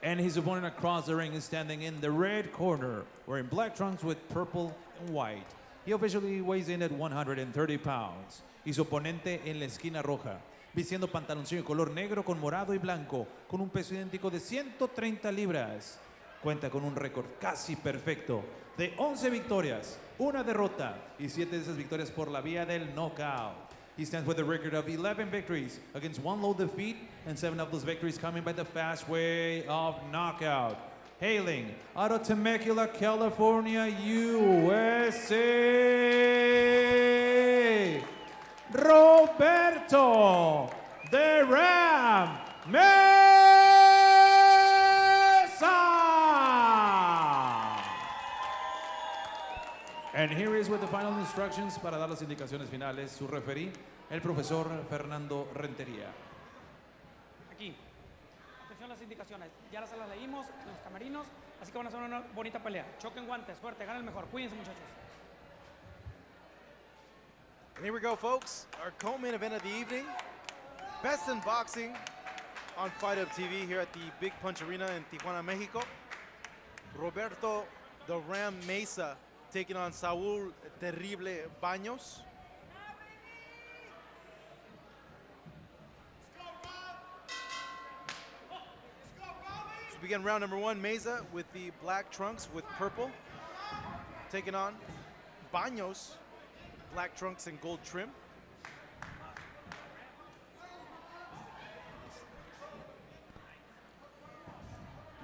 And his opponent across the ring is standing in the red corner, wearing black trunks with purple and white. He officially weighs in at 130 pounds. Y su oponente en la esquina roja, vistiendo pantaloncillo color negro con morado y blanco, con un peso idéntico de 130 libras. Cuenta con un récord casi perfecto de 11 victorias, 1 derrota y 7 de esas victorias por la vía del knockout. He stands with a record of 11 victories against 1 low defeat and 7 of those victories coming by the fast way of knockout. Hailing out of Temecula, California, USA, Roberto the Ram Meza. And here is with the final instructions para dar las indicaciones finales, su referee, el profesor Fernando Rentería. Aquí, atención a las indicaciones, ya las leímos en los camerinos, así que van a hacer una bonita pelea. Choquen guantes, suerte, gana el mejor, cuídense muchachos. And here we go, folks. Our co-main event of the evening. Best in boxing on Fight Up TV here at the Big Punch Arena in Tijuana, Mexico. Roberto the Ram Meza taking on Saul Terrible Banos. So begin round number 1, Meza with the black trunks with purple, taking on Banos, black trunks and gold trim.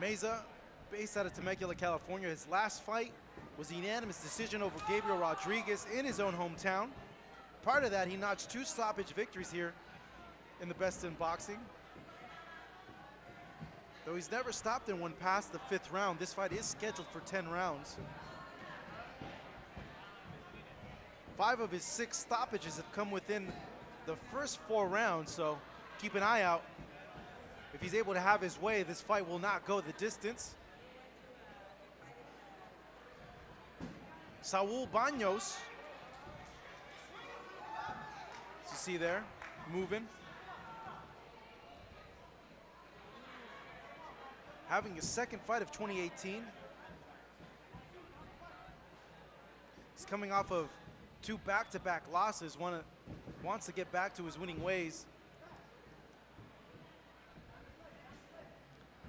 Meza, based out of Temecula, California. His last fight was a unanimous decision over Gabriel Rodriguez in his own hometown. Prior to that, he notched 2 stoppage victories here in the Best in Boxing. Though he's never stopped in one past the 5th round, this fight is scheduled for 10 rounds. 5 of his 6 stoppages have come within the first 4 rounds, so keep an eye out. If he's able to have his way, this fight will not go the distance. Saul Banos, as you see there, moving. Having his second fight of 2018. He's coming off of 2 back-to-back losses, wants to get back to his winning ways.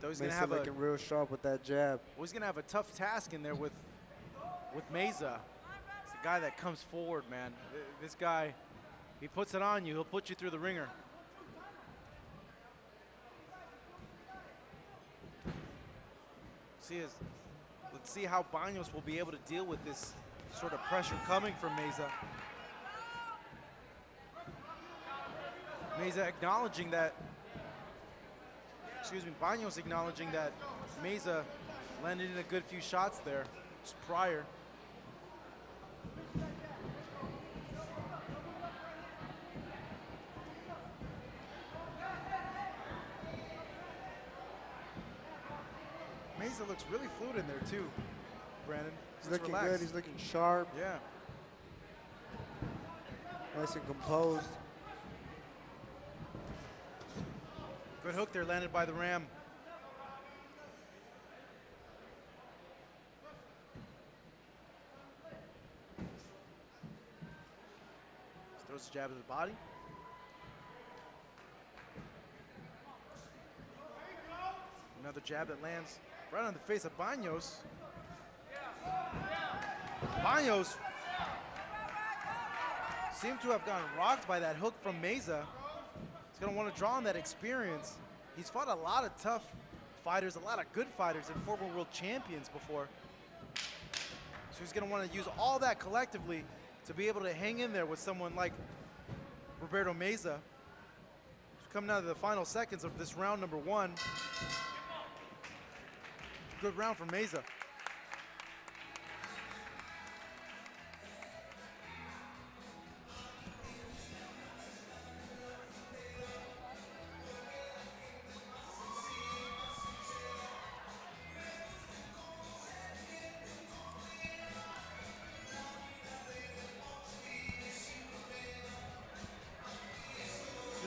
Though he's going to have looking real sharp with that jab. Well, he's going to have a tough task in there with Meza. It's a guy that comes forward, man. This guy, he puts it on you, he'll put you through the ringer. Let's see how Banos will be able to deal with this sort of pressure coming from Meza. Meza acknowledging that, Banos acknowledging that Meza landed in a good few shots there just prior. Meza looks really fluid in there too, Brandon. He's looking good, he's looking sharp. Yeah. Nice and composed. Good hook there landed by the Ram. Throws a jab to the body. Another jab that lands right on the face of Banos. Banos seemed to have gotten rocked by that hook from Meza. He's going to want to draw on that experience. He's fought a lot of tough fighters, a lot of good fighters, and former world champions before. So he's going to want to use all that collectively to be able to hang in there with someone like Roberto Meza. Coming out of the final seconds of this round number 1. Good round for Meza.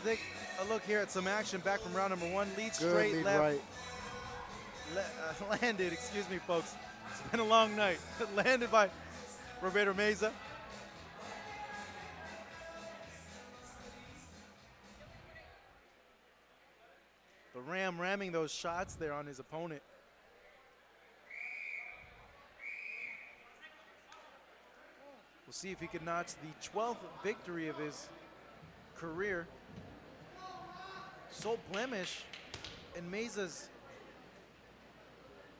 Take a look here at some action back from round number 1. Lead straight, lead left. right. Landed, excuse me, folks. It's been a long night. Landed by Roberto Meza. The Ram ramming those shots there on his opponent. We'll see if he can notch the 12th victory of his career. Sole blemish in Meza's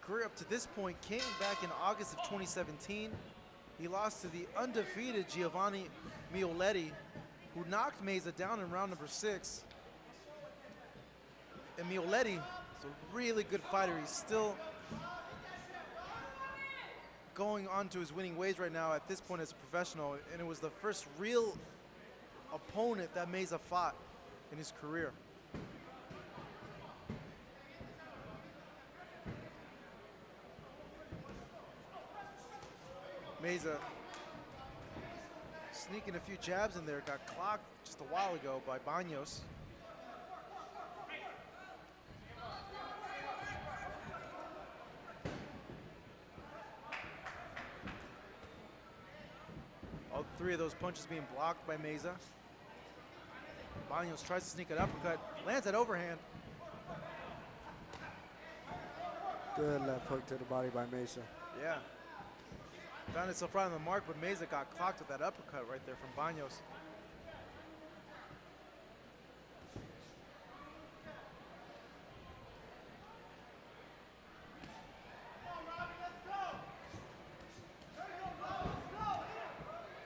career up to this point came back in August of 2017. He lost to the undefeated Giovanni Mioletti, who knocked Meza down in round number 6. And Mioletti is a really good fighter. He's still going on to his winning ways right now at this point as a professional, and it was the first real opponent that Meza fought in his career. Meza sneaking a few jabs in there, got clocked just a while ago by Banos. All 3 of those punches being blocked by Meza. Banos tries to sneak an uppercut, lands that overhand. Good left hook to the body by Meza. Yeah. Found itself right on the mark, but Meza got clocked with that uppercut right there from Banos.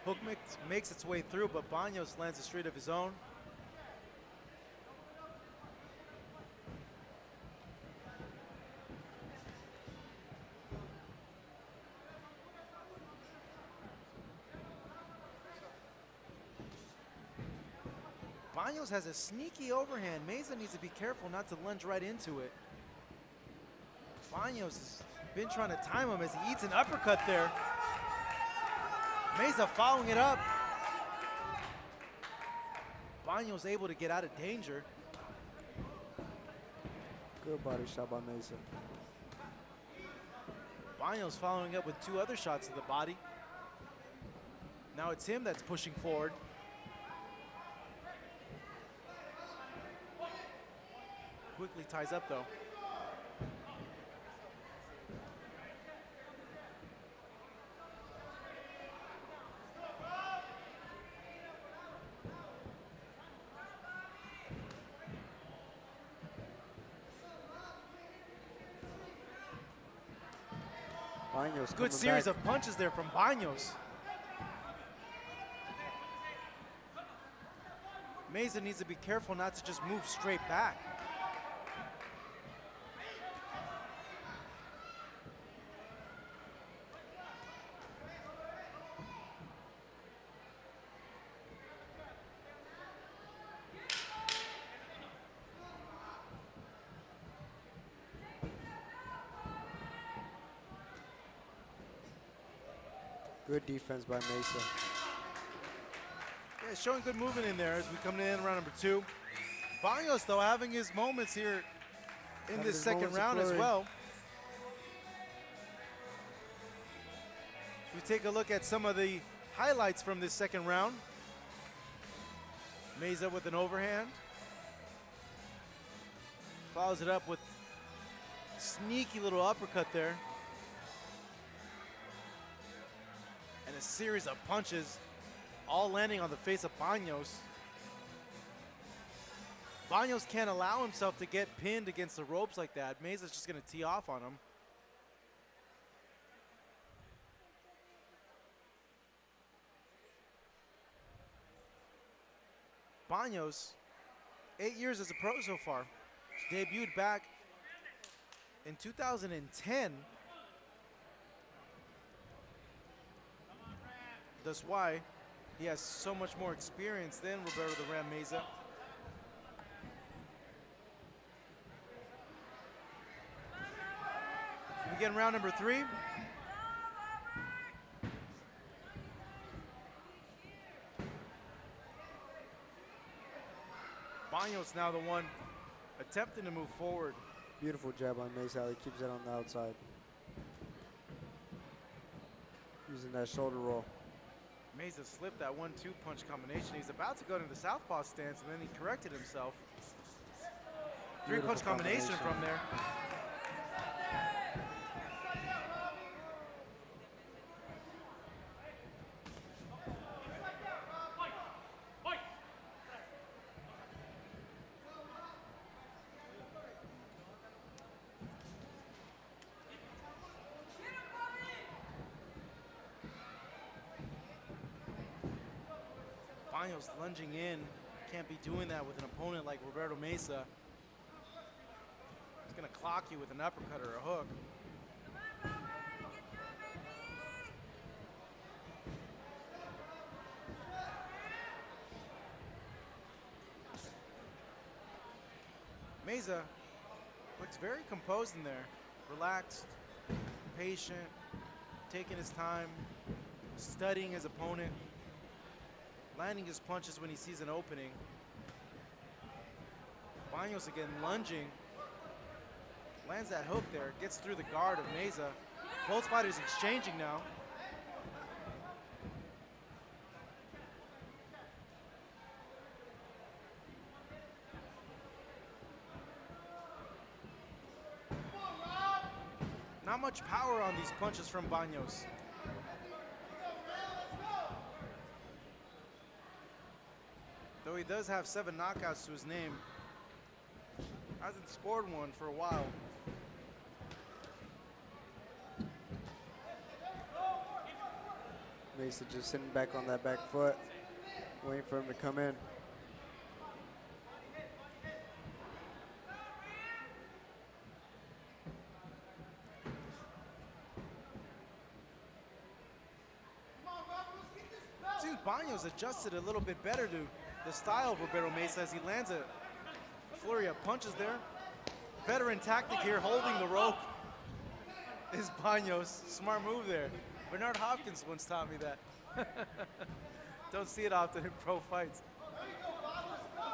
Hook makes its way through, but Banos lands a straight of his own. Banos has a sneaky overhand. Meza needs to be careful not to lunge right into it. Banos has been trying to time him as he eats an uppercut there. Meza following it up. Banos able to get out of danger. Good body shot by Meza. Banos following up with 2 other shots to the body. Now it's him that's pushing forward. Quickly ties up though. Banos Good series of punches there from Banos. Meza needs to be careful not to just move straight back. Good defense by Meza. Yeah, showing good movement in there as we come in round number 2. Banos, though, having his moments here in this second round as well. We take a look at some of the highlights from this second round. Meza with an overhand. Follows it up with sneaky little uppercut there. And a series of punches, all landing on the face of Banos. Banos can't allow himself to get pinned against the ropes like that. Meza's just going to tee off on him. Banos, 8 years as a pro so far. Debuted back in 2010. That's why he has so much more experience than Roberto the Ram Meza. We begin round number 3. Banos now the one attempting to move forward. Beautiful jab on Meza. He keeps it on the outside. Using that shoulder roll. Meza slipped that 1-2 punch combination. He's about to go into the southpaw stance, and then he corrected himself. 3-punch combination from there. Banos lunging in. Can't be doing that with an opponent like Roberto Meza. He's going to clock you with an uppercut or a hook. Meza looks very composed in there. Relaxed, patient, taking his time, studying his opponent. Landing his punches when he sees an opening. Banos again lunging. Lands that hook there, gets through the guard of Meza. Both fighters exchanging now. Not much power on these punches from Banos. Though he does have 7 knockouts to his name, hasn't scored one for a while. Meza just sitting back on that back foot, waiting for him to come in. Seems Banos adjusted a little bit better to the style of Roberto Meza as he lands a flurry of punches there. Veteran tactic here, holding the rope is Banos. Smart move there. Bernard Hopkins once taught me that. Don't see it often in pro fights.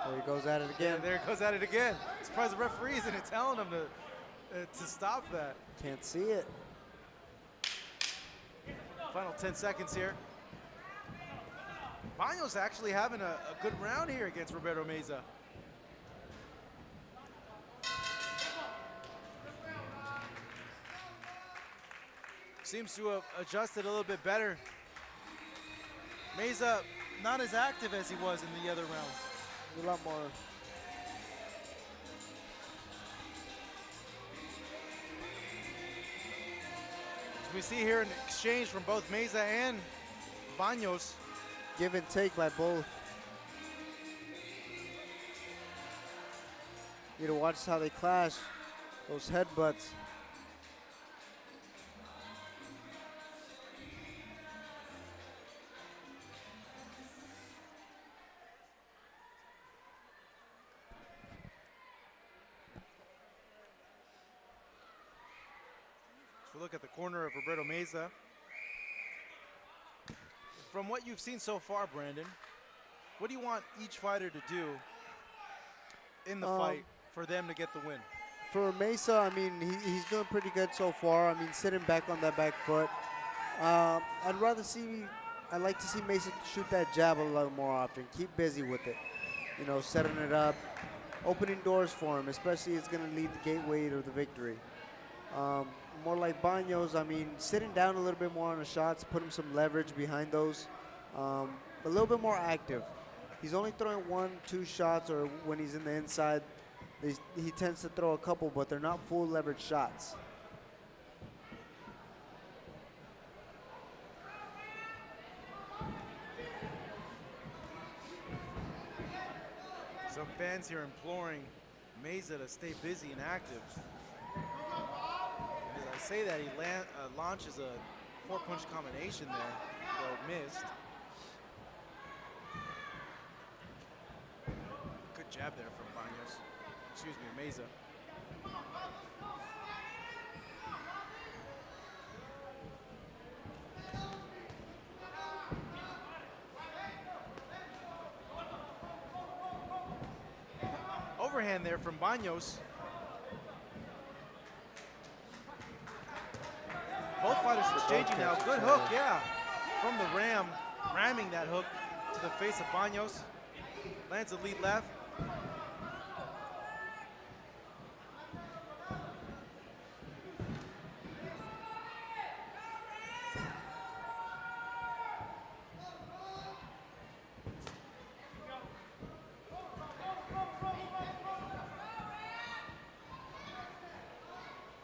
There he goes at it again. Yeah, there he goes at it again. Surprised the referee isn't telling him to stop that. Can't see it. Final 10 seconds here. Banos actually having a good round here against Roberto Meza. Seems to have adjusted a little bit better. Meza not as active as he was in the other rounds. A lot more. As we see here an exchange from both Meza and Banos. Give and take by both. You need to watch how they clash. Those headbutts. So look at the corner of Roberto Meza. From what you've seen so far, Brandon, What do you want each fighter to do in the fight for them to get the win? For Meza, I mean, he's doing pretty good so far. I mean, sitting back on that back foot. I'd like to see Meza shoot that jab a little more often. Keep busy with it. You know, setting it up, opening doors for him, especially it's going to lead the gateway to the victory. More like Banos, I mean, sitting down a little bit more on the shots, put him some leverage behind those. A little bit more active. He's only throwing 1-2 shots, or when he's in the inside, he tends to throw a couple, but they're not full leverage shots. Some fans here imploring Meza to stay busy and active. As I say that, he launches a 4-punch combination there, though missed. Good jab there from Banos. Excuse me, Meza. Overhand there from Banos. Both fighters exchanging now. Good hook, yeah. From the ramming that hook to the face of Banos. Lands a lead left.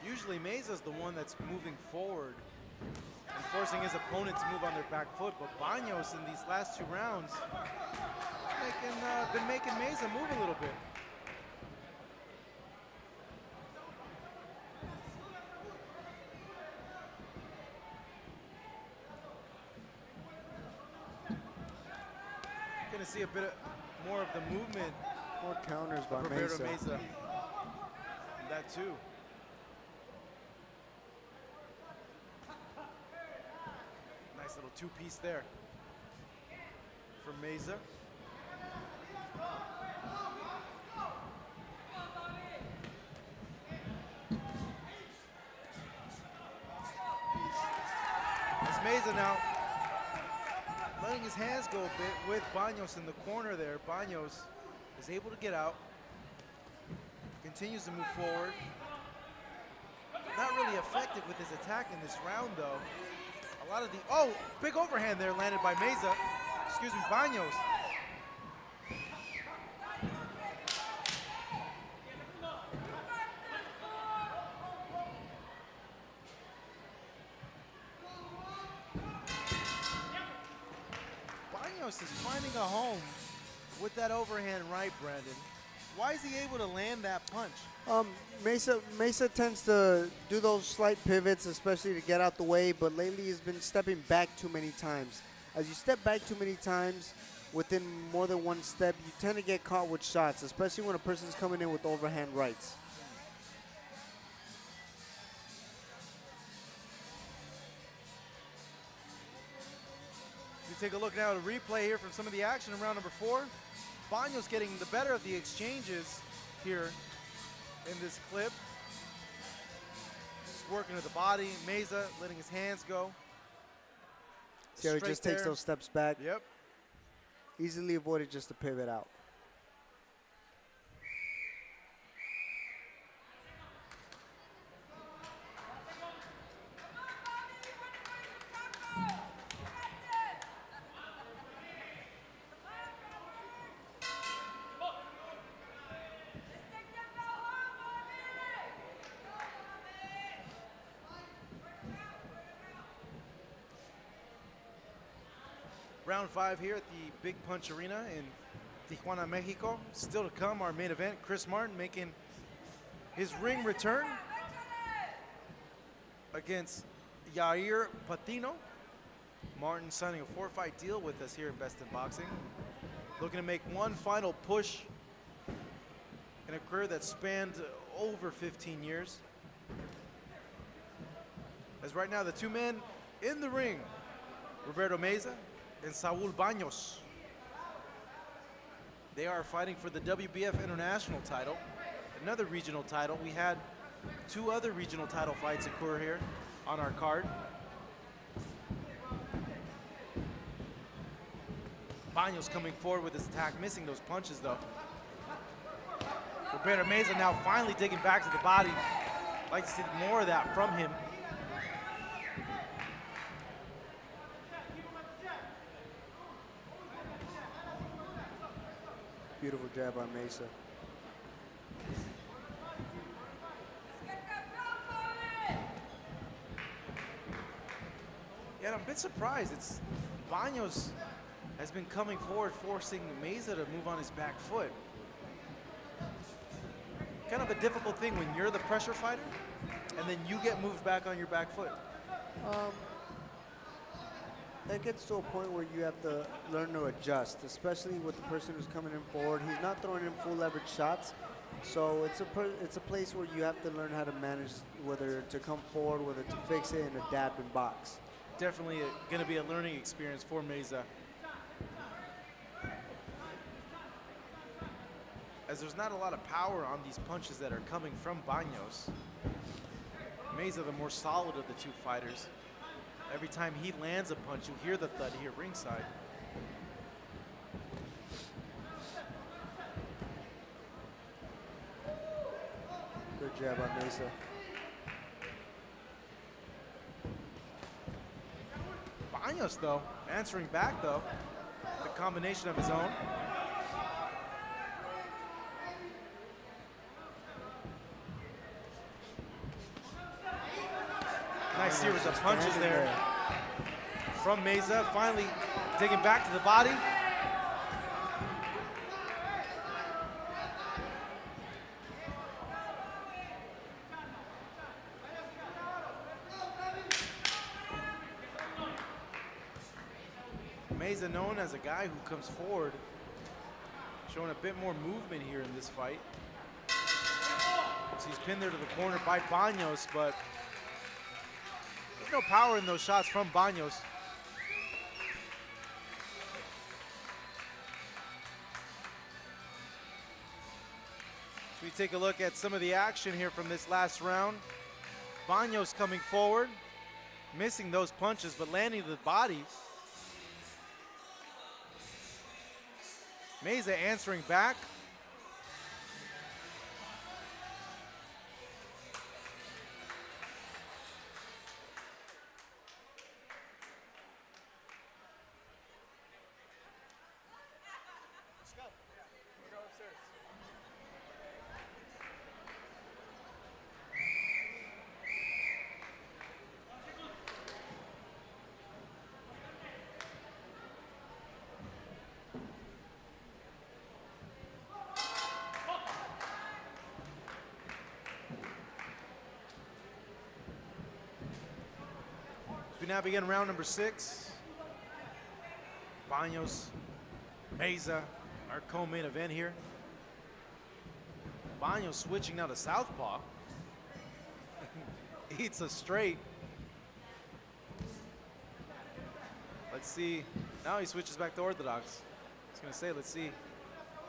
Usually Meza's the one that's moving forward and forcing his opponent to move on their back foot, but Banos in these last 2 rounds been making Meza move a little bit. Gonna see a bit more of the movement. More counters by Roberto Meza. Meza. And that too. Nice little 2-piece there from Meza. It's Meza now letting his hands go a bit with Banos in the corner there. Banos is able to get out, continues to move forward. Not really effective with his attack in this round though. A lot of the, big overhand there landed by Meza. Excuse me, Banos. Banos is finding a home with that overhand right, Brandon. Why is he able to land that punch? Meza tends to do those slight pivots, especially to get out the way, but lately he's been stepping back too many times. As you step back too many times, within more than one step, you tend to get caught with shots, especially when a person's coming in with overhand rights. You take a look now at a replay here from some of the action in round number 4. Banos getting the better of the exchanges here in this clip. Just working to the body. Meza letting his hands go. See how he just takes those steps back? Yep. Easily avoided just to pivot out. Round 5 here at the Big Punch Arena in Tijuana, Mexico. Still to come, our main event, Chris Martin making his ring return against Yair Patino. Martin signing a 4-fight deal with us here in Best in Boxing. Looking to make one final push in a career that spanned over 15 years. As right now, the 2 men in the ring, Roberto Meza and Saul Banos. They are fighting for the WBF International title, another regional title. We had 2 other regional title fights occur here on our card. Banos coming forward with his attack, missing those punches though. Roberto Meza now finally digging back to the body. Like to see more of that from him. Beautiful jab by Meza. Yeah, and I'm a bit surprised. It's Banos has been coming forward, forcing Meza to move on his back foot. Kind of a difficult thing when you're the pressure fighter and then you get moved back on your back foot. That gets to a point where you have to learn to adjust, especially with the person who's coming in forward. He's not throwing in full leverage shots, so it's a place where you have to learn how to manage whether to come forward, whether to fix it, and adapt and box. Definitely going to be a learning experience for Meza. As there's not a lot of power on these punches that are coming from Banos. Meza, the more solid of the 2 fighters. Every time he lands a punch, you hear the thud here ringside. Good jab by Meza. Banos, though, answering back, though. The combination of his own. Nice series of punches there from Meza. Finally digging back to the body. Meza known as a guy who comes forward, showing a bit more movement here in this fight. So he's pinned there to the corner by Banos, but there's no power in those shots from Banos. So we take a look at some of the action here from this last round. Banos coming forward, missing those punches, but landing to the body. Meza answering back. We now begin round number 6. Banos, Meza, our co-main event here. Banos switching now to southpaw. Eats a straight. Let's see. Now he switches back to orthodox. I was going to say, let's see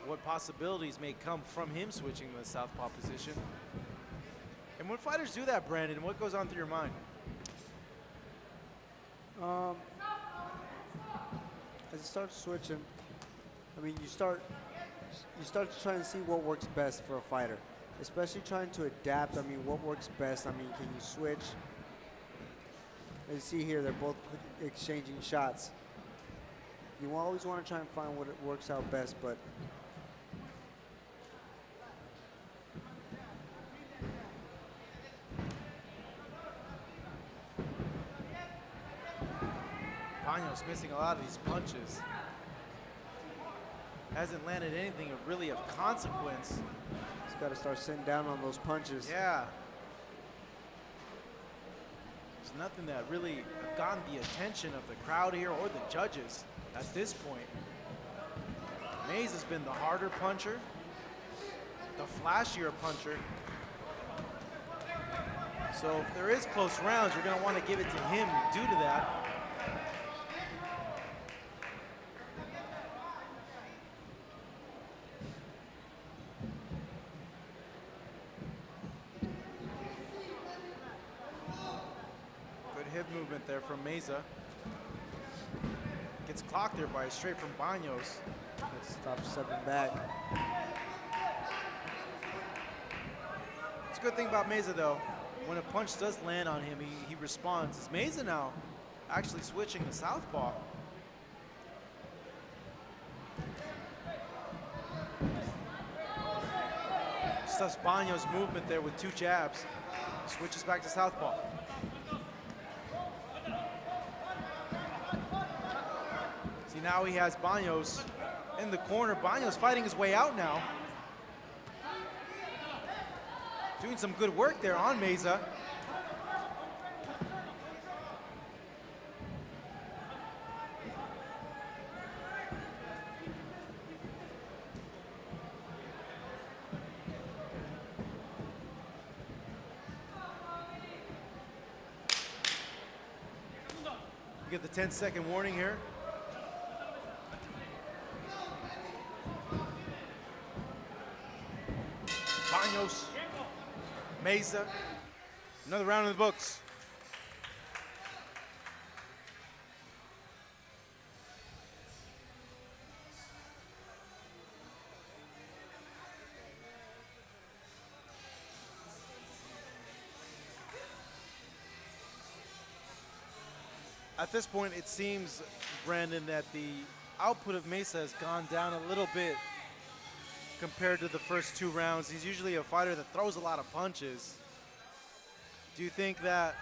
what possibilities may come from him switching to the southpaw position. And when fighters do that, Brandon, what goes on through your mind? As you start switching, I mean, you start trying to see what works best for a fighter, especially trying to adapt. I mean, what works best? I mean, can you switch? As you see here, they're both exchanging shots. You always want to try and find what works out best, but Banos missing a lot of these punches. Hasn't landed anything really of consequence. He's got to start sitting down on those punches. Yeah. There's nothing that really have gotten the attention of the crowd here or the judges at this point. Mays has been the harder puncher, the flashier puncher. So if there is close rounds, you're going to want to give it to him due to that. Good movement there from Meza. Gets clocked there by a straight from Banos. Stops stepping back. It's a good thing about Meza though. When a punch does land on him, he responds. Is Meza now actually switching to southpaw? Stuffs Banos' movement there with 2 jabs. Switches back to southpaw. See, now he has Banos in the corner. Banos fighting his way out now. Doing some good work there on Meza. We get the 10-second warning here. Banos, Meza, another round in the books. At this point, it seems, Brandon, that the output of Meza has gone down a little bit compared to the first 2 rounds. He's usually a fighter that throws a lot of punches. Do you think that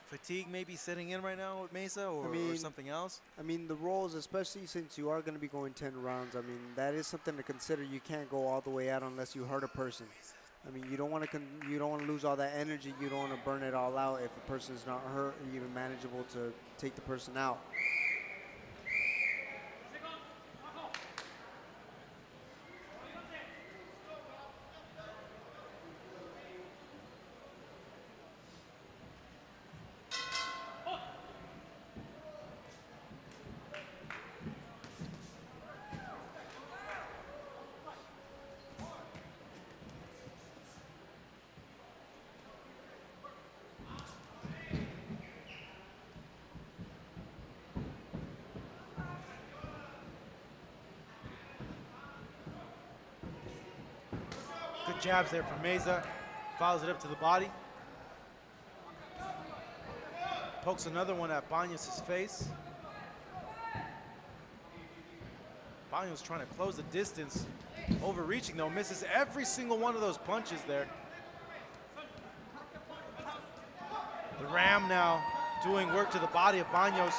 fatigue may be setting in right now with Meza or something else? I mean, the rolls, especially since you are going to be going 10 rounds, I mean, that is something to consider. You can't go all the way out unless you hurt a person. I mean, you don't want to lose all that energy. You don't want to burn it all out if a person's not hurt or even manageable to take the person out. Good jabs there from Meza. Follows it up to the body. Pokes another one at Banos' face. Banos trying to close the distance. Overreaching though, misses every single one of those punches there. The ram now doing work to the body of Banos.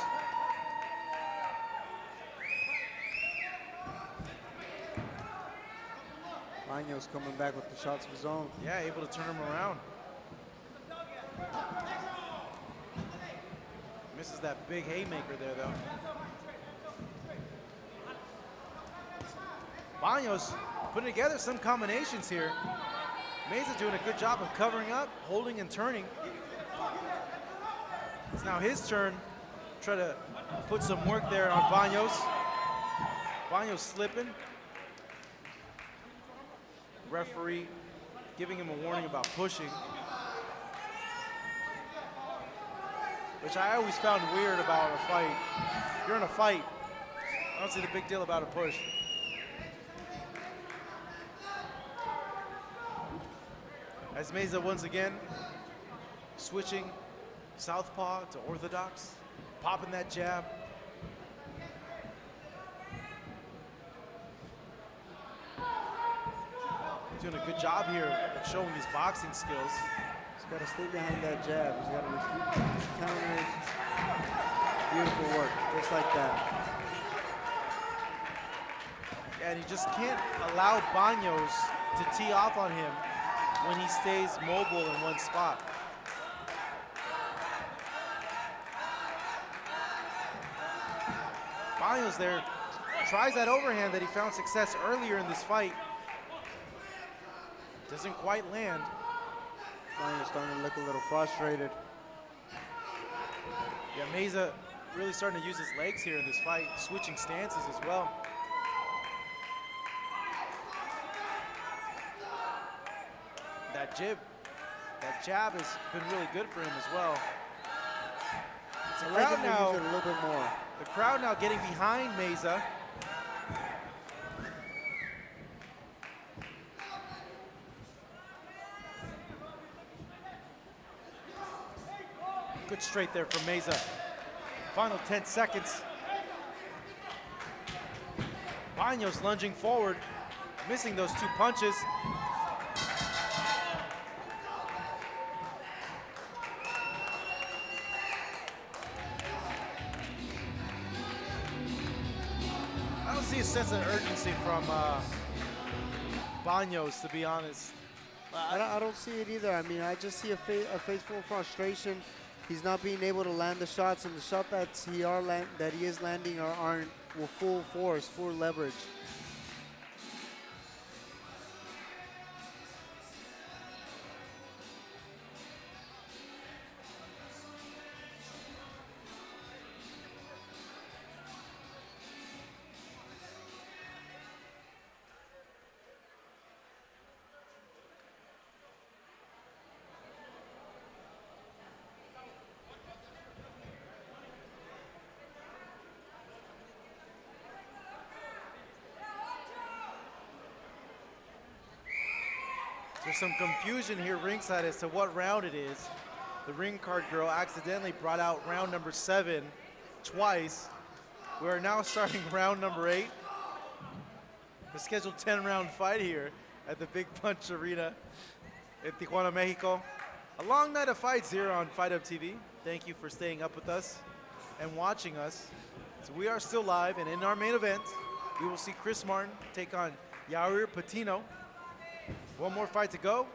Banos coming back with the shots of his own. Yeah, able to turn him around. Misses that big haymaker there, though. Banos putting together some combinations here. Meza doing a good job of covering up, holding and turning. It's now his turn. Try to put some work there on Banos. Banos slipping. Referee giving him a warning about pushing, which I always found weird about a fight. If you're in a fight, I don't see the big deal about a push. As Meza once again switching southpaw to orthodox, popping that jab. Doing a good job here of showing his boxing skills. He's got to stay behind that jab. He's got to repeat his counters. Beautiful work, just like that. Yeah, and he just can't allow Banos to tee off on him when he stays mobile in one spot. Banos there tries that overhand that he found success earlier in this fight. Doesn't quite land. Banos starting to look a little frustrated. Yeah, Meza really starting to use his legs here in this fight, switching stances as well. That jab has been really good for him as well. I like him to now, use it a little bit more. the crowd now getting behind Meza. Good straight there from Meza. Final 10 seconds. Banos lunging forward, missing those 2 punches. I don't see a sense of urgency from Banos, to be honest. I don't see it either. I mean, I just see a face full of frustration. He's not being able to land the shots, and the shot that he is landing aren't with full force, full leverage. There's some confusion here ringside as to what round it is. The ring card girl accidentally brought out round number 7 twice. We are now starting round number 8. The scheduled 10-round fight here at the Big Punch Arena in Tijuana, Mexico. A long night of fights here on Fight Up TV. Thank you for staying up with us and watching us. So we are still live, and in our main event, we will see Chris Martin take on Yair Patino. One more fight to go.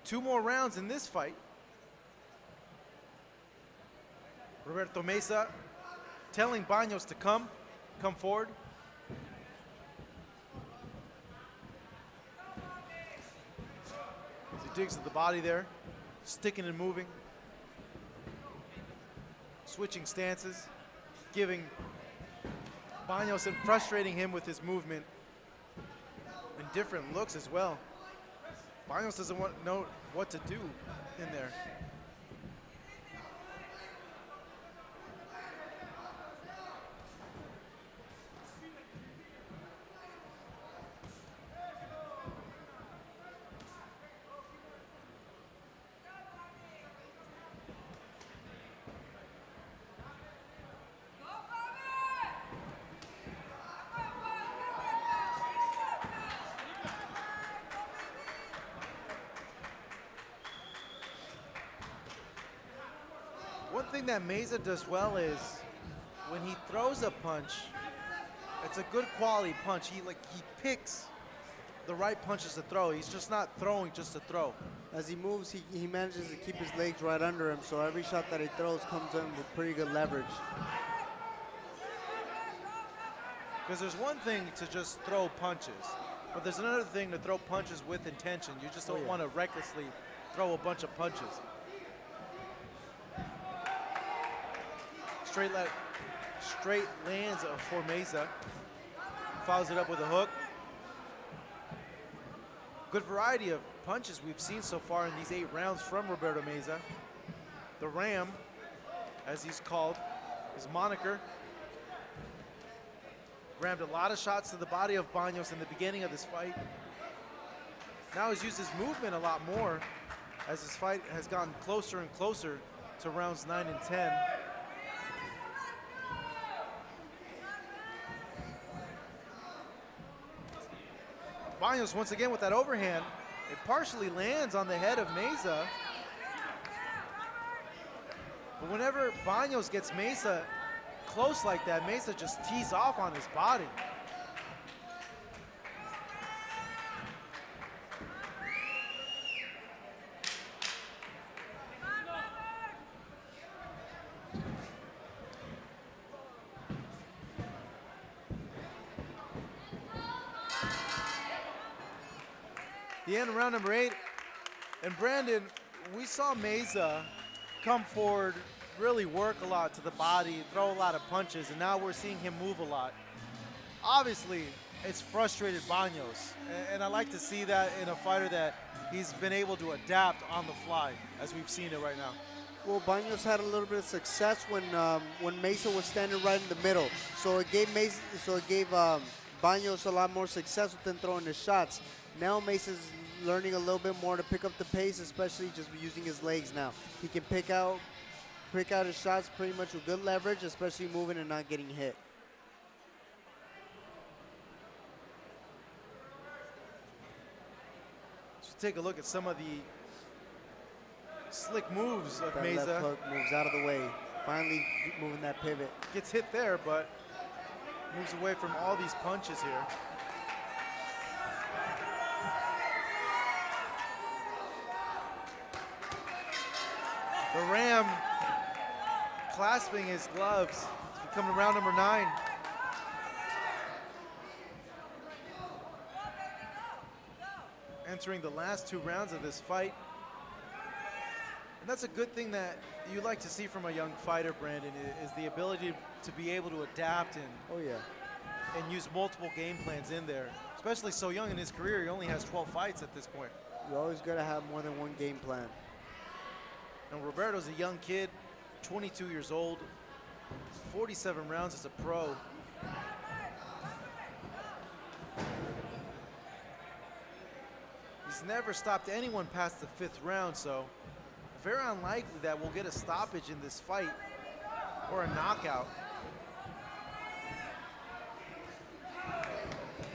2 more rounds in this fight. Roberto Meza telling Banos to come forward. As he digs at the body there, sticking and moving. Switching stances, giving Banos and frustrating him with his movement. And different looks as well. Banos doesn't know what to do in there. One thing that Meza does well is when he throws a punch, it's a good quality punch. He picks the right punches to throw. He's just not throwing just to throw. As he moves, he manages to keep his legs right under him, so every shot that he throws comes in with pretty good leverage. Because there's one thing to just throw punches, but there's another thing to throw punches with intention. You just don't want to recklessly throw a bunch of punches. Straight lands for Meza. Follows it up with a hook. Good variety of punches we've seen so far in these 8 rounds from Roberto Meza. The Ram, as he's called, his moniker. Rammed a lot of shots to the body of Banos in the beginning of this fight. Now he's used his movement a lot more as this fight has gotten closer and closer to rounds 9 and 10. Banos once again with that overhand. It partially lands on the head of Meza. But whenever Banos gets Meza close like that, Meza just tees off on his body. The end of round number 8. And Brandon, we saw Meza come forward, really work a lot to the body, throw a lot of punches, and now we're seeing him move a lot. Obviously, it's frustrated Banos, and I like to see that in a fighter that he's been able to adapt on the fly, as we've seen it right now. Well, Banos had a little bit of success when Meza was standing right in the middle. So it gave Banos a lot more success with them throwing his shots. Now Mesa's learning a little bit more to pick up the pace, especially just using his legs now. He can pick out his shots pretty much with good leverage, especially moving and not getting hit. Let's take a look at some of the slick moves of That Meza. left hook moves out of the way. Finally moving that pivot. Gets hit there, but moves away from all these punches here. The Ram clasping his gloves. It's becoming round number 9. Entering the last 2 rounds of this fight. And that's a good thing that you like to see from a young fighter, Brandon, is the ability to be able to adapt and use multiple game plans in there. Especially so young in his career, he only has 12 fights at this point. You always got to have more than one game plan. And Roberto's a young kid, 22 years old, 47 rounds as a pro. He's never stopped anyone past the 5th round, so very unlikely that we'll get a stoppage in this fight or a knockout.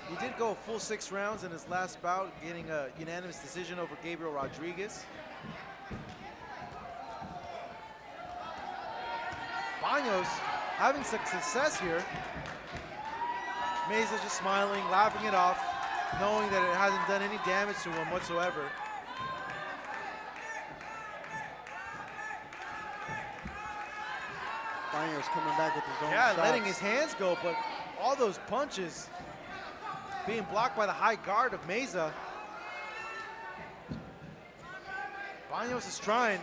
He did go a full 6 rounds in his last bout, getting a unanimous decision over Gabriel Rodriguez. Banos having some success here. Meza just smiling, laughing it off, knowing that it hasn't done any damage to him whatsoever. Banos coming back with his own Yeah, shots. letting his hands go, but all those punches being blocked by the high guard of Meza. Banos is trying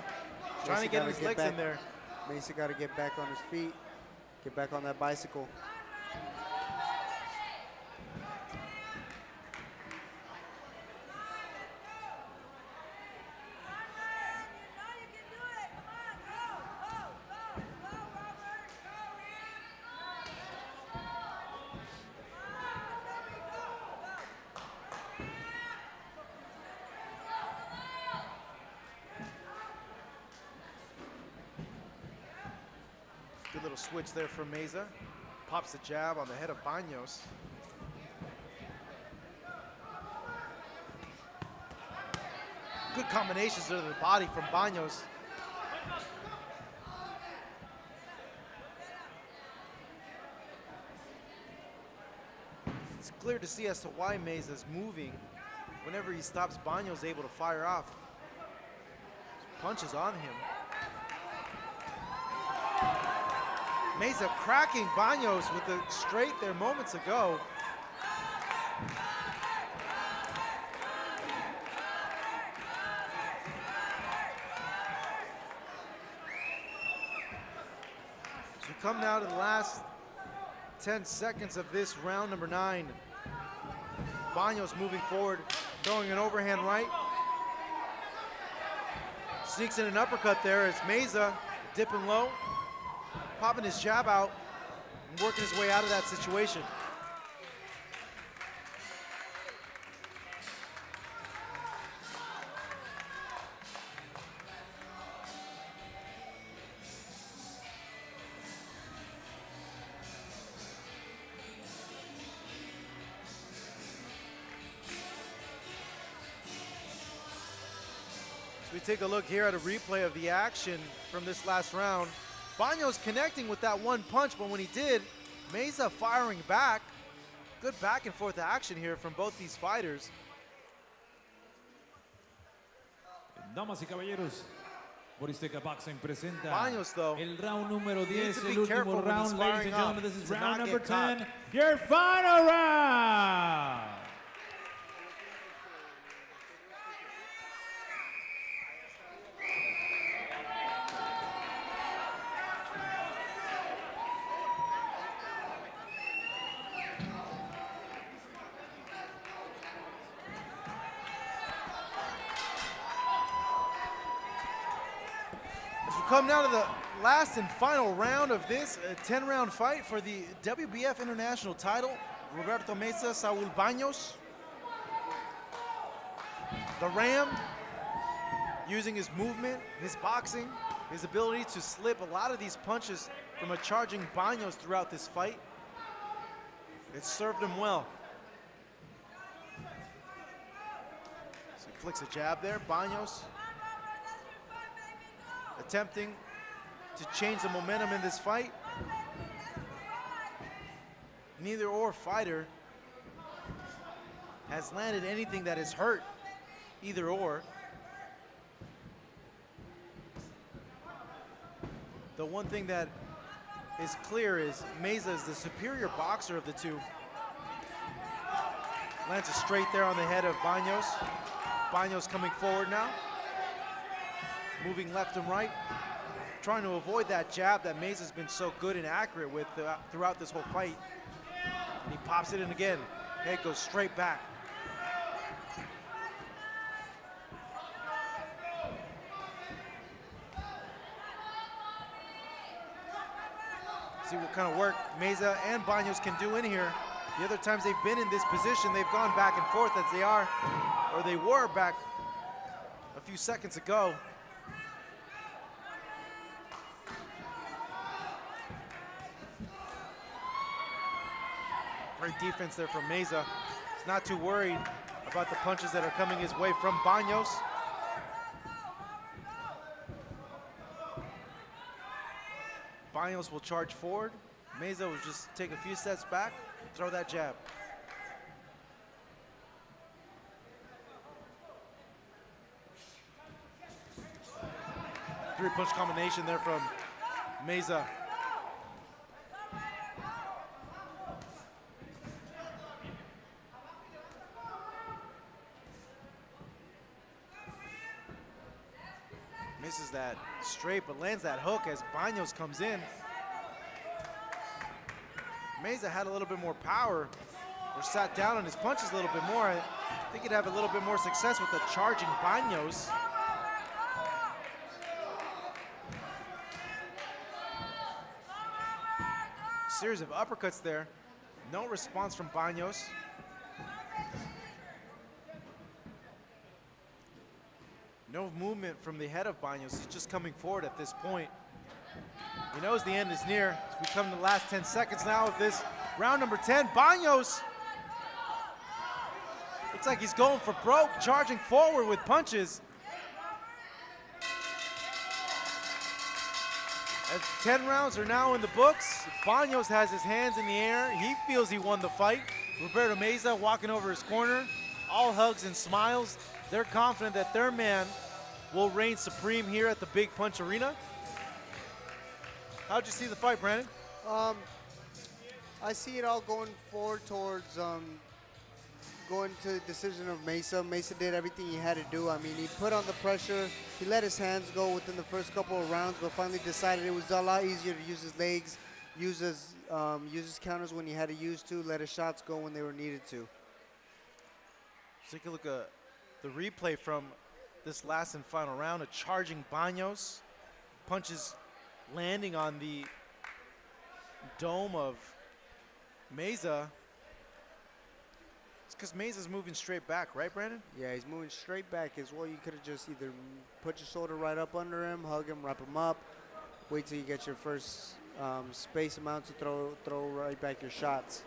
to get his legs in there. Meza got to get back on his feet, get back on that bicycle. Good little switch there from Meza. Pops the jab on the head of Banos. Good combinations to the body from Banos. It's clear to see as to why Meza's moving. Whenever he stops, Banos able to fire off punches on him. Meza cracking Banos with the straight there moments ago. As we come now to the last 10 seconds of this round number 9. Banos moving forward, throwing an overhand right. Sneaks in an uppercut there as Meza dipping low, popping his jab out and working his way out of that situation. As we take a look here at a replay of the action from this last round, Banos connecting with that one punch, but when he did, Meza firing back. Good back and forth action here from both these fighters. Damas y caballeros, Boristeca Boxing presenta Banos, though, el round número 10, needs to be el careful último when he's round, ladies firing and up gentlemen. This is to round not number get caught. 10, your final round. come down to the last and final round of this 10-round fight for the WBF International title. Roberto Meza, Saul Banos. The Ram, using his movement, his boxing, his ability to slip a lot of these punches from a charging Banos throughout this fight. It served him well. So he flicks a jab there. Banos attempting to change the momentum in this fight. Neither or fighter has landed anything that has hurt either or. The one thing that is clear is Meza is the superior boxer of the two. Lands a straight there on the head of Banos. Banos coming forward now. Moving left and right. Trying to avoid that jab that Meza's been so good and accurate with throughout this whole fight. And he pops it in again. Head goes straight back. See what kind of work Meza and Banos can do in here. The other times they've been in this position, they've gone back and forth as they are, or they were back a few seconds ago. Great defense there from Meza. He's not too worried about the punches that are coming his way from Banos. Banos will charge forward. Meza will just take a few steps back, throw that jab. Three-punch combination there from Meza. Misses that straight, but lands that hook as Banos comes in. Meza had a little bit more power, or sat down on his punches a little bit more. I think he'd have a little bit more success with the charging Banos. Series of uppercuts there. No response from Banos. No movement from the head of Banos. He's just coming forward at this point. He knows the end is near. As we come to the last 10 seconds now of this round number 10. Banos looks like he's going for broke, charging forward with punches. As 10 rounds are now in the books, Banos has his hands in the air. He feels he won the fight. Roberto Meza walking over his corner, all hugs and smiles. They're confident that their man will reign supreme here at the Big Punch Arena. How'd you see the fight, Brandon? I see it all going forward towards going to the decision of Meza. Meza did everything he had to do. I mean, he put on the pressure. He let his hands go within the first couple of rounds, but finally decided it was a lot easier to use his legs, use his counters when he had to use to, let his shots go when they were needed to. Let's take a look at the replay from this last and final round. A charging Banos, punches landing on the dome of Meza. It's because Meza's moving straight back, right, Brandon? Yeah, he's moving straight back as well. You could have just either put your shoulder right up under him, hug him, wrap him up, wait till you get your first space amount to throw right back your shots.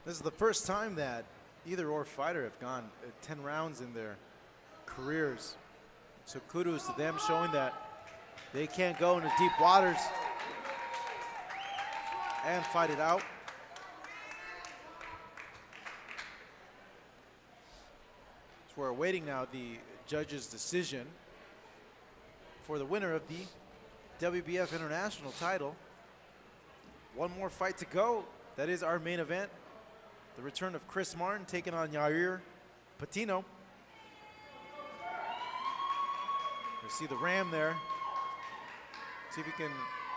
This is the first time that either or fighter have gone 10 rounds in their careers. So kudos to them, showing that they can't go into deep waters and fight it out. So we're awaiting now the judge's decision for the winner of the WBF International title. One more fight to go That is our main event. The return of Chris Martin taking on Yahir Patino. You see the ram there. See if he can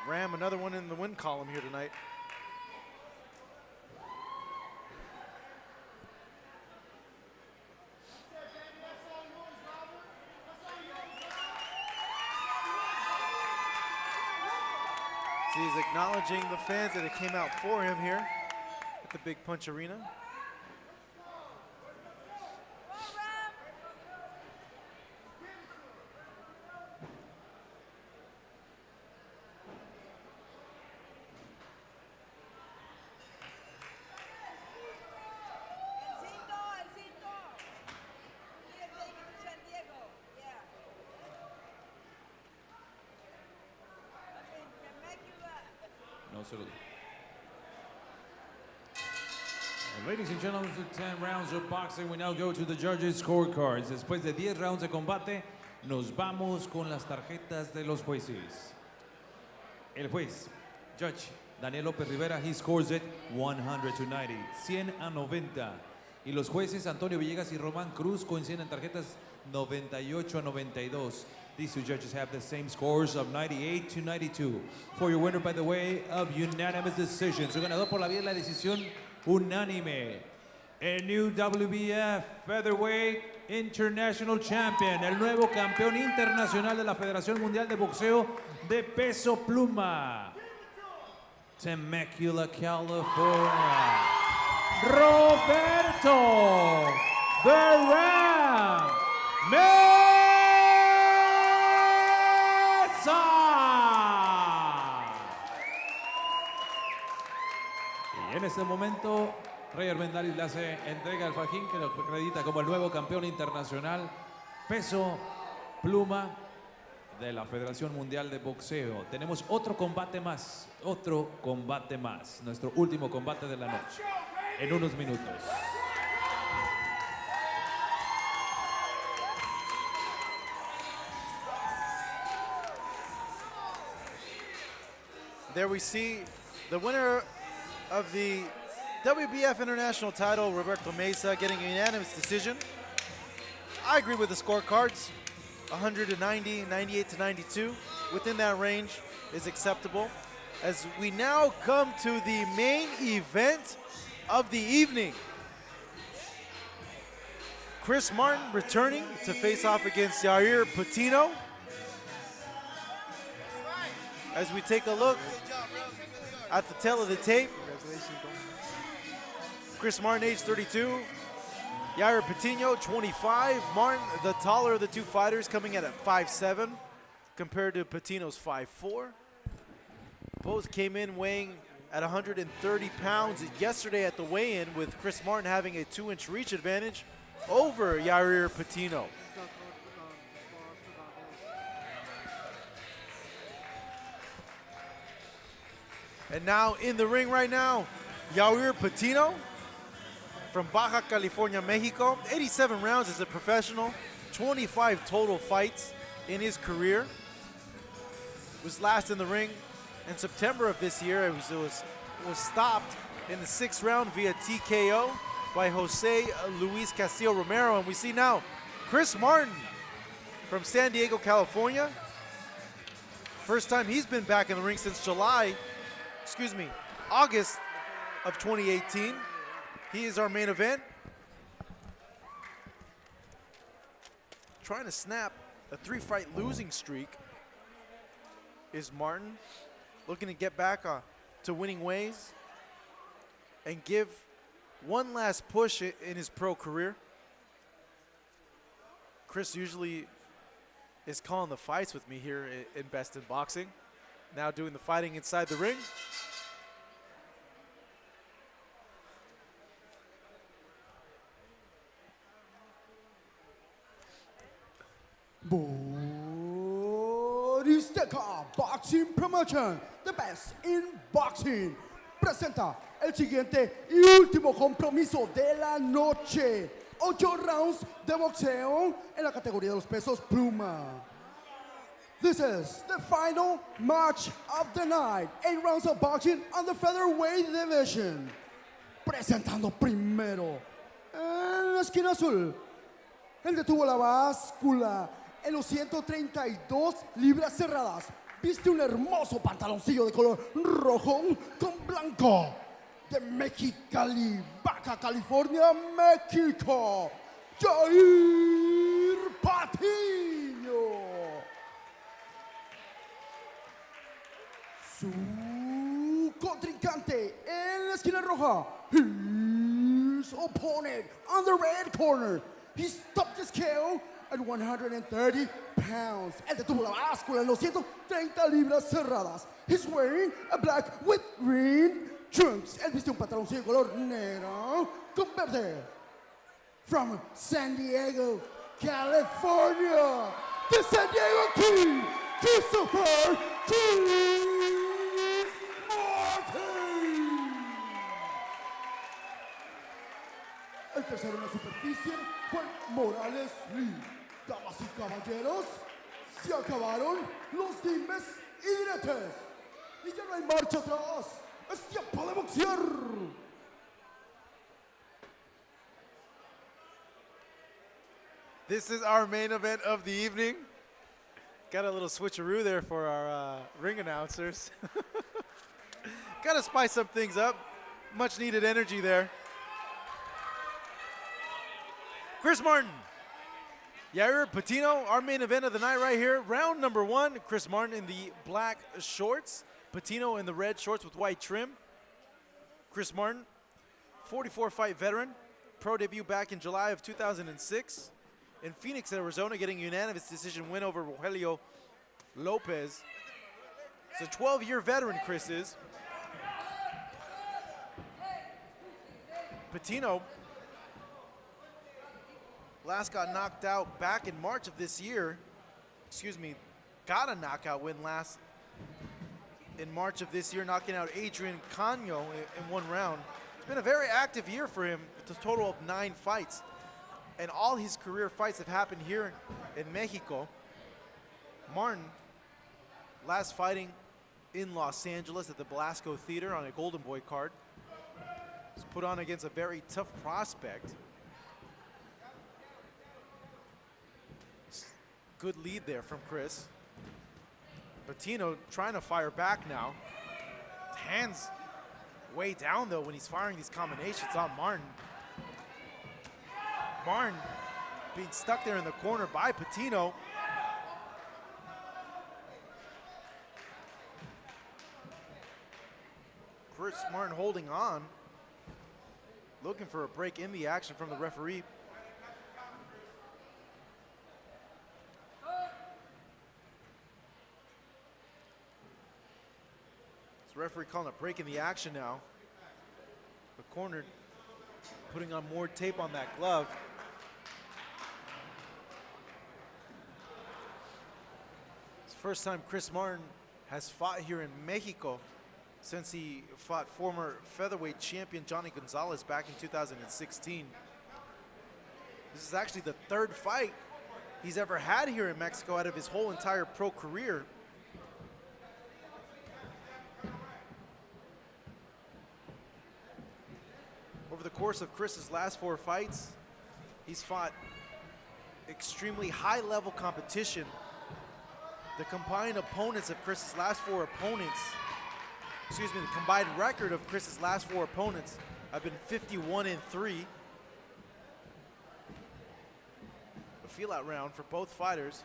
ram another one in the win column here tonight. See, he's acknowledging the fans that came out for him here at the Big Punch Arena. Ladies and gentlemen, for 10 rounds of boxing, we now go to the judges' scorecards. Después de 10 rounds de combate, nos vamos con las tarjetas de los jueces. El juez, Judge Daniel López Rivera, he scores it 100 to 90, 100 a 90. Y los jueces Antonio Villegas y Román Cruz coinciden en tarjetas 98 a 92. These two judges have the same scores of 98 to 92. For your winner by the way of unanimous decision. Su ganador por la vía de la decisión unánime. El new WBF Featherweight International Champion. El nuevo campeón internacional de la Federación Mundial de Boxeo de Peso Pluma. Temecula, California. Roberto The Ram Meza. Y en este momento, Rey Armendáriz le hace entrega al fajín que lo acredita como el nuevo campeón internacional peso pluma de la Federación Mundial de Boxeo. Tenemos otro combate más, nuestro último combate de la noche, en unos minutos. There we see the winner of the WBF International title, Roberto Meza, getting a unanimous decision. I agree with the scorecards. 190, 98 to 92. Within that range is acceptable. As we now come to the main event of the evening. Chris Martin returning to face off against Yahir Patino. As we take a look at the tail of the tape, Chris Martin, age 32. Yair Patino, 25. Martin, the taller of the two fighters, coming in at 5'7", compared to Patino's 5'4". Both came in weighing at 130 pounds yesterday at the weigh-in, with Chris Martin having a 2-inch reach advantage over Yair Patino. And now in the ring right now, Yair Patino from Baja California, Mexico. 87 rounds as a professional, 25 total fights in his career. Was last in the ring in September of this year. It was stopped in the 6th round via TKO by Jose Luis Castillo Romero. And we see now Chris Martin from San Diego, California. First time he's been back in the ring since August of 2018. He is our main event. Trying to snap a 3-fight losing streak is Martin. Looking to get back to winning ways and give one last push in his pro career. Chris usually is calling the fights with me here in Best in Boxing. Now doing the fighting inside the ring. Boristeca Boxing Promotion, the best in boxing, presenta el siguiente y último compromiso de la noche. 8 rounds de boxeo en la categoría de los pesos pluma. This is the final match of the night. 8 rounds of boxing on the featherweight division. Presentando primero en la esquina azul. El detuvo la báscula en los 132 libras cerradas. Viste un hermoso pantaloncillo de color rojo con blanco. De Mexicali, Baja California, México. Yair Patino. Su contrincante en la esquina roja. His opponent on the red corner. He stopped the scale at 130 pounds. Él detuvo la báscula en los 130 libras cerradas. He's wearing a black with green trunks. Él viste un pantaloncillo de color negro con verde. From San Diego, California, the San Diego King, Christopher Cruz Martin. El tercero en la superficie, Juan Morales Lee. Damas y caballeros, se acabaron los dimes y diretes. Y ya no hay marcha atrás. Es tiempo de boxear. This is our main event of the evening. Got a little switcheroo there for our ring announcers. Got to spice some things up. Much needed energy there. Chris Martin, Yair Patino, our main event of the night right here. Round number 1, Chris Martin in the black shorts. Patino in the red shorts with white trim. Chris Martin, 44-fight veteran. Pro debut back in July of 2006. In Phoenix, Arizona, getting a unanimous decision win over Rogelio Lopez. It's a 12-year veteran, Chris is. Patino last got knocked out back in March of this year. Excuse me, got a knockout win last in March of this year, knocking out Adrian Cano in 1 round. It's been a very active year for him with a total of 9 fights. And all his career fights have happened here in Mexico. Martin, last fighting in Los Angeles at the Belasco Theater on a Golden Boy card. Was put on against a very tough prospect. Good lead there from Chris. Patino trying to fire back now. Hands way down though when he's firing these combinations on Martin. Martin being stuck there in the corner by Patino. Chris Martin holding on. Looking for a break in the action from the referee. This referee calling a break in the action now. The corner putting on more tape on that glove. It's the first time Chris Martin has fought here in Mexico since he fought former featherweight champion Johnny Gonzalez back in 2016. This is actually the 3rd fight he's ever had here in Mexico out of his whole entire pro career. Over the course of Chris's last 4 fights, he's fought extremely high-level competition. The combined opponents of Chris's last 4 opponents, the combined record of Chris's last 4 opponents have been 51-3. A feel-out round for both fighters.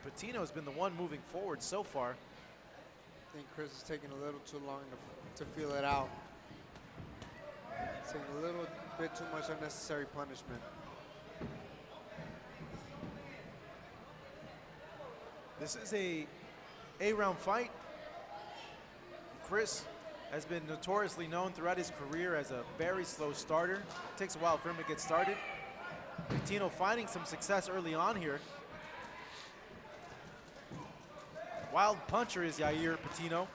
Patino has been the one moving forward so far. I think Chris is taking a little too long to feel it out. It's taking a little bit too much unnecessary punishment. This is a 8-round fight. Chris has been notoriously known throughout his career as a very slow starter. It takes a while for him to get started. Patino finding some success early on here. Wild puncher is Yair Patino.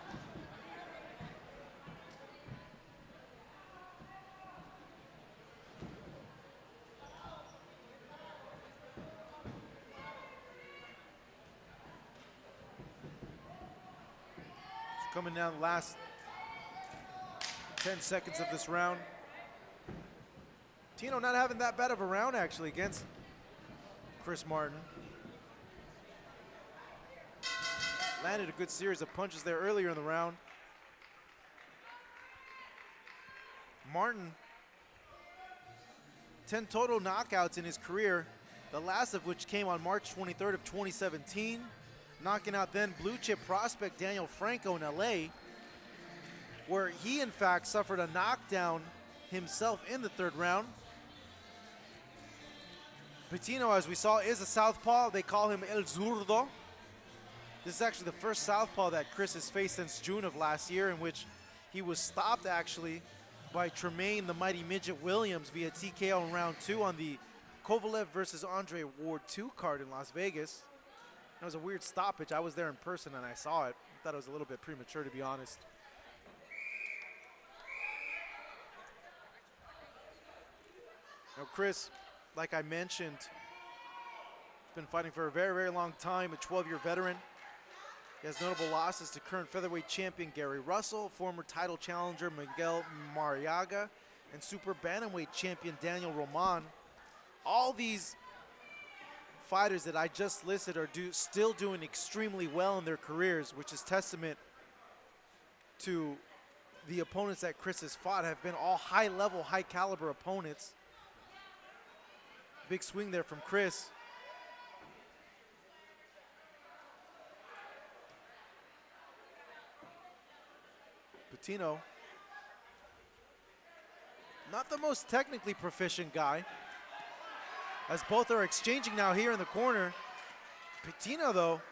coming down the last 10 seconds of this round. Patino not having that bad of a round actually against Chris Martin. Landed a good series of punches there earlier in the round. Martin, 10 total knockouts in his career, the last of which came on March 23rd of 2017, knocking out then blue chip prospect Daniel Franco in LA, where he in fact suffered a knockdown himself in the 3rd round. Patino, as we saw, is a southpaw. They call him El Zurdo. This is actually the first southpaw that Chris has faced since June of last year, in which he was stopped actually by Tremaine the Mighty Midget Williams via TKO in round 2 on the Kovalev versus Andre Ward 2 card in Las Vegas. It was a weird stoppage. I was there in person and I saw it. I thought it was a little bit premature, to be honest. Now, Chris, like I mentioned, has been fighting for a very, very long time, a 12-year veteran. He has notable losses to current featherweight champion Gary Russell, former title challenger Miguel Mariaga, and super bantamweight champion Daniel Roman. All these fighters that I just listed are still doing extremely well in their careers, which is testament to the opponents that Chris has fought have been all high-level, high-caliber opponents. Big swing there from Chris. Patino, not the most technically proficient guy, as both are exchanging now here in the corner. Patino, though,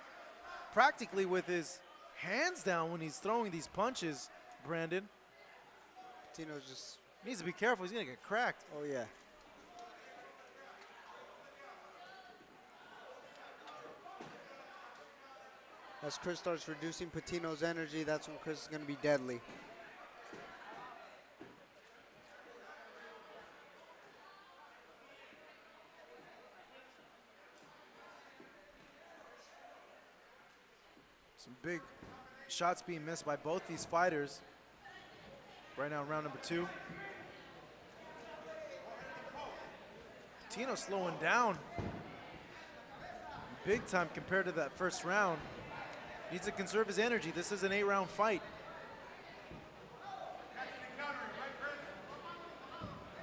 practically with his hands down when he's throwing these punches, Brandon. Patino just needs to be careful. He's going to get cracked. Oh, yeah. As Chris starts reducing Patino's energy, that's when Chris is going to be deadly. Some big shots being missed by both these fighters. Right now in round number 2. Patino slowing down big time compared to that first round. Needs to conserve his energy. This is an 8-round fight.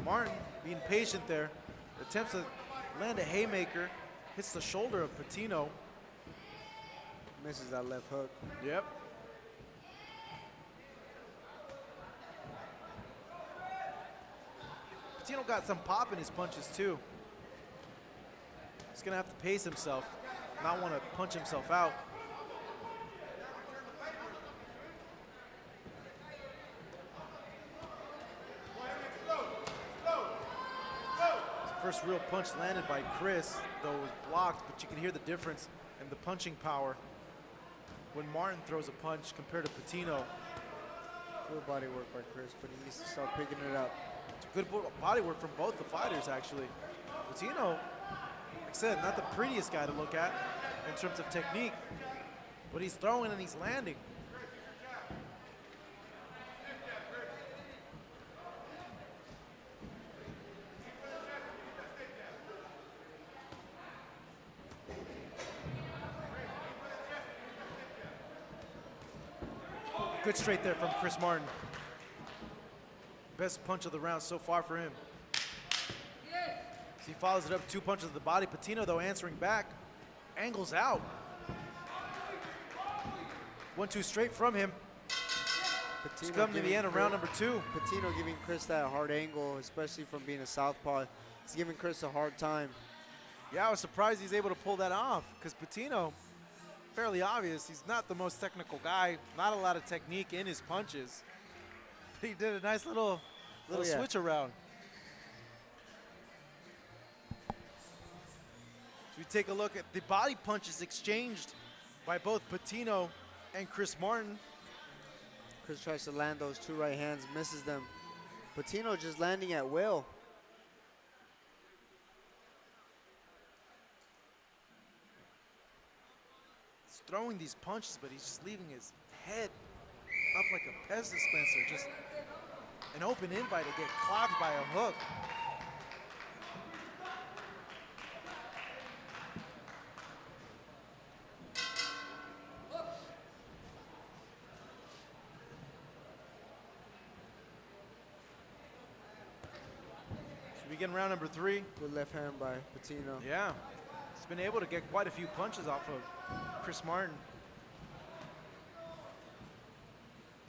Martin being patient there. Attempts to land a haymaker. Hits the shoulder of Patino. Misses that left hook. Yep. Patino got some pop in his punches too. He's gonna have to pace himself, not want to punch himself out. First real punch landed by Chris, though it was blocked, but you can hear the difference in the punching power when Martin throws a punch compared to Patino. Good body work by Chris, but he needs to start picking it up. It's good body work from both the fighters, actually. Patino, like I said, not the prettiest guy to look at in terms of technique, but he's throwing and he's landing. Good straight there from Chris Martin. Best punch of the round so far for him. As he follows it up, 2 punches to the body. Patino, though, answering back. Angles out. 1-2 straight from him. It's coming to the end of round number 2. Patino giving Chris that hard angle, especially from being a southpaw. He's giving Chris a hard time. Yeah, I was surprised he's able to pull that off, because Patino, fairly obvious, he's not the most technical guy, not a lot of technique in his punches. But he did a nice little switch around. So we take a look at the body punches exchanged by both Patino and Chris Martin. Chris tries to land those 2 right hands, misses them. Patino just landing at will. Throwing these punches, but he's just leaving his head up like a Pez dispenser, just an open invite to get clocked by a hook. So we get round number 3. Good left hand by Patino. Yeah, he's been able to get quite a few punches off of Chris Martin.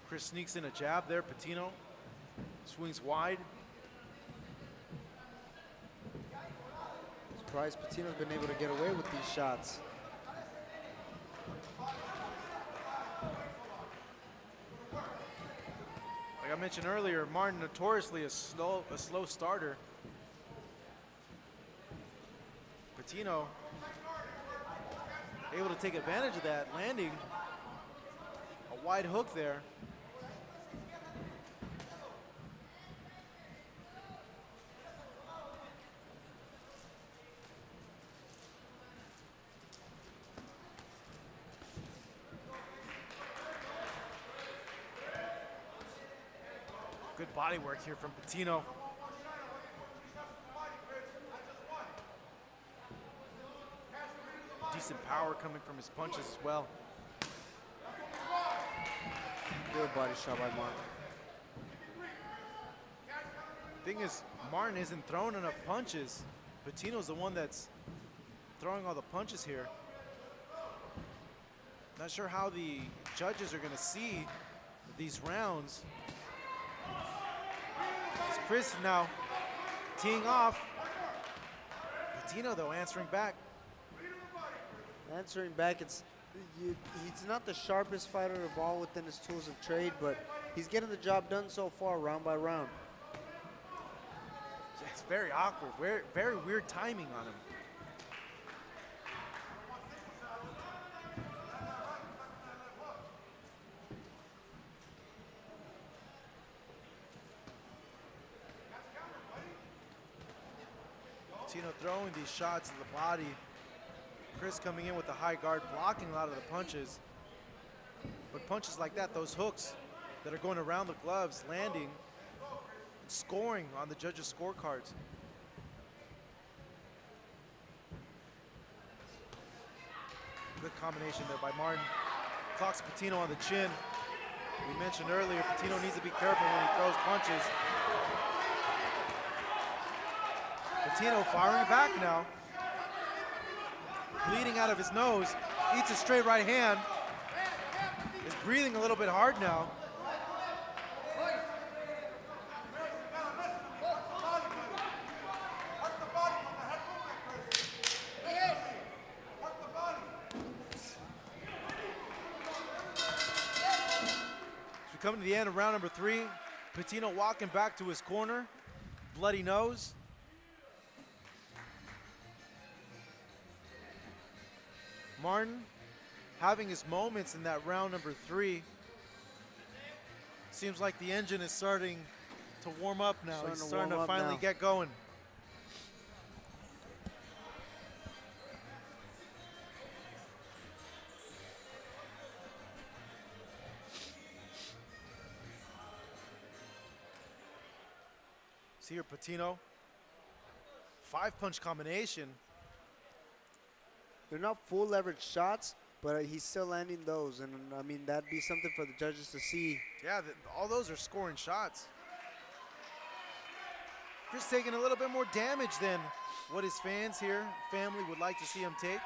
Chris sneaks in a jab there, Patino swings wide. Surprised Patino's been able to get away with these shots. Like I mentioned earlier, Martin notoriously a slow starter. Patino able to take advantage of that, landing a wide hook there. Good body work here from Patino. Decent power coming from his punches as well. Good body shot by Martin. Thing is, Martin isn't throwing enough punches. Patino's the one that's throwing all the punches here. Not sure how the judges are gonna see these rounds. It's Chris now teeing off. Patino though answering back. Answering back, he's not the sharpest fighter of all within his tools of trade, but he's getting the job done so far, round by round. It's very awkward, very weird timing on him. Patino throwing these shots to the body. Chris coming in with the high guard, blocking a lot of the punches. But punches like that, those hooks that are going around the gloves, landing, scoring on the judges' scorecards. Good combination there by Martin. Clocks Patino on the chin. We mentioned earlier, Patino needs to be careful when he throws punches. Patino firing back now. Bleeding out of his nose, eats a straight right hand. Is breathing a little bit hard now. As we come to the end of round number 3, Patino walking back to his corner, bloody nose. Martin having his moments in that round number 3. Seems like the engine is starting to warm up now. He's starting to finally get going. See here, Patino. 5-punch combination. They're not full leverage shots, but he's still landing those. And I mean, that'd be something for the judges to see. Yeah, all those are scoring shots. Chris taking a little bit more damage than what his fans here, family, would like to see him take.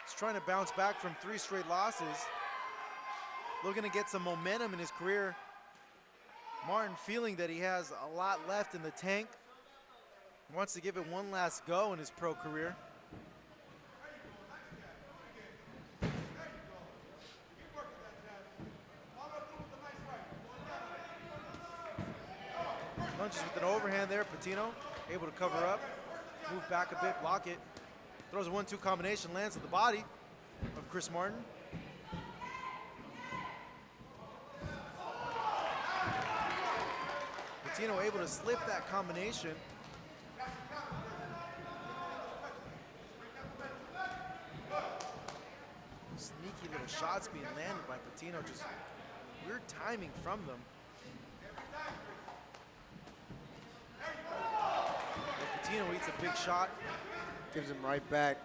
He's trying to bounce back from 3 straight losses. Looking to get some momentum in his career. Martin feeling that he has a lot left in the tank. Wants to give it one last go in his pro career. Lunges with an overhand there, Patino able to cover up, move back a bit, block it. Throws a 1-2 combination, lands at the body of Chris Martin. Patino able to slip that combination. Sneaky tricky little shots being landed by Patino, just weird timing from them. But Patino eats a big shot. Gives him right back.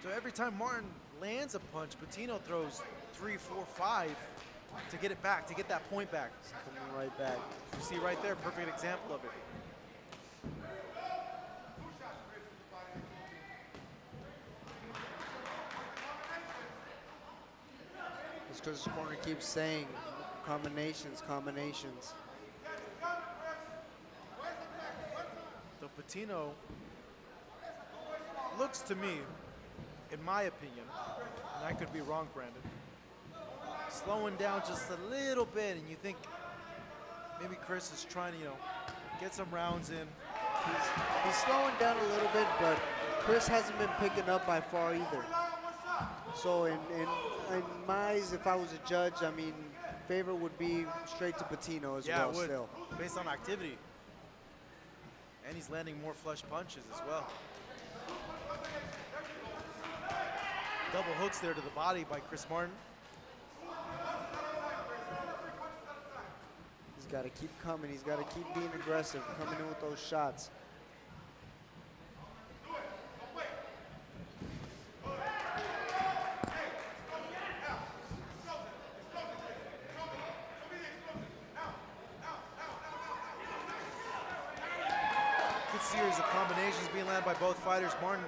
So every time Martin lands a punch, Patino throws 3, 4, 5 to get it back, to get that point back. It's coming right back. You see right there, perfect example of it. It's because the corner keeps saying combinations, combinations. So Patino looks to me, in my opinion, and I could be wrong, Brandon, slowing down just a little bit, and you think maybe Chris is trying to, get some rounds in. He's slowing down a little bit, but Chris hasn't been picking up by far either. So in my eyes, if I was a judge, I mean, favor would be straight to Patino as well. It would, still. based on activity. And he's landing more flush punches as well. Double hooks there to the body by Chris Martin. He's got to keep coming. He's got to keep being aggressive, coming in with those shots. Good series of combinations being landed by both fighters. Martin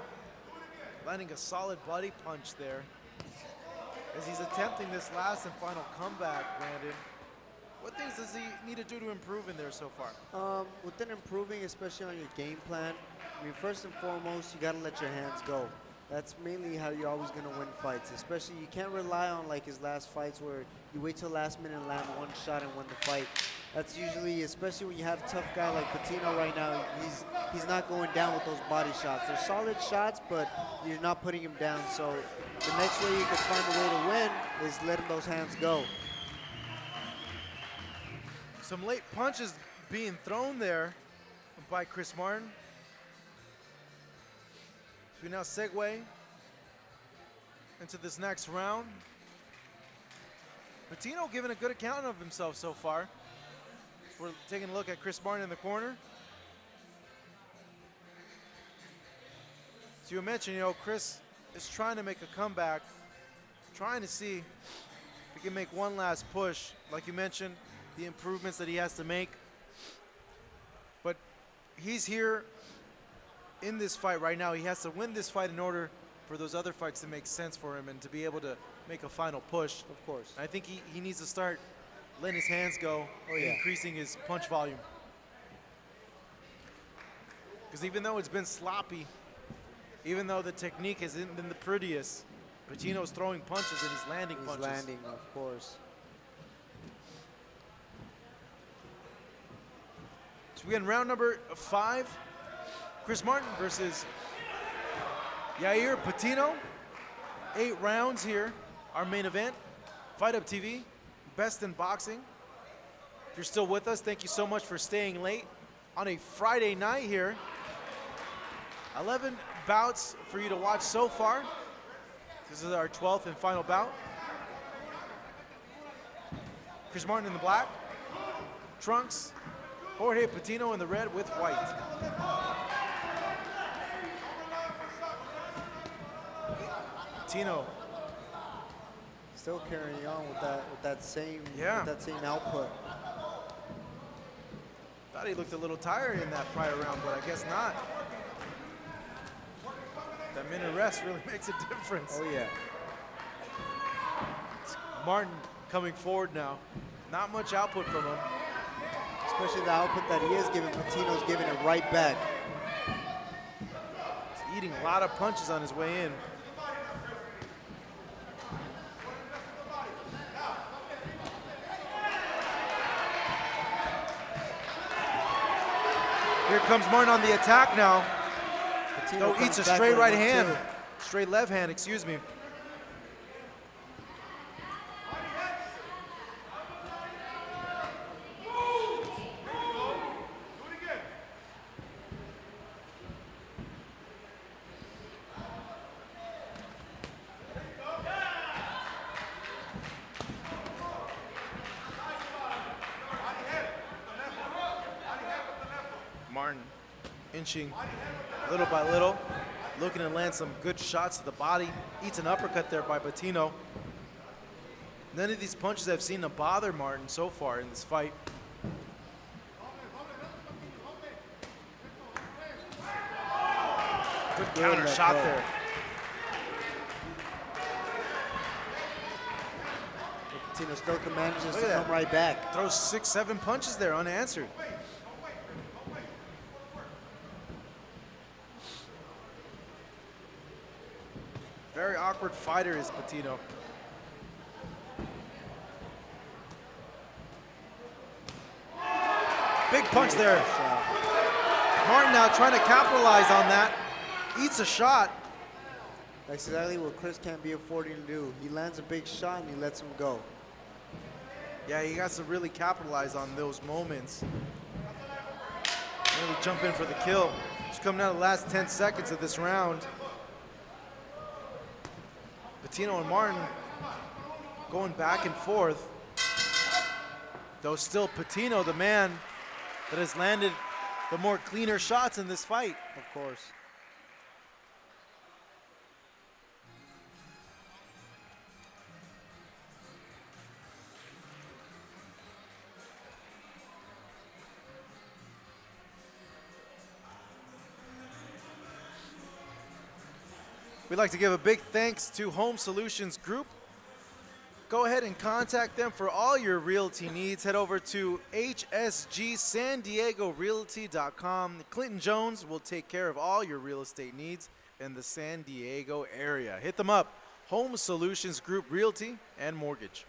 landing a solid body punch there as he's attempting this last and final comeback, Brandon. What things does he need to do to improve in there so far? Within improving, especially on your game plan, I mean, first and foremost, you got to let your hands go. That's mainly how you're always going to win fights. Especially, you can't rely on like his last fights where you wait till last minute and land one shot and win the fight. That's usually, especially when you have a tough guy like Patino right now, he's not going down with those body shots. They're solid shots, but you're not putting him down. So the next way you can find a way to win is letting those hands go. Some late punches being thrown there by Chris Martin. So we now segue into this next round. Patino giving a good account of himself so far. We're taking a look at Chris Martin in the corner. So you mentioned, Chris is trying to make a comeback, trying to see if he can make one last push. Like you mentioned, the improvements that he has to make. But he's here in this fight right now. He has to win this fight in order for those other fights to make sense for him and to be able to make a final push. Of course. I think he needs to start letting his hands go, increasing his punch volume. Because even though it's been sloppy, even though the technique hasn't been the prettiest, Patino's throwing punches and he's landing punches. He's landing, of course. So we get round number 5. Chris Martin versus Yair Patino. 8 rounds here, our main event. Fight Up TV, best in boxing. If you're still with us, thank you so much for staying late on a Friday night here. 11 bouts for you to watch so far. This is our 12th and final bout. Chris Martin in the black, trunks. Jorge Patino in the red with white. Patino still carrying on with that same output. Thought he looked a little tired in that prior round, but I guess not. That minute rest really makes a difference. Oh yeah. It's Martin coming forward now. Not much output from him. Especially the output that he is giving, Patino's giving it right back. He's eating a lot of punches on his way in. Here comes Martin on the attack now. Patino eats a straight right hand. Straight left hand, excuse me. inching little by little, looking to land some good shots to the body. Eats an uppercut there by Patino. None of these punches I've seen to bother Martin so far in this fight. Good counter shot there. Patino still manages to come right back. Throws 6-7 punches there unanswered. Very awkward fighter is Patino. Big punch there. Martin now trying to capitalize on that. Eats a shot. That's exactly what Chris can't be affording to do. He lands a big shot and he lets him go. Yeah, he has to really capitalize on those moments. Really jump in for the kill. Just coming out of the last 10 seconds of this round. Patino and Martin going back and forth. Though still Patino, the man that has landed the more cleaner shots in this fight. Of course. We'd like to give a big thanks to Home Solutions Group. Go ahead and contact them for all your realty needs. Head over to hsgsanDiegoRealty.com. Clinton Jones will take care of all your real estate needs in the San Diego area. Hit them up, Home Solutions Group Realty and Mortgage.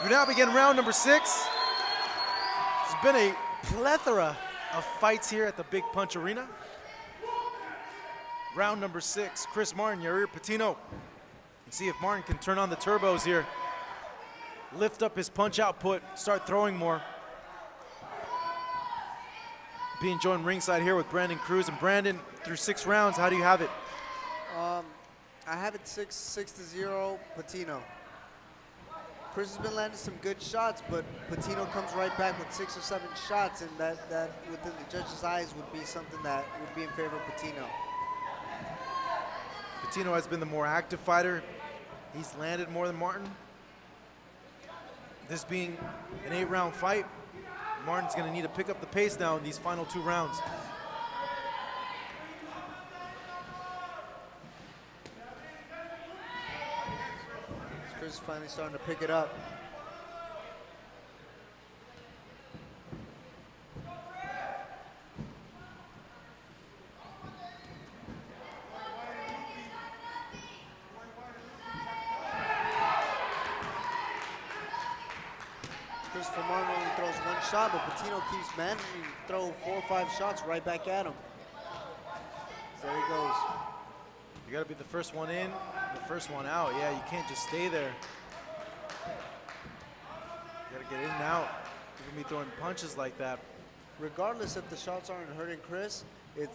We now begin round number 6. There's been a plethora of fights here at the Big Punch Arena. Round number 6, Chris Martin, Yair Patino. And see if Martin can turn on the turbos here. Lift up his punch output, start throwing more. Being joined ringside here with Brandon Cruz. And Brandon, through 6 rounds, how do you have it? I have it 6-0 Patino. Chris has been landing some good shots, but Patino comes right back with 6 or 7 shots, and that within the judge's eyes would be something that would be in favor of Patino. Patino has been the more active fighter. He's landed more than Martin. This being an 8-round fight, Martin's going to need to pick up the pace now in these final 2 rounds. Chris is finally starting to pick it up. Christopher Martin only throws 1 shot, but Patino keeps managing to throw 4 or 5 shots right back at him. So there he goes. You got to be the first one in, the first one out. Yeah, you can't just stay there. You got to get in and out. You're going to be throwing punches like that. Regardless if the shots aren't hurting Chris, it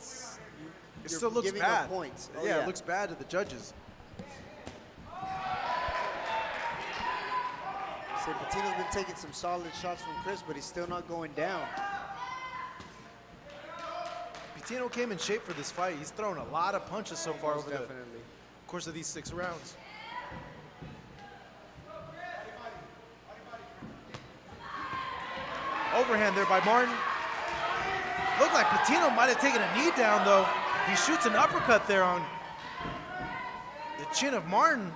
still looks giving bad. him points. Oh, yeah, it looks bad to the judges. So Patino's been taking some solid shots from Chris, but he's still not going down. Patino came in shape for this fight. He's thrown a lot of punches so far over the course of these 6 rounds. Overhand there by Martin. Looked like Patino might have taken a knee down, though. He shoots an uppercut there on the chin of Martin.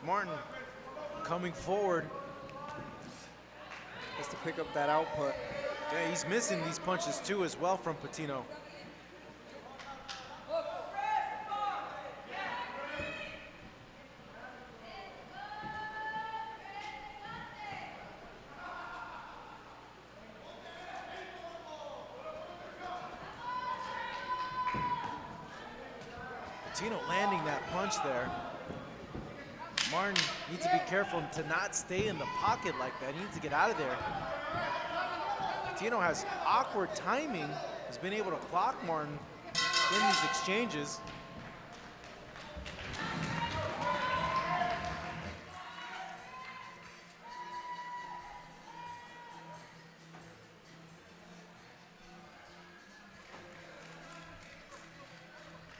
Martin coming forward. Has to pick up that output. Yeah, he's missing these punches too as well from Patino. Patino landing that punch there. Martin needs to be careful to not stay in the pocket like that. He needs to get out of there. Patino has awkward timing. He's been able to clock Martin in these exchanges.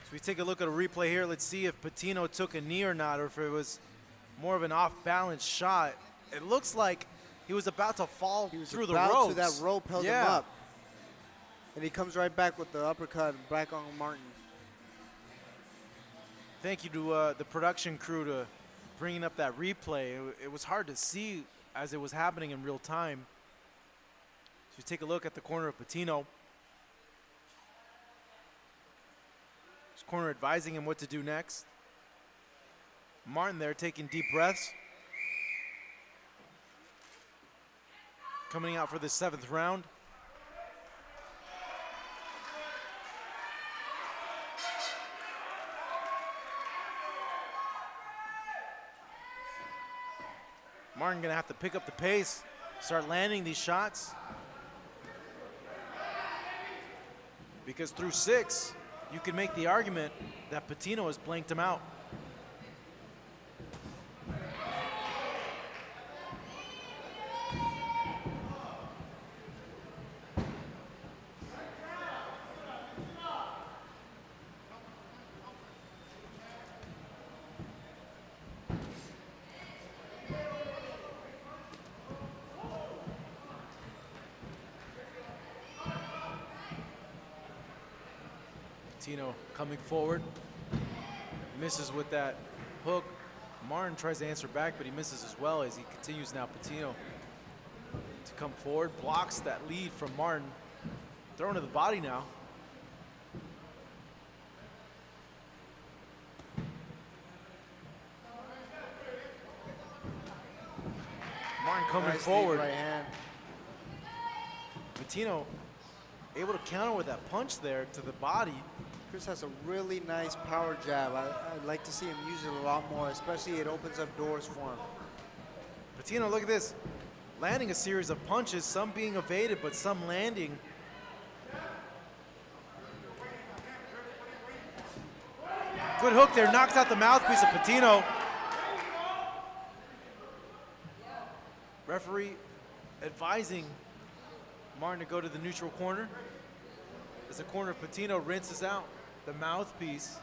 So we take a look at a replay here. Let's see if Patino took a knee or not, or if it was more of an off-balance shot. It looks like he was about to fall through the ropes. To that rope held him up. And he comes right back with the uppercut back on Martin. Thank you to the production crew to bringing up that replay. It was hard to see as it was happening in real time. So we take a look at the corner of Patino. His corner advising him what to do next. Martin there taking deep breaths. Coming out for the 7th round. Martin gonna have to pick up the pace, start landing these shots. Because through 6, you can make the argument that Patino has blanked him out. Patino coming forward, misses with that hook. Martin tries to answer back, but he misses as well as he continues now. Patino to come forward, blocks that lead from Martin. Thrown to the body now. Martin coming forward. Right hand. Patino able to counter with that punch there to the body. Cruz has a really nice power jab. I'd like to see him use it a lot more, especially it opens up doors for him. Patino, look at this. Landing a series of punches, some being evaded, but some landing. Good hook there, knocks out the mouthpiece of Patino. Referee advising Martin to go to the neutral corner as the corner of Patino rinses out the mouthpiece.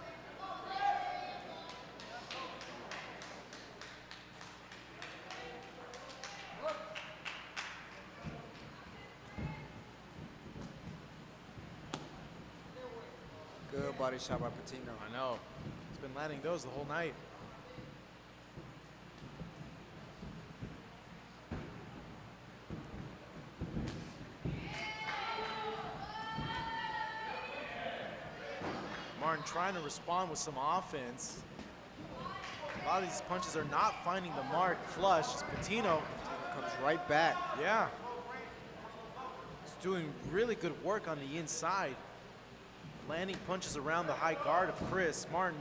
Good body shot by Patino. I know. He's been landing those the whole night. Martin trying to respond with some offense. A lot of these punches are not finding the mark flush. Patino comes right back. Yeah. He's doing really good work on the inside. Landing punches around the high guard of Chris Martin.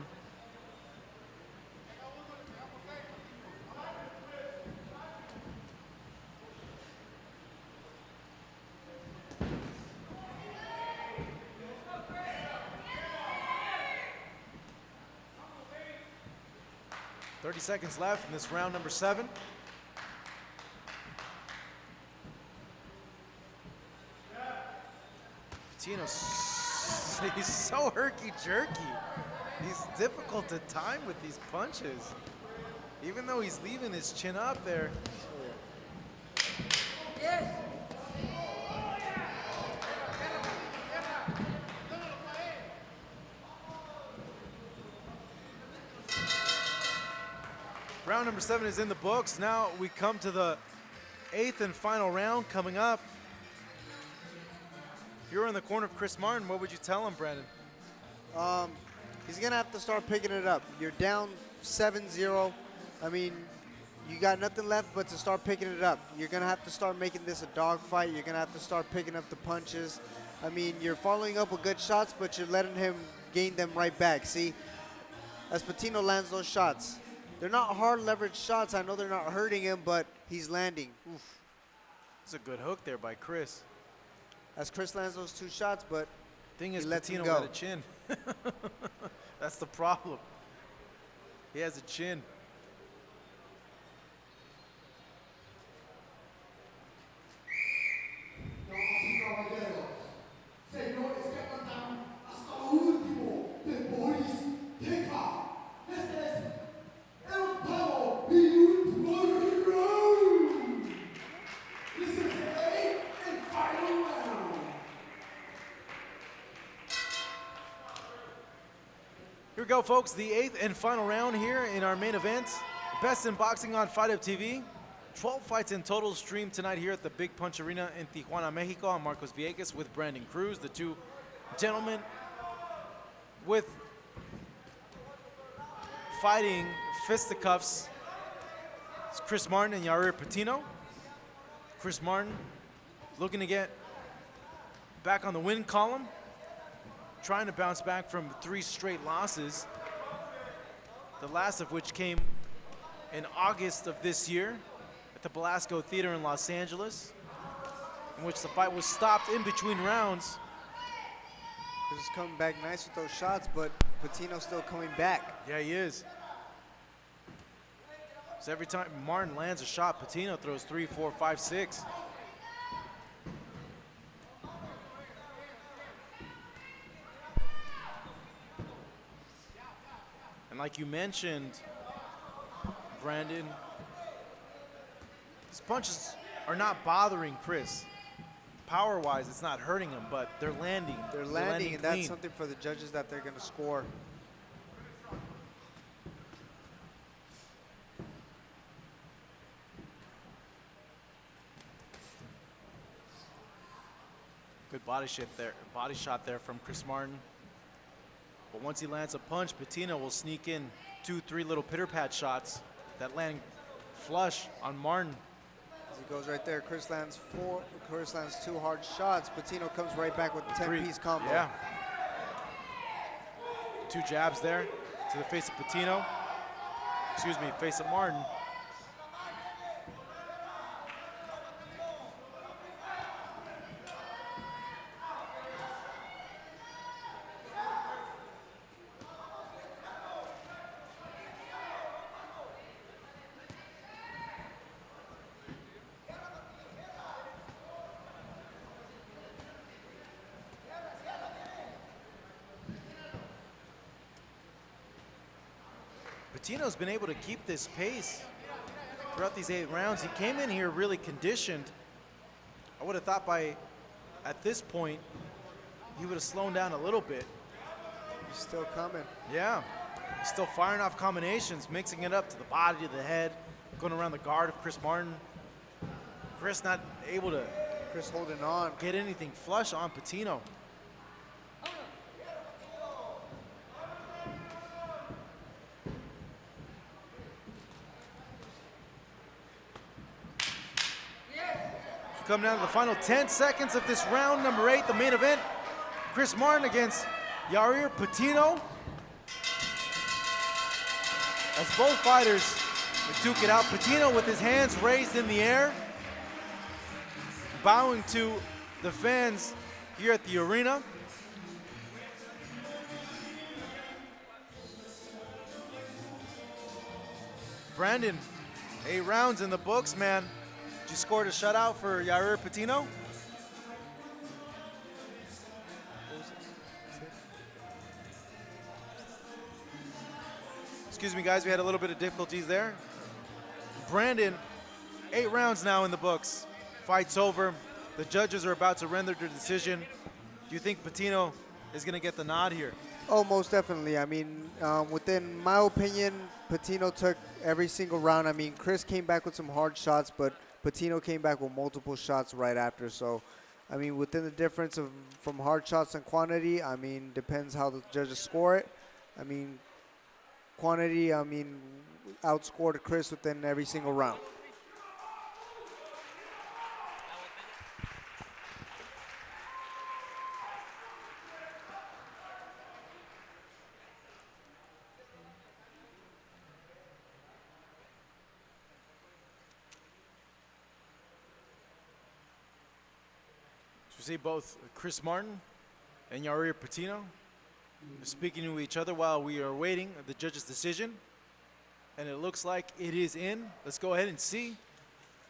.30 seconds left in this round number 7. Patino, he's so herky-jerky. He's difficult to time with these punches. Even though he's leaving his chin up there. Yes. Round number 7 is in the books. Now we come to the 8th and final round coming up. If you were in the corner of Chris Martin, what would you tell him, Brandon? He's gonna have to start picking it up. You're down 7-0. I mean, you got nothing left but to start picking it up. You're gonna have to start making this a dogfight. You're gonna have to start picking up the punches. I mean, you're following up with good shots, but you're letting him gain them right back. See, as Patino lands those shots, They're not hard leverage shots. I know they're not hurting him, but he's landing. Oof. It's a good hook there by Chris. As Chris lands those 2 shots, but Thing he is, lets him Patino go. got a chin. That's the problem. He has a chin. Señores, que cantan hasta lo último de Boris Teca. Este es el octavo y último round. This is the 8th and final round. Here we go, folks. The 8th and final round here in our main event. Best in Boxing on Fight Up TV. 12 fights in total streamed tonight here at the Big Punch Arena in Tijuana, Mexico. I'm Marcos Villegas with Brandon Cruz, the 2 gentlemen with fighting fisticuffs. It's Chris Martin and Yair Patino. Chris Martin looking to get back on the win column, trying to bounce back from 3 straight losses, the last of which came in August of this year at the Belasco Theater in Los Angeles, in which the fight was stopped in between rounds. Chris is coming back nice with those shots, but Patino's still coming back. Yeah, he is. So every time Martin lands a shot, Patino throws 3, 4, 5, 6. And like you mentioned, Brandon, his punches are not bothering Chris. Power-wise, it's not hurting him, but they're landing. They're landing, and clean. that's something for the judges that they're going to score. Good body shot there from Chris Martin. But once he lands a punch, Patino will sneak in 2, 3 little pitter-pat shots that land flush on Martin. As he goes right there, Chris lands 2 hard shots. Patino comes right back with the 10-piece combo. Yeah. 2 jabs there to the face of Patino. Excuse me, face of Martin. Patino's been able to keep this pace throughout these 8 rounds. He came in here really conditioned. I would have thought at this point, he would have slowed down a little bit. He's still coming. Yeah, he's still firing off combinations, mixing it up to the body, to the head, going around the guard of Chris Martin. Chris not able to holding on, get anything flush on Patino. Coming down to the final 10 seconds of this round, number 8, the main event. Chris Martin against Yair Patino. As both fighters duke it out, Patino with his hands raised in the air, bowing to the fans here at the arena. Brandon, 8 rounds in the books, man. You scored a shutout for Yair Patino. Excuse me, guys, we had a little bit of difficulties there. Brandon, 8 rounds now in the books. Fight's over. The judges are about to render their decision. Do you think Patino is going to get the nod here? Oh, most definitely. I mean, within my opinion, Patino took every single round. I mean, Chris came back with some hard shots, but Patino came back with multiple shots right after. So, I mean, within the difference from hard shots and quantity, I mean, depends how the judges score it. I mean, quantity, I mean, outscored Chris within every single round. see both Chris Martin and Yahir Patino speaking to each other while we are waiting the judge's decision. And it looks like it is in. Let's go ahead and see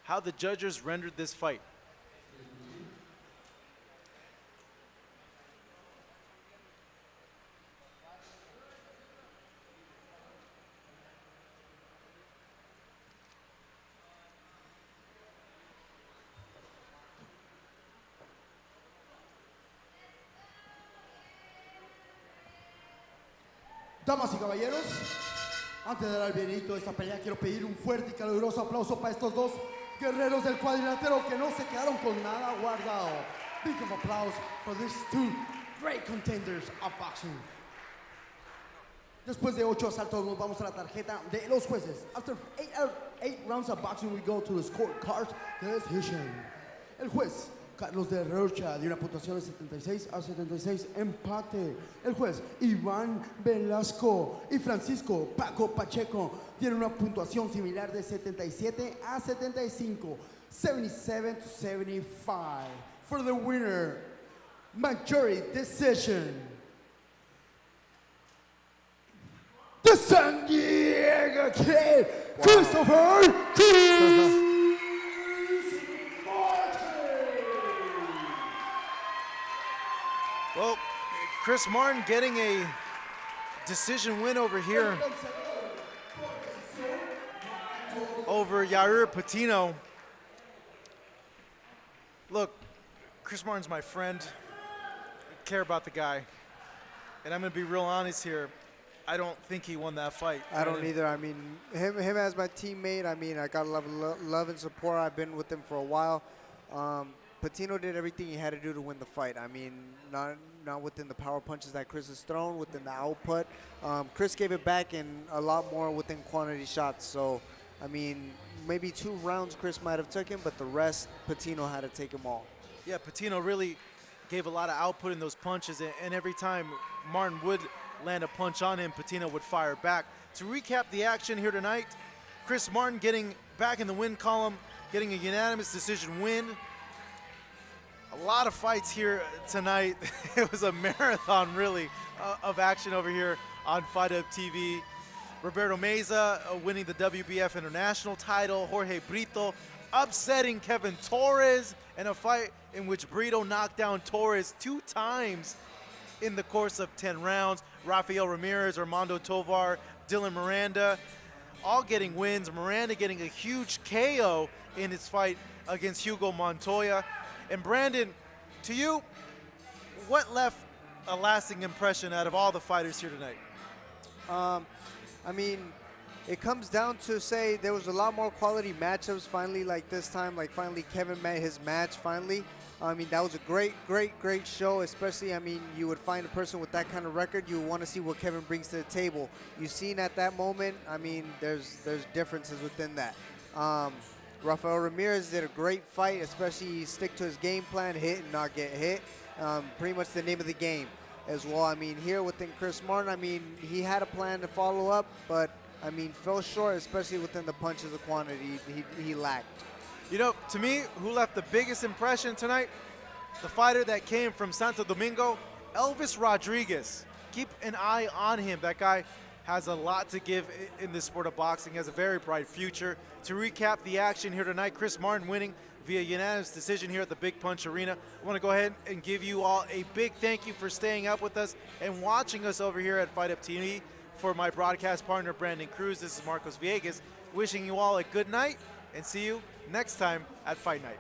how the judges rendered this fight. Damas y caballeros, antes de dar el veredicto de esta pelea, quiero pedir un fuerte y caluroso aplauso para estos dos guerreros del cuadrilátero que no se quedaron con nada guardado. Big of applause for these two great contenders of boxing. Después de 8 asaltos nos vamos a la tarjeta de los jueces. After 8 rounds of boxing, we go to the scorecard decision. El juez Carlos de Rocha dio una puntuación de 76 a 76, empate. El juez Iván Velasco y Francisco Paco Pacheco dieron una puntuación similar de 77 a 75, 77 to 75. For the winner, majority decision, the San Diego Kid, Christopher Cruz. Well, Chris Martin getting a decision win over here over Yair Patino. Look, Chris Martin's my friend. I care about the guy. And I'm going to be real honest here. I don't think he won that fight. I don't either. I mean, him as my teammate, I mean, I got a lot of love and support. I've been with him for a while. Patino did everything he had to do to win the fight. I mean, not within the power punches that Chris has thrown, within the output. Chris gave it back and a lot more within quantity shots. So, I mean, maybe 2 rounds Chris might have took him, but the rest, Patino had to take them all. Yeah, Patino really gave a lot of output in those punches, and every time Martin would land a punch on him, Patino would fire back. To recap the action here tonight, Chris Martin getting back in the win column, getting a unanimous decision win. A lot of fights here tonight. It was a marathon, really, of action over here on Fight Up TV. Roberto Meza winning the WBF International title. Jorge Brito upsetting Kevin Torres in a fight in which Brito knocked down Torres 2 times in the course of 10 rounds. Rafael Ramirez, Armando Tovar, Dylan Miranda, all getting wins. Miranda getting a huge KO in his fight against Hugo Montoya. And Brandon, to you, what left a lasting impression out of all the fighters here tonight? I mean, it comes down to say there was a lot more quality matchups finally, like this time, like finally Kevin met his match finally. I mean, that was a great show, especially, I mean, you would find a person with that kind of record, you would want to see what Kevin brings to the table. You've seen at that moment, I mean, there's differences within that. Rafael Ramirez did a great fight, especially stick to his game plan, hit and not get hit. Pretty much the name of the game as well. I mean, here within Chris Martin, I mean, he had a plan to follow up, but, I mean, fell short, especially within the punches of quantity he lacked. You know, to me, who left the biggest impression tonight? The fighter that came from Santo Domingo, Elvis Rodriguez. Keep an eye on him. That guy has a lot to give in this sport of boxing, has a very bright future. To recap the action here tonight, Chris Martin winning via unanimous decision here at the Big Punch Arena. I want to go ahead and give you all a big thank you for staying up with us and watching us over here at Fight Up TV. For my broadcast partner, Brandon Cruz, this is Marcos Villegas, wishing you all a good night and see you next time at Fight Night.